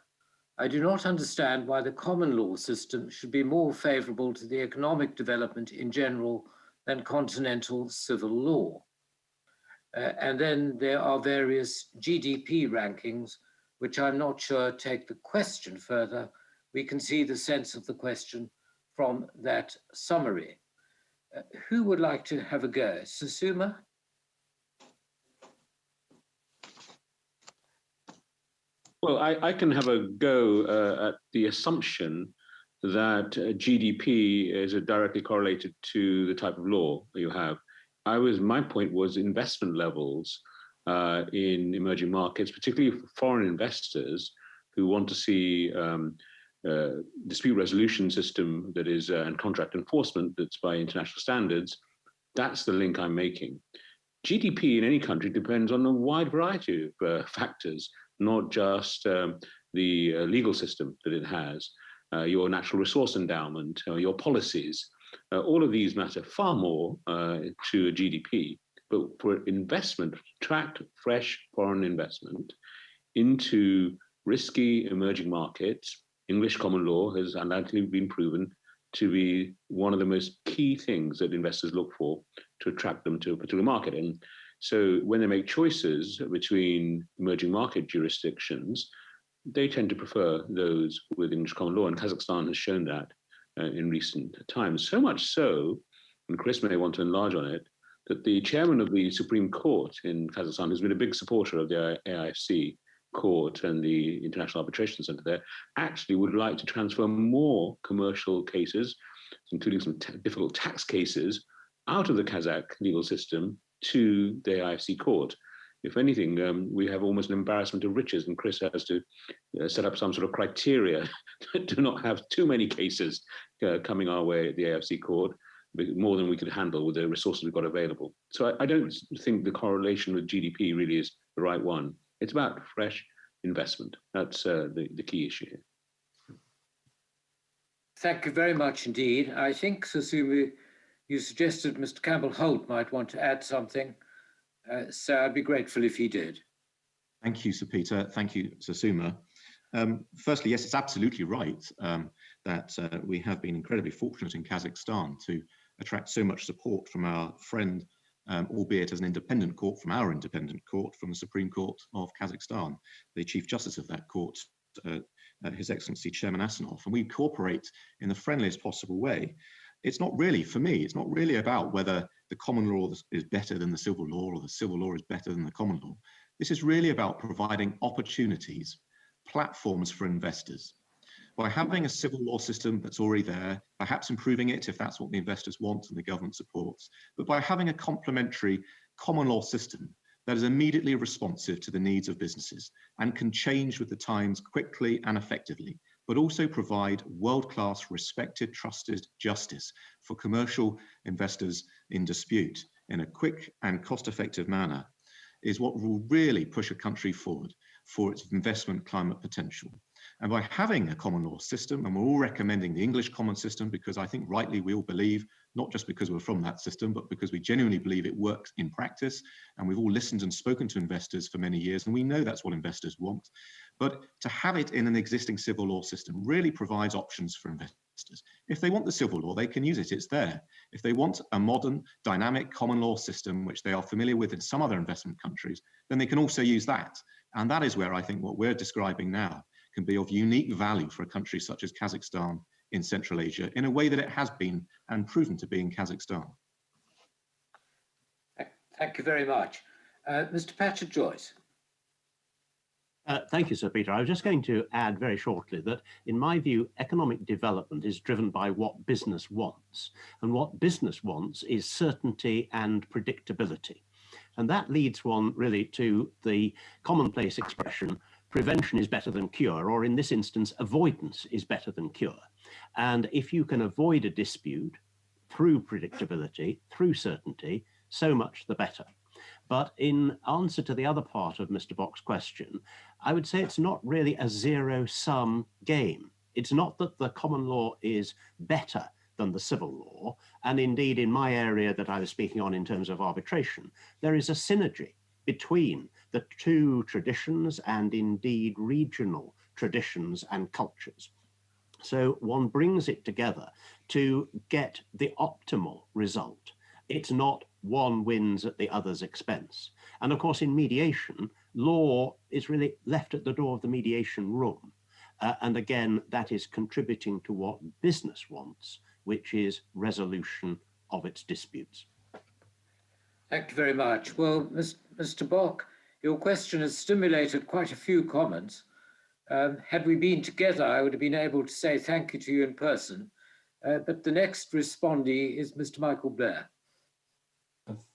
I do not understand why the common law system should be more favorable to the economic development in general than continental civil law. And then there are various GDP rankings, which I'm not sure take the question further. We can see the sense of the question from that summary. Who would like to have a go? Susuma? Well, I can have a go at the assumption that GDP is directly correlated to the type of law you have. My point was investment levels in emerging markets, particularly for foreign investors who want to see dispute resolution system that is and contract enforcement that's by international standards. That's the link I'm making. GDP in any country depends on a wide variety of factors, not just the legal system that it has, your natural resource endowment, your policies. All of these matter far more to a GDP. but for investment, attract fresh foreign investment into risky emerging markets. English common law has undoubtedly been proven to be one of the most key things that investors look for to attract them to a particular market. And so when they make choices between emerging market jurisdictions, they tend to prefer those with English common law, and Kazakhstan has shown that in recent times. So much so, and Chris may want to enlarge on it, that the chairman of the Supreme Court in Kazakhstan, who's been a big supporter of the AIFC court and the International Arbitration Center there, actually would like to transfer more commercial cases, including some difficult tax cases, out of the Kazakh legal system to the AIFC court. If anything, we have almost an embarrassment of riches, and Chris has to set up some sort of criteria to not have too many cases coming our way at the AIFC court, more than we could handle with the resources we've got available. So I don't think the correlation with GDP really is the right one. It's about fresh investment. That's the key issue here. Thank you very much indeed. I think, Susumi, you suggested Mr. Campbell-Holt might want to add something. So I'd be grateful if he did. Thank you, Sir Peter. Thank you, Sir Suma. Firstly, yes, it's absolutely right that we have been incredibly fortunate in Kazakhstan to attract so much support from our friend, albeit as an independent court, from our independent court, from the Supreme Court of Kazakhstan, the Chief Justice of that court, His Excellency Chairman Asanov, and we cooperate in the friendliest possible way. It's not really, for me, it's not really about whether the common law is better than the civil law or the civil law is better than the common law. This is really about providing opportunities, platforms for investors. By having a civil law system that's already there, perhaps improving it if that's what the investors want and the government supports, but by having a complementary common law system that is immediately responsive to the needs of businesses and can change with the times quickly and effectively, but also provide world-class, respected, trusted justice for commercial investors in dispute in a quick and cost-effective manner, is what will really push a country forward for its investment climate potential. And by having a common law system, and we're all recommending the English common system because I think rightly we all believe, not just because we're from that system, but because we genuinely believe it works in practice. And we've all listened and spoken to investors for many years, and we know that's what investors want. But to have it in an existing civil law system really provides options for investors. If they want the civil law, they can use it, it's there. If they want a modern, dynamic common law system, which they are familiar with in some other investment countries, then they can also use that. And that is where I think what we're describing now can be of unique value for a country such as Kazakhstan in Central Asia, in a way that it has been and proven to be in Kazakhstan. Thank you very much. Mr. Patchett-Joyce. Thank you, Sir Peter. I was just going to add very shortly that, in my view, economic development is driven by what business wants. And what business wants is certainty and predictability. And that leads one really to the commonplace expression, prevention is better than cure, or in this instance, avoidance is better than cure. And if you can avoid a dispute through predictability, through certainty, so much the better. But in answer to the other part of Mr. Bock's question, I would say it's not really a zero-sum game. It's not that the common law is better than the civil law. And indeed, in my area that I was speaking on in terms of arbitration, there is a synergy between the two traditions and indeed regional traditions and cultures. So one brings it together to get the optimal result. It's not one wins at the other's expense. And of course, in mediation, law is really left at the door of the mediation room. And again, that is contributing to what business wants, which is resolution of its disputes. Thank you very much. Well, Mr. Bock, your question has stimulated quite a few comments. Had we been together, I would have been able to say thank you to you in person. But the next respondee is Mr. Michael Blair.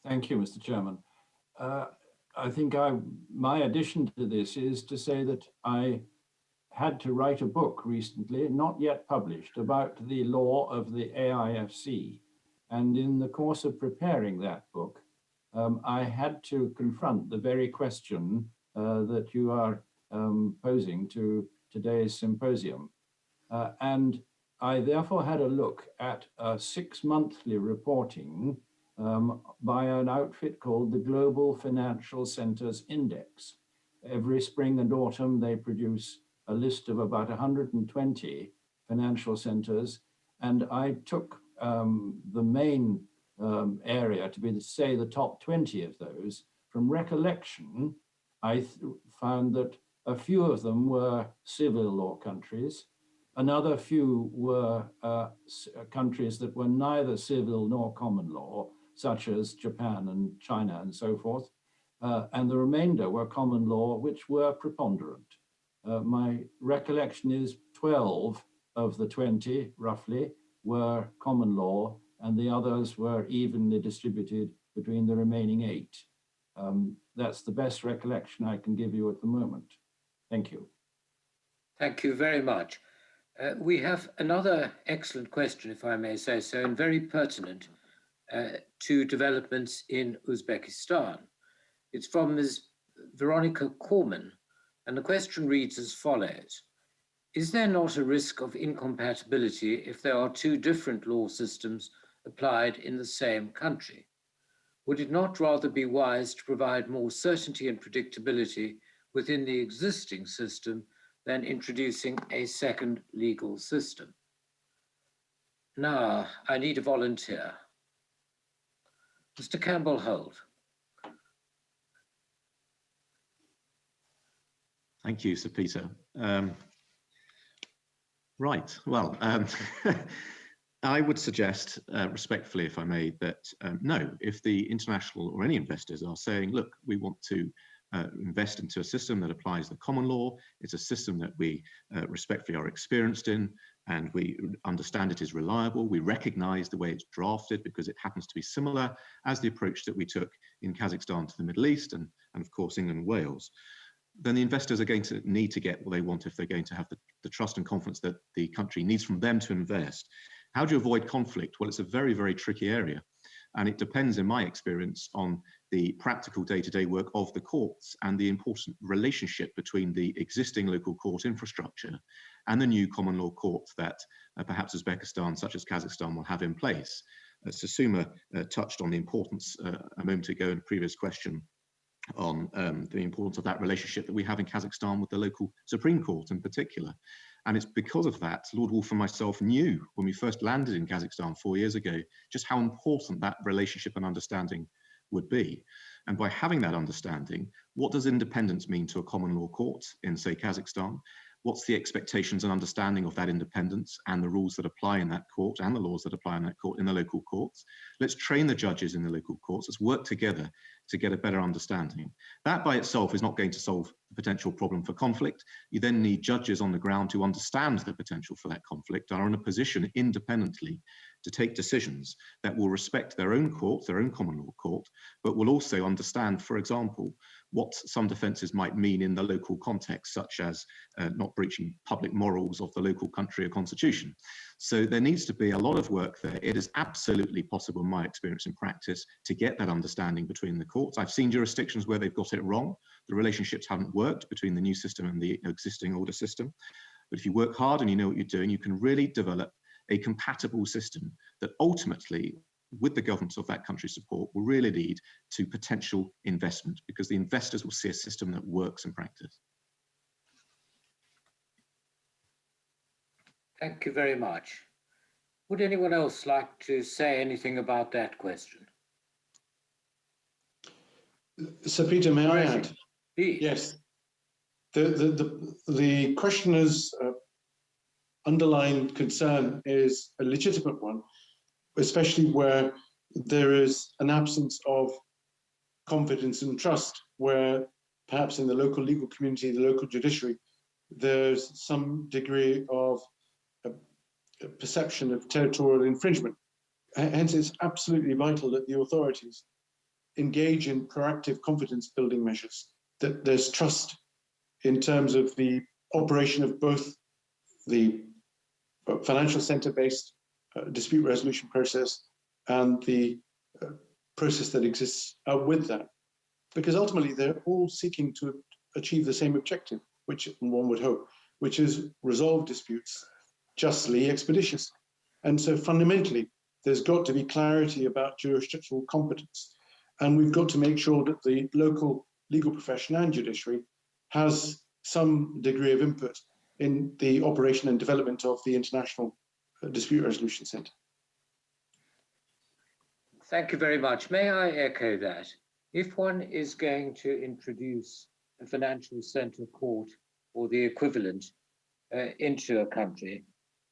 Thank you, Mr. Chairman. I think my addition to this is to say that I had to write a book recently, not yet published, about the law of the AIFC. And in the course of preparing that book, I had to confront the very question that you are posing to today's symposium. And I therefore had a look at 6 monthly reporting by an outfit called the Global Financial Centers Index. Every spring and autumn, they produce a list of about 120 financial centers. And I took the main area to be, say, the top 20 of those. From recollection, I found that a few of them were civil law countries. Another few were countries that were neither civil nor common law, such as Japan and China and so forth. And the remainder were common law, which were preponderant. My recollection is 12 of the 20, roughly, were common law, and the others were evenly distributed between the remaining 8. That's the best recollection I can give you at the moment. Thank you. Thank you very much. We have another excellent question, if I may say so, and very pertinent to developments in Uzbekistan. It's from Ms. Veronica Corman, and the question reads as follows. Is there not a risk of incompatibility if there are 2 different law systems applied in the same country? Would it not rather be wise to provide more certainty and predictability within the existing system than introducing a second legal system? Now, I need a volunteer. Mr. Campbell Holt. Thank you, Sir Peter. Right, well, I would suggest, respectfully, if I may, that no, if the international or any investors are saying, look, we want to invest into a system that applies the common law, it's a system that we respectfully are experienced in, and we understand it is reliable, we recognize the way it's drafted because it happens to be similar as the approach that we took in Kazakhstan to the Middle East and of course, England and Wales, then the investors are going to need to get what they want if they're going to have the trust and confidence that the country needs from them to invest. How do you avoid conflict? Well, it's a very, very tricky area. And it depends, in my experience, on the practical day-to-day work of the courts and the important relationship between the existing local court infrastructure and the new common law courts that perhaps Uzbekistan, such as Kazakhstan, will have in place. Susuma touched on the importance a moment ago in a previous question on the importance of that relationship that we have in Kazakhstan with the local Supreme Court in particular. And it's because of that, Lord Wolf and myself knew when we first landed in Kazakhstan 4 years ago, just how important that relationship and understanding would be. And by having that understanding, what does independence mean to a common law court in, say, Kazakhstan? What's the expectations and understanding of that independence and the rules that apply in that court and the laws that apply in that court in the local courts? Let's train the judges in the local courts. Let's work together to get a better understanding. That by itself is not going to solve the potential problem for conflict. You then need judges on the ground who understand the potential for that conflict and are in a position independently to take decisions that will respect their own court, their own common law court, but will also understand, for example, what some defences might mean in the local context, such as not breaching public morals of the local country or constitution. So there needs to be a lot of work there. It is absolutely possible, in my experience in practice, to get that understanding between the courts. I've seen jurisdictions where they've got it wrong. The relationships haven't worked between the new system and the existing older system. But if you work hard and you know what you're doing, you can really develop a compatible system that ultimately, with the government of that country's support, will really lead to potential investment because the investors will see a system that works in practice. Thank you very much. Would anyone else like to say anything about that question? Sir Peter, may I add? Yes. The questioner's underlying concern is a legitimate one, especially where there is an absence of confidence and trust, where perhaps in the local legal community, the local judiciary, there's some degree of a perception of territorial infringement. Hence, it's absolutely vital that the authorities engage in proactive confidence building measures, that there's trust in terms of the operation of both the financial center-based dispute resolution process and the process that exists with that. Because ultimately they're all seeking to achieve the same objective, which one would hope, which is resolve disputes justly, expeditiously. And so fundamentally, there's got to be clarity about jurisdictional competence. And we've got to make sure that the local legal profession and judiciary has some degree of input in the operation and development of the International Dispute Resolution Centre. Thank you very much. May I echo that? If one is going to introduce a financial centre court or the equivalent into a country,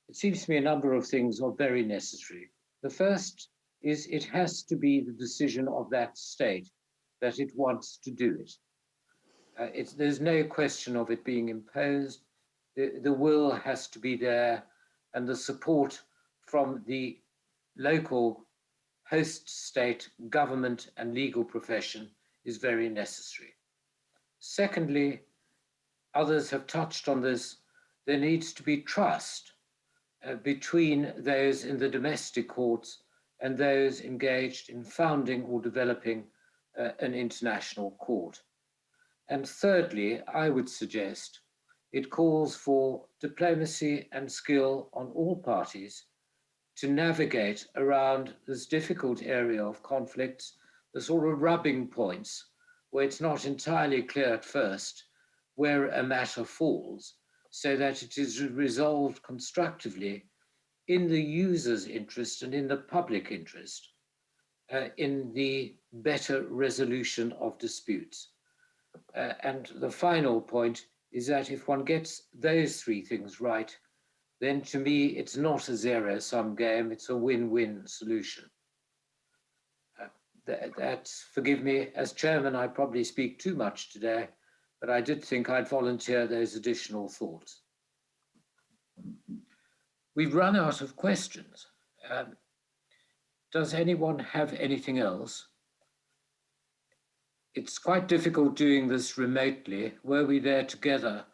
it seems to me a number of things are very necessary. The first is it has to be the decision of that state that it wants to do it. There's no question of it being imposed. The will has to be there, and the support from the local host state, government, and legal profession is very necessary. Secondly, others have touched on this, there needs to be trust between those in the domestic courts and those engaged in founding or developing an international court. And thirdly, I would suggest it calls for diplomacy and skill on all parties to navigate around this difficult area of conflicts, the sort of rubbing points where it's not entirely clear at first where a matter falls, so that it is resolved constructively in the user's interest and in the public interest, in the better resolution of disputes. And the final point is that if one gets those three things right, then to me, it's not a zero-sum game, it's a win-win solution. Forgive me, as chairman, I probably speak too much today, but I did think I'd volunteer those additional thoughts. We've run out of questions. Does anyone have anything else? It's quite difficult doing this remotely. Were we there together,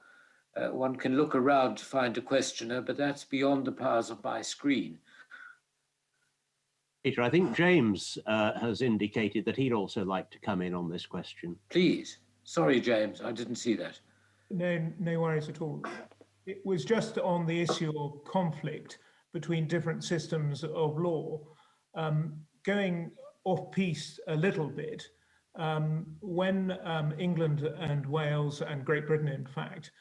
one can look around to find a questioner, but that's beyond the powers of my screen. Peter, I think James has indicated that he'd also like to come in on this question. Please. Sorry, James, I didn't see that. No worries at all. It was just on the issue of conflict between different systems of law. Going off-piste a little bit, when England and Wales and Great Britain, in fact,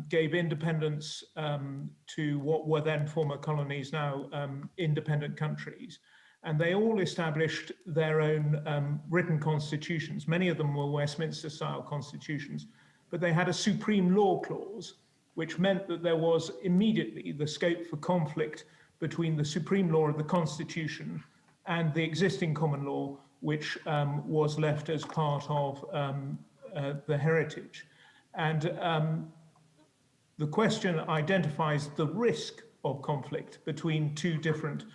gave independence to what were then former colonies, now independent countries, and they all established their own written constitutions. Many of them were Westminster-style constitutions, but they had a supreme law clause, which meant that there was immediately the scope for conflict between the supreme law of the Constitution and the existing common law, which was left as part of the heritage. And the question identifies the risk of conflict between two different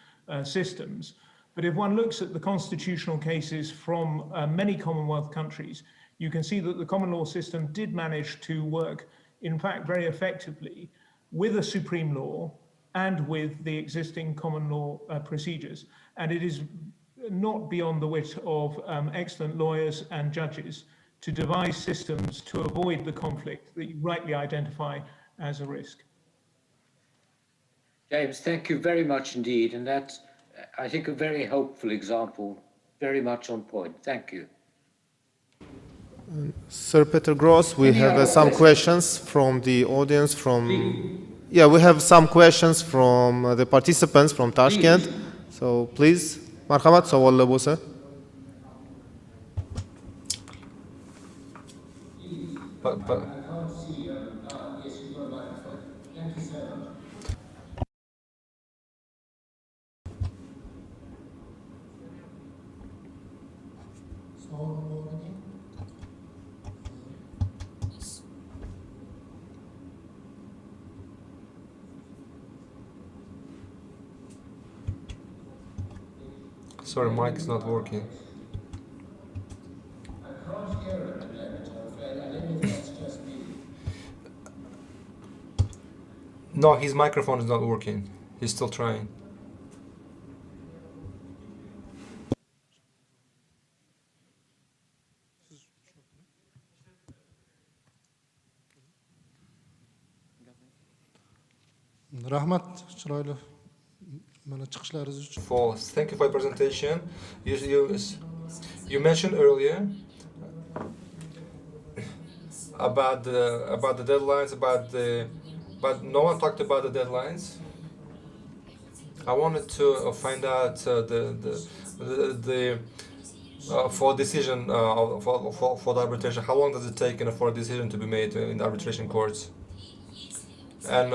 systems. But if one looks at the constitutional cases from many Commonwealth countries, you can see that the common law system did manage to work, in fact, very effectively with a supreme law and with the existing common law procedures. And it is not beyond the wit of excellent lawyers and judges to devise systems to avoid the conflict that you rightly identify as a risk. James, thank you very much indeed. And that's, I think, a very helpful example, very much on point. Thank you. Sir Peter Gross, we have some questions from the audience Yeah, we have some questions from the participants from Tashkent. So please, marhamat, savollar bo'lsa. Sorry, mic is not working. No, his microphone is not working. He's still trying. Rahmat, chiroyli Thank you for your presentation. You mentioned earlier about the deadlines, but no one talked about the deadlines. I wanted to find out for decision for the arbitration. How long does it take for a decision to be made in the arbitration courts? And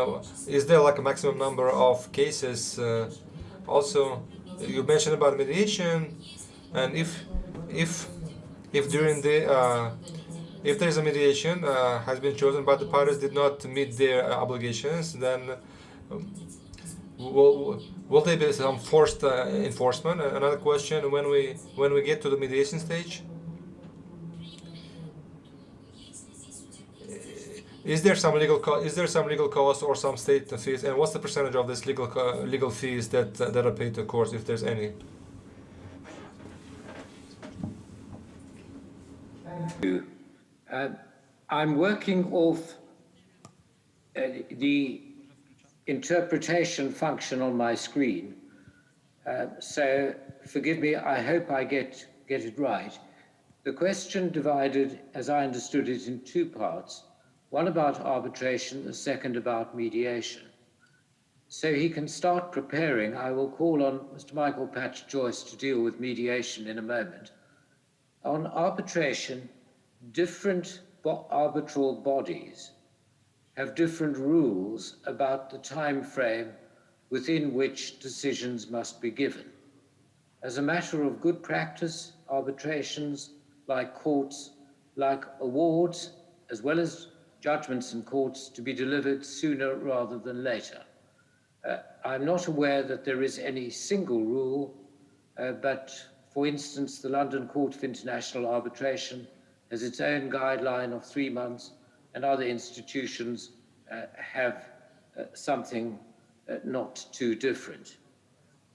is there like a maximum number of cases? Also, you mentioned about mediation, and if during the if there is a mediation has been chosen but the parties did not meet their obligations, then will there be some forced enforcement? Another question: when we get to the mediation stage, is there some legal cost or some state fees, and what's the percentage of this legal fees that are paid to courts, if there's any? Thank you. I'm working off the interpretation function on my screen, so forgive me. I hope I get it right. The question divided, as I understood it, in two parts. One about arbitration, the second about mediation. So he can start preparing. I will call on Mr. Michael Patch-Joyce to deal with mediation in a moment. On arbitration, different arbitral bodies have different rules about the time frame within which decisions must be given. As a matter of good practice, arbitrations, like courts, like awards, as well as judgments in courts, to be delivered sooner rather than later. I'm not aware that there is any single rule, but for instance, the London Court of International Arbitration has its own guideline of 3 months, and other institutions have something not too different.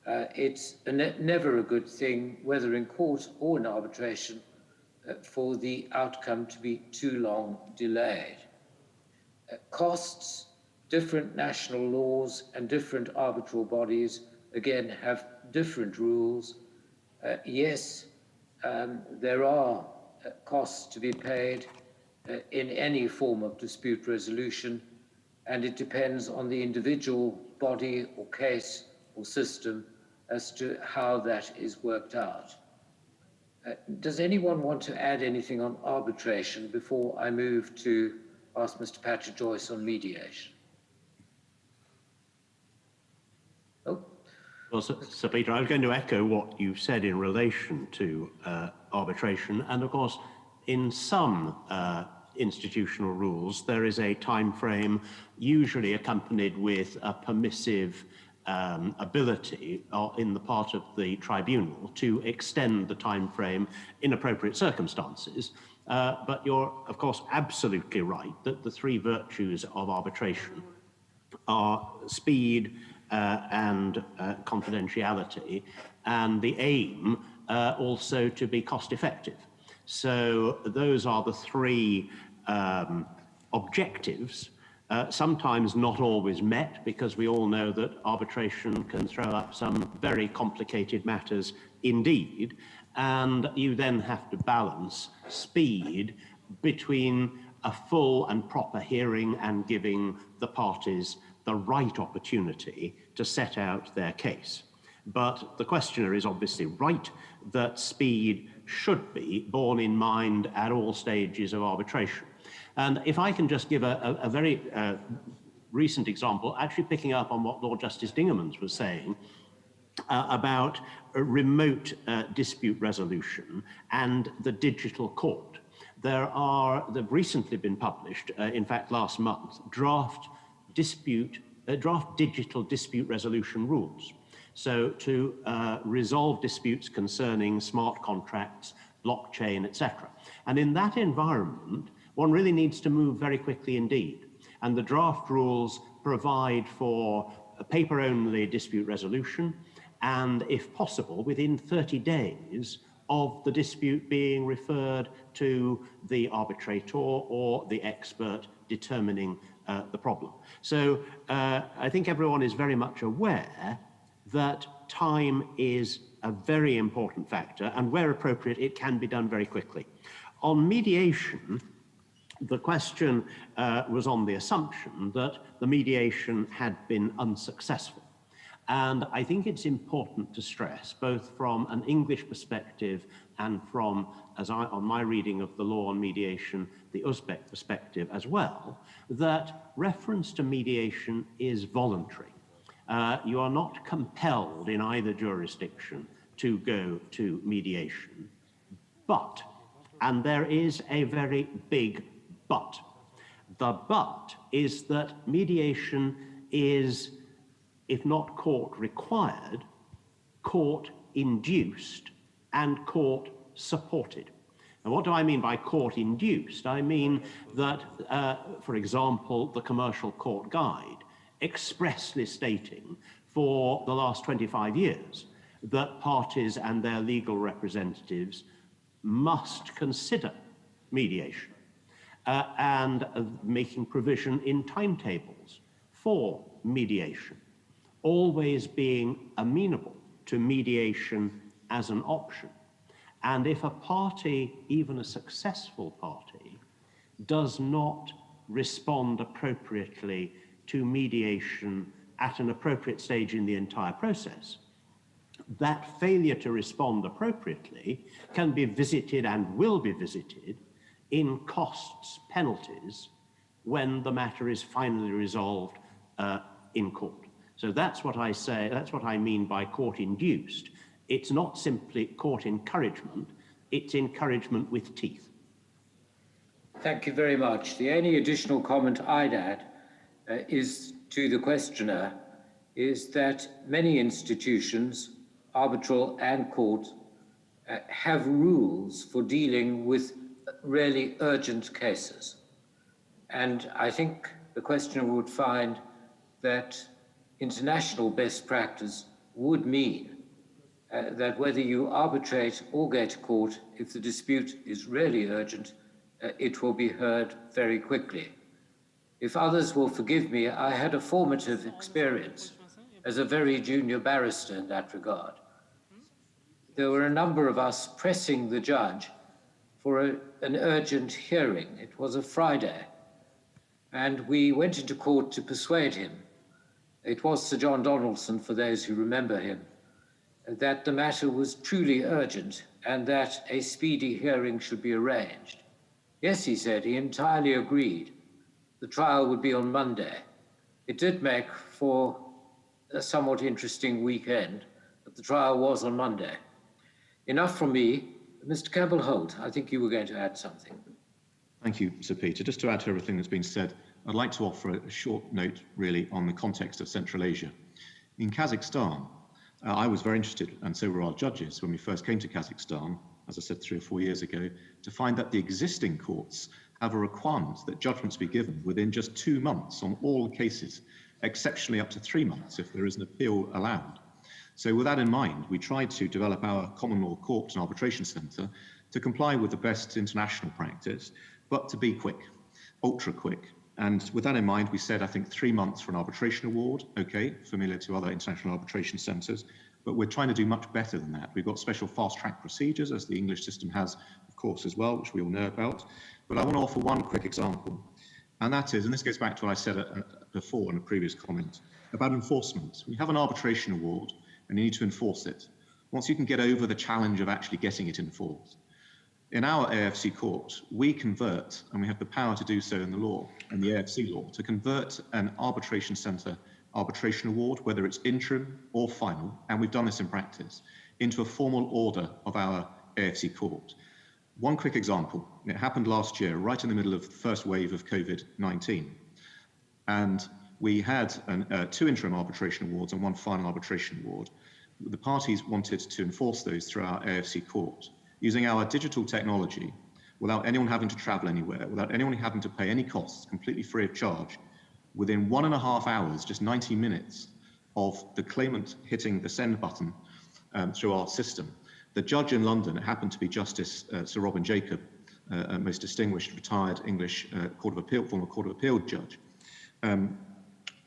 It's never a good thing, whether in court or in arbitration, for the outcome to be too long delayed. Costs, different national laws and different arbitral bodies, again, have different rules. Yes, there are costs to be paid in any form of dispute resolution, and it depends on the individual body or case or system as to how that is worked out. Does anyone want to add anything on arbitration before I move to ask Mr. Patch-Joyce on mediation? Oh. Well, Sir Peter, I was going to echo what you said in relation to arbitration, and of course, in some institutional rules, there is a time frame usually accompanied with a permissive ability in the part of the tribunal to extend the time frame in appropriate circumstances. But you're, of course, absolutely right that the three virtues of arbitration are speed and confidentiality, and the aim also to be cost effective. So those are the three objectives, sometimes not always met, because we all know that arbitration can throw up some very complicated matters indeed, and you then have to balance speed between a full and proper hearing and giving the parties the right opportunity to set out their case. But the questioner is obviously right that speed should be borne in mind at all stages of arbitration. And if I can just give a very recent example, actually picking up on what Lord Justice Dingemans was saying about a remote dispute resolution and the digital court. They've recently been published, in fact last month, draft digital dispute resolution rules. So to resolve disputes concerning smart contracts, blockchain, etc. And in that environment, one really needs to move very quickly indeed. And the draft rules provide for a paper-only dispute resolution, and if possible, within 30 days of the dispute being referred to the arbitrator or the expert determining the problem. So I think everyone is very much aware that time is a very important factor, and where appropriate, it can be done very quickly. On mediation, the question was on the assumption that the mediation had been unsuccessful. And I think it's important to stress, both from an English perspective and from, on my reading of the law on mediation, the Uzbek perspective as well, that reference to mediation is voluntary. You are not compelled in either jurisdiction to go to mediation. But, and there is a very big but, the but is that mediation is, if not court required, court induced and court supported. And what do I mean by court induced? I mean that, for example, the Commercial Court Guide expressly stating for the last 25 years that parties and their legal representatives must consider mediation and making provision in timetables for mediation, always being amenable to mediation as an option. And if a party, even a successful party, does not respond appropriately to mediation at an appropriate stage in the entire process, that failure to respond appropriately can be visited and will be visited in costs, penalties, when the matter is finally resolved in court. So that's what I say, that's what I mean by court-induced. It's not simply court encouragement, it's encouragement with teeth. Thank you very much. The only additional comment I'd add is to the questioner is that many institutions, arbitral and court, have rules for dealing with really urgent cases. And I think the questioner would find that international best practice would mean that whether you arbitrate or go to court, if the dispute is really urgent, it will be heard very quickly. If others will forgive me, I had a formative experience as a very junior barrister in that regard. There were a number of us pressing the judge for an urgent hearing. It was a Friday, and we went into court to persuade him. It was Sir John Donaldson, for those who remember him, that the matter was truly urgent and that a speedy hearing should be arranged. Yes, he said, he entirely agreed. The trial would be on Monday. It did make for a somewhat interesting weekend, but the trial was on Monday. Enough from me. Mr. Campbell-Holt, I think you were going to add something. Thank you, Sir Peter. Just to add to everything that's been said, I'd like to offer a short note, really, on the context of Central Asia. In Kazakhstan, I was very interested, and so were our judges, when we first came to Kazakhstan, as I said 3 or 4 years ago, to find that the existing courts have a requirement that judgments be given within just 2 months on all cases, exceptionally up to 3 months if there is an appeal allowed. So with that in mind, we tried to develop our common law court and arbitration centre to comply with the best international practice, but to be quick, ultra quick. And with that in mind, we said, I think 3 months for an arbitration award, okay, familiar to other international arbitration centres, but we're trying to do much better than that. We've got special fast-track procedures, as the English system has, of course, as well, which we all know about. But I want to offer one quick example, and that is, and this goes back to what I said before in a previous comment, about enforcement. We have an arbitration award, and you need to enforce it. Once you can get over the challenge of actually getting it enforced. In our AFC court, we convert, and we have the power to do so in the law, in the AFC law, to convert an arbitration centre arbitration award, whether it's interim or final, and we've done this in practice, into a formal order of our AFC court. One quick example, it happened last year, right in the middle of the first wave of COVID-19. And we had 2 interim arbitration awards and 1 final arbitration award. The parties wanted to enforce those through our AFC court, using our digital technology, without anyone having to travel anywhere, without anyone having to pay any costs, completely free of charge. Within 1.5 hours, just 90 minutes of the claimant hitting the send button through our system, the judge in London, it happened to be Justice Sir Robin Jacob, a most distinguished retired English former Court of Appeal judge,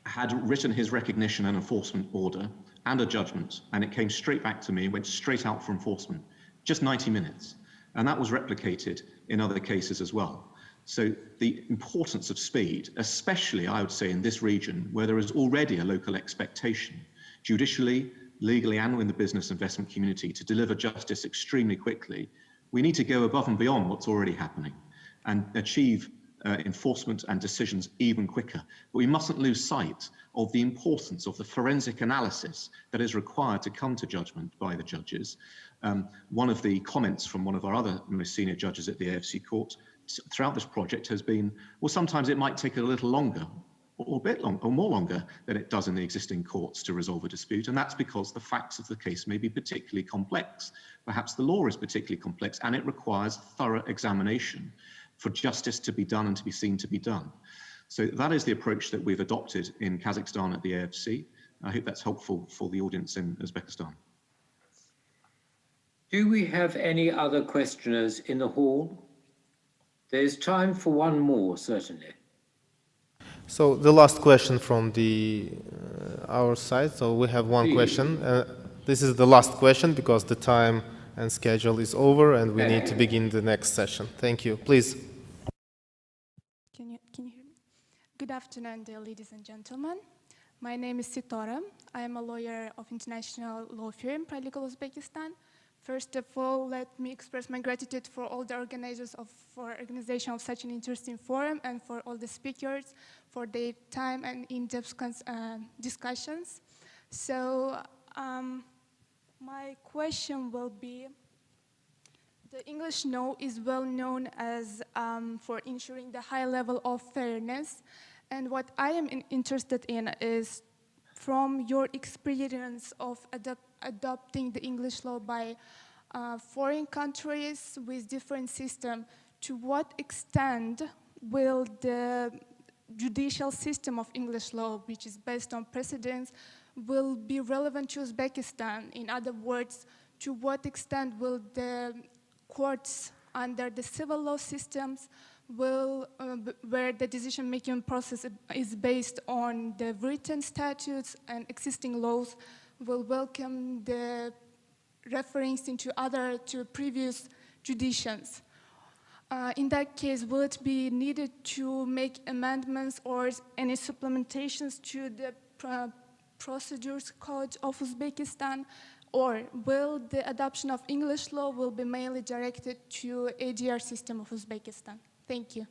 had written his recognition and enforcement order and a judgment, and it came straight back to me and went straight out for enforcement, just 90 minutes. And that was replicated in other cases as well. So the importance of speed, especially I would say in this region where there is already a local expectation, judicially, legally, and in the business investment community to deliver justice extremely quickly, we need to go above and beyond what's already happening and achieve enforcement and decisions even quicker. But we mustn't lose sight of the importance of the forensic analysis that is required to come to judgment by the judges. One of the comments from one of our other most senior judges at the AFC court throughout this project has been, well, sometimes it might take a little longer or a bit longer or more longer than it does in the existing courts to resolve a dispute. And that's because the facts of the case may be particularly complex. Perhaps the law is particularly complex and it requires thorough examination for justice to be done and to be seen to be done. So that is the approach that we've adopted in Kazakhstan at the AFC. I hope that's helpful for the audience in Uzbekistan. Do we have any other questioners in the hall? There's time for one more, certainly. So the last question from our side. So we have one Please. question. This is the last question because the time and schedule is over and we need to begin the next session. Thank you. Please. Can you hear me? Good afternoon, dear ladies and gentlemen. My name is Sitora. I am a lawyer of international law firm, Paralegal Uzbekistan. First of all, let me express my gratitude for all the organizers for organization of such an interesting forum and for all the speakers for their time and in-depth discussions. So my question will be, the English law is well known as for ensuring the high level of fairness. And what I am interested in is, from your experience of adopting the English law by foreign countries with different systems, to what extent will the judicial system of English law, which is based on precedents, will be relevant to Uzbekistan? In other words, to what extent will the courts under the civil law systems where the decision-making process is based on the written statutes and existing laws, will welcome the reference to previous jurisdictions? In that case, will it be needed to make amendments or any supplementations to the procedures code of Uzbekistan? Or will the adoption of English law will be mainly directed to ADR system of Uzbekistan? Thank you.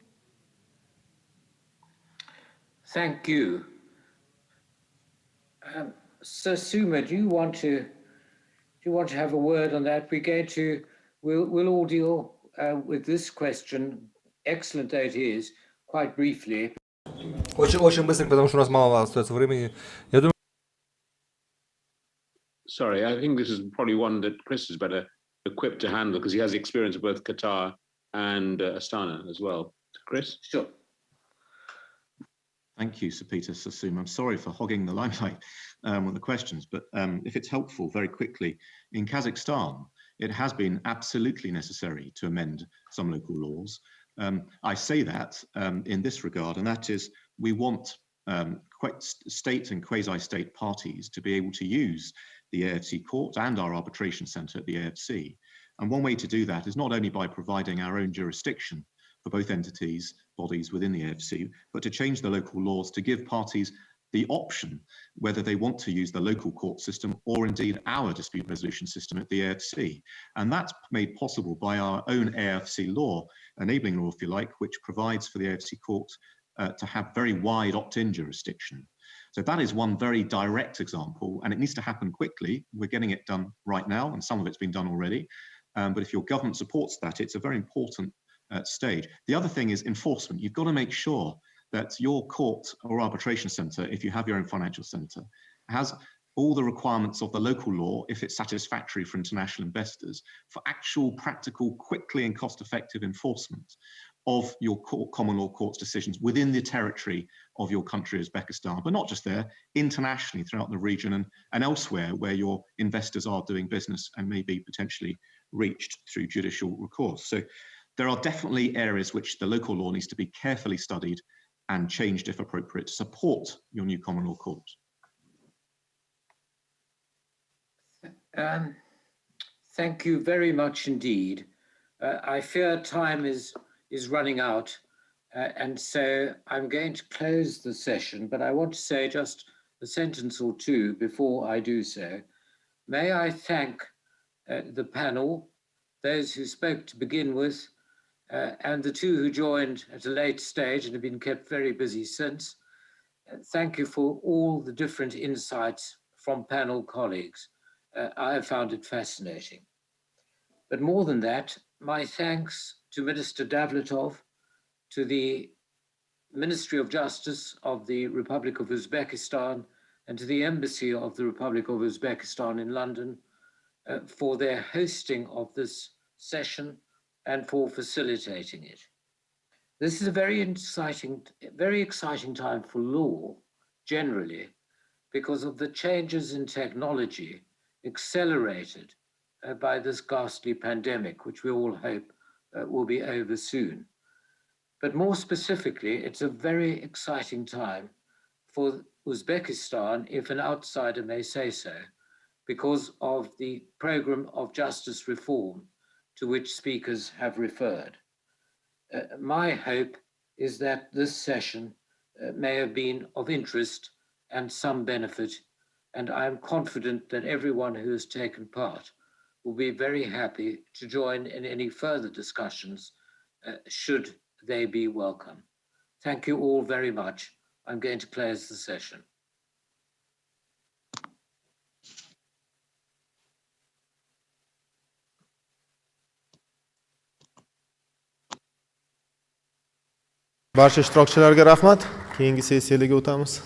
Thank you. Sir Suma, do you want to have a word on that? We'll all deal with this question, excellent though it is, quite briefly. Очень быстро, потому что у нас мало остается времени. Я думаю. Sorry, I think this is probably one that Chris is better equipped to handle because he has the experience of both Qatar and Astana as well. Chris? Sure. Thank you, Sir Peter Sassoum. I'm sorry for hogging the limelight on the questions, but if it's helpful, very quickly, in Kazakhstan, it has been absolutely necessary to amend some local laws. I say that in this regard, and that is we want state and quasi-state parties to be able to use the AFC court and our arbitration centre at the AFC. And one way to do that is not only by providing our own jurisdiction for both entities, bodies within the AFC, but to change the local laws to give parties the option whether they want to use the local court system or indeed our dispute resolution system at the AFC. And that's made possible by our own AFC law, enabling law, if you like, which provides for the AFC court to have very wide opt-in jurisdiction. So that is one very direct example, and it needs to happen quickly. We're getting it done right now, and some of it's been done already. But if your government supports that, it's a very important stage. The other thing is enforcement. You've got to make sure that your court or arbitration centre, if you have your own financial centre, has all the requirements of the local law, if it's satisfactory for international investors, for actual, practical, quickly and cost-effective enforcement of your common law court's decisions within the territory of your country, Uzbekistan, but not just there, internationally throughout the region and elsewhere where your investors are doing business and may be potentially reached through judicial recourse. So there are definitely areas which the local law needs to be carefully studied and changed if appropriate to support your new common law court. Thank you very much indeed. I fear time is running out, and so I'm going to close the session, but I want to say just a sentence or two before I do so. May I thank the panel, those who spoke to begin with, and the two who joined at a late stage and have been kept very busy since. Thank you for all the different insights from panel colleagues. I have found it fascinating. But more than that, my thanks to Minister Davletov, to the Ministry of Justice of the Republic of Uzbekistan, and to the Embassy of the Republic of Uzbekistan in London for their hosting of this session and for facilitating it. This is a very exciting time for law generally because of the changes in technology accelerated by this ghastly pandemic, which we all hope will be over soon. But more specifically, it's a very exciting time for Uzbekistan, if an outsider may say so, because of the program of justice reform to which speakers have referred. My hope is that this session may have been of interest and some benefit, and I am confident that everyone who has taken part will be very happy to join in any further discussions should they be welcome. Thank you all very much. I'm going to close the session. Barcha ishtirokchilarga rahmat. Keyingi sessiyaga o'tamiz.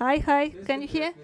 Hi, hi, can you hear?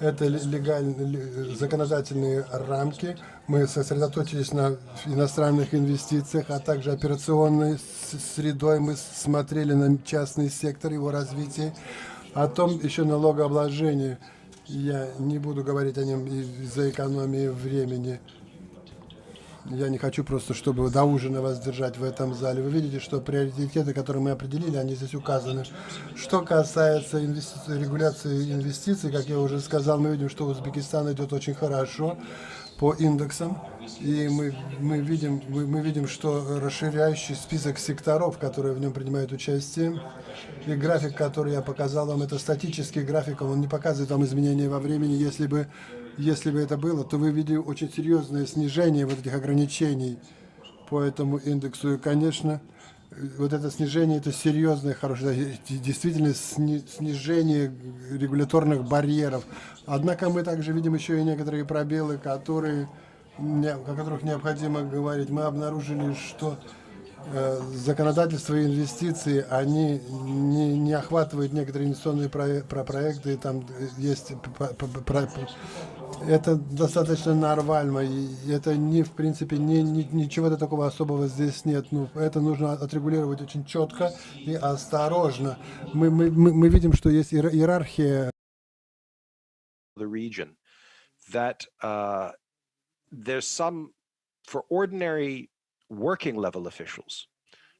Это законодательные рамки. Мы сосредоточились на иностранных инвестициях, а также операционной средой. Мы смотрели на частный сектор, его развитие. О том еще налогообложение. Я не буду говорить о нем из-за экономии времени. Я не хочу просто, чтобы до ужина вас держать в этом зале. Вы видите, что приоритеты, которые мы определили, они здесь указаны. Что касается регуляции инвестиций, как я уже сказал, мы видим, что Узбекистан идет очень хорошо по индексам. И мы видим, что расширяющий список секторов, которые в нем принимают участие. И график, который я показал вам, это статический график, он не показывает вам изменения во времени. Если бы это было, то вы видели очень серьезное снижение вот этих ограничений по этому индексу. И, конечно, вот это снижение, это серьезное, хорошее, действительно снижение регуляторных барьеров. Однако мы также видим еще и некоторые пробелы, о которых необходимо говорить. Мы обнаружили, что законодательство и инвестиции, они не охватывают некоторые инвестиционные проекты, там есть это достаточно нормально, и это в принципе, ничего такого особого здесь нет. Ну, это нужно отрегулировать очень четко и осторожно. Мы видим, что есть иерархия. The region that there's some, for ordinary working level officials,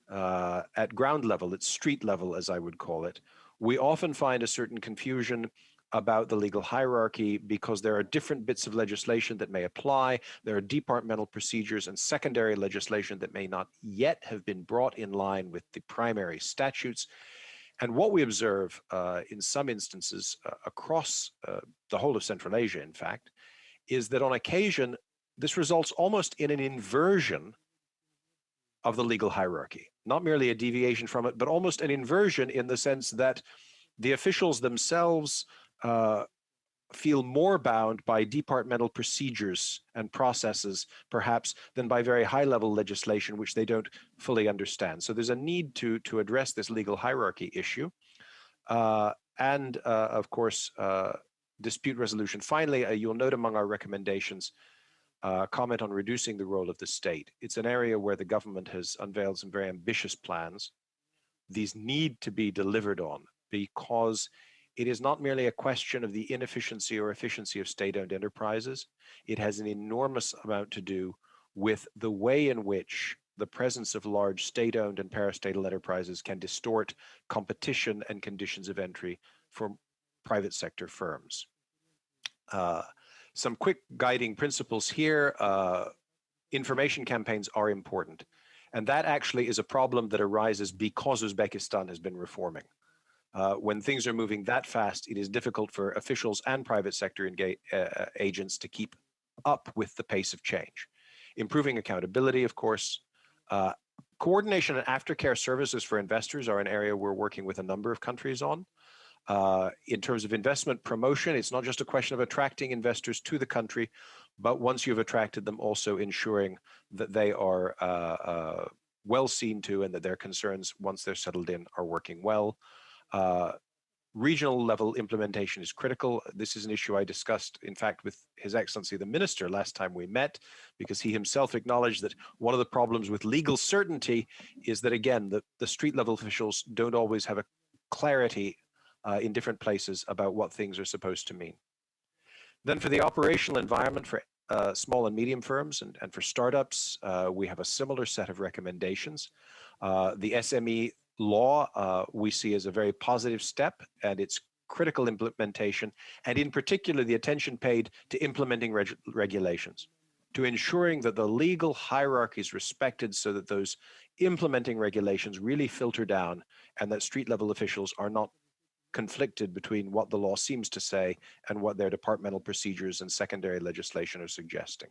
at ground level, at street level, as I would call it, we often find a certain confusion about the legal hierarchy because there are different bits of legislation that may apply. There are departmental procedures and secondary legislation that may not yet have been brought in line with the primary statutes. And what we observe in some instances across the whole of Central Asia, in fact, is that on occasion, this results almost in an inversion of the legal hierarchy, not merely a deviation from it, but almost an inversion in the sense that the officials themselves feel more bound by departmental procedures and processes, perhaps, than by very high-level legislation, which they don't fully understand. So there's a need to address this legal hierarchy issue. And, of course, dispute resolution. Finally, you'll note among our recommendations comment on reducing the role of the state. It's an area where the government has unveiled some very ambitious plans. These need to be delivered on because it is not merely a question of the inefficiency or efficiency of state-owned enterprises. It has an enormous amount to do with the way in which the presence of large state-owned and parastatal enterprises can distort competition and conditions of entry for private sector firms. Some quick guiding principles here. Information campaigns are important. And that actually is a problem that arises because Uzbekistan has been reforming. When things are moving that fast, it is difficult for officials and private sector agents to keep up with the pace of change. Improving accountability, of course. Coordination and aftercare services for investors are an area we're working with a number of countries on. In terms of investment promotion, it's not just a question of attracting investors to the country, but once you've attracted them, also ensuring that they are well seen to and that their concerns, once they're settled in, are working well. Regional level implementation is critical. This is an issue I discussed, in fact, with His Excellency the Minister last time we met, because he himself acknowledged that one of the problems with legal certainty is that, again, the street level officials don't always have a clarity in different places about what things are supposed to mean. Then for the operational environment for small and medium firms and for startups, we have a similar set of recommendations. The SME law we see as a very positive step, and its critical implementation, and in particular the attention paid to implementing regulations, to ensuring that the legal hierarchy is respected so that those implementing regulations really filter down and that street level officials are not conflicted between what the law seems to say and what their departmental procedures and secondary legislation are suggesting.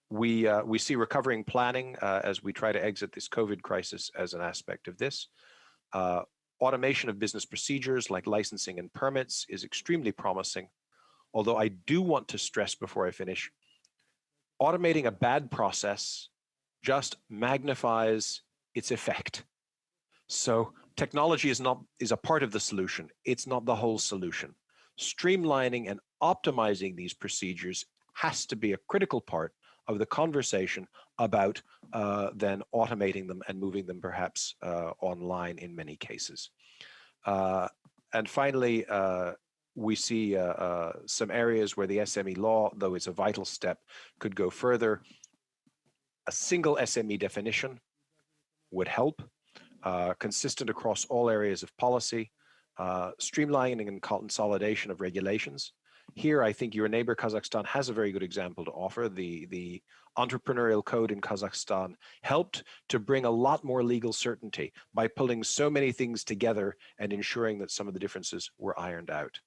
We see recovering planning as we try to exit this COVID crisis as an aspect of this. Automation of business procedures like licensing and permits is extremely promising, although I do want to stress before I finish, automating a bad process just magnifies its effect. So technology is a part of the solution. It's not the whole solution. Streamlining and optimizing these procedures has to be a critical part of the conversation about then automating them and moving them perhaps online in many cases. And finally, we see some areas where the SME law, though it's a vital step, could go further. A single SME definition would help, consistent across all areas of policy, streamlining and consolidation of regulations. Here, I think your neighbor Kazakhstan has a very good example to offer. The entrepreneurial code in Kazakhstan helped to bring a lot more legal certainty by pulling so many things together and ensuring that some of the differences were ironed out.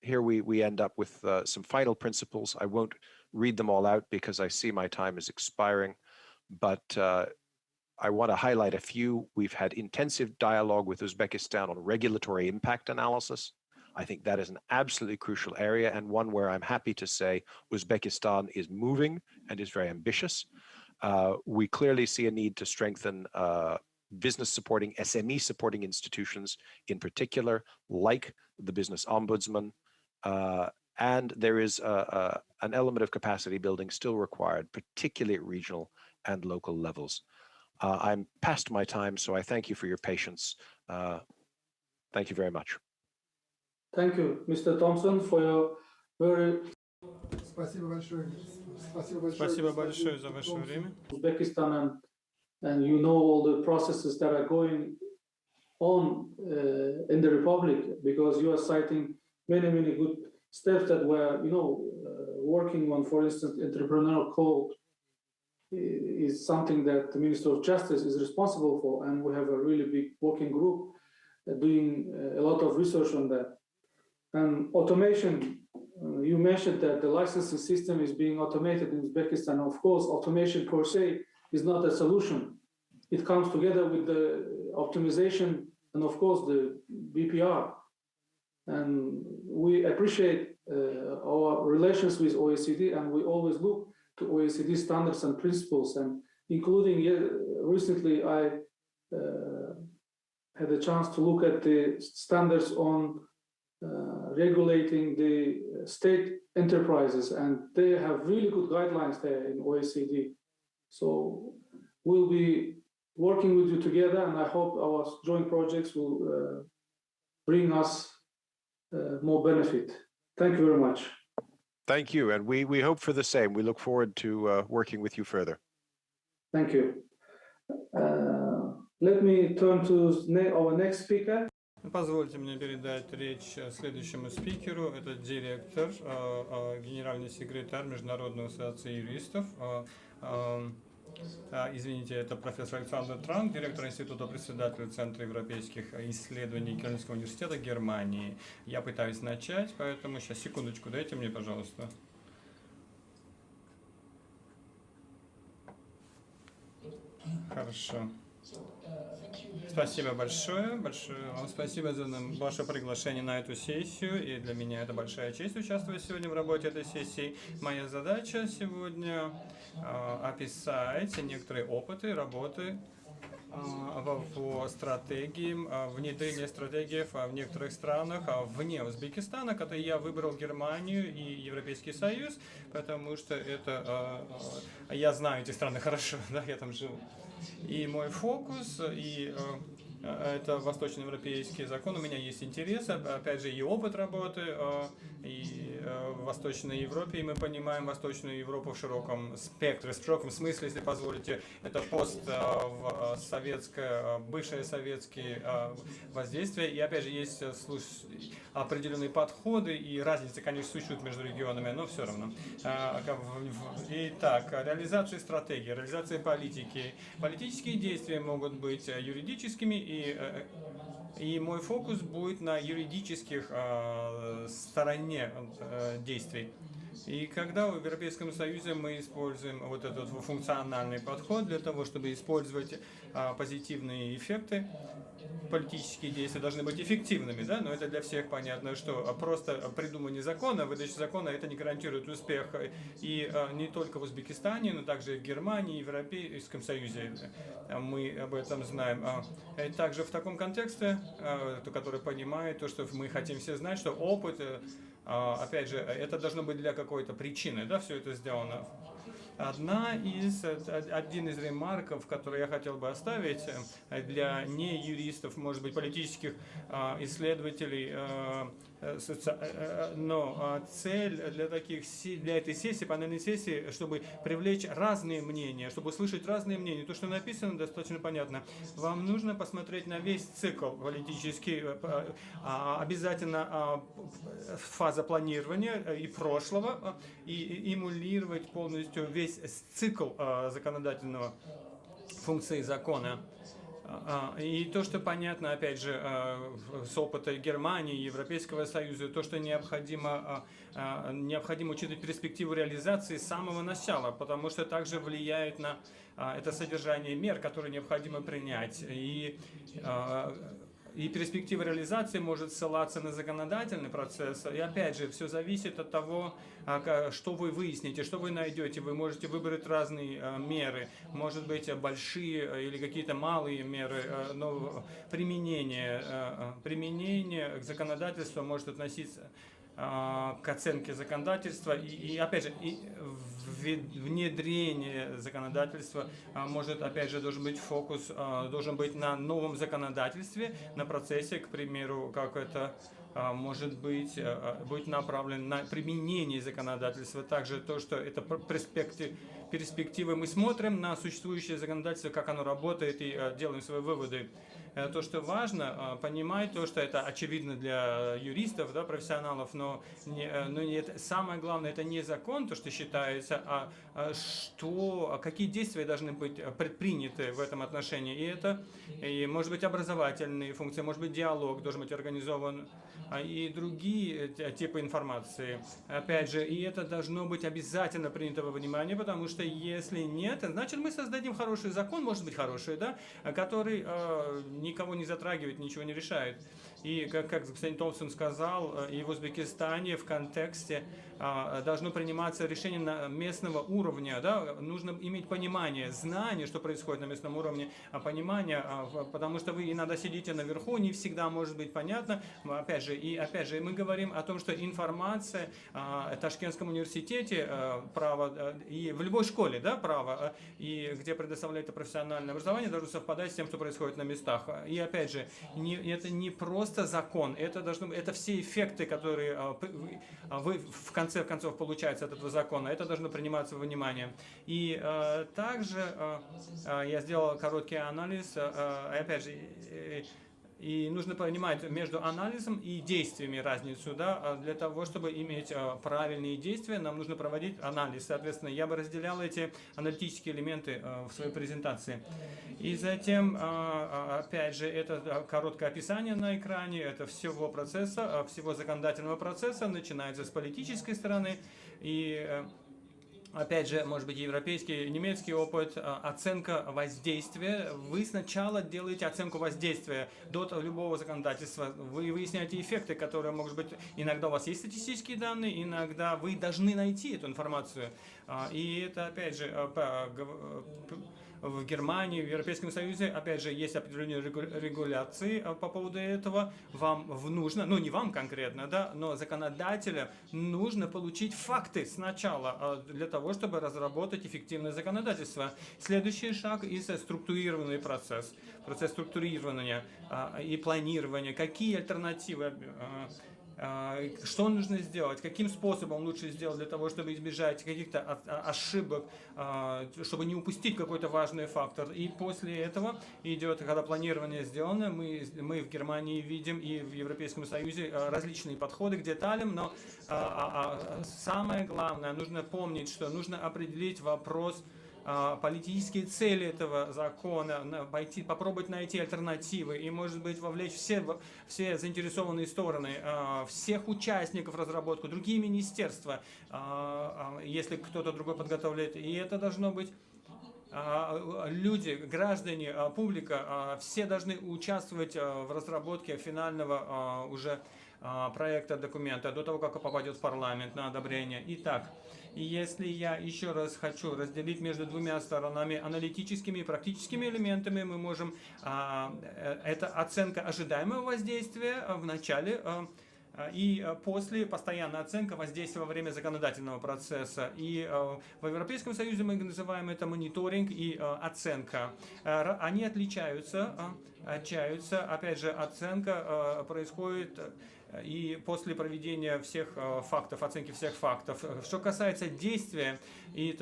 Here we end up with some final principles. I won't read them all out because I see my time is expiring, but I want to highlight a few. We've had intensive dialogue with Uzbekistan on regulatory impact analysis. I think that is an absolutely crucial area, and one where I'm happy to say Uzbekistan is moving and is very ambitious. We clearly see a need to strengthen business supporting, SME supporting institutions in particular, like the Business Ombudsman, and there is an element of capacity building still required, particularly at regional and local levels. I'm past my time, so I thank you for your patience. Thank you very much. Thank you, Mr. Thompson, for your very... Спасибо большое за ваше время. Uzbekistan, and you know all the processes that are going on in the Republic, because you are citing many good steps that were, working on. For instance, entrepreneurial code is something that the Minister of Justice is responsible for, and we have a really big working group doing a lot of research on that. And automation, you mentioned that the licensing system is being automated in Uzbekistan. Of course, automation per se is not a solution. It comes together with the optimization and, of course, the BPR. And we appreciate our relations with OECD, and we always look to OECD standards and principles. And including recently, I had a chance to look at the standards on regulating the state enterprises, and they have really good guidelines there in OECD. So we'll be working with you together, and I hope our joint projects will bring us more benefit. Thank you very much. Thank you, and we hope for the same. We look forward to working with you further. Thank you. Let me turn to our next speaker. Позвольте мне передать речь следующему спикеру. Это директор, генеральный секретарь Международной ассоциации юристов. Извините, это профессор Александр Транк, директор института, председатель Центра европейских исследований Кёльнского университета Германии. Я пытаюсь начать, поэтому сейчас секундочку дайте мне, пожалуйста. Хорошо. Спасибо большое вам спасибо за ваше приглашение на эту сессию, и для меня это большая честь участвовать сегодня в работе этой сессии. Моя задача сегодня описать некоторые опыты работы по стратегиям, внедрения стратегий в некоторых странах вне Узбекистана, когда я выбрал Германию и Европейский Союз, потому что это я знаю эти страны хорошо, да, я там живу. И мой фокус, и это восточноевропейский закон, у меня есть интерес, опять же, и опыт работы и в Восточной Европе, и мы понимаем Восточную Европу в широком спектре, в широком смысле, если позволите, это постсоветское, бывшее советские воздействия, и опять же, есть определенные подходы, и разницы, конечно, существуют между регионами, но все равно. Итак, реализация стратегии, реализация политики. Политические действия могут быть юридическими, и мой фокус будет на юридических стороне действий. И когда в Европейском Союзе мы используем вот этот функциональный подход для того, чтобы использовать позитивные эффекты. Политические действия должны быть эффективными, да, но это для всех понятно, что просто придумывание закона, выдача закона, это не гарантирует успех и не только в Узбекистане, но также и в Германии, и в Европейском Союзе. Мы об этом знаем. И также в таком контексте, который понимает то, что мы хотим все знать, что опыт, опять же, это должно быть для какой-то причины, да, все это сделано. Один из ремарков, который я хотел бы оставить для не-юристов, может быть, политических исследователей, но цель для этой сессии, панельной сессии, чтобы привлечь разные мнения, чтобы услышать разные мнения. То, что написано, достаточно понятно. Вам нужно посмотреть на весь цикл политический, обязательно фаза планирования и прошлого, и эмулировать полностью весь цикл законодательного функции закона. И то, что понятно, опять же, с опыта Германии, Европейского Союза, то, что необходимо учитывать перспективу реализации с самого начала, потому что также влияет на это содержание мер, которые необходимо принять. И перспектива реализации может ссылаться на законодательный процесс. И опять же, все зависит от того, что вы выясните, что вы найдете. Вы можете выбрать разные меры, может быть, большие или какие-то малые меры, но применение к законодательству может относиться к оценке законодательства и опять же, внедрение законодательства может, опять же, должен быть фокус, должен быть на новом законодательстве, на процессе, к примеру, как это может быть направлено на применение законодательства. Также то, что это перспективы, мы смотрим на существующее законодательство, как оно работает, и делаем свои выводы. То, что важно, понимать то, что это очевидно для юристов, да, профессионалов, но самое главное, это не закон, то, что считается, какие действия должны быть предприняты в этом отношении. И может быть образовательные функции, может быть диалог должен быть организован, и другие типы информации. Опять же, и это должно быть обязательно принято во внимание, потому что если нет, значит мы создадим хороший закон, может быть хороший, да, который никого не затрагивает, ничего не решает. И как господин Томпсон сказал, и в Узбекистане в контексте должно приниматься решение на местного уровня, да, нужно иметь понимание, знание, что происходит на местном уровне, понимание, потому что вы иногда сидите наверху, не всегда может быть понятно. Опять же, мы говорим о том, что информация в Ташкентском университете, право, и в любой школе, да, право, и где предоставляется профессиональное образование, должно совпадать с тем, что происходит на местах. И опять же, это не просто закон, это все эффекты, которые вы в конце концов получаются от этого закона, это должно приниматься во внимание. И также я сделал короткий анализ, опять же, и нужно понимать между анализом и действиями разницу, да, для того, чтобы иметь правильные действия, нам нужно проводить анализ. Соответственно, я бы разделял эти аналитические элементы в своей презентации. И затем, опять же, это короткое описание на экране, это всего процесса, всего законодательного процесса, начинается с политической стороны и опять же, может быть, европейский, немецкий опыт, оценка воздействия. Вы сначала делаете оценку воздействия до любого законодательства. Вы выясняете эффекты, которые могут быть... Иногда у вас есть статистические данные, иногда вы должны найти эту информацию. И это, опять же, в Германии, в Европейском Союзе, опять же, есть определенные регуляции по поводу этого. Вам нужно, ну не вам конкретно, да, но законодателя нужно получить факты сначала для того, чтобы разработать эффективное законодательство. Следующий шаг – структурированный процесс структурирования и планирования. Какие альтернативы? Что нужно сделать, каким способом лучше сделать для того, чтобы избежать каких-то ошибок, чтобы не упустить какой-то важный фактор. И после этого идет, когда планирование сделано, мы в Германии видим и в Европейском Союзе различные подходы к деталям, но самое главное, нужно помнить, что нужно определить вопрос, политические цели этого закона, попробовать найти альтернативы и, может быть, вовлечь все заинтересованные стороны, всех участников разработку, другие министерства, если кто-то другой подготовляет. И это должно быть люди, граждане, публика, все должны участвовать в разработке финального уже проекта документа до того, как он попадет в парламент на одобрение. Итак, если я еще раз хочу разделить между двумя сторонами, аналитическими и практическими элементами, мы можем, это оценка ожидаемого воздействия в начале и после постоянная оценка воздействия во время законодательного процесса. И в Европейском Союзе мы называем это мониторинг и оценка. Они отличаются. Опять же, оценка происходит и после проведения всех фактов, оценки всех фактов. Что касается действия, и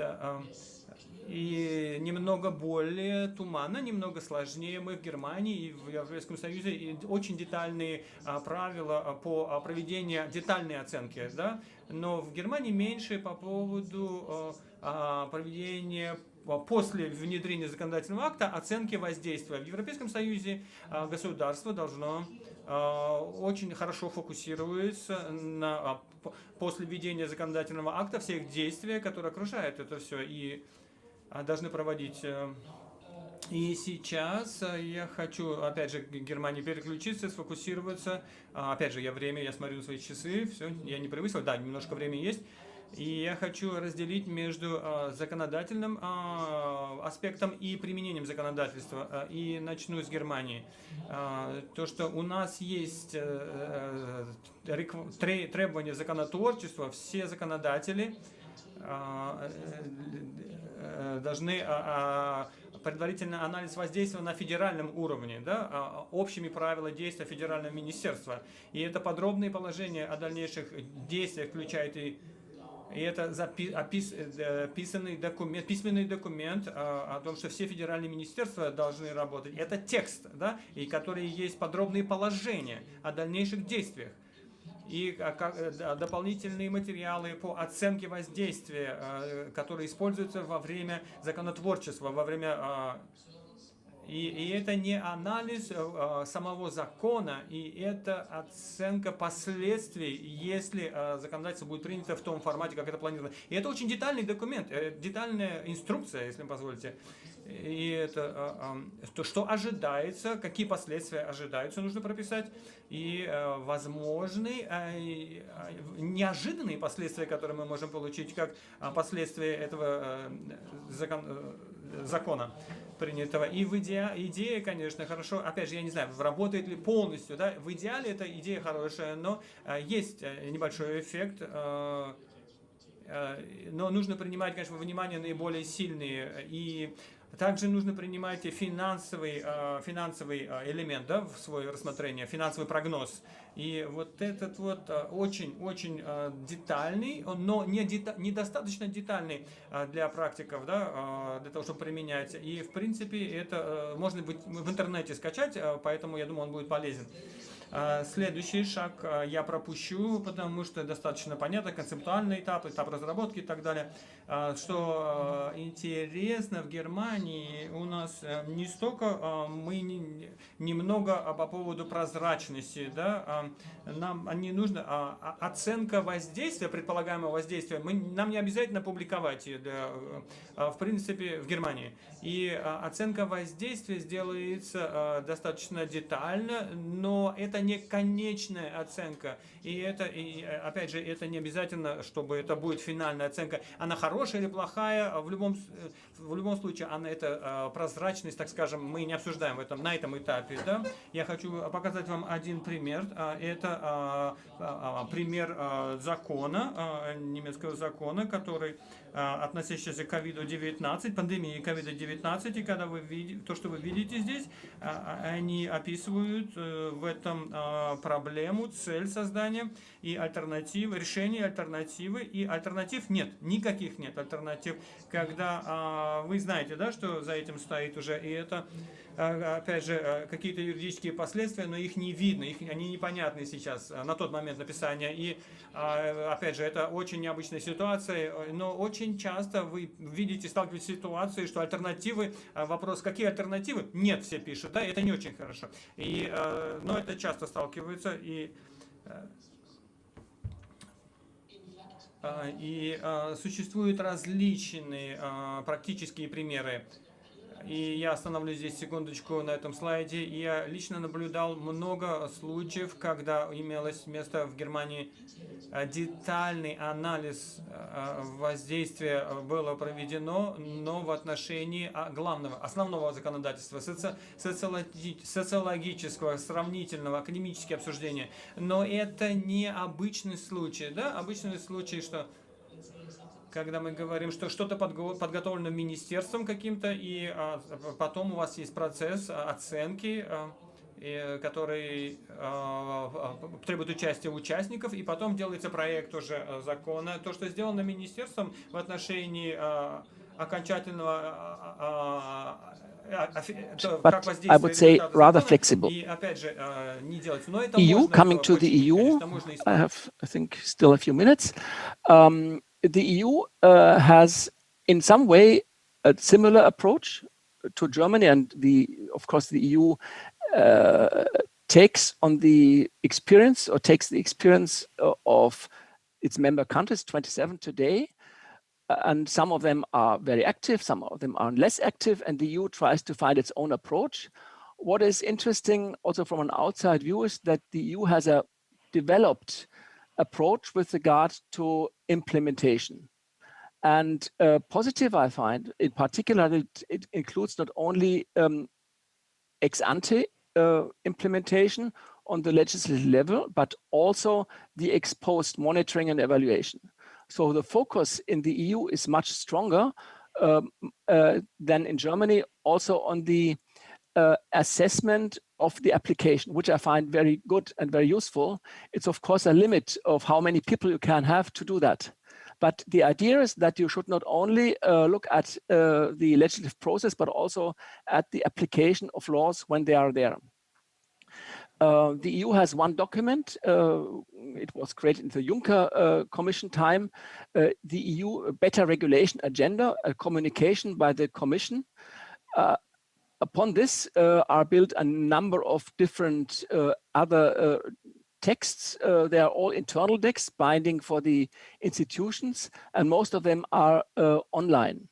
немного более туманно, немного сложнее. Мы в Германии и в Европейском Союзе и очень детальные правила по проведению детальной оценки, да? Но в Германии меньше по поводу проведения после внедрения законодательного акта оценки воздействия. В Европейском Союзе государство должно очень хорошо фокусироваться на после введения законодательного акта всех действий, которые окружают это все, и должны проводить. И сейчас я хочу, опять же, к Германии переключиться, сфокусироваться. Опять же, я смотрю на свои часы, все, я не превысил, да, немножко времени есть. И я хочу разделить между законодательным аспектом и применением законодательства. И начну с Германии. То, что у нас есть требования законотворчества, все законодатели должны предварительный анализ воздействия на федеральном уровне, да, общими правилами действия федерального министерства. И это подробные положения о дальнейших действиях включает и это письменный документ о том, что все федеральные министерства должны работать. Это текст, да, и которые есть подробные положения о дальнейших действиях. И дополнительные материалы по оценке воздействия, которые используются во время законотворчества, во время... И это не анализ самого закона, и это оценка последствий, если законодательство будет принято в том формате, как это планировано. И это очень детальный документ, детальная инструкция, если позволите. И это то, что ожидается, какие последствия ожидаются, нужно прописать, и возможные неожиданные последствия, которые мы можем получить, как последствия этого закона принятого. И идея, конечно, хорошо. Опять же, я не знаю, работает ли полностью. Да? В идеале эта идея хорошая, но есть небольшой эффект. Но нужно принимать, конечно, во внимание наиболее сильные. И также нужно принимать финансовый элемент, да, в свое рассмотрение, финансовый прогноз. И вот этот вот очень детальный, но недостаточно детальный для практиков, да, для того, чтобы применять. И, в принципе, это можно быть в интернете скачать, поэтому, я думаю, он будет полезен. Следующий шаг я пропущу, потому что достаточно понятно, концептуальный этап разработки и так далее. Что интересно, в Германии у нас не столько, мы немного по поводу прозрачности, да, нам не нужно оценка воздействия, предполагаемого воздействия, нам не обязательно публиковать ее, в принципе, в Германии. И оценка воздействия сделается достаточно детально, но это не конечная оценка. И опять же, это не обязательно, чтобы это будет финальная оценка. Она хорошая или плохая, в любом случае, это прозрачность, так скажем, мы не обсуждаем на этом этапе. Да? Я хочу показать вам один пример. Это пример закона, немецкого закона, который относящийся к COVID-19, пандемии COVID-19, и когда вы видите, то, что вы видите здесь, они описывают в этом проблему, цель создания и альтернативы, решение альтернативы, и альтернатив нет, никаких нет альтернатив, когда вы знаете, да, что за этим стоит уже, и это, опять же, какие-то юридические последствия, но их не видно, они непонятны сейчас на тот момент написания, и, опять же, это очень необычная ситуация, но очень часто вы видите, сталкиваетесь с ситуацией, что альтернативы, вопрос, какие альтернативы, нет, все пишут, да, это не очень хорошо, но это часто сталкиваются, и И существуют различные практические примеры. И я остановлюсь здесь секундочку на этом слайде. Я лично наблюдал много случаев, когда имелось место в Германии детальный анализ воздействия было проведено, но в отношении основного законодательства, социологического, сравнительного, академические обсуждения. Но это не обычный случай. Да? Обычный случай, что когда мы говорим, что что-то подготовлено министерством каким-то, и потом у вас есть процесс оценки, который требует участия участников, и потом делается проект уже закона. То, что сделано министерством в отношении окончательного but I would say rather flexible. и опять же не делается. Но это EU, можно coming to the починить, EU, конечно, можно I исправить. have, I think, still a few minutes. The EU has, in some way, a similar approach to Germany, and of course, the EU takes the experience of its member countries, 27 today, and some of them are very active, some of them are less active, and the EU tries to find its own approach. What is interesting also from an outside view is that the EU has a developed approach with regard to implementation. And positive, I find, in particular, that it includes not only ex ante implementation on the legislative level, but also the ex post monitoring and evaluation. So the focus in the EU is much stronger than in Germany, also on the assessment of the application, which I find very good and very useful. It's of course a limit of how many people you can have to do that. But the idea is that you should not only look at the legislative process, but also at the application of laws when they are there. The EU has one document. It was created in the Juncker Commission time, the EU Better Regulation Agenda, a communication by the Commission. Upon this are built a number of different other texts. They are all internal texts binding for the institutions, and most of them are online.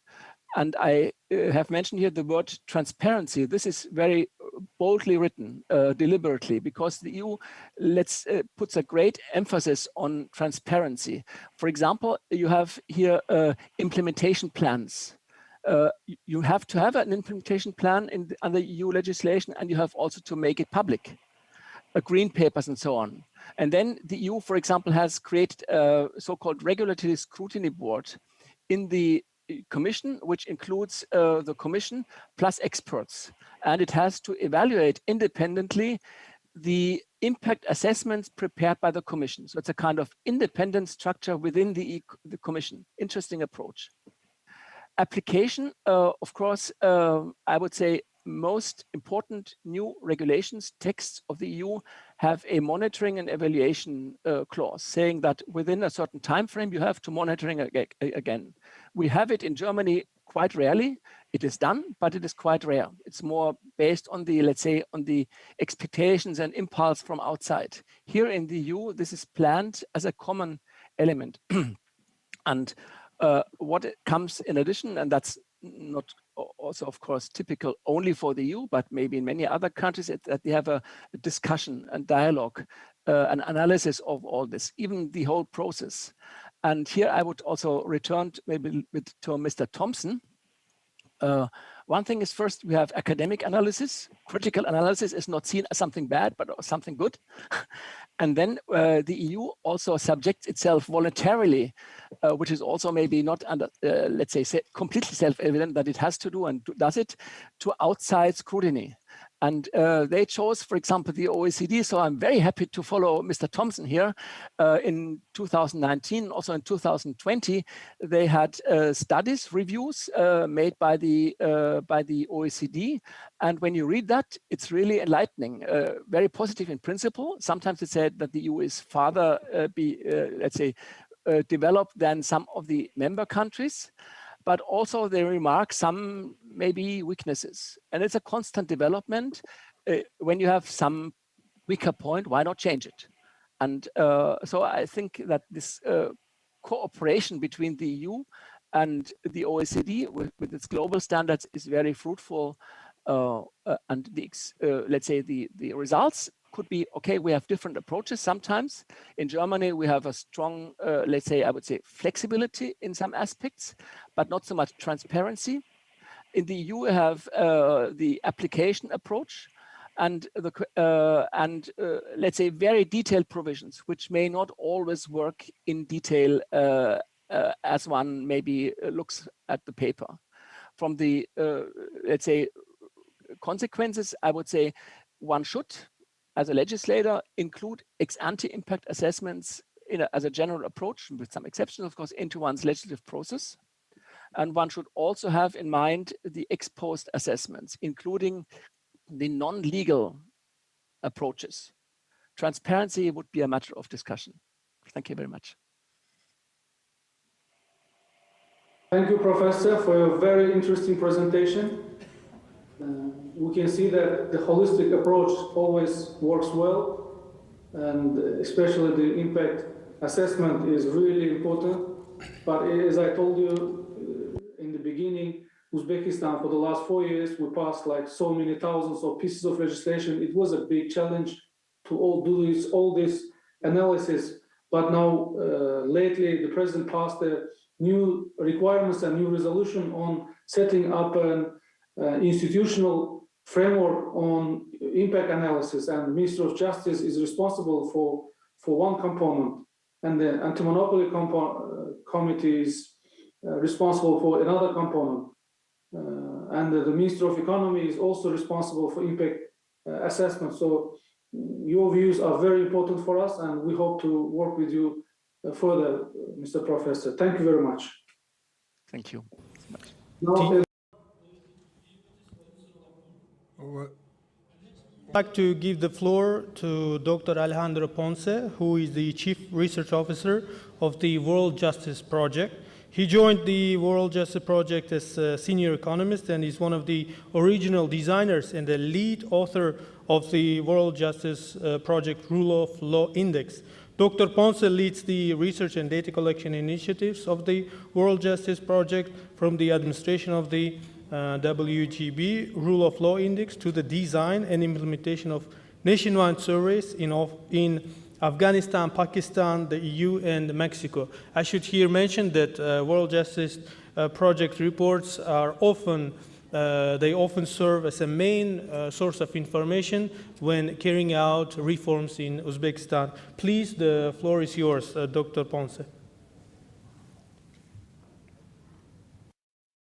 And I have mentioned here the word transparency. This is very boldly written, deliberately, because the EU puts a great emphasis on transparency. For example, you have here implementation plans. You have to have an implementation plan under EU legislation, and you have also to make it public, green papers and so on. And then the EU, for example, has created a so-called regulatory scrutiny board in the Commission, which includes the Commission plus experts. And it has to evaluate independently the impact assessments prepared by the Commission. So it's a kind of independent structure within the Commission. Interesting approach. Application, of course, I would say most important new regulations, texts of the EU have a monitoring and evaluation clause saying that within a certain time frame you have to monitoring again. We have it in Germany quite rarely. It is done, but it is quite rare. It's more based on the, let's say, on the expectations and impulse from outside. Here in the EU, this is planned as a common element. And what comes in addition, and that's not also, of course, typical only for the EU, but maybe in many other countries, that they have a discussion and dialogue, an analysis of all this, even the whole process. And here I would also return maybe to Mr. Thompson. One thing is, first, we have academic analysis. Critical analysis is not seen as something bad, but something good. And then the EU also subjects itself voluntarily, which is also maybe not under, let's say, completely self-evident that it has to do and does it, to outside scrutiny. And they chose, for example, the OECD. So I'm very happy to follow Mr. Thompson here. In 2019, also in 2020, they had studies, reviews made by the OECD. And when you read that, it's really enlightening, very positive in principle. Sometimes it said that the EU is farther, let's say, developed than some of the member countries. But also they remark some maybe weaknesses. And it's a constant development. When you have some weaker point, why not change it? And so I think that this cooperation between the EU and the OECD with its global standards is very fruitful. And let's say the results could be, okay, we have different approaches sometimes. In Germany, we have a strong, let's say, I would say, flexibility in some aspects, but not so much transparency. In the EU, we have the application approach and let's say very detailed provisions, which may not always work in detail as one maybe looks at the paper. From the, let's say, consequences, I would say one should, as a legislator, include ex-ante impact assessments as a general approach, with some exceptions, of course, into one's legislative process. And one should also have in mind the ex-post assessments, including the non-legal approaches. Transparency would be a matter of discussion. Thank you very much. Thank you, Professor, for your very interesting presentation. We can see that the holistic approach always works well, and especially the impact assessment is really important. But as I told you in the beginning, Uzbekistan, for the last 4 years, we passed like so many thousands of pieces of legislation. It was a big challenge to all this analysis. But now, lately, the president passed a new requirements and new resolution on setting up an institutional framework on impact analysis, and the Minister of Justice is responsible for one component, and the anti-monopoly committee is responsible for another component, and the Minister of Economy is also responsible for impact assessment. So your views are very important for us, and we hope to work with you further, Mr. Professor. Thank you very much. Thank you. Now, I'd like to give the floor to Dr. Alejandro Ponce, who is the Chief Research Officer of the World Justice Project. He joined the World Justice Project as a senior economist and is one of the original designers and the lead author of the World Justice Project Rule of Law Index. Dr. Ponce leads the research and data collection initiatives of the World Justice Project, from the administration of the WGB Rule of Law Index to the design and implementation of nationwide surveys in Afghanistan, Pakistan, the EU, and Mexico. I should here mention that World Justice Project reports are often serve as a main source of information when carrying out reforms in Uzbekistan. Please, the floor is yours, Dr. Ponce.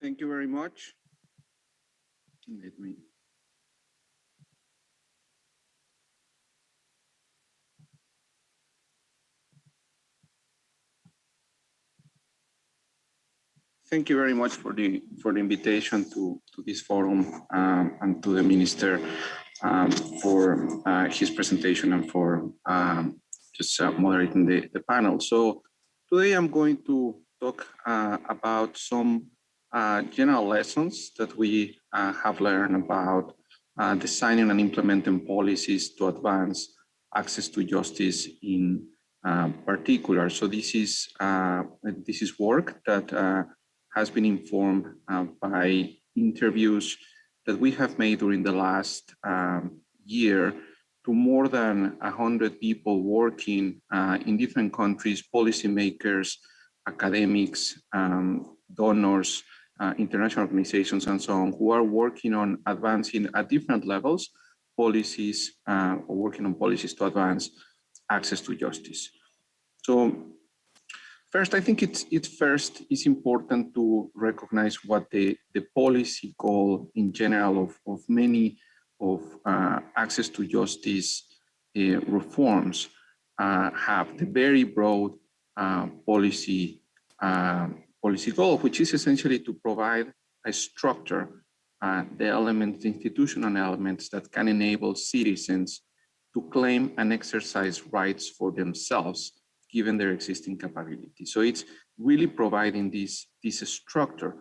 Thank you very much. Thank you very much for the invitation to this forum, and to the minister for his presentation and for just moderating the panel. So today I'm going to talk about some general lessons that we have learned about designing and implementing policies to advance access to justice in particular. So this is work that has been informed by interviews that we have made during the last year to more than 100 people working in different countries, policymakers, academics, donors, international organizations, and so on, who are working on advancing at different levels policies, or working on policies to advance access to justice. So first, I think it's important to recognize what the policy goal in general of many of access to justice reforms have. The very broad policy goal, which is essentially to provide a structure, the elements, the institutional elements that can enable citizens to claim and exercise rights for themselves, given their existing capability. So it's really providing this structure.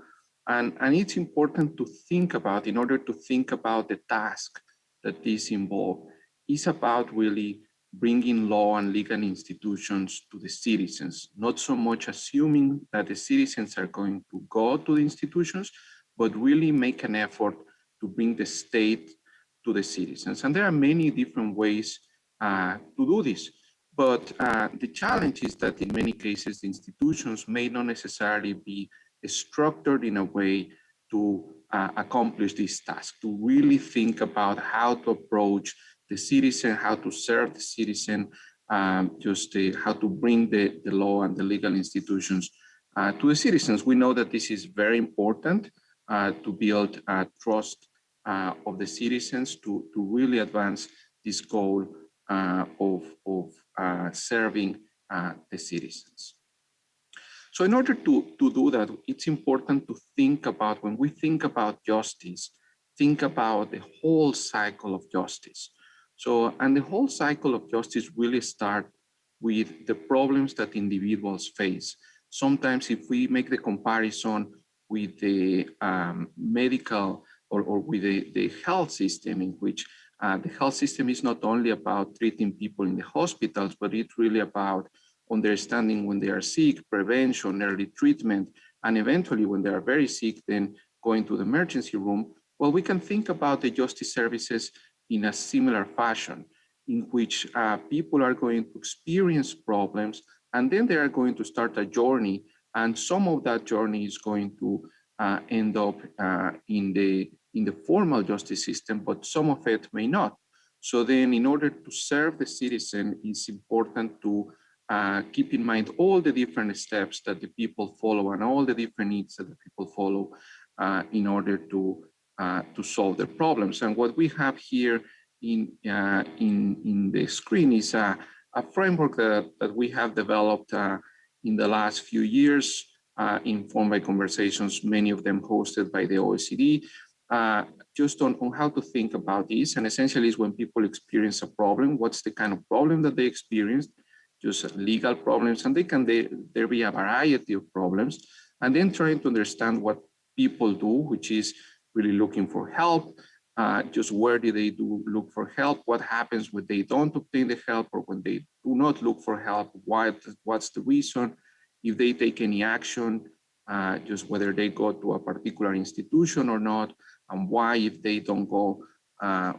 And it's important to think about, in order to think about the task that this involves, is about really bringing law and legal institutions to the citizens, not so much assuming that the citizens are going to go to the institutions, but really make an effort to bring the state to the citizens. And there are many different ways to do this. But the challenge is that in many cases, the institutions may not necessarily be structured in a way to accomplish this task, to really think about how to approach the citizen, how to serve the citizen, how to bring the law and the legal institutions to the citizens. We know that this is very important to build trust of the citizens to really advance this goal of serving the citizens. So in order to do that, it's important to think about, when we think about justice, think about the whole cycle of justice. So, and the whole cycle of justice really starts with the problems that individuals face. Sometimes if we make the comparison with the medical or with the health system, in which the health system is not only about treating people in the hospitals, but it's really about understanding when they are sick, prevention, early treatment, and eventually when they are very sick, then going to the emergency room. Well, we can think about the justice services in a similar fashion, in which people are going to experience problems, and then they are going to start a journey, and some of that journey is going to end up in the formal justice system, but some of it may not. So then in order to serve the citizen, it's important to keep in mind all the different steps that the people follow and all the different needs that the people follow in order to solve their problems. And what we have here in the screen is a framework that we have developed in the last few years, informed by conversations, many of them hosted by the OECD, just on how to think about this. And essentially is when people experience a problem, what's the kind of problem that they experienced, just legal problems, and there be a variety of problems, and then trying to understand what people do, which is really looking for help, just where do they look for help, what happens when they don't obtain the help, or when they do not look for help, what's the reason, if they take any action, just whether they go to a particular institution or not, and why if they don't go,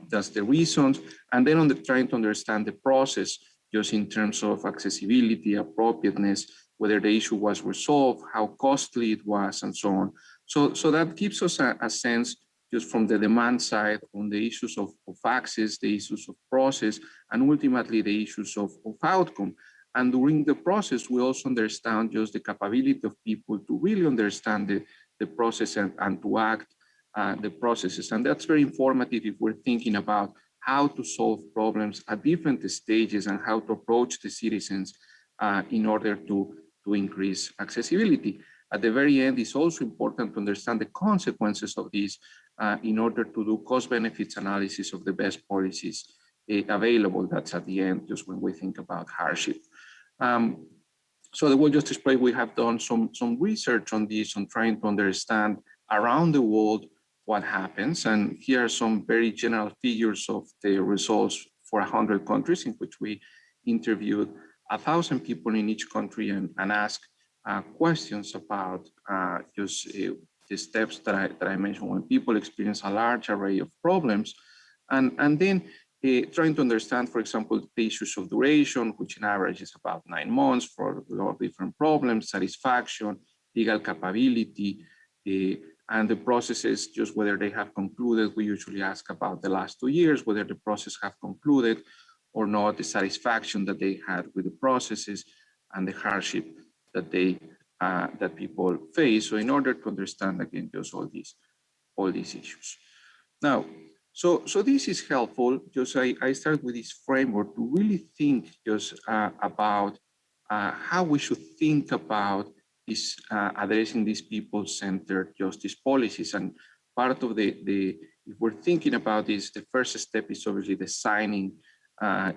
that's the reasons, and then trying to understand the process, just in terms of accessibility, appropriateness, whether the issue was resolved, how costly it was, and so on. So that gives us a sense just from the demand side on the issues of access, the issues of process, and ultimately the issues of outcome. And during the process, we also understand just the capability of people to really understand the process and to act the processes. And that's very informative if we're thinking about how to solve problems at different stages and how to approach the citizens in order to increase accessibility. At the very end, it's also important to understand the consequences of this in order to do cost benefits analysis of the best policies available. That's at the end, just when we think about hardship. So the World Justice Project, we have done some research on this, on trying to understand around the world what happens. And here are some very general figures of the results for 100 countries in which we interviewed 1,000 people in each country and asked questions about just the steps that I mentioned when people experience a large array of problems. And then trying to understand, for example, the issues of duration, which in average is about 9 months for a lot of different problems, satisfaction, legal capability, and the processes, just whether they have concluded. We usually ask about the last 2 years, whether the process have concluded or not, the satisfaction that they had with the processes, and the hardship that that people face. So in order to understand, again, just all these issues. Now, so this is helpful. Just I start with this framework to really think just about how we should think about this addressing these people-centered justice policies. And part of if we're thinking about this, the first step is obviously designing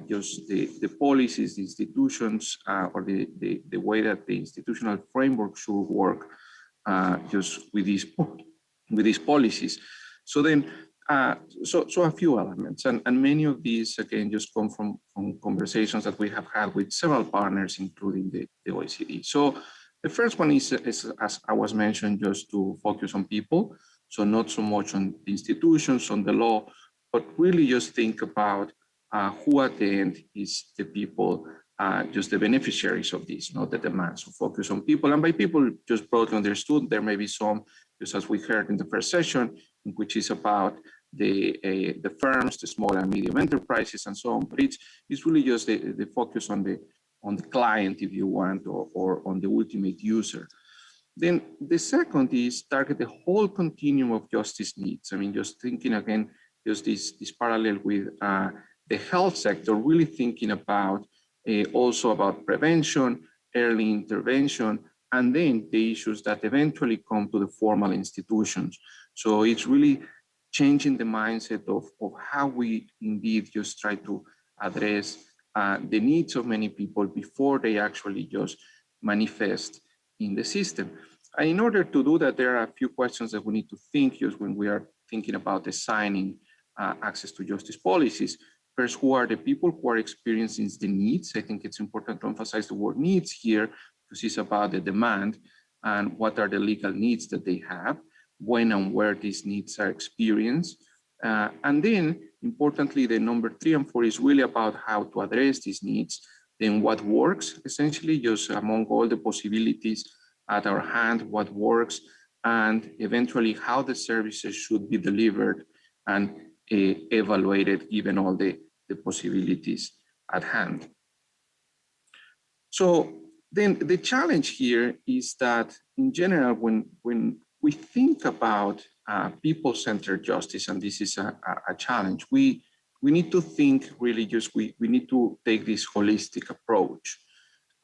just the policies, the institutions, or the way that the institutional framework should work just with these policies. So then So a few elements, and many of these, again, just come from conversations that we have had with several partners, including the OECD. So the first one is, as I was mentioned, just to focus on people. So not so much on the institutions, on the law, but really just think about who at the end is the people, just the beneficiaries of this, not the demand. So focus on people, and by people, just broadly understood, there may be some, just as we heard in the first session, which is about the firms, the small and medium enterprises, and so on. But it's really just the focus on the client, if you want, or on the ultimate user. Then the second is target the whole continuum of justice needs. I mean, just thinking again, just this parallel with the health sector, really thinking about also about prevention, early intervention, and then the issues that eventually come to the formal institutions. So it's really changing the mindset of how we indeed just try to address the needs of many people before they actually just manifest in the system. And in order to do that, there are a few questions that we need to think just when we are thinking about designing access to justice policies. First, who are the people who are experiencing the needs? I think it's important to emphasize the word needs here, because it's about the demand and what are the legal needs that they have, when and where these needs are experienced. And then, importantly, the number 3 and 4 is really about how to address these needs. Then what works, essentially, just among all the possibilities at our hand, what works, and eventually how the services should be delivered and evaluated given all the possibilities at hand. So then the challenge here is that in general, when we think about people-centered justice, and this is a challenge, we need to think really just, we need to take this holistic approach.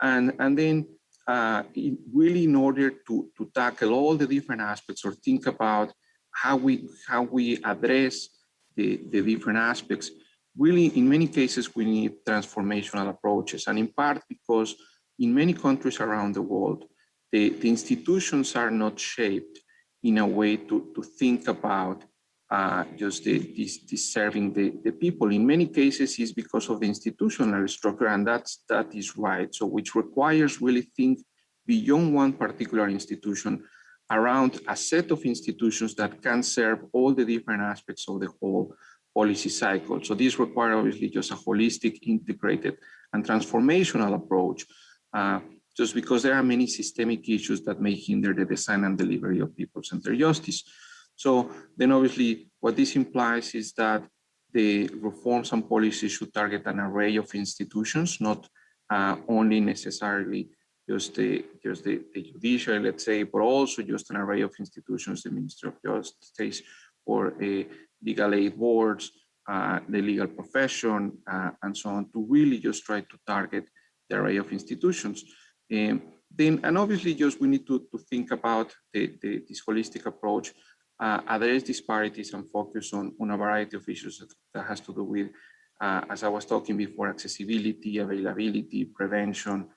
And then really in order to tackle all the different aspects or think about how we address the different aspects, really in many cases we need transformational approaches, and in part because in many countries around the world, the institutions are not shaped in a way to think about just this serving the people. In many cases, it's because of the institutional structure, and that is right. So which requires really think beyond one particular institution around a set of institutions that can serve all the different aspects of the whole policy cycle. So these require obviously just a holistic, integrated, and transformational approach, just because there are many systemic issues that may hinder the design and delivery of people-centered justice. So then obviously what this implies is that the reforms and policies should target an array of institutions, not only necessarily just the judiciary, let's say, but also just an array of institutions, the Ministry of Justice, or legal aid boards, the legal profession, and so on, to really just try to target the array of institutions. And obviously just we need to think about this holistic approach, address disparities and focus on a variety of issues that has to do with, as I was talking before, accessibility, availability, prevention,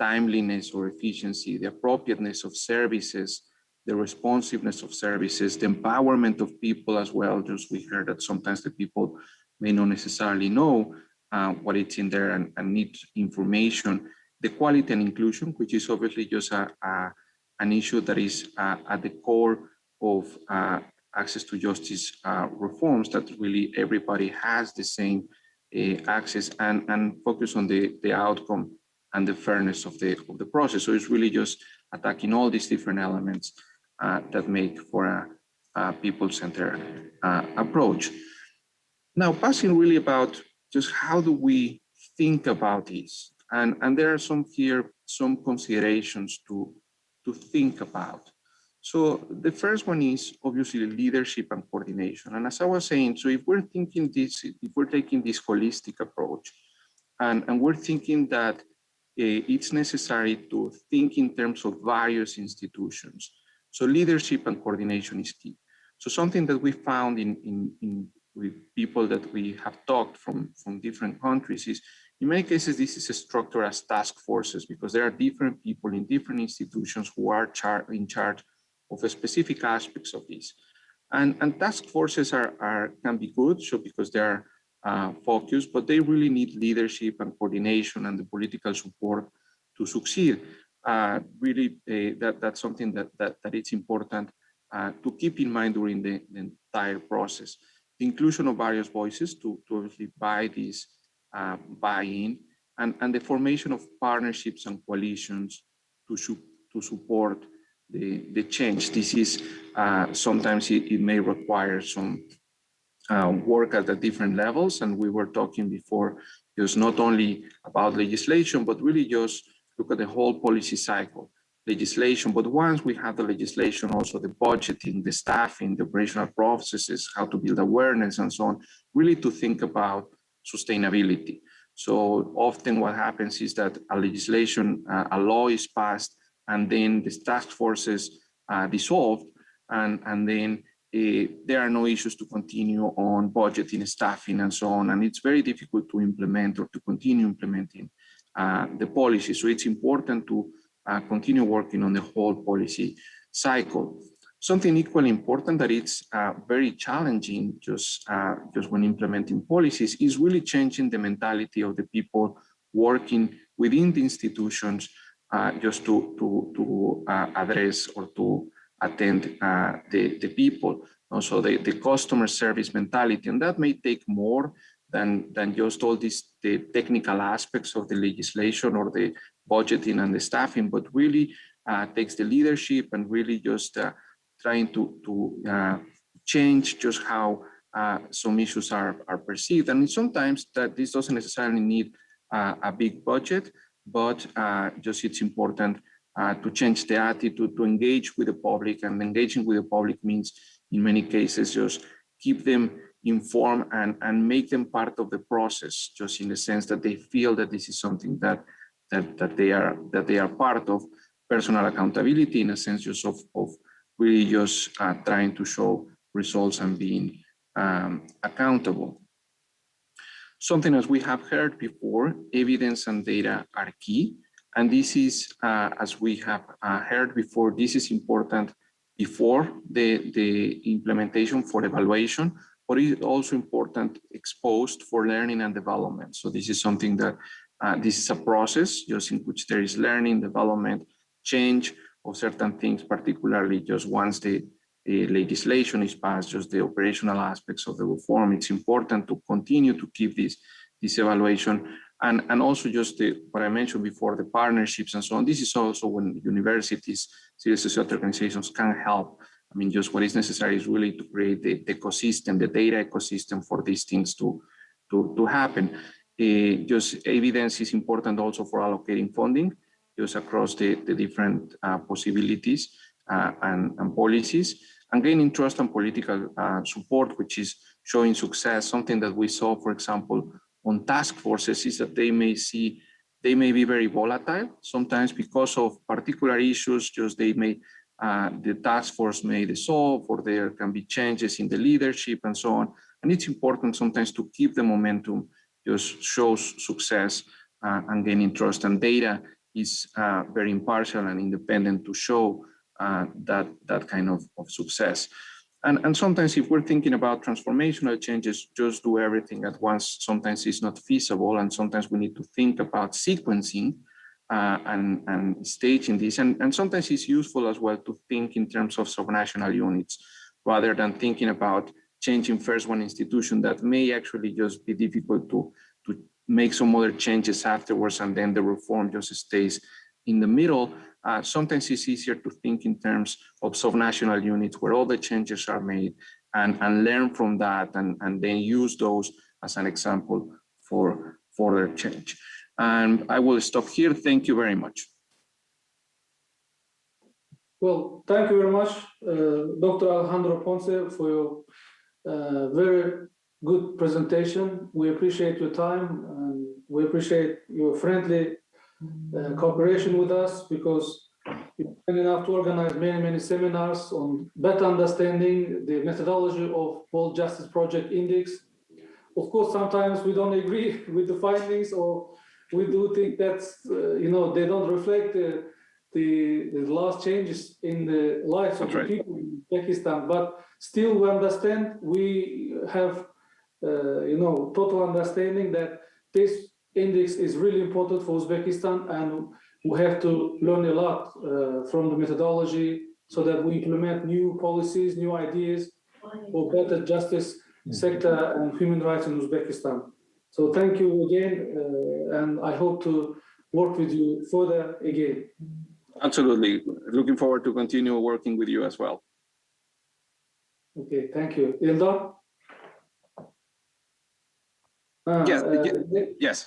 timeliness or efficiency, the appropriateness of services, the responsiveness of services, the empowerment of people as well. Just we heard that sometimes the people may not necessarily know what it's in there and need information, the quality and inclusion, which is obviously just an issue that is at the core of access to justice reforms, that really everybody has the same access, and focus on the outcome and the fairness of the process. So it's really just attacking all these different elements that make for a people-centered approach. Now, passing really about just how do we think about this? And there are some considerations to think about. So the first one is obviously leadership and coordination. And as I was saying, so if we're taking this holistic approach, and we're thinking that it's necessary to think in terms of various institutions. So leadership and coordination is key. So something that we found with people that we have talked from different countries is, in many cases, this is structured as task forces, because there are different people in different institutions who are in charge of specific aspects of this. And task forces can be good, so because they are focused, but they really need leadership and coordination and the political support to succeed. Really, that's something that it's important to keep in mind during the entire process. The inclusion of various voices to obviously buy in, and the formation of partnerships and coalitions to support the change. This is sometimes it may require some work at the different levels, and we were talking before just not only about legislation, but really just look at the whole policy cycle. Legislation, but once we have the legislation, also the budgeting, the staffing, the operational processes, how to build awareness and so on, really to think about sustainability. So often what happens is that a legislation, a law is passed, and then the task forces dissolved, and then there are no issues to continue on budgeting, staffing, and so on. And it's very difficult to implement or to continue implementing the policy. So it's important to continue working on the whole policy cycle. Something equally important that it's very challenging just when implementing policies is really changing the mentality of the people working within the institutions just to address or to attend the people. Also the customer service mentality, and that may take more than just all the technical aspects of the legislation or the budgeting and the staffing, but really takes the leadership and really just trying to change just how some issues are perceived. And sometimes that this doesn't necessarily need a big budget, but just it's important to change the attitude, to engage with the public. And engaging with the public means, in many cases, just keep them informed and make them part of the process, just in the sense that they feel that this is something that they are part of. Personal accountability, in a sense, just of really just trying to show results and being accountable. Something as we have heard before, evidence and data are key. And this is, as we have heard before, this is important before the implementation for evaluation, but it's also important exposed for learning and development. So this is something that, this is a process just in which there is learning, development, change of certain things, particularly just once the legislation is passed, just the operational aspects of the reform. It's important to continue to keep this evaluation, and also just what I mentioned before, the partnerships and so on. This is also when universities, civil society organizations can help. I mean, just what is necessary is really to create the ecosystem, the data ecosystem for these things to happen. Just evidence is important also for allocating funding, just across the different possibilities and policies, and gaining trust and political support, which is showing success. Something that we saw, for example, on task forces is that they may be very volatile, sometimes because of particular issues, just the task force may dissolve, or there can be changes in the leadership and so on. And it's important sometimes to keep the momentum, just shows success and gaining trust, and data is very impartial and independent to show that kind of success. And sometimes if we're thinking about transformational changes, just do everything at once. Sometimes it's not feasible, and sometimes we need to think about sequencing and staging this. And sometimes it's useful as well to think in terms of subnational units, rather than thinking about changing first one institution that may actually just be difficult to make some other changes afterwards, and then the reform just stays in the middle. Sometimes it's easier to think in terms of subnational units where all the changes are made, and learn from that, and then use those as an example for further change. And I will stop here. Thank you very much. Well, thank you very much, Dr. Alejandro Ponce, for your very good presentation. We appreciate your time, and we appreciate your friendly cooperation with us, because you've been enough to organize many seminars on better understanding the methodology of World Justice Project Index. Of course, sometimes we don't agree with the findings, or we do think that they don't reflect the last changes in the lives of the people in Pakistan. But Still, we understand, we have total understanding that this index is really important for Uzbekistan, and we have to learn a lot from the methodology so that we implement new policies, new ideas for better justice sector and human rights in Uzbekistan. So thank you again, and I hope to work with you further again. Absolutely. Looking forward to continue working with you as well. Okay, thank you. Ildar? Yes.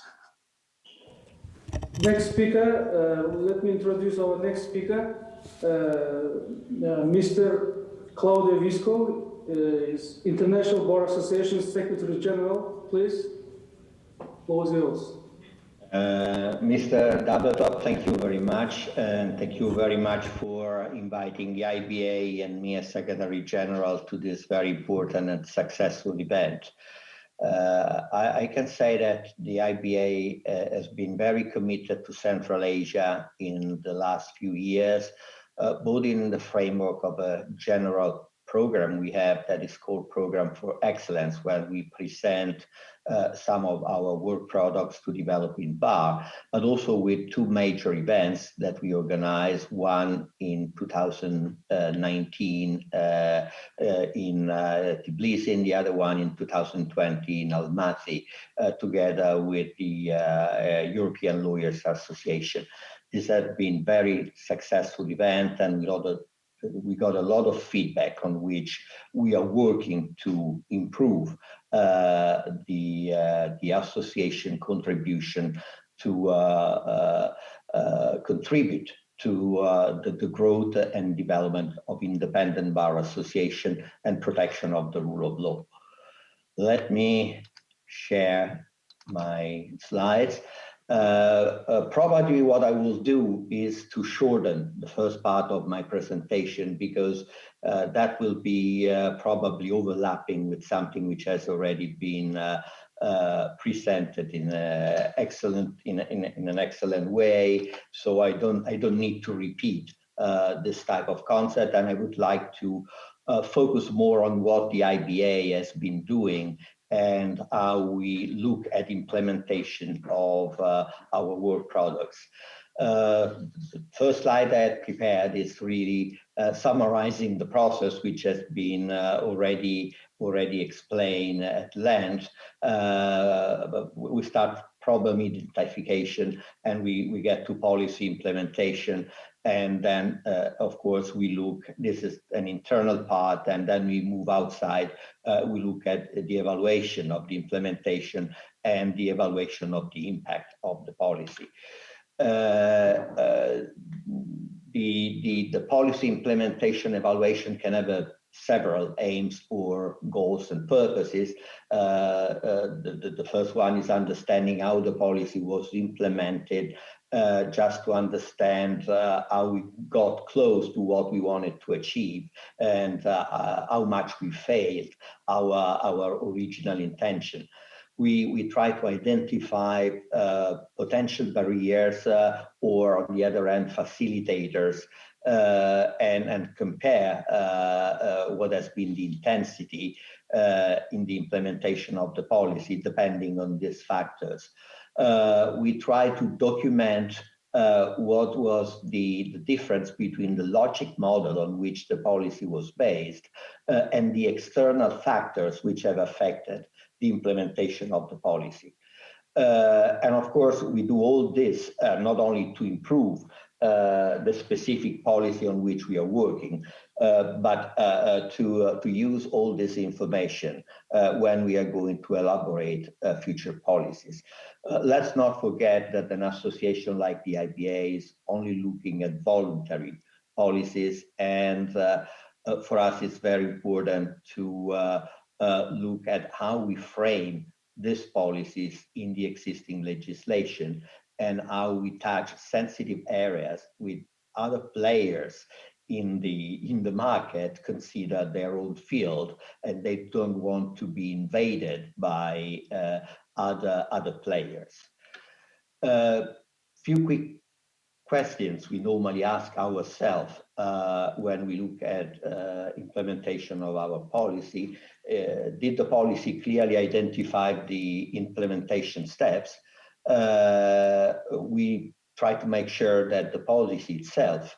Next speaker, let me introduce our next speaker, Mr. Claudio Visco, is International Bar Association Secretary General. Please, floor is yours. Mr. Dabletop, thank you very much, and thank you very much for inviting the IBA and me as Secretary General to this very important and successful event. I can say that the IBA has been very committed to Central Asia in the last few years, both in the framework of a general program we have that is called Program for Excellence, where we present some of our work products to develop in BAR, but also with two major events that we organized, one in 2019 in Tbilisi, and the other one in 2020 in Almaty, together with the European Lawyers Association. This has been very successful event, and we got a lot of feedback on which we are working to improve the association contribution to contribute to the growth and development of independent bar association and protection of the rule of law. Let me share my slides. Probably what I will do is to shorten the first part of my presentation, because that will be probably overlapping with something which has already been presented in an excellent way. So I don't need to repeat this type of concept, and I would like to focus more on what the IBA has been doing and how we look at implementation of our work products. The first slide I had prepared is really summarizing the process, which has been already explained at length. We start problem identification, and we get to policy implementation. And then, of course, we look, this is an internal part, and then we move outside. We look at the evaluation of the implementation and the evaluation of the impact of the policy. The policy implementation evaluation can have several aims or goals and purposes. The first one is understanding how the policy was implemented, just to understand how we got close to what we wanted to achieve, and how much we failed our original intention. We try to identify potential barriers or, on the other hand, facilitators, and compare what has been the intensity in the implementation of the policy, depending on these factors. We try to document what was the difference between the logic model on which the policy was based and the external factors which have affected the implementation of the policy. And of course, we do all this not only to improve the specific policy on which we are working, but to use all this information when we are going to elaborate future policies. Let's not forget that an association like the IBA is only looking at voluntary policies, and for us it's very important to look at how we frame these policies in the existing legislation, and how we touch sensitive areas with other players in the market consider their own field, and they don't want to be invaded by other players. Few quick questions we normally ask ourselves when we look at implementation of our policy. Did the policy clearly identify the implementation steps? We try to make sure that the policy itself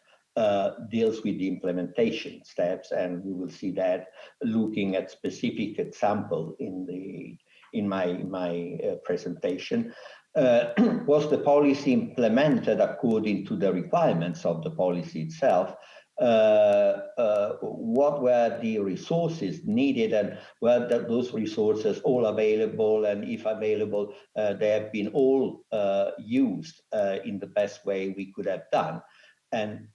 deals with the implementation steps, and we will see that looking at specific example in my presentation. Was the policy implemented according to the requirements of the policy itself? What were the resources needed, and were those resources all available, and if available, they have been all used in the best way we could have done? And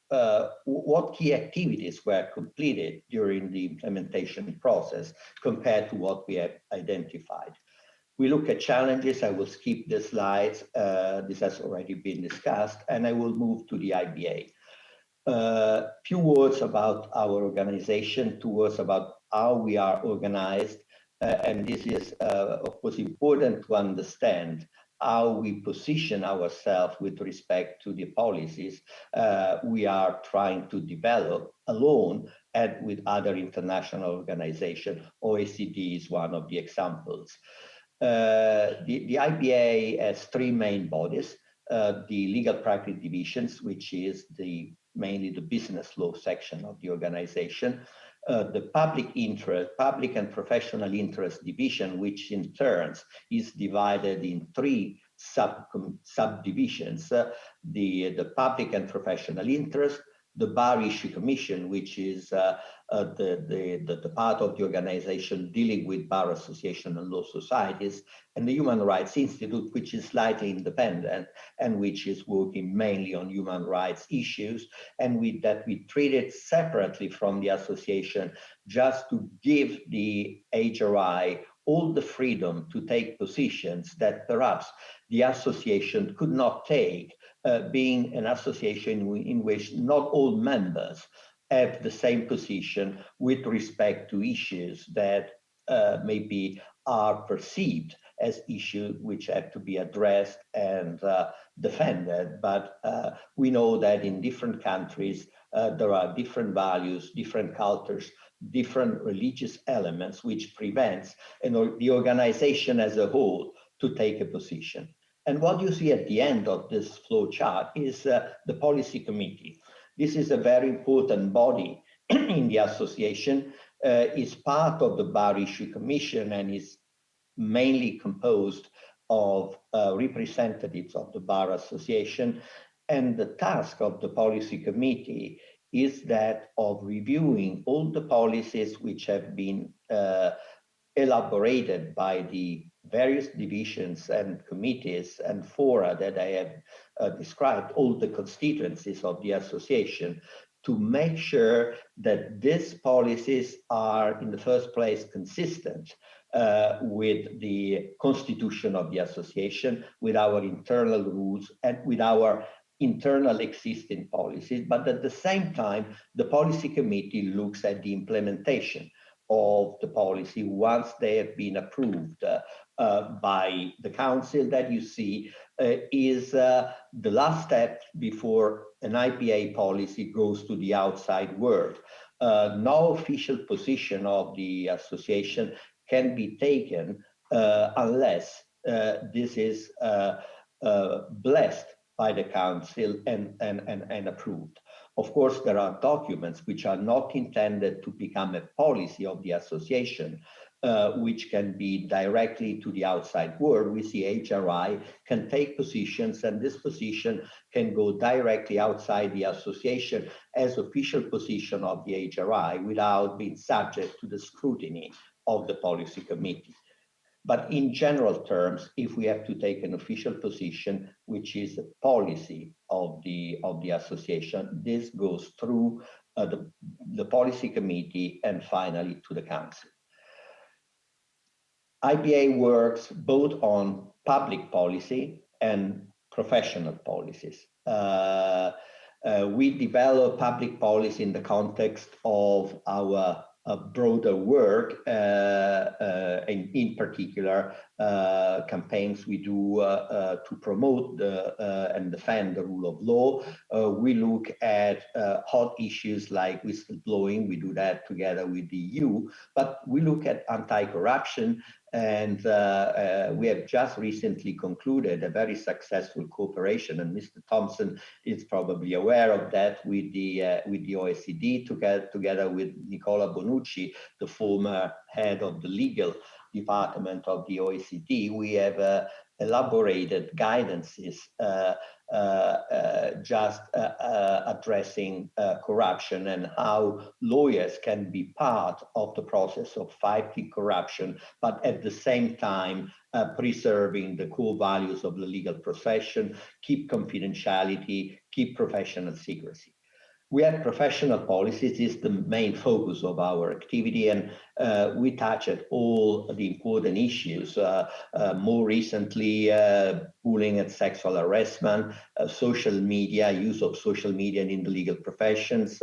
what key activities were completed during the implementation process compared to what we have identified? We look at challenges. I will skip the slides. This has already been discussed, and I will move to the IBA. Few words about our organization, 2 words about how we are organized, and this is, of course, important to understand how we position ourselves with respect to the policies we are trying to develop alone and with other international organizations. OECD is one of the examples. The IBA has 3 main bodies. The legal practice divisions, which is mainly the business law section of the organization. The public and professional interest division, which in turn is divided in 3 subdivisions. The public and professional interest, the Bar Issue Commission, which is the part of the organization dealing with bar association and law societies, and the Human Rights Institute, which is slightly independent and which is working mainly on human rights issues, and that we treat it separately from the association, just to give the HRI all the freedom to take positions that perhaps the association could not take, being an association in which not all members have the same position with respect to issues that maybe are perceived as issues which have to be addressed and defended. But we know that in different countries, there are different values, different cultures, different religious elements, which prevents the organization as a whole to take a position. And what you see at the end of this flow chart is the policy committee. This is a very important body in the association. Is part of the Bar Issue Commission and is mainly composed of representatives of the Bar Association. And the task of the policy committee is that of reviewing all the policies which have been elaborated by the various divisions and committees and fora that I have described, all the constituencies of the association, to make sure that these policies are, in the first place, consistent with the constitution of the association, with our internal rules, and with our internal existing policies. But at the same time, the policy committee looks at the implementation of the policy once they have been approved by the council. That you see is the last step before an IPA policy goes to the outside world. No official position of the association can be taken unless this is blessed by the council and approved. Of course, there are documents which are not intended to become a policy of the association, which can be directly to the outside world. We see HRI can take positions, and this position can go directly outside the association as official position of the HRI without being subject to the scrutiny of the policy committee. But in general terms, if we have to take an official position, which is a policy of the association, this goes through the policy committee and finally to the council. IBA works both on public policy and professional policies. We develop public policy in the context of our broader work, and in particular campaigns we do to promote and defend the rule of law. We look at hot issues like whistleblowing. We do that together with the EU, but we look at anti-corruption, and we have just recently concluded a very successful cooperation, and Mr. Thompson is probably aware of that, with the OECD, together with Nicola Bonucci, the former head of the legal department of the OECD. We have elaborated guidances just addressing corruption and how lawyers can be part of the process of fighting corruption, but at the same time preserving the core values of the legal profession, keep confidentiality, keep professional secrecy. We have professional policies. This is the main focus of our activity, and we touch at all the important issues. More recently, bullying and sexual harassment, social media, use of social media in the legal professions,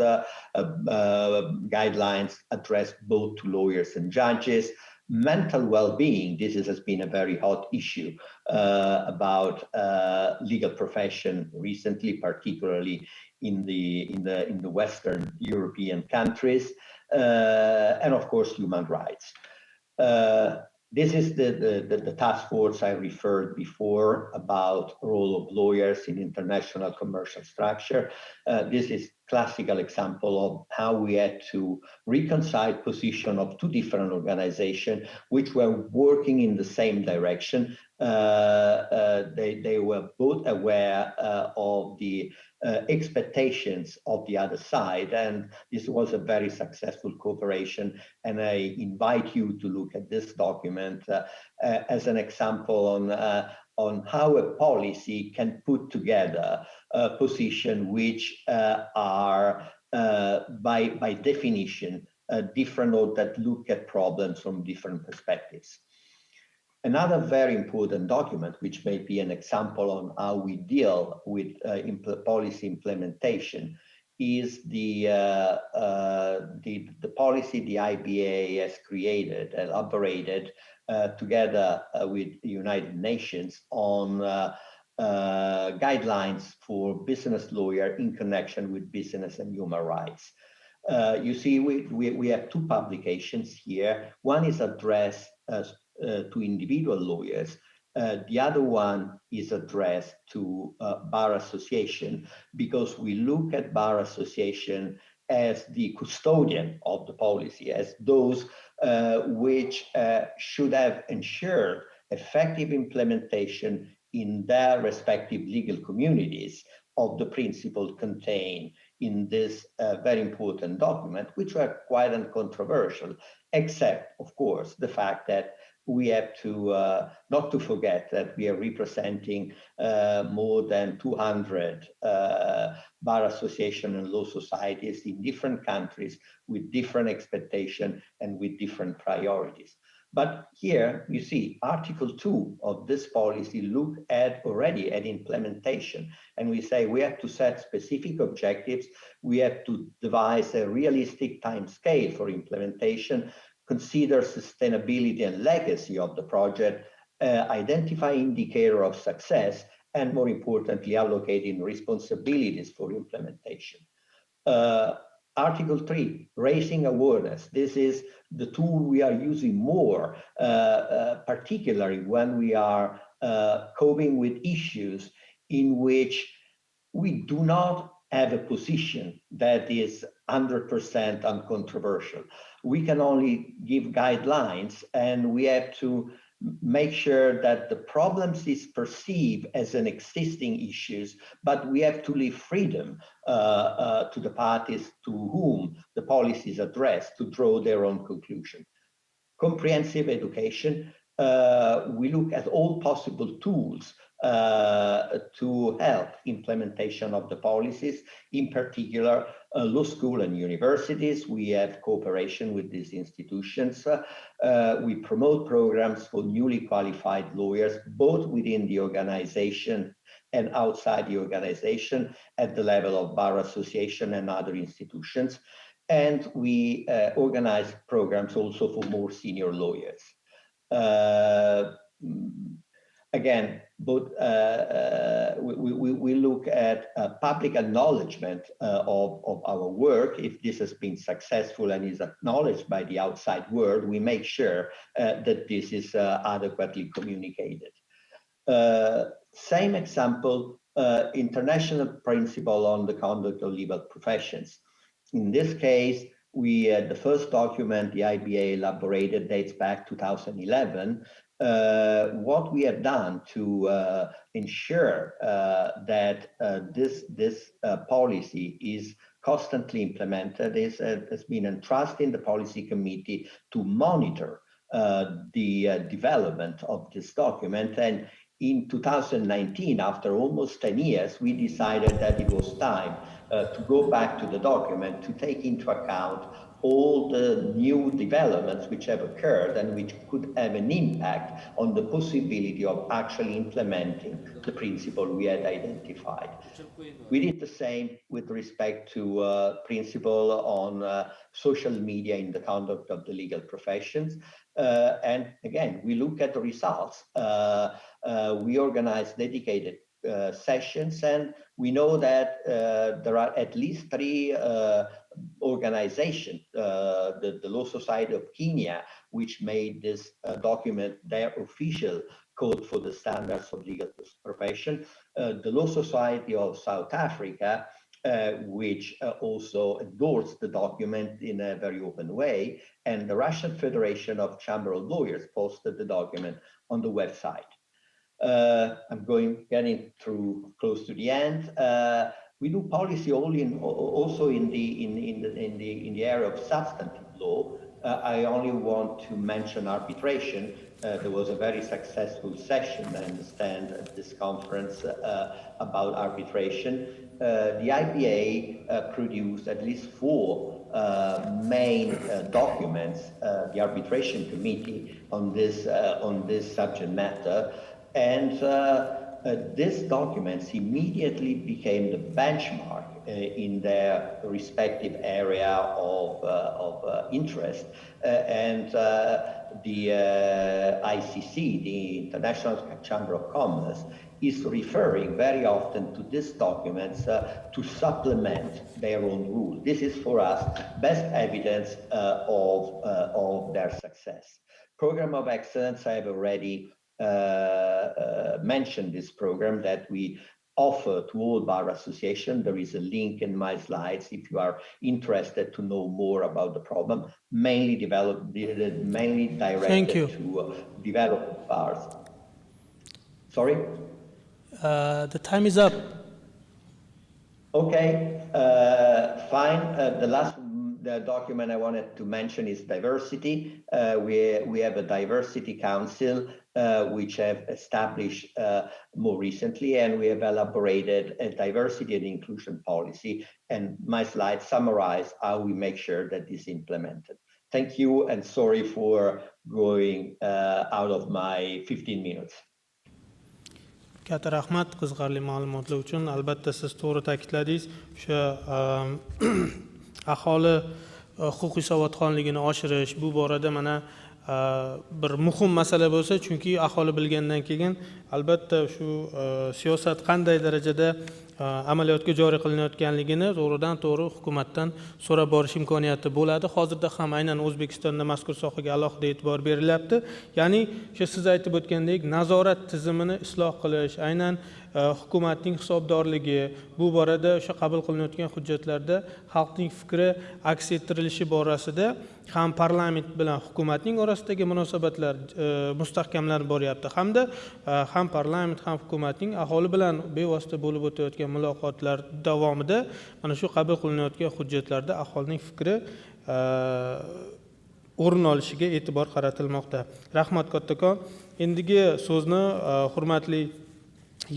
guidelines addressed both to lawyers and judges. Mental well-being, this has been a very hot issue about legal profession recently, particularly in the Western European countries, and of course human rights. This is the task force I referred before about role of lawyers in international commercial structure. This is classical example of how we had to reconcile position of two different organizations which were working in the same direction. They were both aware of the expectations of the other side, and this was a very successful cooperation, and I invite you to look at this document as an example on how a policy can put together a position which are by definition different, or that look at problems from different perspectives. Another very important document, which may be an example on how we deal with policy implementation, is the policy the IBA has created, elaborated together with the United Nations on guidelines for business lawyer in connection with business and human rights. You see, we have two publications here. One is addressed to individual lawyers. The other one is addressed to bar association, because we look at bar association as the custodian of the policy, as those which should have ensured effective implementation in their respective legal communities of the principles contained in this very important document, which were quite uncontroversial, except, of course, the fact that we have to not to forget that we are representing more than 200 bar association and law societies in different countries with different expectations and with different priorities. But here you see Article 2 of this policy look at already at implementation, and we say we have to set specific objectives, we have to devise a realistic time scale for implementation, consider sustainability and legacy of the project, identify indicator of success, and more importantly, allocating responsibilities for implementation. Article 3, raising awareness. This is the tool we are using more, particularly when we are coping with issues in which we do not have a position that is 100% uncontroversial. We can only give guidelines, and we have to make sure that the problems is perceived as an existing issues, but we have to leave freedom to the parties to whom the policy is addressed to draw their own conclusion. Comprehensive education. We look at all possible tools to help implementation of the policies, in particular law school and universities. We have cooperation with these institutions. We promote programs for newly qualified lawyers, both within the organization and outside the organization, at the level of bar association and other institutions. and we organize programs also for more senior lawyers. Again, but we look at public acknowledgement of our work. If this has been successful and is acknowledged by the outside world, we make sure that this is adequately communicated. Same example, international principle on the conduct of legal professions. In this case, the first document the IBA elaborated dates back 2011. What we have done to ensure that this policy is constantly implemented has been entrusting the policy committee to monitor the development of this document. And in 2019, after almost 10 years, we decided that it was time to go back to the document to take into account all the new developments which have occurred and which could have an impact on the possibility of actually implementing the principle we had identified. We did the same with respect to principle on social media in the conduct of the legal professions. And again, we look at the results. We organize dedicated sessions, and we know that there are at least 3 organizations, the Law Society of Kenya, which made this document their official code for the standards of legal profession, the Law Society of South Africa, which also endorsed the document in a very open way, and the Russian Federation of Chamber of Lawyers posted the document on the website. I'm getting through close to the end. We do policy also in the area of substantive law. I only want to mention arbitration. There was a very successful session, I understand, at this conference about arbitration. The IBA produced at least 4 main documents, the arbitration committee, on this subject matter. And these documents immediately became the benchmark in their respective area of interest. And the ICC, the International Chamber of Commerce, is referring very often to these documents to supplement their own rule. This is for us best evidence of their success. Program of Excellence, I have already mentioned this program that we offer to all bar associations. There is a link in my slides if you are interested to know more about the problem, mainly directed to developed bars. Sorry? The time is up. Okay, fine. The last document I wanted to mention is diversity. We have a diversity council which have established more recently, and we have elaborated a diversity and inclusion policy. And my slides summarize how we make sure that this is implemented. Thank you, and sorry for going out of my 15 minutes. Katta rahmat qiziqarli ma'lumotlar uchun. Albatta siz to'g'ri ta'kidladingiz. O'sha aholi huquqiy savodxonligini oshirish bu borada mana bir muhim masala bo'lsa, chunki aholi bilgandan keyin albatta shu siyosat qanday darajada amaliyotga joriy qilinayotganligini to'g'ridan to'g'ri hukumatdan so'rab borish imkoniyati bo'ladi. Hozirda ham aynan O'zbekistonda mazkur sohaga alohida e'tibor berilyapti. Ya'ni siz aytib o'tgandek, nazorat tizimini isloh qilish, aynan hukumatning hisobdorligi, bu borada o'sha qabul qilinayotgan hujjatlarda xalqning fikri aks ettirilishi borasida ham parlament bilan hukumatning orasidagi munosabatlar mustahkamlanib boryapti, hamda ham parlament ham hukumatning aholi bilan bevosita bo'lib o'tayotgan muloqotlar davomida mana shu qabul qilinayotgan hujjatlarda aholining fikri o'rin olishiga e'tibor qaratilmoqda. Rahmat kattakon. Endigi so'zni hurmatli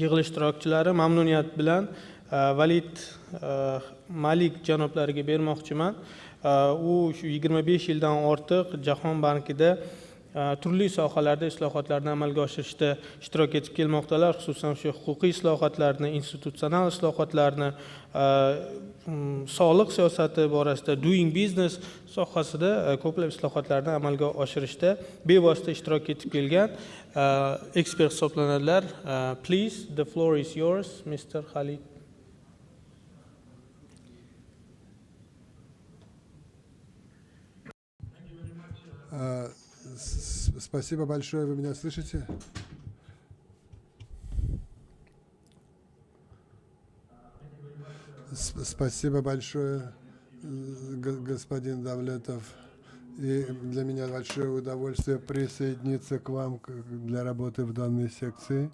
yig'ilish ishtirokchilari mamnuniyat bilan Valid Malik janoblariga bermoqchiman. U shu 25 yildan ortiq Jahon bankida turli sohalarda islohotlarni amalga oshirishda ishtirok etib kelmoqdalar, xususan shu huquqiy islohotlarni, institutsional islohotlarni, soliq siyosati borasida, doing business sohasida ko'plab islohotlarni amalga oshirishda bevosita ishtirok etib kelgan ekspert hisoblanadilar. Please, the floor is yours, Mr. Khalid. Спасибо большое, вы меня слышите? Спасибо большое, господин Давлетов. И для меня большое удовольствие присоединиться к вам для работы в данной секции.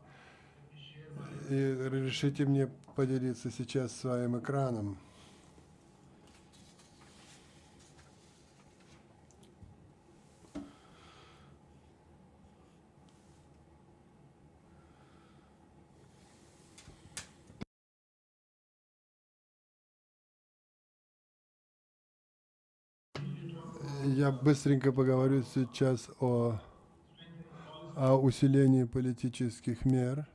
И разрешите мне поделиться сейчас своим экраном. Я быстренько поговорю сейчас о усилении политических мер.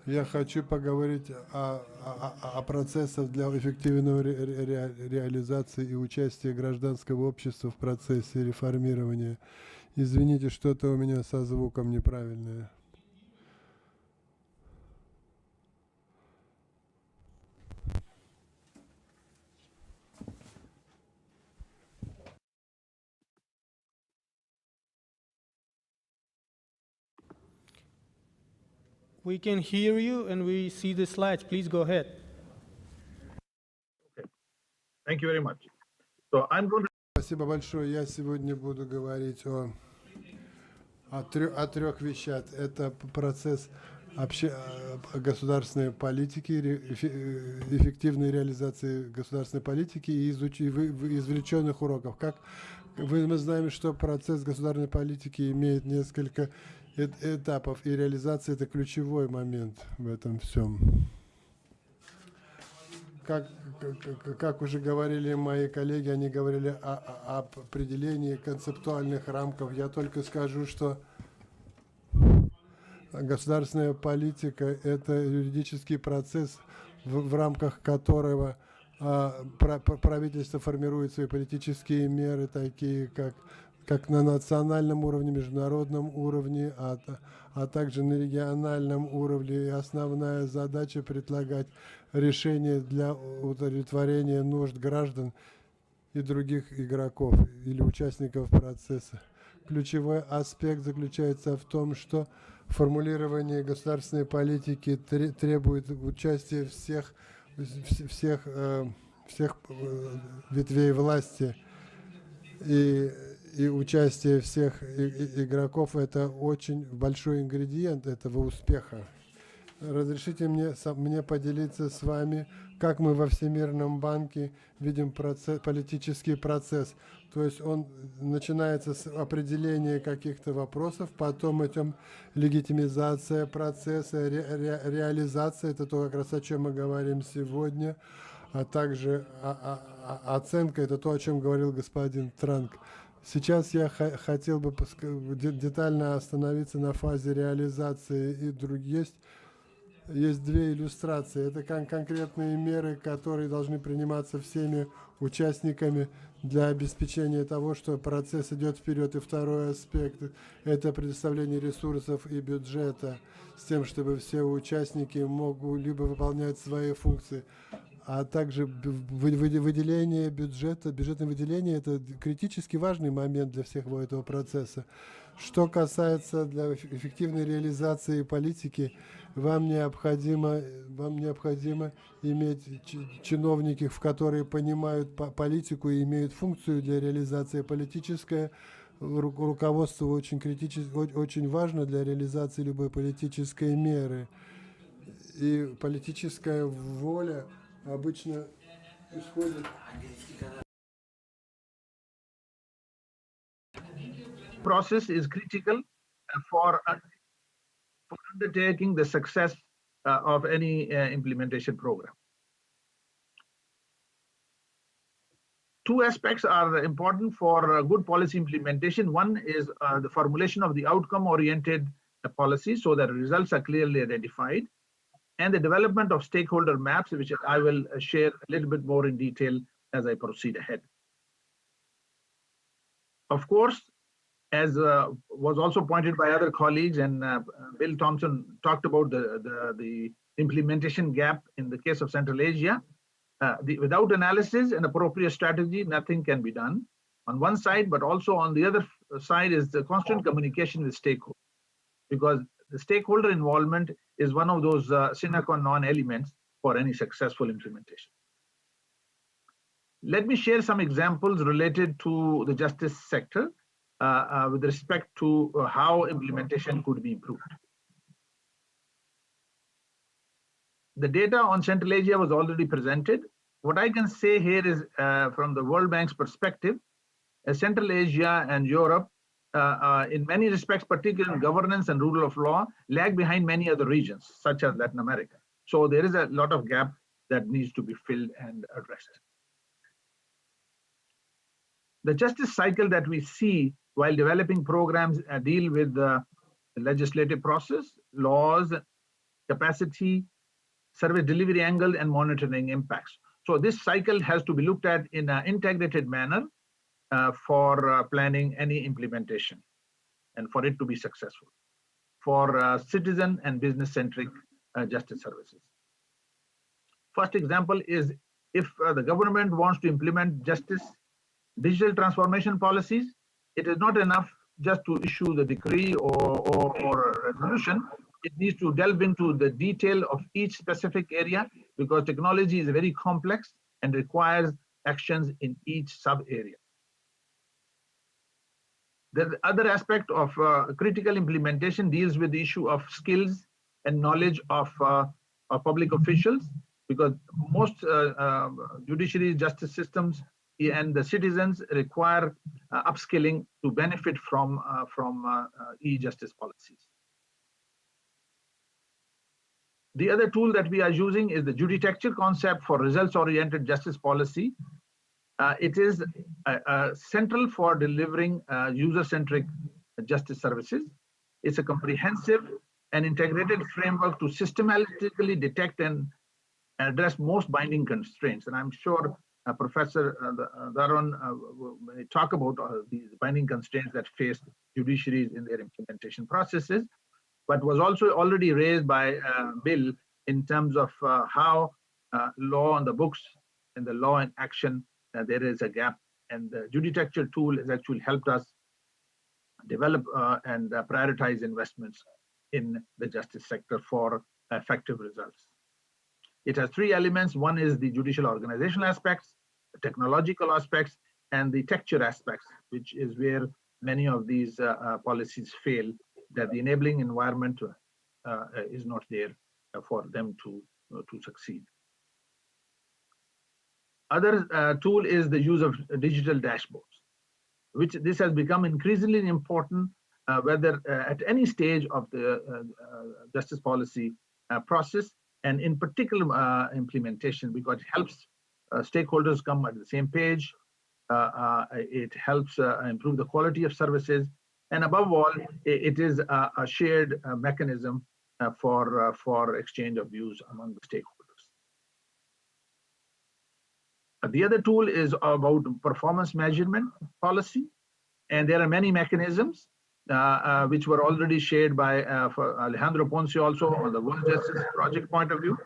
Я хочу поговорить о процессах для эффективной реализации и участия гражданского общества в процессе реформирования. Извините, что-то у меня со звуком неправильное. We can hear you and we see the slides. Please go ahead. Okay. Thank you very much. So I'm going to... Спасибо большое. Я сегодня буду говорить о трех вещах. Это процесс государственной политики, эффективной реализации государственной политики и извлеченных уроков. Мы знаем, что процесс государственной политики имеет несколько этапов, и реализация – это ключевой момент в этом всем. Как уже говорили мои коллеги, они говорили о определении концептуальных рамков. Я только скажу, что государственная политика – это юридический процесс, в рамках которого правительство формирует свои политические меры, такие как на национальном уровне, международном уровне, а также на региональном уровне. И основная задача – предлагать решения для удовлетворения нужд граждан и других игроков или участников процесса. Ключевой аспект заключается в том, что формулирование государственной политики требует участия всех ветвей власти. И участие всех игроков – это очень большой ингредиент этого успеха. Разрешите мне поделиться с вами, как мы во Всемирном банке видим политический процесс. То есть он начинается с определения каких-то вопросов, потом идем легитимизация процесса, реализация – это то, как раз о чем мы говорим сегодня, а также оценка – это то, о чем говорил господин Транк. Сейчас я хотел бы детально остановиться на фазе реализации, и есть две иллюстрации. Это конкретные меры, которые должны приниматься всеми участниками для обеспечения того, что процесс идет вперед. И второй аспект – это предоставление ресурсов и бюджета с тем, чтобы все участники могли бы выполнять свои функции. А также выделение бюджета, бюджетное выделение – это критически важный момент для всего этого процесса. Что касается для эффективной реализации политики, вам необходимо иметь чиновников, которые понимают политику и имеют функцию для реализации. Политическое руководство очень важно для реализации любой политической меры. И политическая воля обычно Process is critical for undertaking the success of any implementation program. Two aspects are important for good policy implementation. One is the formulation of the outcome-oriented policy so that results are clearly identified, and the development of stakeholder maps, which I will share a little bit more in detail as I proceed ahead. Of course, as was also pointed by other colleagues, and Bill Thompson talked about the implementation gap in the case of Central Asia. Without analysis and appropriate strategy, nothing can be done on one side, but also on the other side is the constant communication with stakeholders, because the stakeholder involvement is one of those sine qua non elements for any successful implementation. Let me share some examples related to the justice sector with respect to how implementation could be improved. The data on Central Asia was already presented. What I can say here is from the World Bank's perspective, Central Asia and Europe, in many respects, particularly in governance and rule of law, lag behind many other regions, such as Latin America. So there is a lot of gap that needs to be filled and addressed. The justice cycle that we see while developing programs deal with the legislative process, laws, capacity, service delivery angle, and monitoring impacts. So this cycle has to be looked at in an integrated manner for planning any implementation and for it to be successful for citizen and business-centric justice services. First example is if the government wants to implement justice digital transformation policies, it is not enough just to issue the decree or a resolution. It needs to delve into the detail of each specific area because technology is very complex and requires actions in each sub-area. The other aspect of critical implementation deals with the issue of skills and knowledge of public officials, because most judiciary justice systems and the citizens require upskilling to benefit from e-justice policies. The other tool that we are using is the juditecture concept for results-oriented justice policy. It is central for delivering user-centric justice services. It's a comprehensive and integrated framework to systematically detect and address most binding constraints. And I'm sure Professor Daron may talk about these binding constraints that face judiciaries in their implementation processes, but was also already raised by Bill in terms of how law on the books and the law in action, there is a gap. And the juditecture tool has actually helped us develop and prioritize investments in the justice sector for effective results. It has three elements. One is the judicial organizational aspects, the technological aspects, and the texture aspects, which is where many of these policies fail, that the enabling environment is not there for them to succeed. Other tool is the use of digital dashboards, which this has become increasingly important, whether at any stage of the justice policy process, and in particular implementation, because it helps stakeholders come at the same page. It helps improve the quality of services, and above all, it is a shared mechanism for exchange of views among the stakeholders. The other tool is about performance measurement policy, and there are many mechanisms which were already shared by Alejandro Ponce also on the World Justice Project point of view,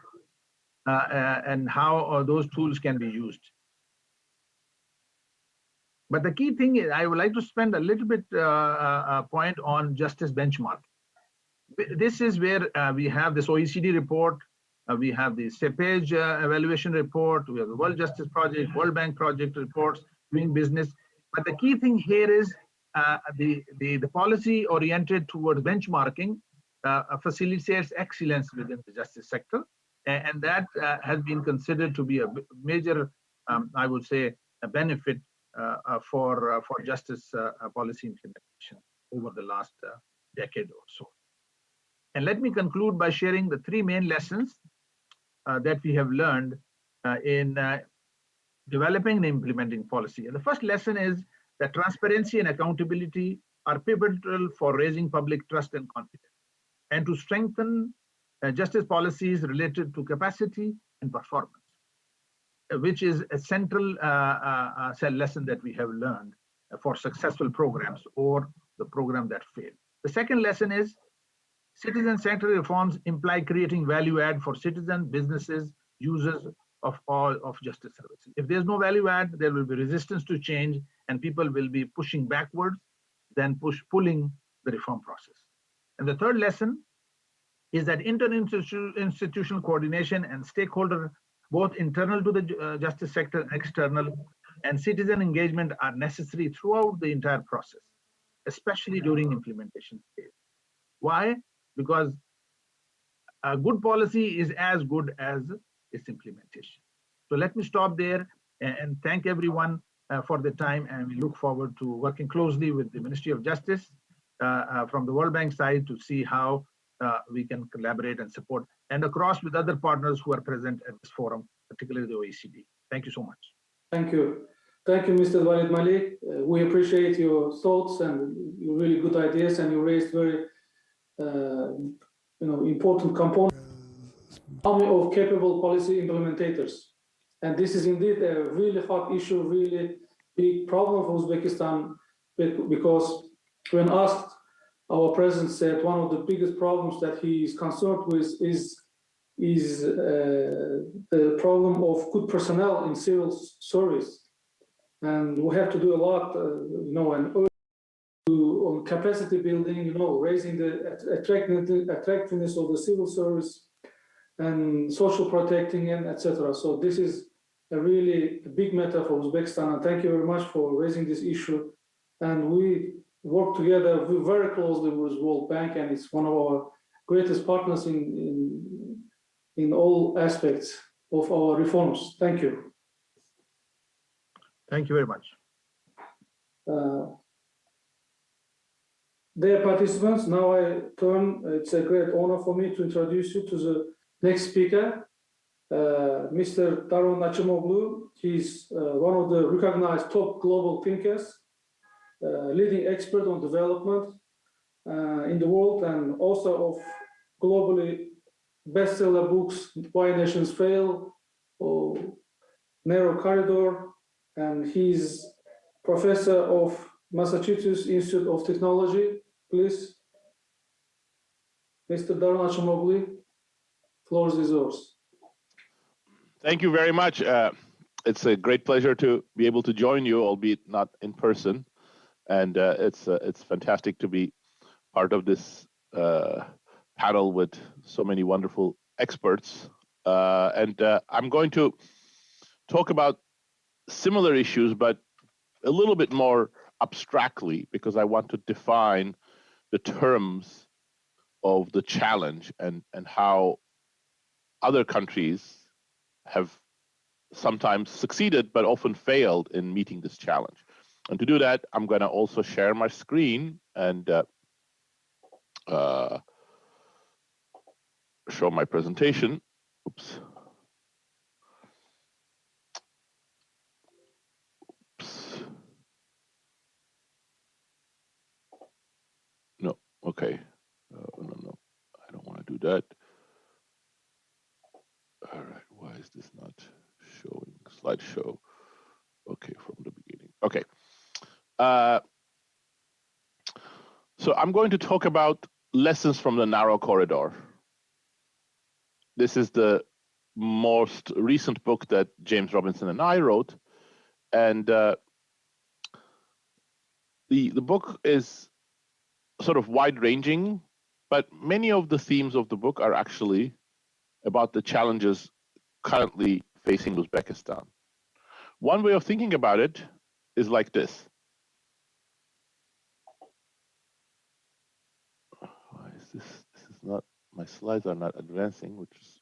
and how those tools can be used. But the key thing is, I would like to spend a little bit point on justice benchmark. This is where we have this OECD report, we have the CEPEJ evaluation report, we have the World Justice Project, World Bank project reports, doing business. But the key thing here is the policy oriented towards benchmarking facilitates excellence within the justice sector, and that has been considered to be a major I would say, a benefit for justice policy implementation over the last decade or so. And let me conclude by sharing the three main lessons that we have learned in developing and implementing policy. And the first lesson is that transparency and accountability are pivotal for raising public trust and confidence, and to strengthen justice policies related to capacity and performance, which is a central lesson that we have learned for successful programs or the program that failed. The second lesson is citizen-centered reforms imply creating value add for citizens, businesses, users of all of justice services. If there's no value add, there will be resistance to change, and people will be pushing backwards than pulling the reform process. And the third lesson is that interinstitutional coordination and stakeholder, both internal to the justice sector and external, and citizen engagement are necessary throughout the entire process, especially during implementation phase. Why? Because a good policy is as good as its implementation. So let me stop there and thank everyone for the time, and we look forward to working closely with the Ministry of Justice from the World Bank side to see how we can collaborate and support, and across with other partners who are present at this forum, particularly the OECD. Thank you so much. Thank you. Thank you, Mr. Walid Malik. We appreciate your thoughts and your really good ideas, and you raised very important components. Army of capable policy implementators. And this is indeed a really hot issue, really big problem for Uzbekistan, because when asked, our president said one of the biggest problems that he is concerned with is the problem of good personnel in civil service. And we have to do a lot, and on capacity building, raising the attractiveness of the civil service and social protecting and etc. So this is a really big matter for Uzbekistan, and thank you very much for raising this issue. And we work together very closely with World Bank, and it's one of our greatest partners in all aspects of our reforms. Thank you. Thank you very much. Dear participants, now it's a great honor for me to introduce you to the next speaker, Mr. Daron Nachimoglu. He's one of the recognized top global thinkers, leading expert on development in the world, and author of globally bestseller books, Why Nations Fail, or Narrow Corridor, and he's professor of Massachusetts Institute of Technology. Please, Mr. Daron Nachimoglu, floor is yours. Thank you very much. It's a great pleasure to be able to join you, albeit not in person. And it's fantastic to be part of this panel with so many wonderful experts. I'm going to talk about similar issues, but a little bit more abstractly, because I want to define the terms of the challenge and how other countries have sometimes succeeded, but often failed in meeting this challenge. And to do that, I'm going to also share my screen and show my presentation. Oops. No, okay. No, I don't want to do that. All right, why is this not showing slideshow? Okay, from the beginning. Okay. So I'm going to talk about lessons from the narrow corridor. This is the most recent book that James Robinson and I wrote. And the book is sort of wide-ranging, but many of the themes of the book are actually about the challenges currently facing Uzbekistan. One way of thinking about it is like this. Why is this? This is not, my slides are not advancing, which is,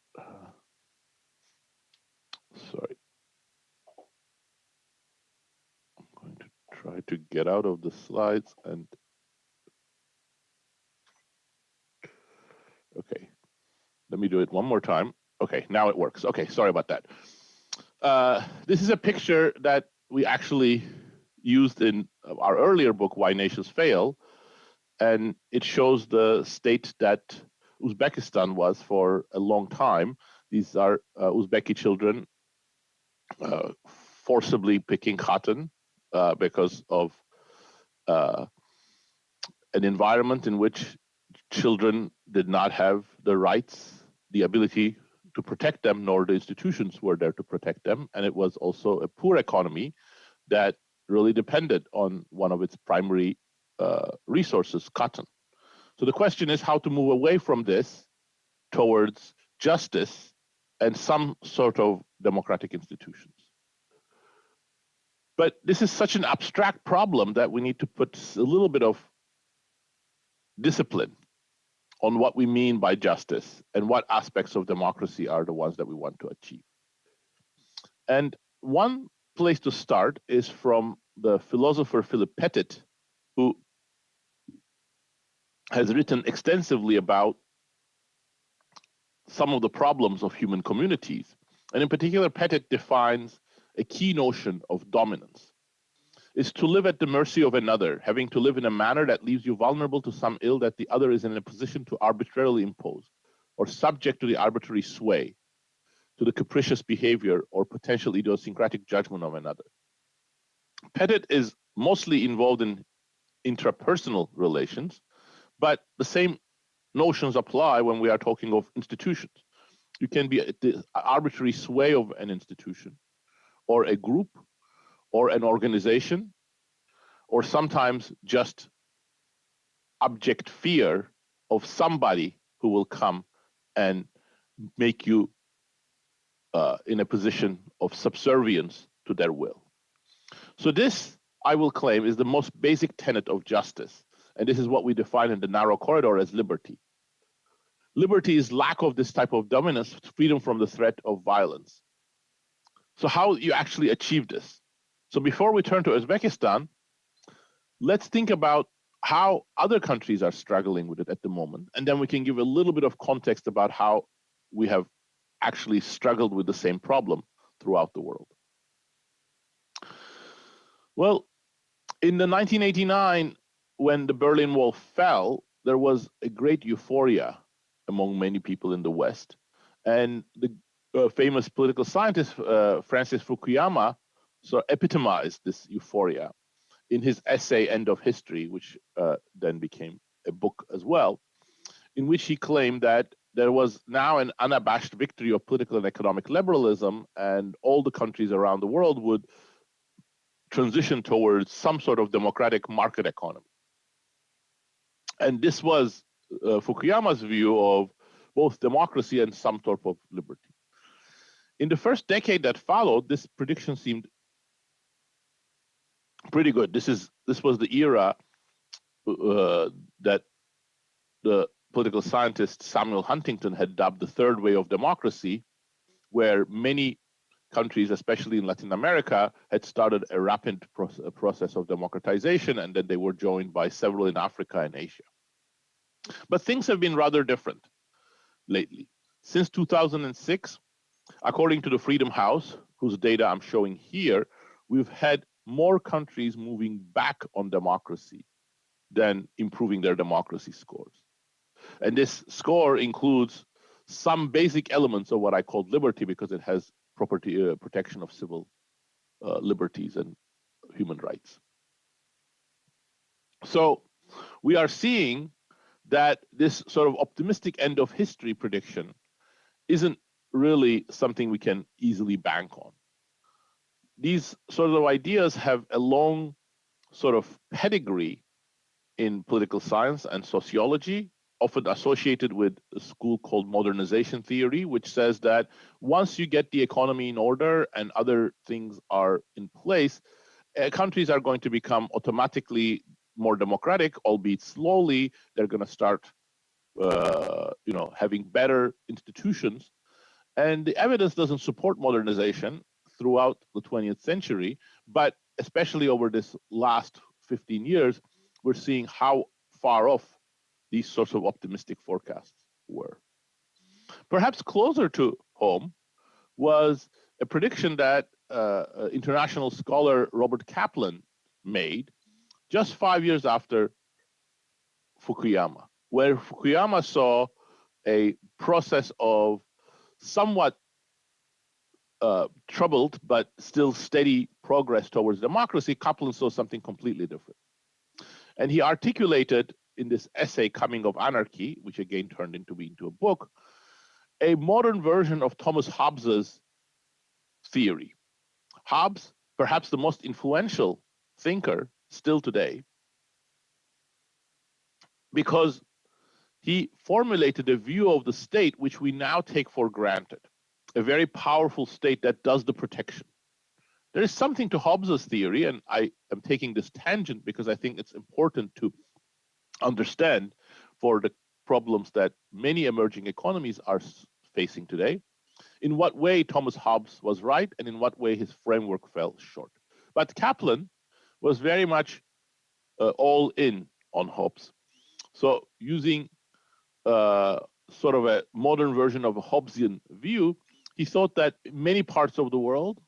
sorry. try to get out of the slides and okay, let me do it one more time. Okay, now it works. Okay, sorry about that. This is a picture that we actually used in our earlier book, Why Nations Fail, and it shows the state that Uzbekistan was for a long time. These are Uzbeki children forcibly picking cotton because of an environment in which children did not have the rights, the ability to protect them, nor the institutions were there to protect them. And it was also a poor economy that really depended on one of its primary resources, cotton. So the question is how to move away from this towards justice and some sort of democratic institutions. But this is such an abstract problem that we need to put a little bit of discipline on what we mean by justice and what aspects of democracy are the ones that we want to achieve. And one place to start is from the philosopher Philip Pettit, who has written extensively about some of the problems of human communities. And in particular, Pettit defines a key notion of dominance. Is to live at the mercy of another, having to live in a manner that leaves you vulnerable to some ill that the other is in a position to arbitrarily impose, or subject to the arbitrary sway, to the capricious behavior or potential idiosyncratic judgment of another. Pettit is mostly involved in intrapersonal relations, but the same notions apply when we are talking of institutions. You can be at the arbitrary sway of an institution, or a group, or an organization, or sometimes just abject fear of somebody who will come and make you in a position of subservience to their will. So this, I will claim, is the most basic tenet of justice. And this is what we define in the narrow corridor as liberty. Liberty is lack of this type of dominance, freedom from the threat of violence. So how you actually achieve this? So before we turn to Uzbekistan, let's think about how other countries are struggling with it at the moment. And then we can give a little bit of context about how we have actually struggled with the same problem throughout the world. Well, in the 1989, when the Berlin Wall fell, there was a great euphoria among many people in the West. And the famous political scientist, Francis Fukuyama, sort of epitomized this euphoria in his essay, End of History, which then became a book as well, in which he claimed that there was now an unabashed victory of political and economic liberalism, and all the countries around the world would transition towards some sort of democratic market economy. And this was Fukuyama's view of both democracy and some sort of liberty. In the first decade that followed, this prediction seemed pretty good. This was the era that the political scientist Samuel Huntington had dubbed the third way of democracy, where many countries, especially in Latin America, had started a rapid process of democratization, and then they were joined by several in Africa and Asia. But things have been rather different lately. Since 2006, according to the Freedom House, whose data I'm showing here, we've had more countries moving back on democracy than improving their democracy scores. And this score includes some basic elements of what I call liberty, because it has property protection of civil liberties and human rights. So we are seeing that this sort of optimistic end of history prediction isn't really something we can easily bank on. These sort of ideas have a long sort of pedigree in political science and sociology, often associated with a school called modernization theory, which says that once you get the economy in order and other things are in place, countries are going to become automatically more democratic, albeit slowly. They're going to start, having better institutions. And the evidence doesn't support modernization throughout the 20th century, but especially over this last 15 years, we're seeing how far off these sorts of optimistic forecasts were. Perhaps closer to home was a prediction that international scholar Robert Kaplan made just 5 years after Fukuyama, where Fukuyama saw a process of somewhat troubled but still steady progress towards democracy. Kaplan saw something completely different. And he articulated in this essay, Coming of Anarchy, which again turned into a book, a modern version of Thomas Hobbes's theory. Hobbes, perhaps the most influential thinker still today, because he formulated a view of the state which we now take for granted, a very powerful state that does the protection. There is something to Hobbes's theory, and I am taking this tangent because I think it's important to understand for the problems that many emerging economies are facing today, in what way Thomas Hobbes was right and in what way his framework fell short. But Kaplan was very much all in on Hobbes. So using sort of a modern version of a Hobbesian view, he thought that in many parts of the world,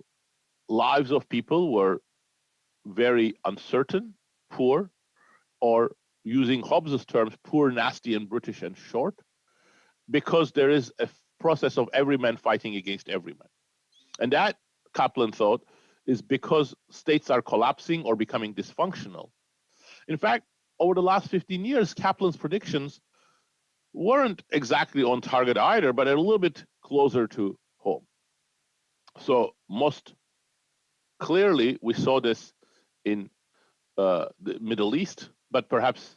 lives of people were very uncertain, poor, or using Hobbes's terms, poor, nasty, and brutish and short, because there is a process of every man fighting against every man. And that, Kaplan thought, is because states are collapsing or becoming dysfunctional. In fact, over the last 15 years, Kaplan's predictions weren't exactly on target either, but a little bit closer to home. So most clearly, we saw this in the Middle East, but perhaps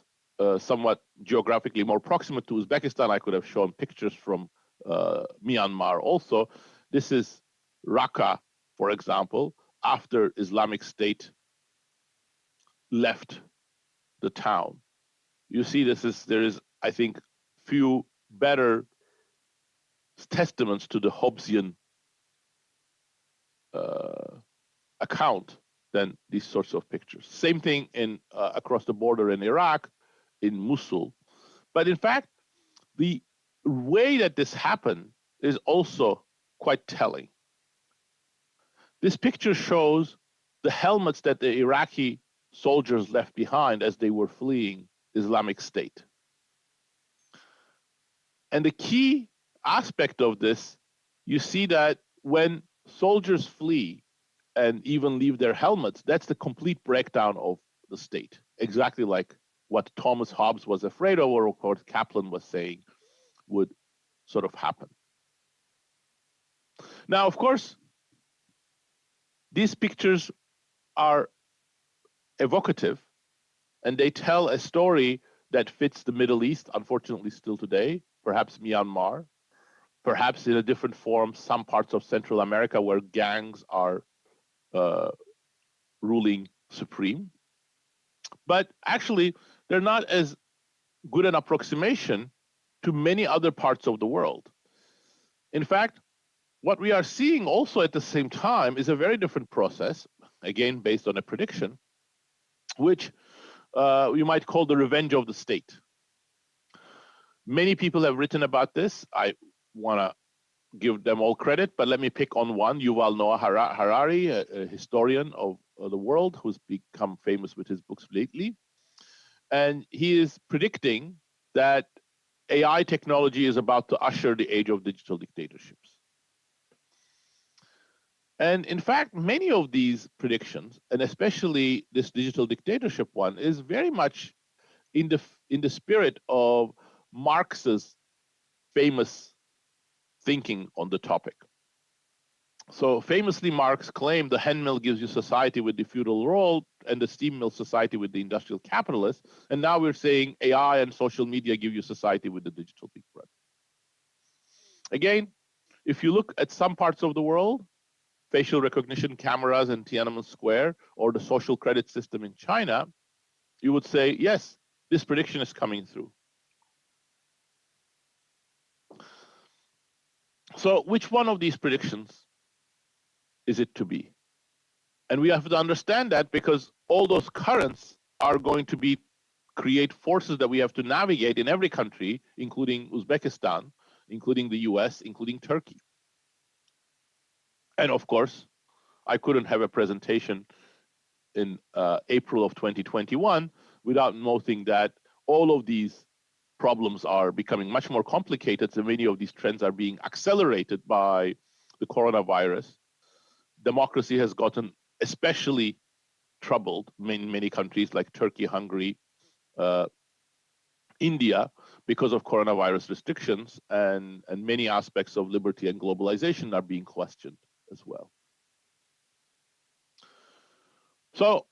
somewhat geographically more proximate to Uzbekistan. I could have shown pictures from Myanmar also. This is Raqqa, for example, after Islamic State left the town. You see, there is, I think, few better testaments to the Hobbesian account than these sorts of pictures. Same thing in across the border in Iraq, in Mosul. But in fact, the way that this happened is also quite telling. This picture shows the helmets that the Iraqi soldiers left behind as they were fleeing Islamic State. And the key aspect of this, you see that when soldiers flee and even leave their helmets, that's the complete breakdown of the state, exactly like what Thomas Hobbes was afraid of, or what Kaplan was saying would sort of happen. Now, of course, these pictures are evocative, and they tell a story that fits the Middle East, unfortunately still today, perhaps Myanmar, perhaps in a different form, some parts of Central America where gangs are ruling supreme. But actually, they're not as good an approximation to many other parts of the world. In fact, what we are seeing also at the same time is a very different process, again, based on a prediction, which you might call the revenge of the state. Many people have written about this. I want to give them all credit, but let me pick on one, Yuval Noah Harari, a historian of the world who's become famous with his books lately. And he is predicting that AI technology is about to usher the age of digital dictatorships. And in fact, many of these predictions, and especially this digital dictatorship one, is very much in the spirit of Marx's famous thinking on the topic. So famously, Marx claimed the hand mill gives you society with the feudal role and the steam mill society with the industrial capitalist. And now we're saying AI and social media give you society with the digital big brother. Again, if you look at some parts of the world, facial recognition cameras in Tiananmen Square or the social credit system in China, you would say, yes, this prediction is coming through. So which one of these predictions is it to be? And we have to understand that because all those currents are going to create forces that we have to navigate in every country, including Uzbekistan, including the US, including Turkey. And of course, I couldn't have a presentation in April of 2021 without noting that all of these problems are becoming much more complicated, and many of these trends are being accelerated by the coronavirus. Democracy has gotten especially troubled in many countries like Turkey, Hungary, India, because of coronavirus restrictions, and many aspects of liberty and globalization are being questioned as well. So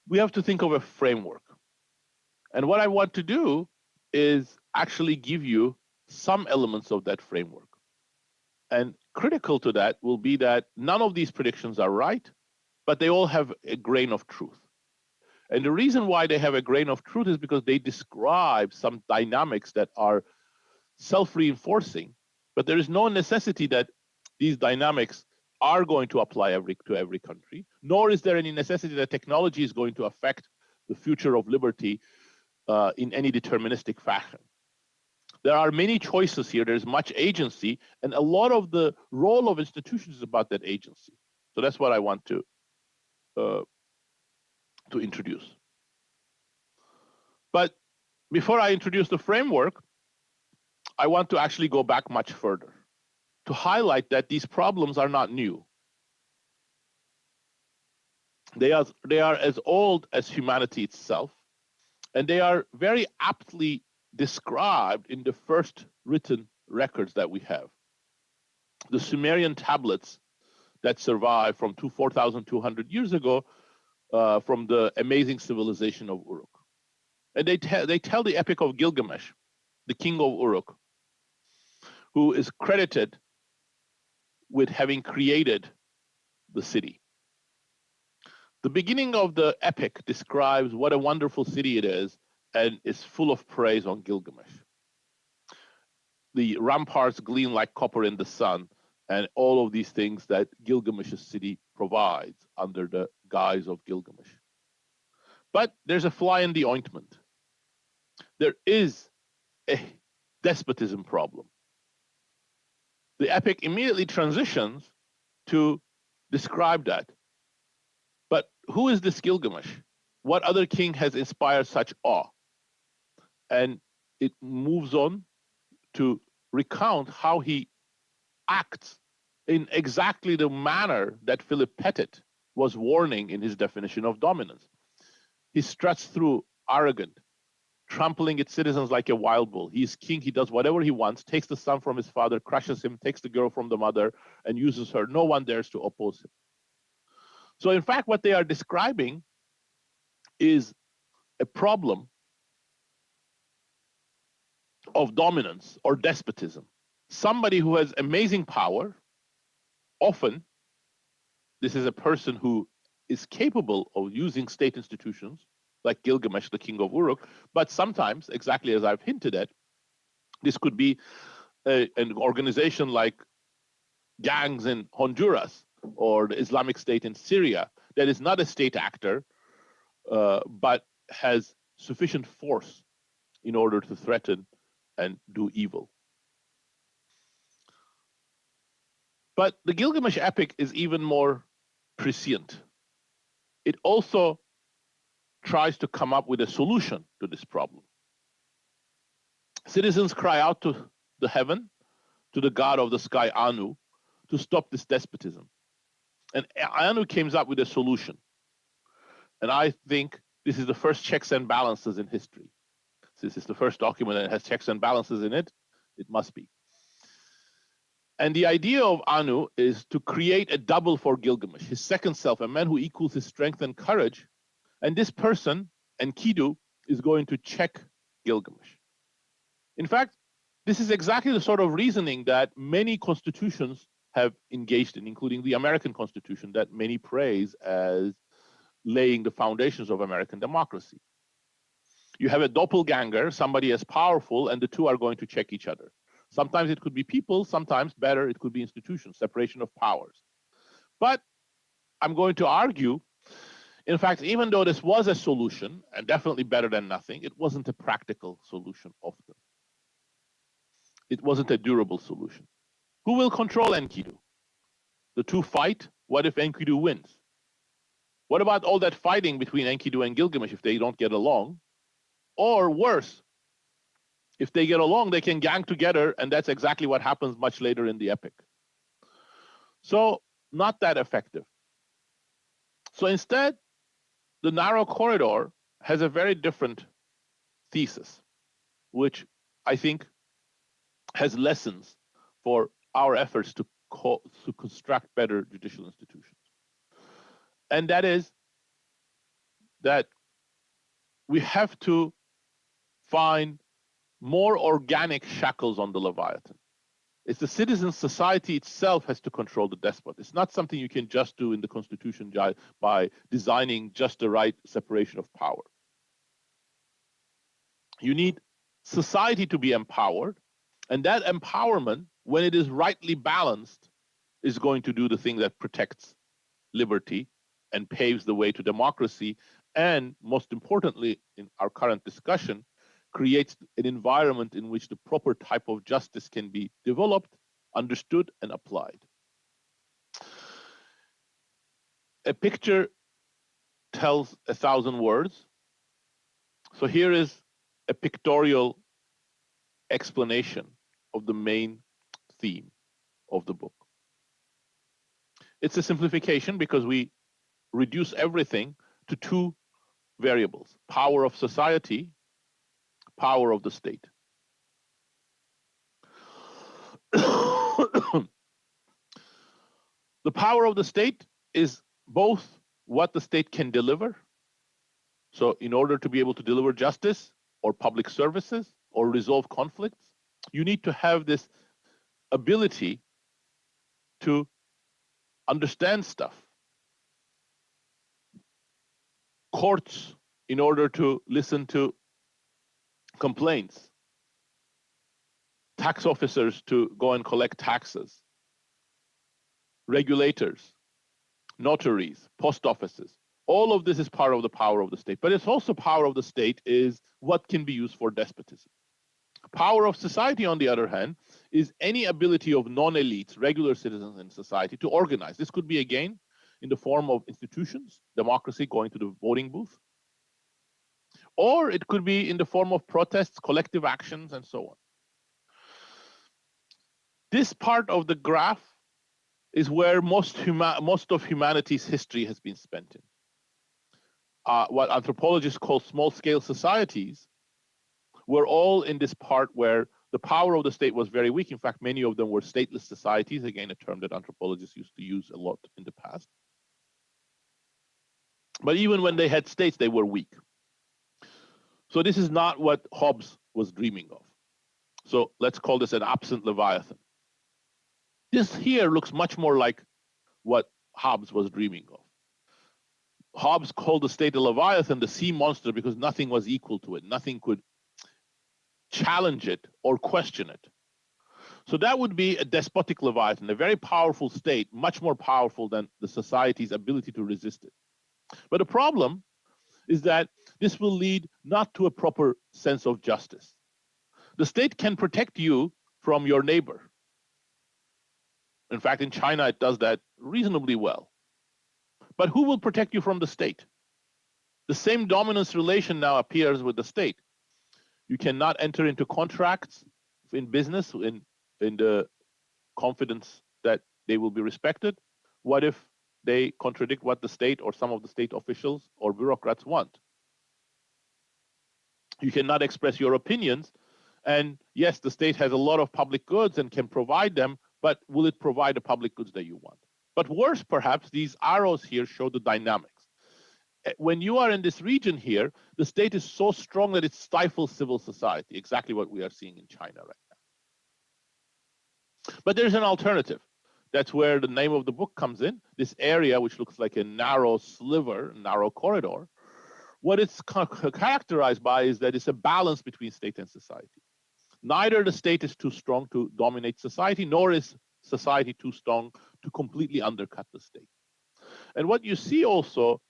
we have to think of a framework. And what I want to do is actually give you some elements of that framework. And critical to that will be that none of these predictions are right, but they all have a grain of truth. And the reason why they have a grain of truth is because they describe some dynamics that are self-reinforcing, but there is no necessity that these dynamics are going to apply to every country, nor is there any necessity that technology is going to affect the future of liberty in any deterministic fashion. There are many choices here. There's much agency, and a lot of the role of institutions is about that agency. So that's what I want to introduce. But before I introduce the framework, I want to actually go back much further to highlight that these problems are not new. They are as old as humanity itself, and they are very aptly described in the first written records that we have. The Sumerian tablets that survive from 4,200 years ago from the amazing civilization of Uruk. And they tell the epic of Gilgamesh, the king of Uruk, who is credited with having created the city. The beginning of the epic describes what a wonderful city it is and is full of praise on Gilgamesh. The ramparts gleam like copper in the sun, and all of these things that Gilgamesh's city provides under the guise of Gilgamesh. But there's a fly in the ointment. There is a despotism problem. The epic immediately transitions to describe that. But who is this Gilgamesh? What other king has inspired such awe? And it moves on to recount how he acts in exactly the manner that Philip Pettit was warning in his definition of dominance. He struts through arrogant, trampling its citizens like a wild bull. He is king, he does whatever he wants, takes the son from his father, crushes him, takes the girl from the mother, and uses her. No one dares to oppose him. So in fact, what they are describing is a problem of dominance or despotism. Somebody who has amazing power, often this is a person who is capable of using state institutions like Gilgamesh, the king of Uruk, but sometimes, exactly as I've hinted at, this could be an organization like gangs in Honduras or the Islamic State in Syria that is not a state actor, but has sufficient force in order to threaten and do evil. But the Gilgamesh epic is even more prescient. It also tries to come up with a solution to this problem. Citizens cry out to the heaven, to the god of the sky, Anu, to stop this despotism. And Anu comes up with a solution. And I think this is the first checks and balances in history. This is the first document that has checks and balances in it. It must be. And the idea of Anu is to create a double for Gilgamesh, his second self, a man who equals his strength and courage. And this person, Enkidu, is going to check Gilgamesh. In fact, this is exactly the sort of reasoning that many constitutions have engaged in, including the American Constitution that many praise as laying the foundations of American democracy. You have a doppelganger, somebody as powerful, and the two are going to check each other. Sometimes it could be people, sometimes better, it could be institutions, separation of powers. But I'm going to argue, in fact, even though this was a solution, and definitely better than nothing, it wasn't a practical solution often. It wasn't a durable solution. Who will control Enkidu? The two fight. What if Enkidu wins? What about all that fighting between Enkidu and Gilgamesh if they don't get along? Or worse, if they get along, they can gang together, and that's exactly what happens much later in the epic. So, not that effective. So instead, the narrow corridor has a very different thesis, which I think has lessons for our efforts to construct better judicial institutions. And that is that we have to find more organic shackles on the Leviathan. It's the citizen society itself has to control the despot. It's not something you can just do in the constitution by designing just the right separation of power. You need society to be empowered, and that empowerment, when it is rightly balanced, is going to do the thing that protects liberty and paves the way to democracy, and most importantly, in our current discussion, creates an environment in which the proper type of justice can be developed, understood, and applied. A picture tells 1,000 words. So here is a pictorial explanation of the main theme of the book. It's a simplification because we reduce everything to two variables: power of society, power of the state. The power of the state is both what the state can deliver. So in order to be able to deliver justice or public services or resolve conflicts, you need to have this ability to understand stuff. Courts, in order to listen to complaints. Tax officers to go and collect taxes. Regulators, notaries, post offices. All of this is part of the power of the state. But it's also power of the state is what can be used for despotism. Power of society, on the other hand, is any ability of non-elites, regular citizens in society to organize. This could be, again, in the form of institutions, democracy going to the voting booth, or it could be in the form of protests, collective actions, and so on. This part of the graph is where most of humanity's history has been spent in. What anthropologists call small-scale societies were all in this part where the power of the state was very weak. In fact, many of them were stateless societies, again, a term that anthropologists used to use a lot in the past. But even when they had states, they were weak. So this is not what Hobbes was dreaming of. So let's call this an absent Leviathan. This here looks much more like what Hobbes was dreaming of. Hobbes called the state a Leviathan, the sea monster, because nothing was equal to it. Nothing could challenge it or question it. So that would be a despotic Leviathan, a very powerful state, much more powerful than the society's ability to resist it. But the problem is that this will lead not to a proper sense of justice. The state can protect you from your neighbor. In fact, in China, it does that reasonably well. But who will protect you from the state? The same dominance relation now appears with the state. You cannot enter into contracts in business in the confidence that they will be respected. What if they contradict what the state or some of the state officials or bureaucrats want? You cannot express your opinions. And yes, the state has a lot of public goods and can provide them, but will it provide the public goods that you want? But worse, perhaps, these arrows here show the dynamics. When you are in this region here, the state is so strong that it stifles civil society, exactly what we are seeing in China right now. But there's an alternative. That's where the name of the book comes in, this area which looks like a narrow sliver, narrow corridor. What it's characterized by is that it's a balance between state and society. Neither the state is too strong to dominate society, nor is society too strong to completely undercut the state. And what you see also,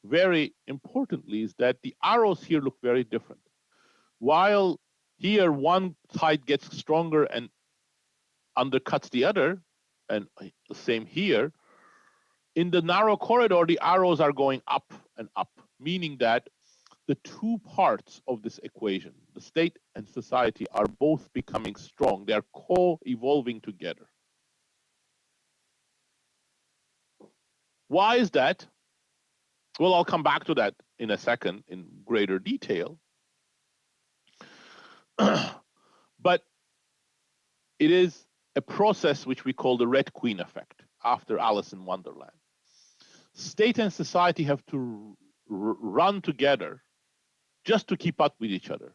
very importantly, is that the arrows here look very different. While here one side gets stronger and undercuts the other, and the same here, in the narrow corridor, the arrows are going up and up, meaning that the two parts of this equation, the state and society, are both becoming strong. They are co-evolving together. Why is that? Well, I'll come back to that in a second in greater detail. But it is a process which we call the Red Queen effect, after Alice in Wonderland. State and society have to run together just to keep up with each other.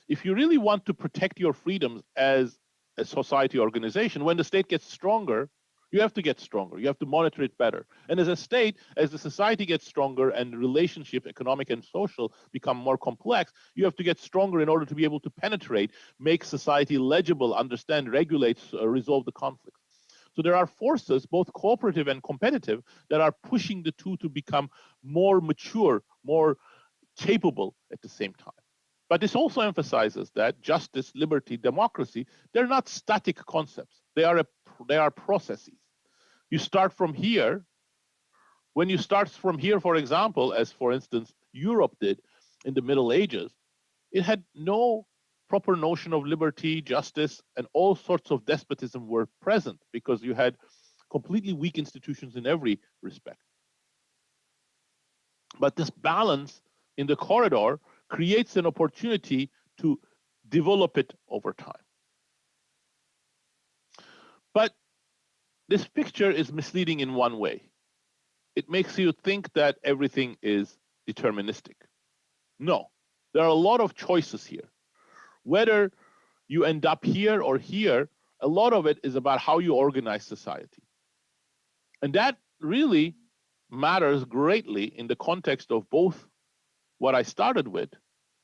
If you really want to protect your freedoms as a society organization, when the state gets stronger, you have to get stronger. You have to monitor it better. And as a state, as the society gets stronger and the relationship, economic and social, become more complex, you have to get stronger in order to be able to penetrate, make society legible, understand, regulate, resolve the conflicts. So there are forces, both cooperative and competitive, that are pushing the two to become more mature, more capable at the same time. But this also emphasizes that justice, liberty, democracy, they're not static concepts. They are processes. You start from here. When you start from here, for example, as for instance, Europe did in the Middle Ages, it had no proper notion of liberty, justice, and all sorts of despotism were present because you had completely weak institutions in every respect. But this balance in the corridor creates an opportunity to develop it over time. But this picture is misleading in one way. It makes you think that everything is deterministic. No, there are a lot of choices here. Whether you end up here or here, a lot of it is about how you organize society. And that really matters greatly in the context of both what I started with,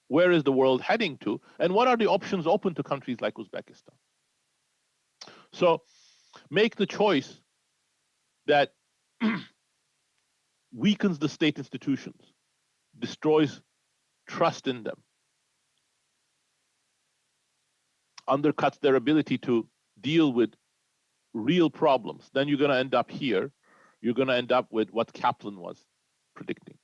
where is the world heading to, and what are the options open to countries like Uzbekistan. So make the choice that weakens the state institutions, destroys trust in them, undercuts their ability to deal with real problems, then you're going to end up here. You're going to end up with what Kaplan was predicting.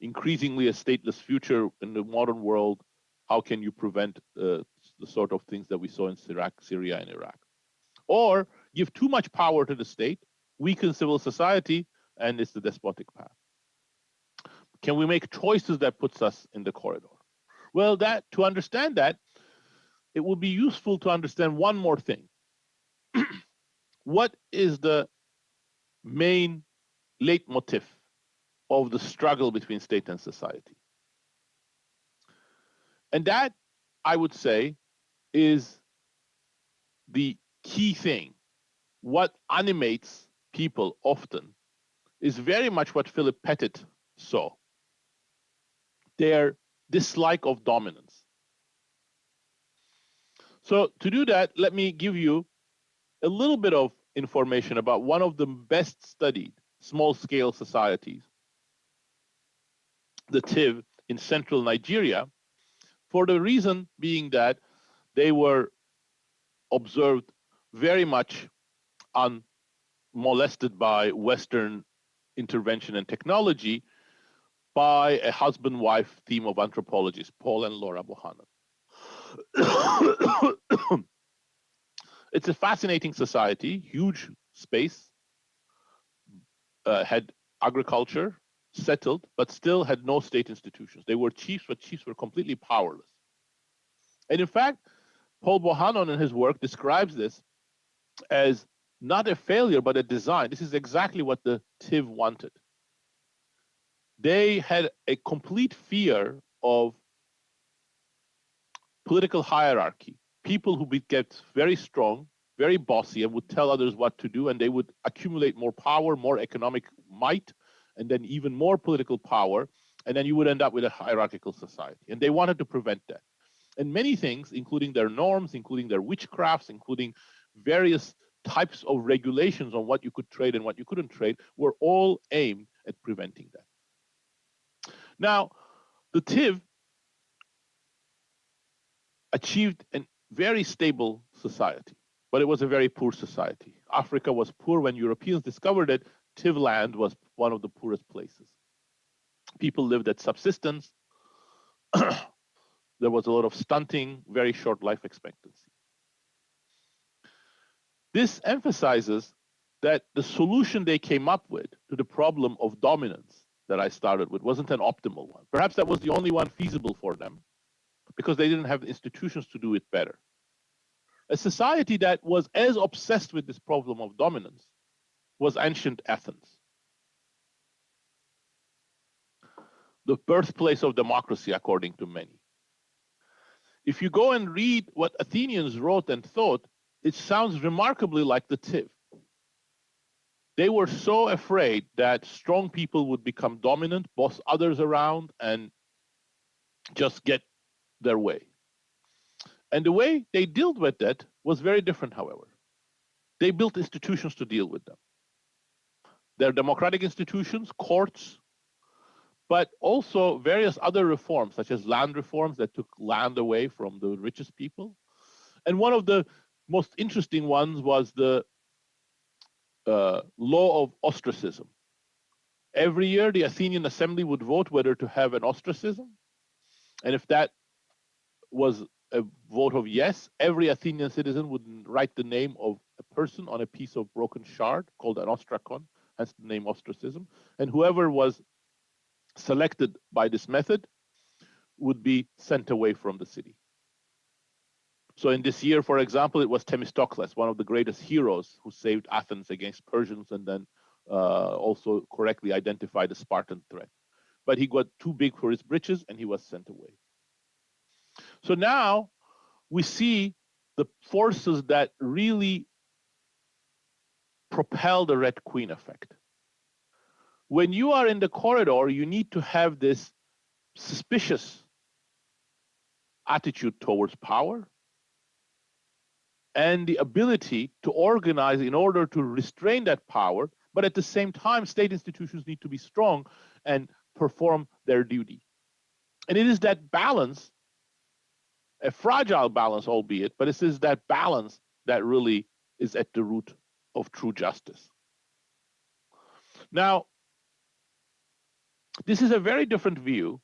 Increasingly a stateless future in the modern world. How can you prevent the sort of things that we saw in Syria and Iraq? Or give too much power to the state, weaken civil society, and it's the despotic path. Can we make choices that puts us in the corridor? Well, to understand that, it will be useful to understand one more thing. What is the main leitmotif of the struggle between state and society? And that, I would say, is the key thing. What animates people often is very much what Philip Pettit saw. Their dislike of dominance. So to do that, let me give you a little bit of information about one of the best studied small-scale societies, the TIV in central Nigeria, for the reason being that they were observed very much unmolested by Western intervention and technology by a husband-wife team of anthropologists, Paul and Laura Bohannon. It's a fascinating society, huge space, had agriculture, settled, but still had no state institutions. They were chiefs, but chiefs were completely powerless. And in fact, Paul Bohannon in his work describes this as not a failure, but a design. This is exactly what the TIV wanted. They had a complete fear of political hierarchy, people who would get very strong, very bossy, and would tell others what to do, and they would accumulate more power, more economic might, and then even more political power, and then you would end up with a hierarchical society. And they wanted to prevent that. And many things, including their norms, including their witchcrafts, including various types of regulations on what you could trade and what you couldn't trade, were all aimed at preventing that. Now, the TIV achieved a very stable society, but it was a very poor society. Africa was poor when Europeans discovered it. TIV land was one of the poorest places. People lived at subsistence. There was a lot of stunting, very short life expectancy. This emphasizes that the solution they came up with to the problem of dominance that I started with wasn't an optimal one. Perhaps that was the only one feasible for them because they didn't have the institutions to do it better. A society that was as obsessed with this problem of dominance was ancient Athens, the birthplace of democracy, according to many. If you go and read what Athenians wrote and thought, it sounds remarkably like the TIV. They were so afraid that strong people would become dominant, boss others around, and just get their way. And the way they dealt with that was very different, however. They built institutions to deal with them. They're democratic institutions, courts, but also various other reforms, such as land reforms that took land away from the richest people. And one of the most interesting ones was the law of ostracism. Every year, the Athenian assembly would vote whether to have an ostracism. And if that was a vote of yes, every Athenian citizen would write the name of a person on a piece of broken shard called an ostrakon, hence the name ostracism. And whoever was selected by this method would be sent away from the city. So in this year, for example, it was Themistocles, one of the greatest heroes who saved Athens against Persians and then also correctly identified the Spartan threat. But he got too big for his britches and he was sent away. So now we see the forces that really propel the Red Queen effect. When you are in the corridor, you need to have this suspicious attitude towards power and the ability to organize in order to restrain that power, but at the same time, state institutions need to be strong and perform their duty. And it is that balance, a fragile balance albeit, but it is that balance that really is at the root of true justice. Now, this is a very different view.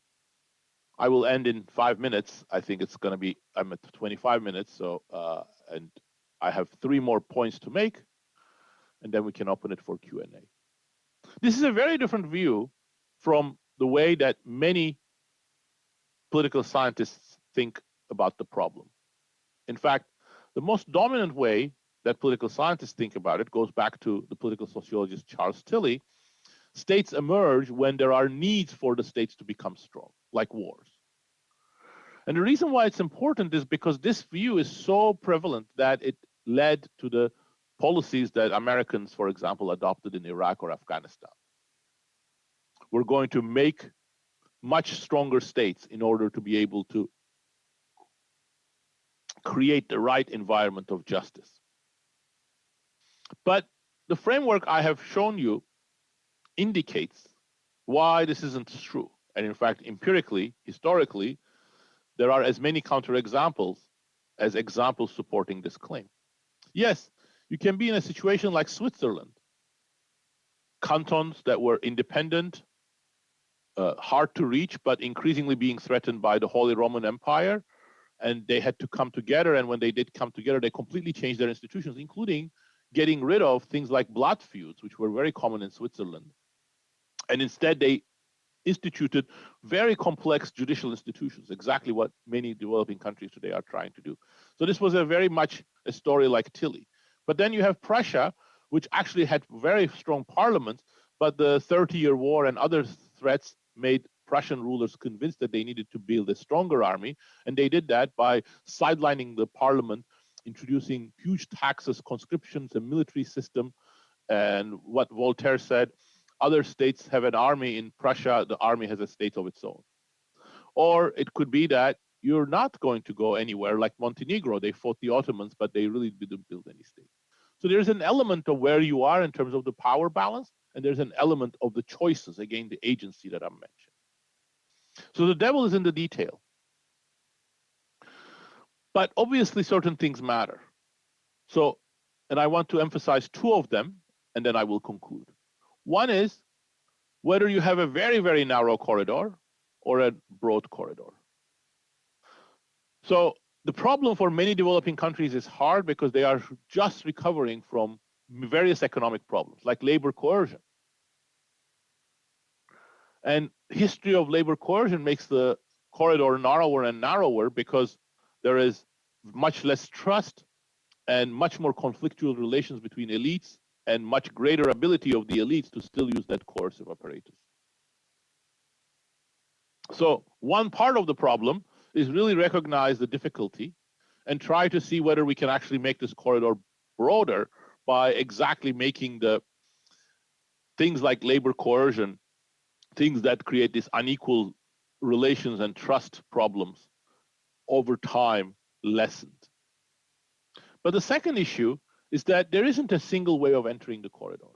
I will end in 5 minutes. I think it's going to be, I'm at 25 minutes, so, and I have 3 more points to make, and then we can open it for Q&A. This is a very different view from the way that many political scientists think about the problem. In fact, the most dominant way that political scientists think about it goes back to the political sociologist Charles Tilly. States emerge when there are needs for the states to become strong, like wars. And the reason why it's important is because this view is so prevalent that it led to the policies that Americans, for example, adopted in Iraq or Afghanistan. We're going to make much stronger states in order to be able to create the right environment of justice. But the framework I have shown you indicates why this isn't true. And in fact, empirically, historically, there are as many counterexamples as examples supporting this claim. Yes, you can be in a situation like Switzerland, cantons that were independent, hard to reach, but increasingly being threatened by the Holy Roman Empire, and they had to come together, and when they did come together, they completely changed their institutions, including getting rid of things like blood feuds, which were very common in Switzerland. And instead, they instituted very complex judicial institutions, exactly what many developing countries today are trying to do. So this was a very much a story like Tilly. But then you have Prussia, which actually had very strong parliaments, but the 30-year war and other threats made Prussian rulers convinced that they needed to build a stronger army, and they did that by sidelining the parliament, introducing huge taxes, conscriptions, a military system, and what Voltaire said, other states have an army. In Prussia, the army has a state of its own. Or it could be that you're not going to go anywhere like Montenegro. They fought the Ottomans, but they really didn't build any state. So there's an element of where you are in terms of the power balance, and there's an element of the choices, again, the agency that I'm mentioning. So the devil is in the detail. But obviously certain things matter. So, and I want to emphasize two of them, and then I will conclude. One is whether you have a very, very narrow corridor or a broad corridor. So the problem for many developing countries is hard because they are just recovering from various economic problems like labor coercion. And history of labor coercion makes the corridor narrower and narrower because there is much less trust and much more conflictual relations between elites and much greater ability of the elites to still use that coercive apparatus. So one part of the problem is really recognize the difficulty and try to see whether we can actually make this corridor broader by exactly making the things like labor coercion, things that create these unequal relations and trust problems over time lessened. But the second issue is that there isn't a single way of entering the corridor.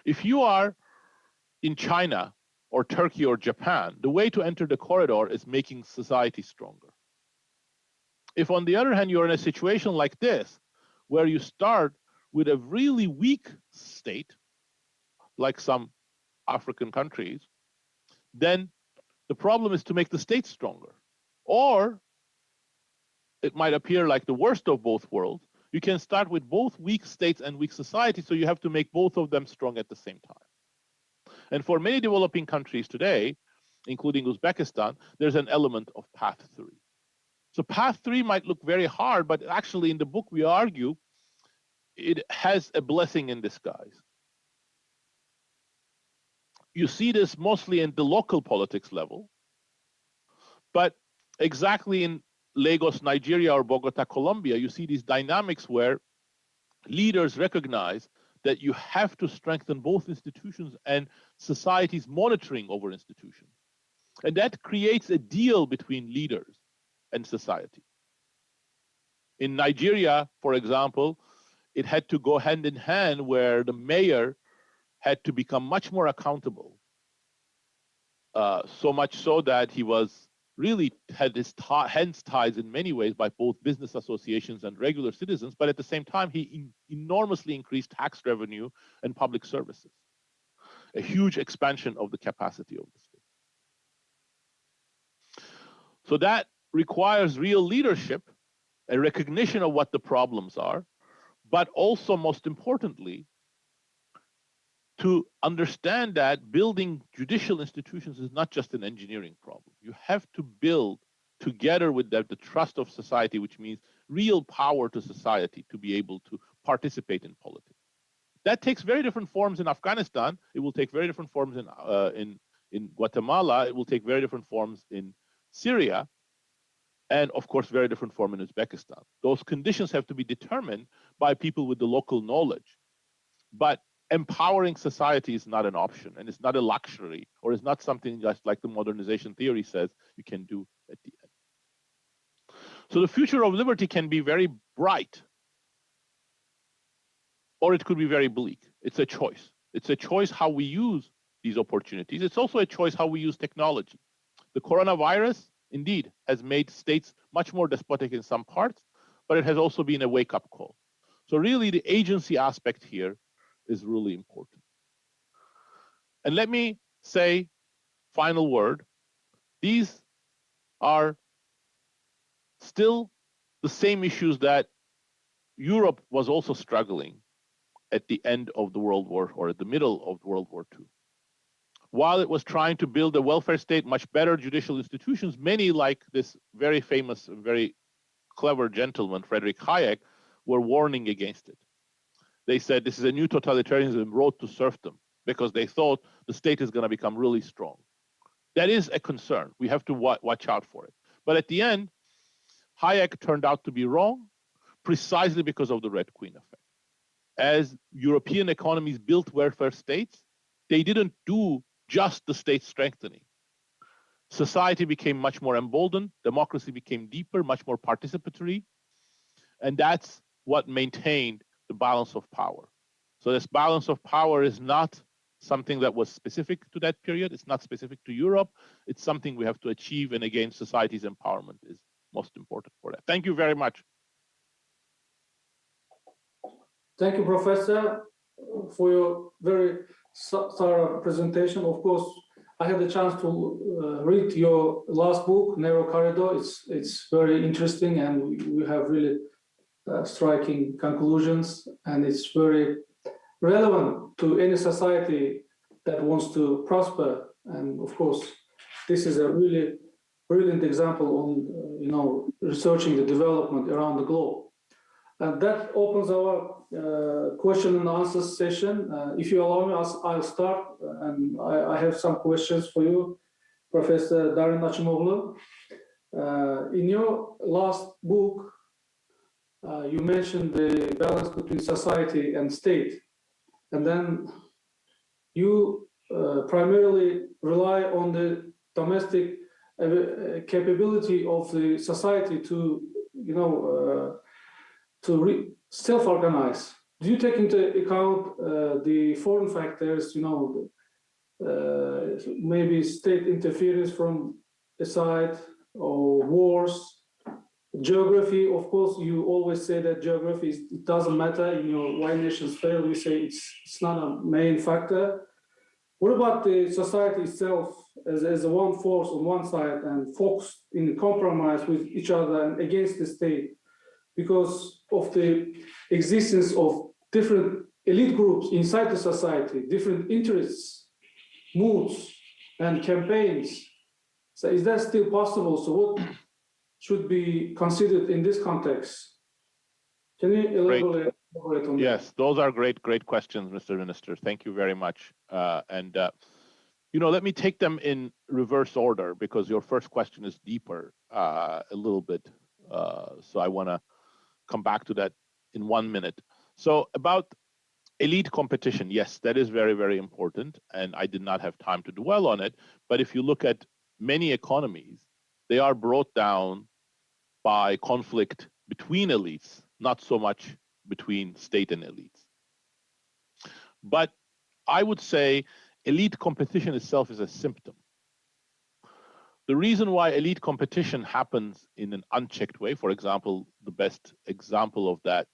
If you are in China or Turkey or Japan, the way to enter the corridor is making society stronger. If on the other hand, you're in a situation like this, where you start with a really weak state, like some African countries, then the problem is to make the state stronger. Or it might appear like the worst of both worlds. You can start with both weak states and weak societies, so you have to make both of them strong at the same time. And for many developing countries today, including Uzbekistan, there's an element of path 3. So path 3 might look very hard, but actually in the book we argue it has a blessing in disguise. You see this mostly in the local politics level, but exactly in Lagos, Nigeria, or Bogota, Colombia, you see these dynamics where leaders recognize that you have to strengthen both institutions and society's monitoring over institutions. And that creates a deal between leaders and society. In Nigeria, for example, it had to go hand in hand where the mayor had to become much more accountable. So much so that he was really had his hands tied in many ways by both business associations and regular citizens, but at the same time, he enormously increased tax revenue and public services, a huge expansion of the capacity of the state. So that requires real leadership, a recognition of what the problems are, but also most importantly, to understand that building judicial institutions is not just an engineering problem. You have to build together with that the trust of society, which means real power to society to be able to participate in politics. That takes very different forms in Afghanistan. It will take very different forms in Guatemala. It will take very different forms in Syria. And of course, very different form in Uzbekistan. Those conditions have to be determined by people with the local knowledge. But empowering society is not an option, and it's not a luxury, or it's not something just like the modernization theory says you can do at the end. So the future of liberty can be very bright, or it could be very bleak. It's a choice. It's a choice how we use these opportunities. It's also a choice how we use technology. The coronavirus, indeed, has made states much more despotic in some parts, but it has also been a wake-up call. So really, the agency aspect here is really important. And let me say, final word, these are still the same issues that Europe was also struggling at the end of the World War, or at the middle of World War II. While it was trying to build a welfare state, much better judicial institutions, many, like this very famous, very clever gentleman, Friedrich Hayek, were warning against it. They said this is a new totalitarianism, road to serfdom, because they thought the state is going to become really strong. That is a concern. We have to watch out for it. But at the end, Hayek turned out to be wrong, precisely because of the Red Queen effect. As European economies built welfare states, they didn't do just the state strengthening. Society became much more emboldened, democracy became deeper, much more participatory, and that's what maintained the balance of power. So this balance of power is not something that was specific to that period. It's not specific to Europe. It's something we have to achieve. And again, society's empowerment is most important for that. Thank you very much. Thank you, Professor, for your very thorough presentation. Of course, I had the chance to read your last book, Narrow Corridor. It's very interesting, and we have really striking conclusions, and it's very relevant to any society that wants to prosper. And of course, this is a really brilliant example on researching the development around the globe. And that opens our question and answer session. If you allow me, I'll start. And I have some questions for you, Professor Darin Achimoglu. In your last book, you mentioned the balance between society and state. And then you primarily rely on the domestic capability of the society to, self-organize. Do you take into account the foreign factors, maybe state interference from a side or wars, geography? Of course, you always say that geography it doesn't matter. In your Why Nations Fail, you say it's not a main factor. What about the society itself as a one force on one side and folks in compromise with each other and against the state because of the existence of different elite groups inside the society, different interests, moods, and campaigns? So is that still possible? So what should be considered in this context? Can you elaborate on that? Yes, those are great questions, Mr. Minister. Thank you very much. Let me take them in reverse order because your first question is deeper a little bit. So I want to come back to that in 1 minute. So about elite competition, yes, that is very, very important. And I did not have time to dwell on it. But if you look at many economies, they are brought down by conflict between elites, not so much between state and elites. But I would say elite competition itself is a symptom. The reason why elite competition happens in an unchecked way, for example, the best example of that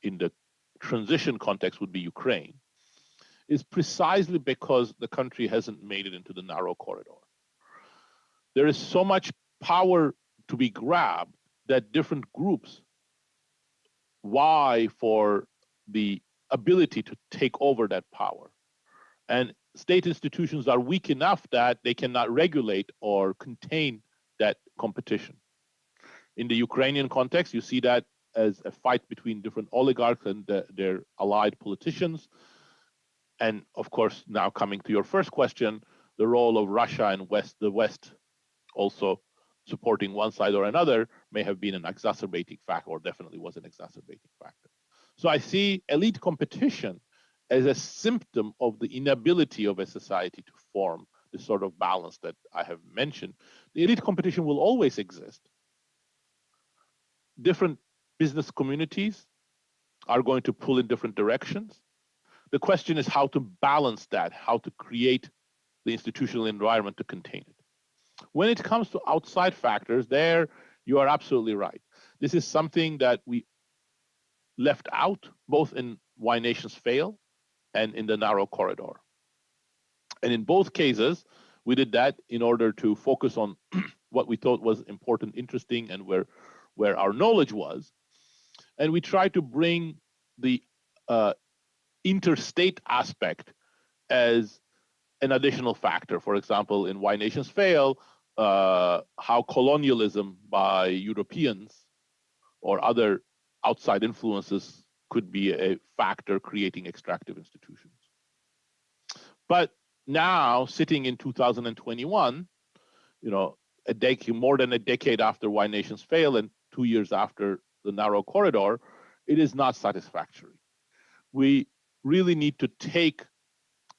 in the transition context would be Ukraine, is precisely because the country hasn't made it into the narrow corridor. There is so much power to be grabbed that different groups vie for the ability to take over that power. And state institutions are weak enough that they cannot regulate or contain that competition. In the Ukrainian context, you see that as a fight between different oligarchs and their allied politicians. And of course, now coming to your first question, the role of Russia and the West also supporting one side or another may have been an exacerbating factor, or definitely was an exacerbating factor. So I see elite competition as a symptom of the inability of a society to form the sort of balance that I have mentioned. The elite competition will always exist. Different business communities are going to pull in different directions. The question is how to balance that, how to create the institutional environment to contain it. When it comes to outside factors, there you are absolutely right. This is something that we left out both in Why Nations Fail and in the narrow corridor. And in both cases, we did that in order to focus on what we thought was important, interesting, and where our knowledge was. And we tried to bring the interstate aspect as an additional factor. For example, in Why Nations Fail, how colonialism by Europeans or other outside influences could be a factor creating extractive institutions. But now, sitting in 2021, more than a decade after Why Nations Fail and 2 years after the narrow corridor, it is not satisfactory. We really need to take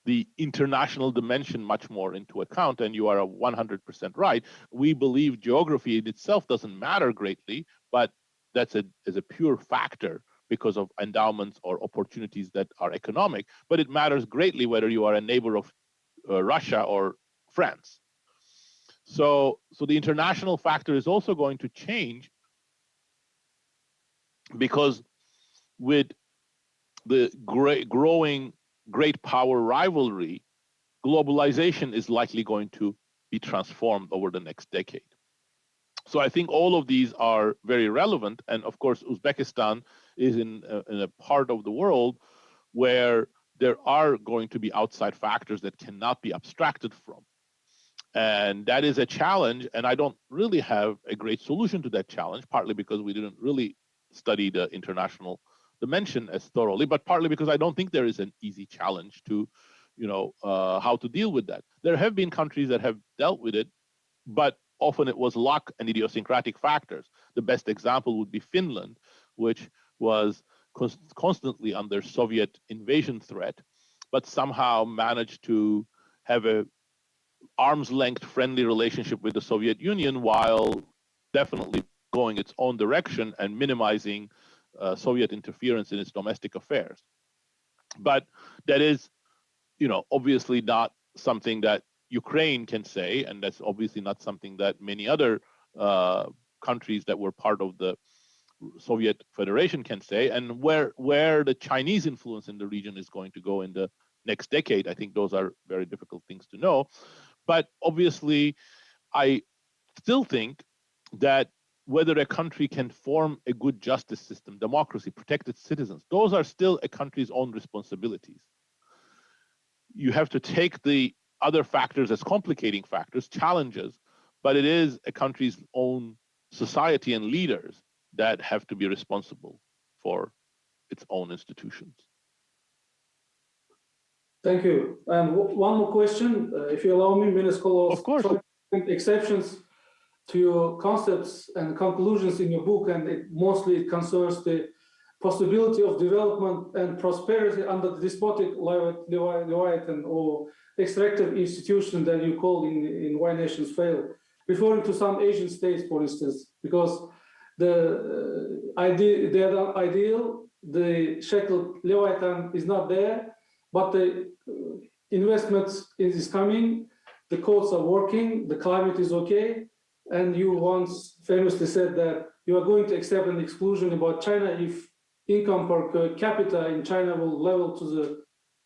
the international dimension much more into account, and you are 100% right. We believe geography in itself doesn't matter greatly, but that's as a pure factor, because of endowments or opportunities that are economic, but it matters greatly whether you are a neighbor of Russia or France. So the international factor is also going to change, because with the growing great power rivalry, globalization is likely going to be transformed over the next decade. So I think all of these are very relevant. And of course, Uzbekistan is in a part of the world where there are going to be outside factors that cannot be abstracted from. And that is a challenge. And I don't really have a great solution to that challenge, partly because we didn't really study the international dimension as thoroughly, but partly because I don't think there is an easy challenge to, how to deal with that. There have been countries that have dealt with it, but often it was luck and idiosyncratic factors. The best example would be Finland, which was constantly under Soviet invasion threat, but somehow managed to have a arm's length friendly relationship with the Soviet Union while definitely going its own direction and minimizing Soviet interference in its domestic affairs. But that is, obviously not something that Ukraine can say, and that's obviously not something that many other countries that were part of the Soviet Federation can say. And where the Chinese influence in the region is going to go in the next decade, I think those are very difficult things to know. But obviously, I still think that whether a country can form a good justice system, democracy, protect its citizens, those are still a country's own responsibilities. You have to take the other factors as complicating factors, challenges, but it is a country's own society and leaders that have to be responsible for its own institutions. Thank you. And one more question, if you allow me, many scholars find exceptions to your concepts and conclusions in your book, and mostly it concerns the possibility of development and prosperity under the despotic Leviathan or extractive institution that you call in Why Nations Fail, referring to some Asian states, for instance, because the ideal, the shackled Leviathan is not there, but the investments is coming, the codes are working, the climate is okay, and you once famously said that you are going to accept an exclusion about China if income per capita in China will level to the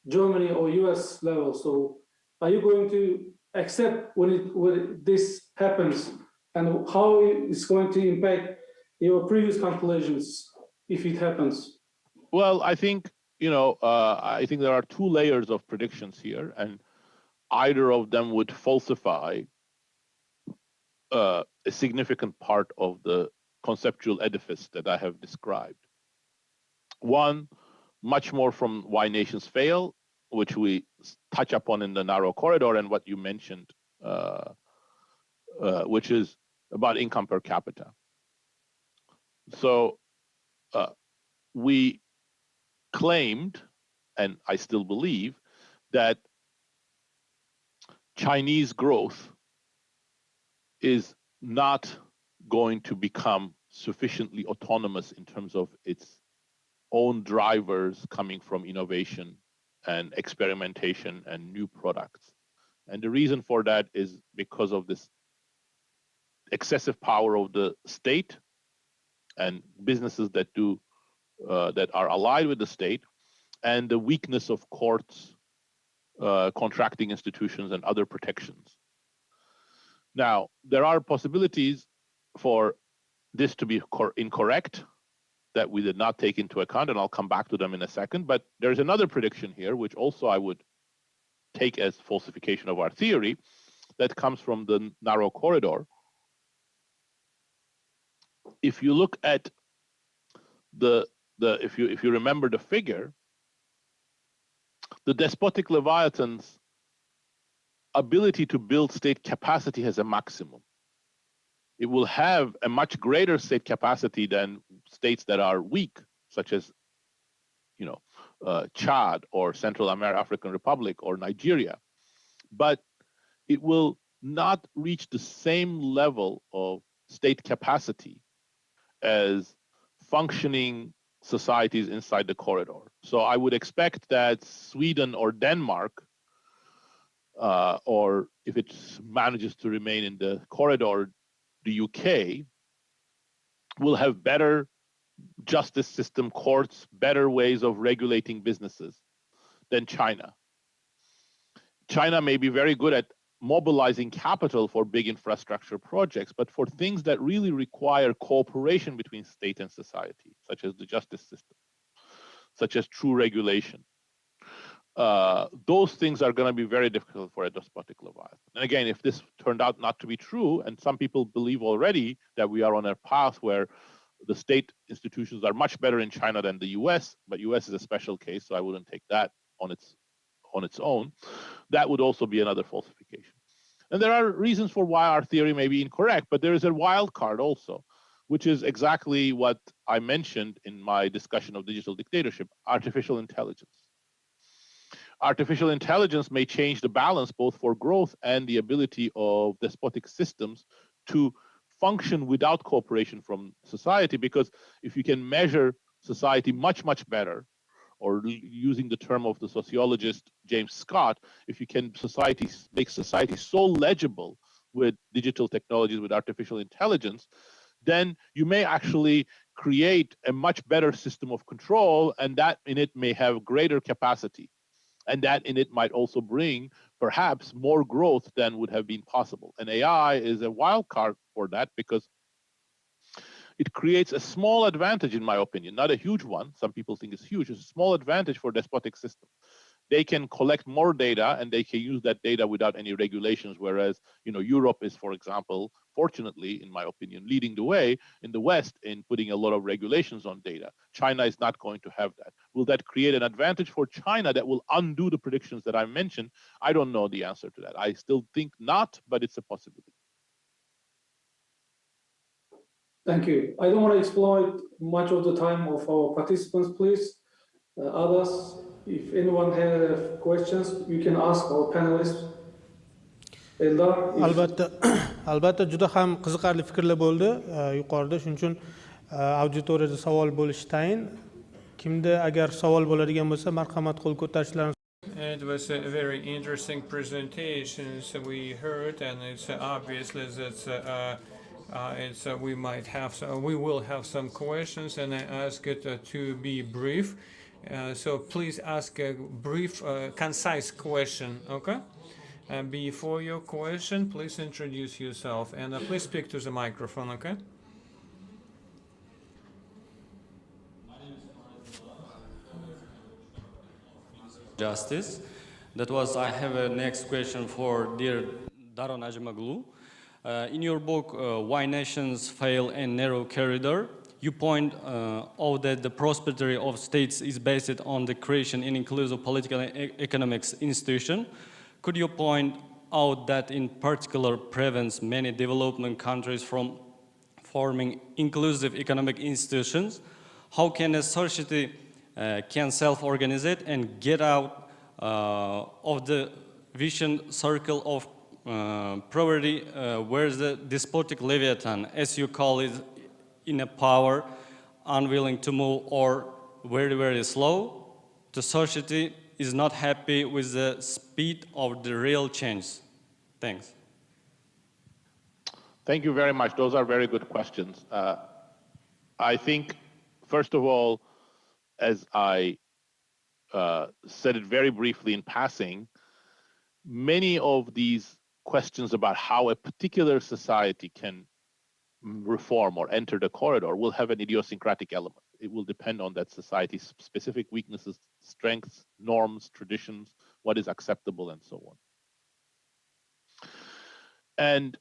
Germany or US level. So are you going to accept when this happens, and how it's going to impact your previous calculations if it happens? Well, I think, I think there are two layers of predictions here, and either of them would falsify a significant part of the conceptual edifice that I have described. One, much more from Why Nations Fail, which we touch upon in the narrow corridor, and what you mentioned, which is about income per capita. So we claimed, and I still believe, that Chinese growth is not going to become sufficiently autonomous in terms of its own drivers coming from innovation and experimentation and new products. And the reason for that is because of this excessive power of the state and businesses that are allied with the state, and the weakness of courts, contracting institutions, and other protections. Now, there are possibilities for this to be incorrect that we did not take into account, and I'll come back to them in a second. But there's another prediction here, which also I would take as falsification of our theory, that comes from the narrow corridor. If you look at if you remember the figure, the despotic Leviathan's ability to build state capacity has a maximum. It will have a much greater state capacity than states that are weak, such as Chad or Central African Republic or Nigeria. But it will not reach the same level of state capacity as functioning societies inside the corridor. So I would expect that Sweden or Denmark, or if it manages to remain in the corridor, the UK, will have better justice system, courts, better ways of regulating businesses than China. China may be very good at mobilizing capital for big infrastructure projects, but for things that really require cooperation between state and society, such as the justice system, such as true regulation, those things are going to be very difficult for a despotic Leviathan. And again, if this turned out not to be true, and some people believe already that we are on a path where the state institutions are much better in China than the US, but US is a special case, so I wouldn't take that on its own. That would also be another falsification. And there are reasons for why our theory may be incorrect, but there is a wild card also, which is exactly what I mentioned in my discussion of digital dictatorship: artificial intelligence. Artificial intelligence may change the balance both for growth and the ability of despotic systems to function without cooperation from society, because if you can measure society much, much better, or using the term of the sociologist James Scott, if you can make society so legible with digital technologies, with artificial intelligence, then you may actually create a much better system of control, and that in it may have greater capacity. And that in it might also bring perhaps more growth than would have been possible. And AI is a wild card for that, because it creates a small advantage, in my opinion, not a huge one. Some people think it's huge. It's a small advantage for despotic systems. They can collect more data and they can use that data without any regulations, whereas Europe is, for example, fortunately, in my opinion, leading the way in the West in putting a lot of regulations on data. China is not going to have that. Will that create an advantage for China that will undo the predictions that I mentioned? I don't know the answer to that. I still think not, but it's a possibility. Thank you. I don't want to exploit much of the time of our participants, please. Others, if anyone has questions, you can ask our panelists. Eldar, albatta juda ham qiziqarli fikrlar bo'ldi yuqorida, shuning uchun auditoriyada savol bo'lishi tayin. Kimda agar savol bo'ladigan bo'lsa, marhamat qo'l ko'tarishlarini. It was a very interesting presentation we heard, and it's obviously that we will have some questions, and I ask it to be brief. So please ask a brief, concise question, okay? And before your question, please introduce yourself, and please speak to the microphone, okay? Justice. That was, I have a next question for dear Daron Ajmaglu. In your book, Why Nations Fail in Narrow Corridor, you point out that the prosperity of states is based on the creation in inclusive political and economic institution. Could you point out that in particular prevents many developing countries from forming inclusive economic institutions? How can a society can self-organize it and get out of the vicious circle of poverty, where the despotic Leviathan, as you call it, in a power, unwilling to move or very, very slow, the society is not happy with the speed of the real change. Thanks. Thank you very much. Those are very good questions. I think, first of all, as I said it very briefly in passing, many of these questions about how a particular society can reform or enter the corridor will have an idiosyncratic element. It will depend on that society's specific weaknesses, strengths, norms, traditions, what is acceptable, and so on. And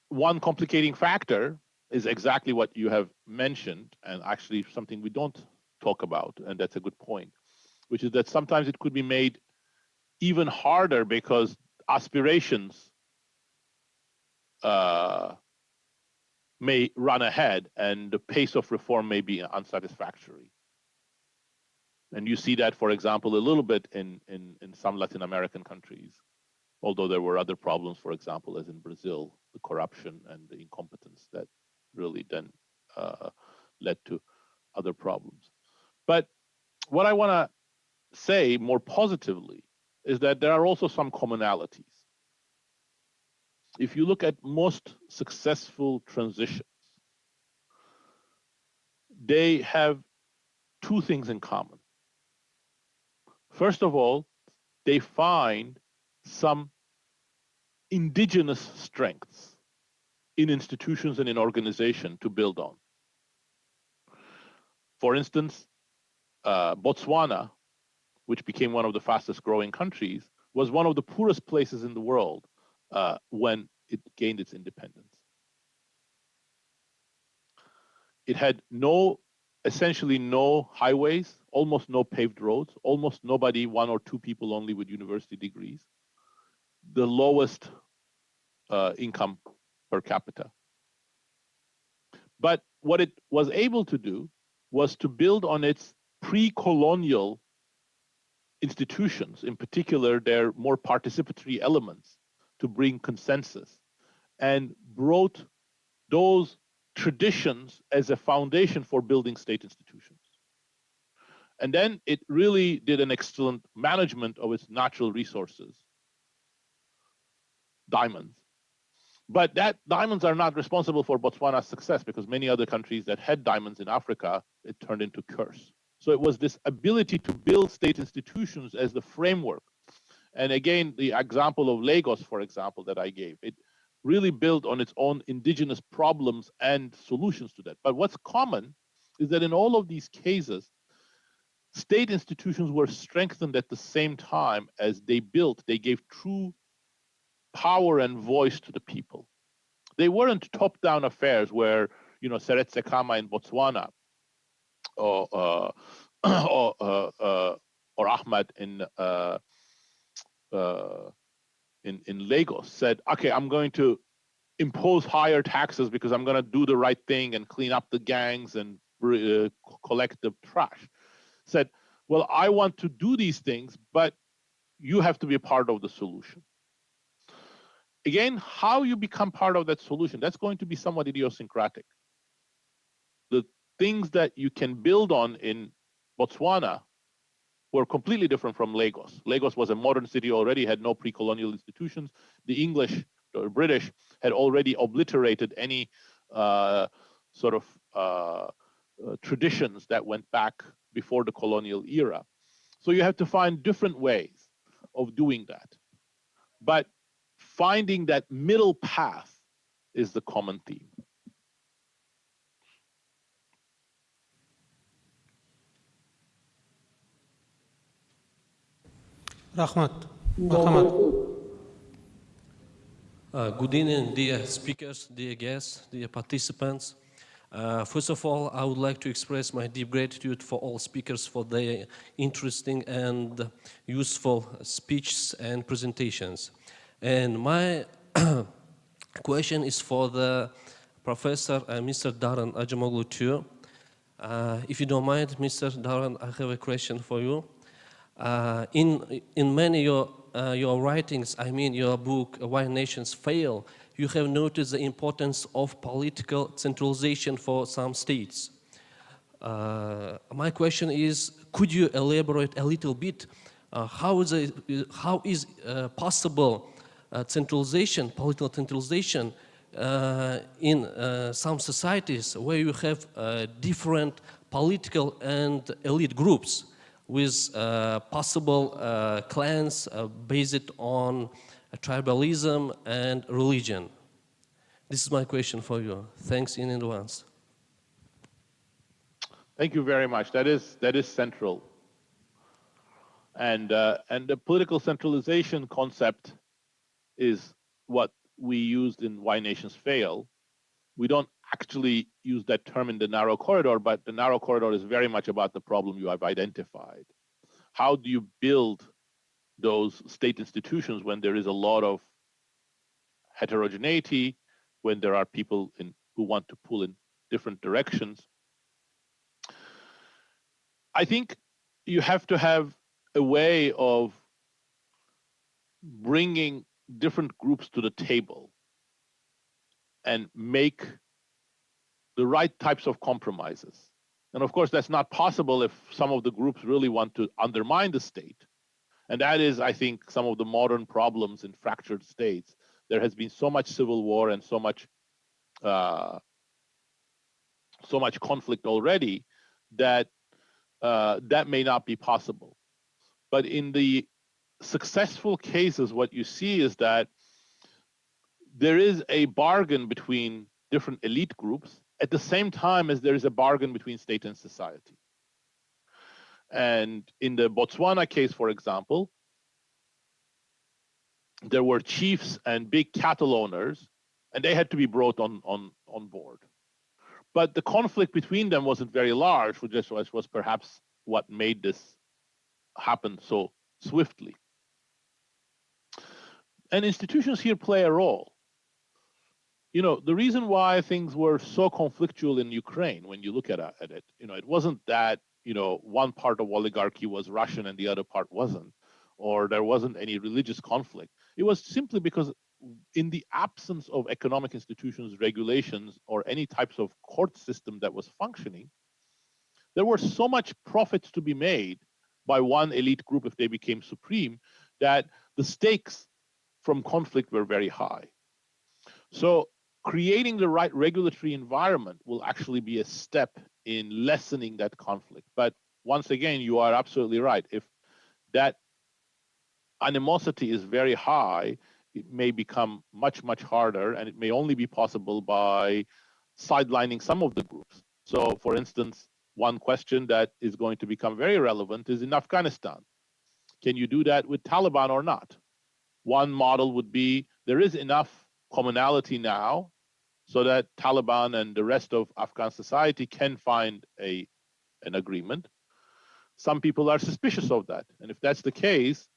one complicating factor is exactly what you have mentioned, and actually something we don't talk about, and that's a good point, which is that sometimes it could be made even harder because aspirations may run ahead and the pace of reform may be unsatisfactory. And you see that, for example, a little bit in some Latin American countries, although there were other problems, for example, as in Brazil, the corruption and the incompetence that really then led to other problems. But what I want to say more positively is that there are also some commonalities. If you look at most successful transitions, they have two things in common. First of all, they find some indigenous strengths in institutions and in organization to build on. For instance, Botswana, which became one of the fastest growing countries, was one of the poorest places in the world when it gained its independence. It had essentially no highways, almost no paved roads, almost nobody, one or two people only with university degrees, the lowest income per capita. But what it was able to do was to build on its pre-colonial institutions, in particular their more participatory elements, to bring consensus, and brought those traditions as a foundation for building state institutions. And then it really did an excellent management of its natural resources, diamonds. But that diamonds are not responsible for Botswana's success, because many other countries that had diamonds in Africa, it turned into curse. So it was this ability to build state institutions as the framework. And again, the example of Lagos, for example, that I gave, it really built on its own indigenous problems and solutions to that. But what's common is that in all of these cases, state institutions were strengthened at the same time as they gave true power and voice to the people. They weren't top-down affairs where, Seretse Khama in Botswana or Ahmed in Lagos said, okay, I'm going to impose higher taxes because I'm going to do the right thing and clean up the gangs and collect the trash. Said, well, I want to do these things, but you have to be a part of the solution. Again, how you become part of that solution, that's going to be somewhat idiosyncratic. The things that you can build on in Botswana were completely different from Lagos. Lagos was a modern city already, had no pre-colonial institutions. The English or British had already obliterated any traditions that went back before the colonial era. So you have to find different ways of doing that. But finding that middle path is the common theme. Rahmat. Good evening, dear speakers, dear guests, dear participants. First of all, I would like to express my deep gratitude for all speakers for their interesting and useful speeches and presentations. And my question is for the professor, Mr. Daron Acemoglu too. If you don't mind, Mr. Daron, I have a question for you. In many your writings, I mean your book, Why Nations Fail, you have noticed the importance of political centralization for some states. My question is, could you elaborate a little bit how is possible centralization, political centralization in some societies where you have different political and elite groups with possible clans based on tribalism and religion? This is my question for you. Thanks in advance. Thank you very much. That is central. And the political centralization concept is what we used in Why Nations Fail. We don't actually use that term in the narrow corridor, but the narrow corridor is very much about the problem you have identified. How do you build those state institutions when there is a lot of heterogeneity, when there are people who want to pull in different directions? I think you have to have a way of bringing different groups to the table and make the right types of compromises. And of course, that's not possible if some of the groups really want to undermine the state. And that is, I think, some of the modern problems in fractured states. There has been so much civil war and so much conflict already that that may not be possible. But in the successful cases, what you see is that there is a bargain between different elite groups at the same time as there is a bargain between state and society. And in the Botswana case, for example, there were chiefs and big cattle owners, and they had to be brought on board. But the conflict between them wasn't very large, which was perhaps what made this happen so swiftly. And institutions here play a role. You know, the reason why things were so conflictual in Ukraine, when you look at it, you know, it wasn't that, you know, one part of oligarchy was Russian and the other part wasn't, or there wasn't any religious conflict. It was simply because in the absence of economic institutions, regulations, or any types of court system that was functioning, there were so much profits to be made by one elite group if they became supreme that the stakes from conflict were very high. So creating the right regulatory environment will actually be a step in lessening that conflict. But once again, you are absolutely right. If that animosity is very high, it may become much, much harder, and it may only be possible by sidelining some of the groups. So, for instance, one question that is going to become very relevant is in Afghanistan. Can you do that with Taliban or not? One model would be there is enough commonality now so that Taliban and the rest of Afghan society can find an agreement. Some people are suspicious of that. And if that's the case,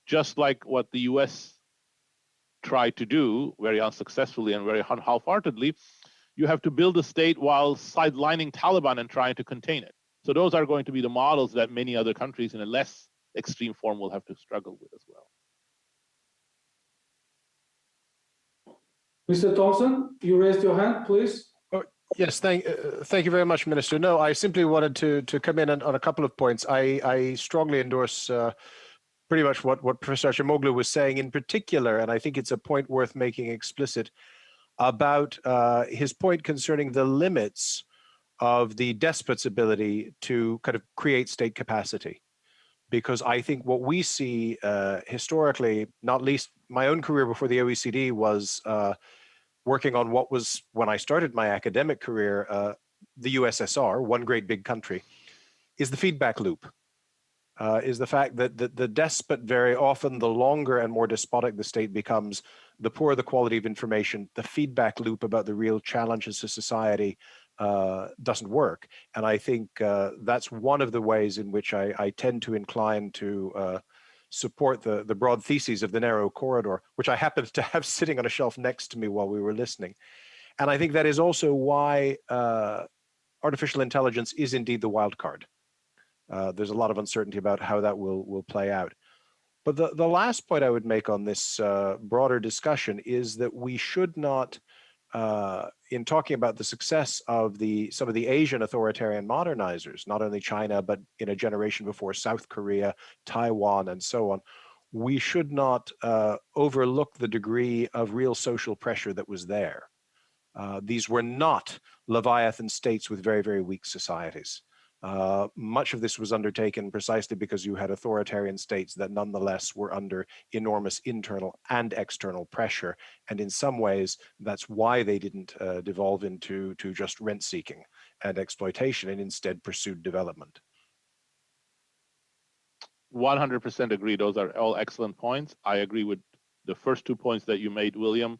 just like what the US tried to do very unsuccessfully and very half-heartedly, you have to build a state while sidelining Taliban and trying to contain it. So those are going to be the models that many other countries in a less extreme form will have to struggle with as well. Mr. Thompson, you raised your hand, please. Oh, yes, thank you very much, Minister. No, I simply wanted to come in on a couple of points. I strongly endorse pretty much what Professor Acemoglu was saying in particular, and I think it's a point worth making explicit about his point concerning the limits of the despot's ability to kind of create state capacity. Because I think what we see historically, not least my own career before the OECD was working on what was, when I started my academic career, the USSR, one great big country, is the feedback loop. Is the fact that the despot, very often, the longer and more despotic the state becomes, the poorer the quality of information, the feedback loop about the real challenges to society doesn't work. And I think that's one of the ways in which I tend to incline to support the broad theses of the narrow corridor, which I happened to have sitting on a shelf next to me while we were listening. And I think that is also why artificial intelligence is indeed the wild card. There's a lot of uncertainty about how that will play out. But the last point I would make on this broader discussion is that we should not, in talking about the success of some of the Asian authoritarian modernizers, not only China, but in a generation before South Korea, Taiwan, and so on, we should not overlook the degree of real social pressure that was there. These were not Leviathan states with very, very weak societies. Much of this was undertaken precisely because you had authoritarian states that nonetheless were under enormous internal and external pressure. And in some ways, that's why they didn't devolve into just rent seeking and exploitation and instead pursued development. 100% agree. Those are all excellent points. I agree with the first 2 points that you made, William,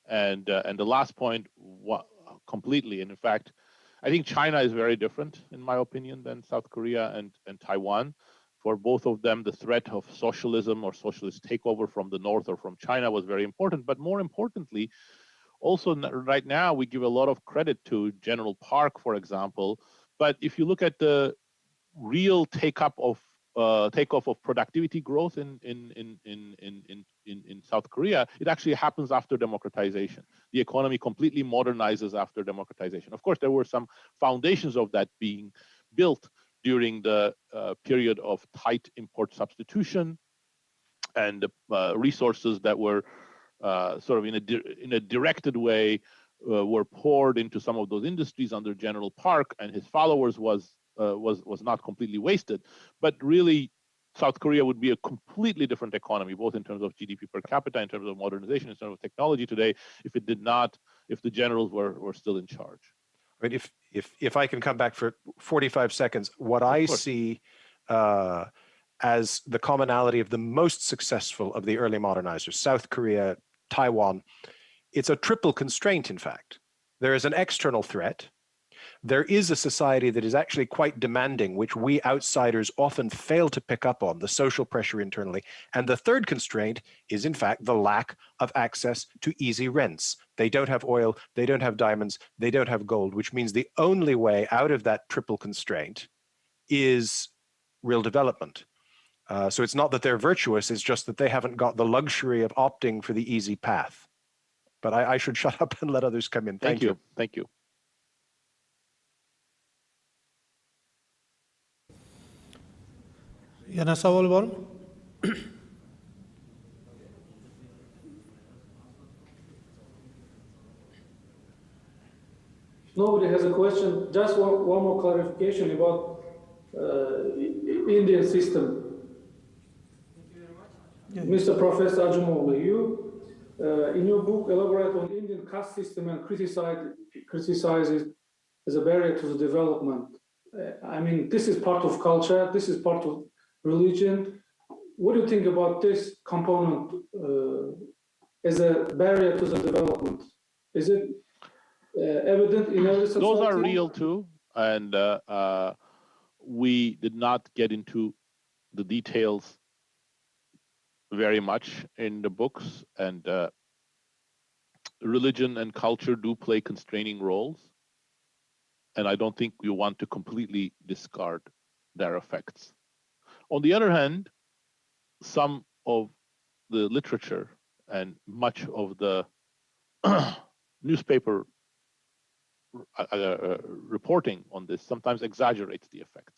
and the last point completely. And in fact, I think China is very different, in my opinion, than South Korea and Taiwan. For both of them, the threat of socialism or socialist takeover from the north or from China was very important. But more importantly, also right now, we give a lot of credit to General Park, for example. But if you look at the real takeoff of productivity growth in South Korea, it actually happens after democratization. The economy completely modernizes after democratization. Of course, there were some foundations of that being built during the period of tight import substitution, and resources that were sort of in a directed way were poured into some of those industries under General Park and his followers was not completely wasted. But really, South Korea would be a completely different economy, both in terms of GDP per capita, in terms of modernization, in terms of technology today, if it did not, if the generals were still in charge. I mean, if I can come back for 45 seconds, what I see as the commonality of the most successful of the early modernizers, South Korea, Taiwan, it's a triple constraint, in fact. There is an external threat. There is a society that is actually quite demanding, which we outsiders often fail to pick up on, the social pressure internally. And the third constraint is, in fact, the lack of access to easy rents. They don't have oil, they don't have diamonds, they don't have gold, which means the only way out of that triple constraint is real development. So it's not that they're virtuous, it's just that they haven't got the luxury of opting for the easy path. But I should shut up and let others come in. Thank you. Thank you. Yana savol bormi? Nobody has a question. Just one more clarification about Indian system. Mr. Professor Ajumoglu, you in your book elaborate on Indian caste system and criticize it as a barrier to the development. I mean, this is part of culture, this is part of religion. What do you think about this component as a barrier to the development? Is it evident in every society? Those are real too, and we did not get into the details very much in the books, and religion and culture do play constraining roles, and I don't think we want to completely discard their effects. On the other hand, some of the literature and much of the newspaper reporting on this sometimes exaggerates the effects.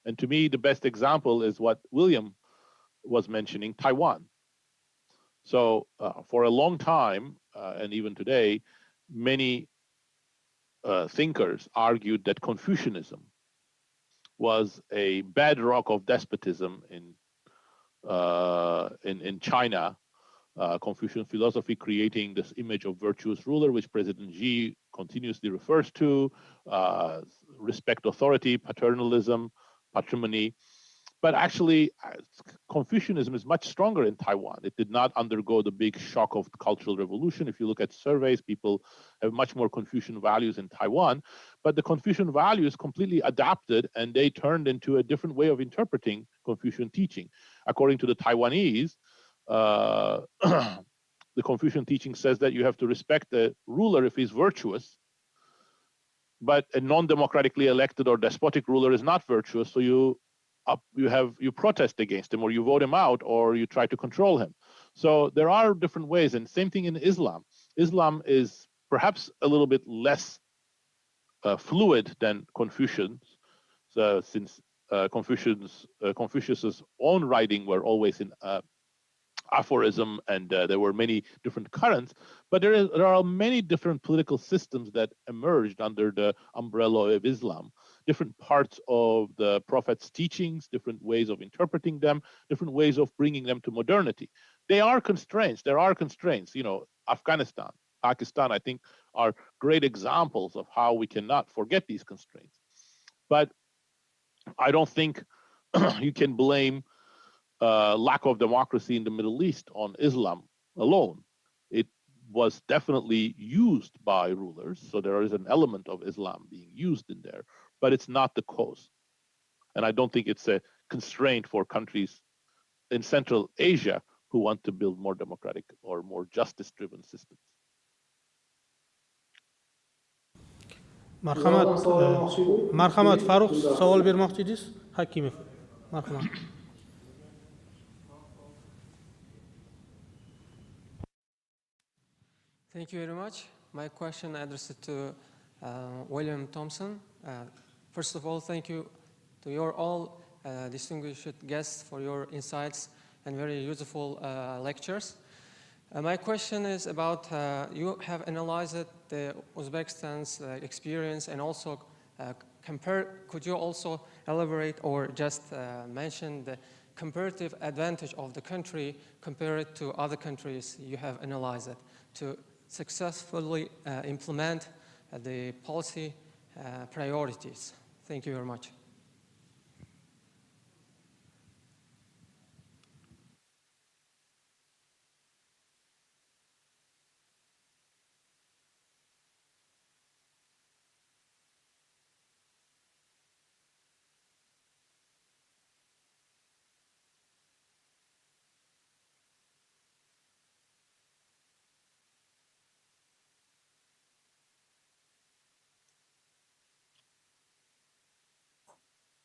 And to me, the best example is what William was mentioning, Taiwan. So for a long time, and even today, many thinkers argued that Confucianism was a bedrock of despotism in China. Confucian philosophy creating this image of virtuous ruler, which President Xi continuously refers to, respect authority, paternalism, patrimony. But actually, Confucianism is much stronger in Taiwan. It did not undergo the big shock of the Cultural Revolution. If you look at surveys, people have much more Confucian values in Taiwan. But the Confucian values completely adapted, and they turned into a different way of interpreting Confucian teaching. According to the Taiwanese, the Confucian teaching says that you have to respect the ruler if he's virtuous, but a non-democratically elected or despotic ruler is not virtuous, so you protest against him, or you vote him out, or you try to control him. So there are different ways, and same thing in Islam. Islam is perhaps a little bit less fluid than Confucians, since Confucius's own writing were always in aphorism, and there were many different currents, but there are many different political systems that emerged under the umbrella of Islam, different parts of the Prophet's teachings, different ways of interpreting them, different ways of bringing them to modernity. There are constraints. You know, Afghanistan, Pakistan, I think, are great examples of how we cannot forget these constraints. But I don't think you can blame lack of democracy in the Middle East on Islam alone. It was definitely used by rulers, so there is an element of Islam being used in there, but it's not the cause. And I don't think it's a constraint for countries in Central Asia who want to build more democratic or more justice-driven systems. Marhamat, Farruh, savol bermoqchi edingiz? Hakimov. Marhamat. Thank you very much. My question addressed to William Thompson. First of all, thank you to your all distinguished guests for your insights and very useful lectures. My question is about, you have analyzed the Uzbekistan's experience and also could you also elaborate or just mention the comparative advantage of the country compared to other countries you have analyzed to successfully implement the policy priorities? Thank you very much.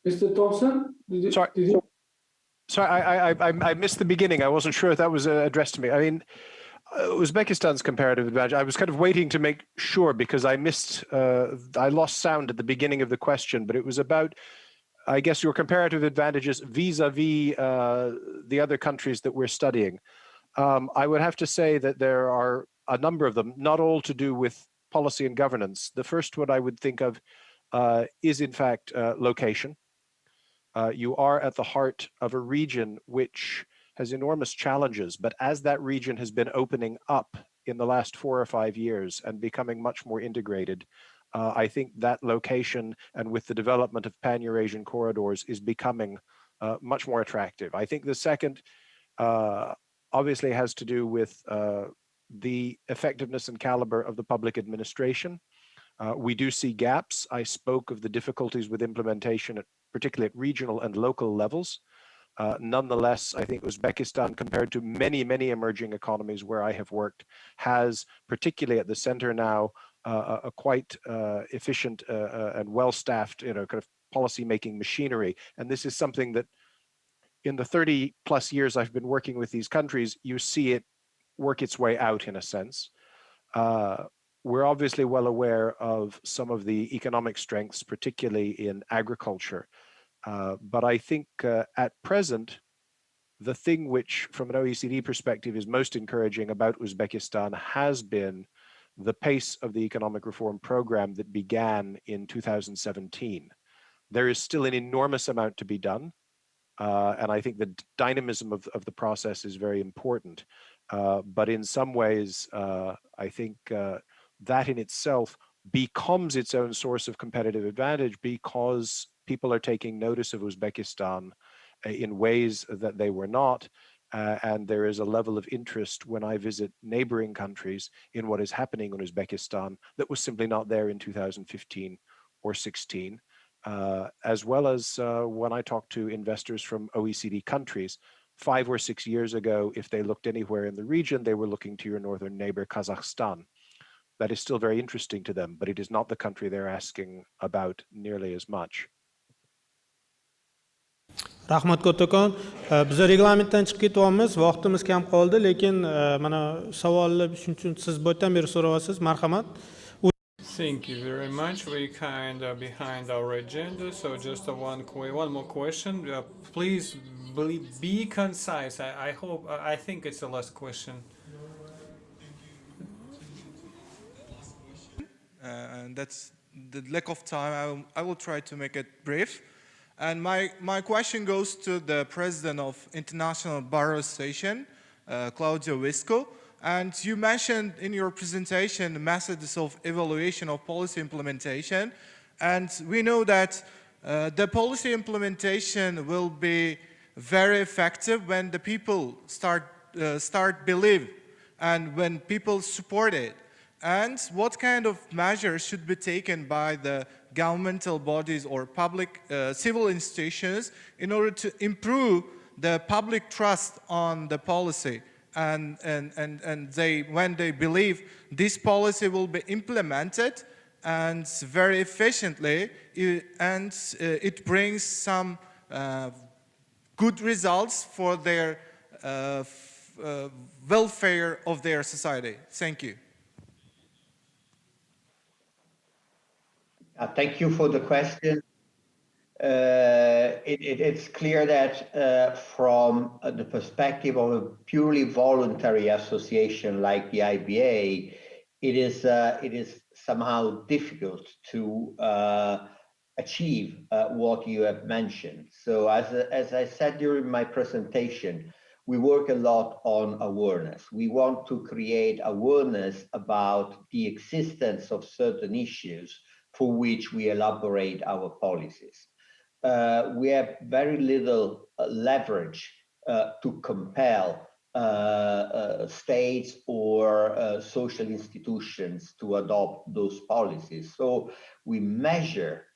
Mr. Thompson, Sorry. did you? Sorry, I missed the beginning. I wasn't sure if that was addressed to me. I mean, Uzbekistan's comparative advantage, I was kind of waiting to make sure because I missed, I lost sound at the beginning of the question, but it was about, I guess, your comparative advantages vis-a-vis the other countries that we're studying. I would have to say that there are a number of them, not all to do with policy and governance. The first one I would think of is in fact location. You are at the heart of a region which has enormous challenges, but as that region has been opening up in the last 4 or 5 years and becoming much more integrated, I think that location and with the development of pan-Eurasian corridors is becoming much more attractive. I think the second obviously has to do with the effectiveness and caliber of the public administration. We do see gaps. I spoke of the difficulties with implementation, particularly at regional and local levels. Nonetheless, I think Uzbekistan, compared to many, many emerging economies where I have worked, has, particularly at the center now, a quite efficient and well-staffed, kind of policy-making machinery. And this is something that in the 30 plus years I've been working with these countries, you see it work its way out in a sense. We're obviously well aware of some of the economic strengths, particularly in agriculture. But I think at present, the thing which, from an OECD perspective, is most encouraging about Uzbekistan has been the pace of the economic reform program that began in 2017. There is still an enormous amount to be done. And I think the dynamism of the process is very important. But in some ways, I think that in itself becomes its own source of competitive advantage because people are taking notice of Uzbekistan in ways that they were not. And there is a level of interest when I visit neighboring countries in what is happening in Uzbekistan that was simply not there in 2015 or 16. As well as when I talk to investors from OECD countries, 5 or 6 years ago, if they looked anywhere in the region, they were looking to your northern neighbor, Kazakhstan. That is still very interesting to them, but it is not the country they're asking about nearly as much. Rahmat kattakon. Biz reglamentdan chiqib ketyapmiz, vaqtimiz kam qoldi, lekin mana savollar shuning uchun siz boydan beri so'rayapsiz. Marhamat. Thank you very much. We kind of behind our agenda, so just one more question. Please be concise. I think it's the last question. And that's the lack of time. I will try to make it brief. And my question goes to the president of International Bar Association, Claudio Visco. And you mentioned in your presentation the methods of evaluation of policy implementation. And we know that the policy implementation will be very effective when the people start believe and when people support it. And what kind of measures should be taken by the governmental bodies or public civil institutions in order to improve the public trust on the policy? And when they believe this policy will be implemented and very efficiently, and it brings some good results for their welfare of their society. Thank you. Thank you for the question. It's clear that from the perspective of a purely voluntary association like the IBA, it is somehow difficult to achieve what you have mentioned. So as I said during my presentation, we work a lot on awareness. We want to create awareness about the existence of certain issues for which we elaborate our policies. We have very little leverage to compel states or social institutions to adopt those policies. So we measure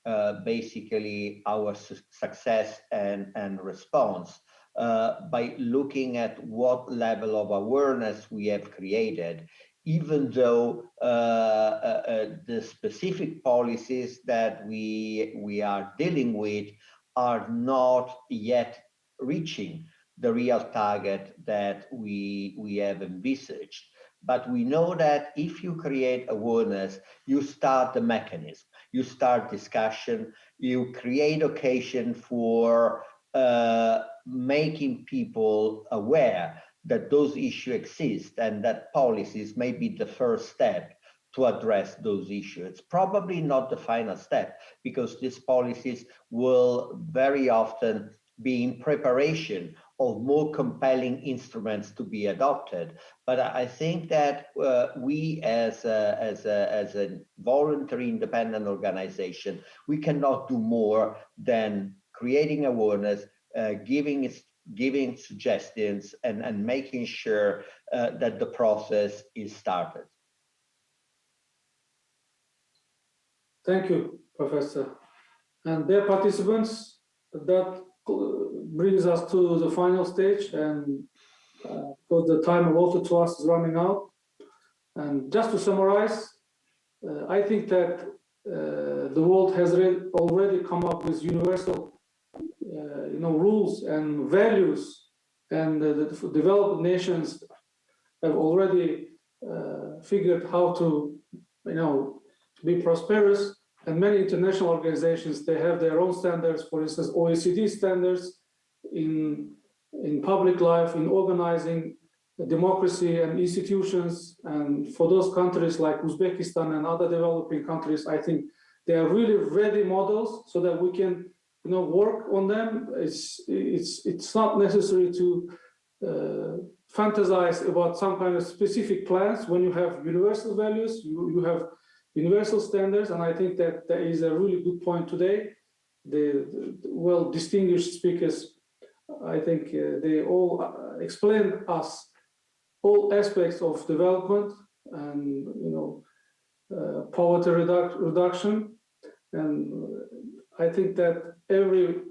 basically our success and response by looking at what level of awareness we have created, even though the specific policies that we are dealing with are not yet reaching the real target that we have envisaged. But we know that if you create awareness, you start the mechanism, you start discussion, you create occasion for making people aware that those issues exist and that policies may be the first step to address those issues. It's probably not the final step, because these policies will very often be in preparation of more compelling instruments to be adopted. But I think that we as a voluntary independent organization, we cannot do more than creating awareness, giving suggestions, and making sure that the process is started. Thank you, Professor. And dear participants, that brings us to the final stage, and because the time allotted to us is running out. And just to summarize, I think that the world has already come up with universal rules and values, and the developed nations have already figured how to be prosperous. And many international organizations, they have their own standards, for instance, OECD standards in public life, in organizing democracy and institutions. And for those countries like Uzbekistan and other developing countries, I think they are really ready models so that we can work on them. It's not necessary to fantasize about some kind of specific plans. When you have universal values, you have universal standards, and I think that there is a really good point today. The well-distinguished speakers, I think they all explained us all aspects of development and poverty reduction, and I think that every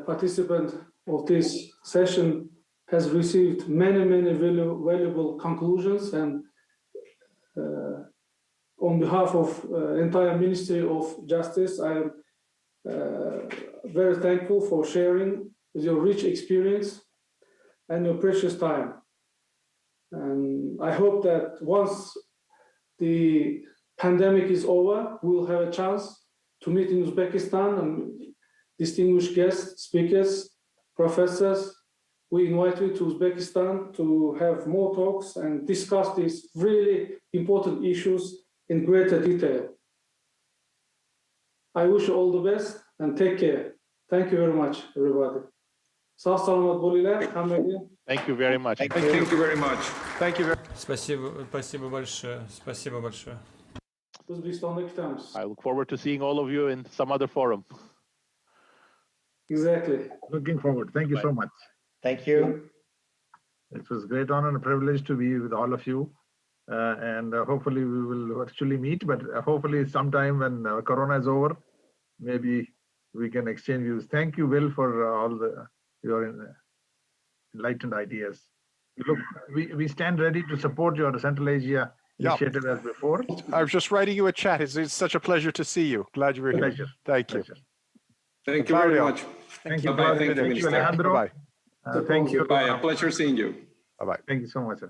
participant of this session has received many valuable conclusions, and on behalf of entire Ministry of Justice, I am very thankful for sharing your rich experience and your precious time. And I hope that once the pandemic is over, we'll have a chance to meet in Uzbekistan, and distinguished guests, speakers, professors. We invite you to Uzbekistan to have more talks and discuss these really important issues in greater detail. I wish you all the best and take care. Thank you very much, everybody. Thank you very much. Thank you very much. Thank you very much. Спасибо большое. Спасибо большое. I look forward to seeing all of you in some other forum. Exactly. Looking forward. Thank you so much. Thank you. It was a great honor and a privilege to be with all of you. And hopefully we will virtually meet, but hopefully sometime when Corona is over, maybe we can exchange views. Thank you, Will, for all your enlightened ideas. Look, we stand ready to support your Central Asia initiative as before. I was just writing you a chat. It's such a pleasure to see you. Glad you were here. Pleasure. Thank you. Thank you very much. Thank you. Bye-bye. Thank you, Thank you, Minister. Alejandro. Bye. Thank you. Bye. A pleasure seeing you. Bye-bye. Thank you so much.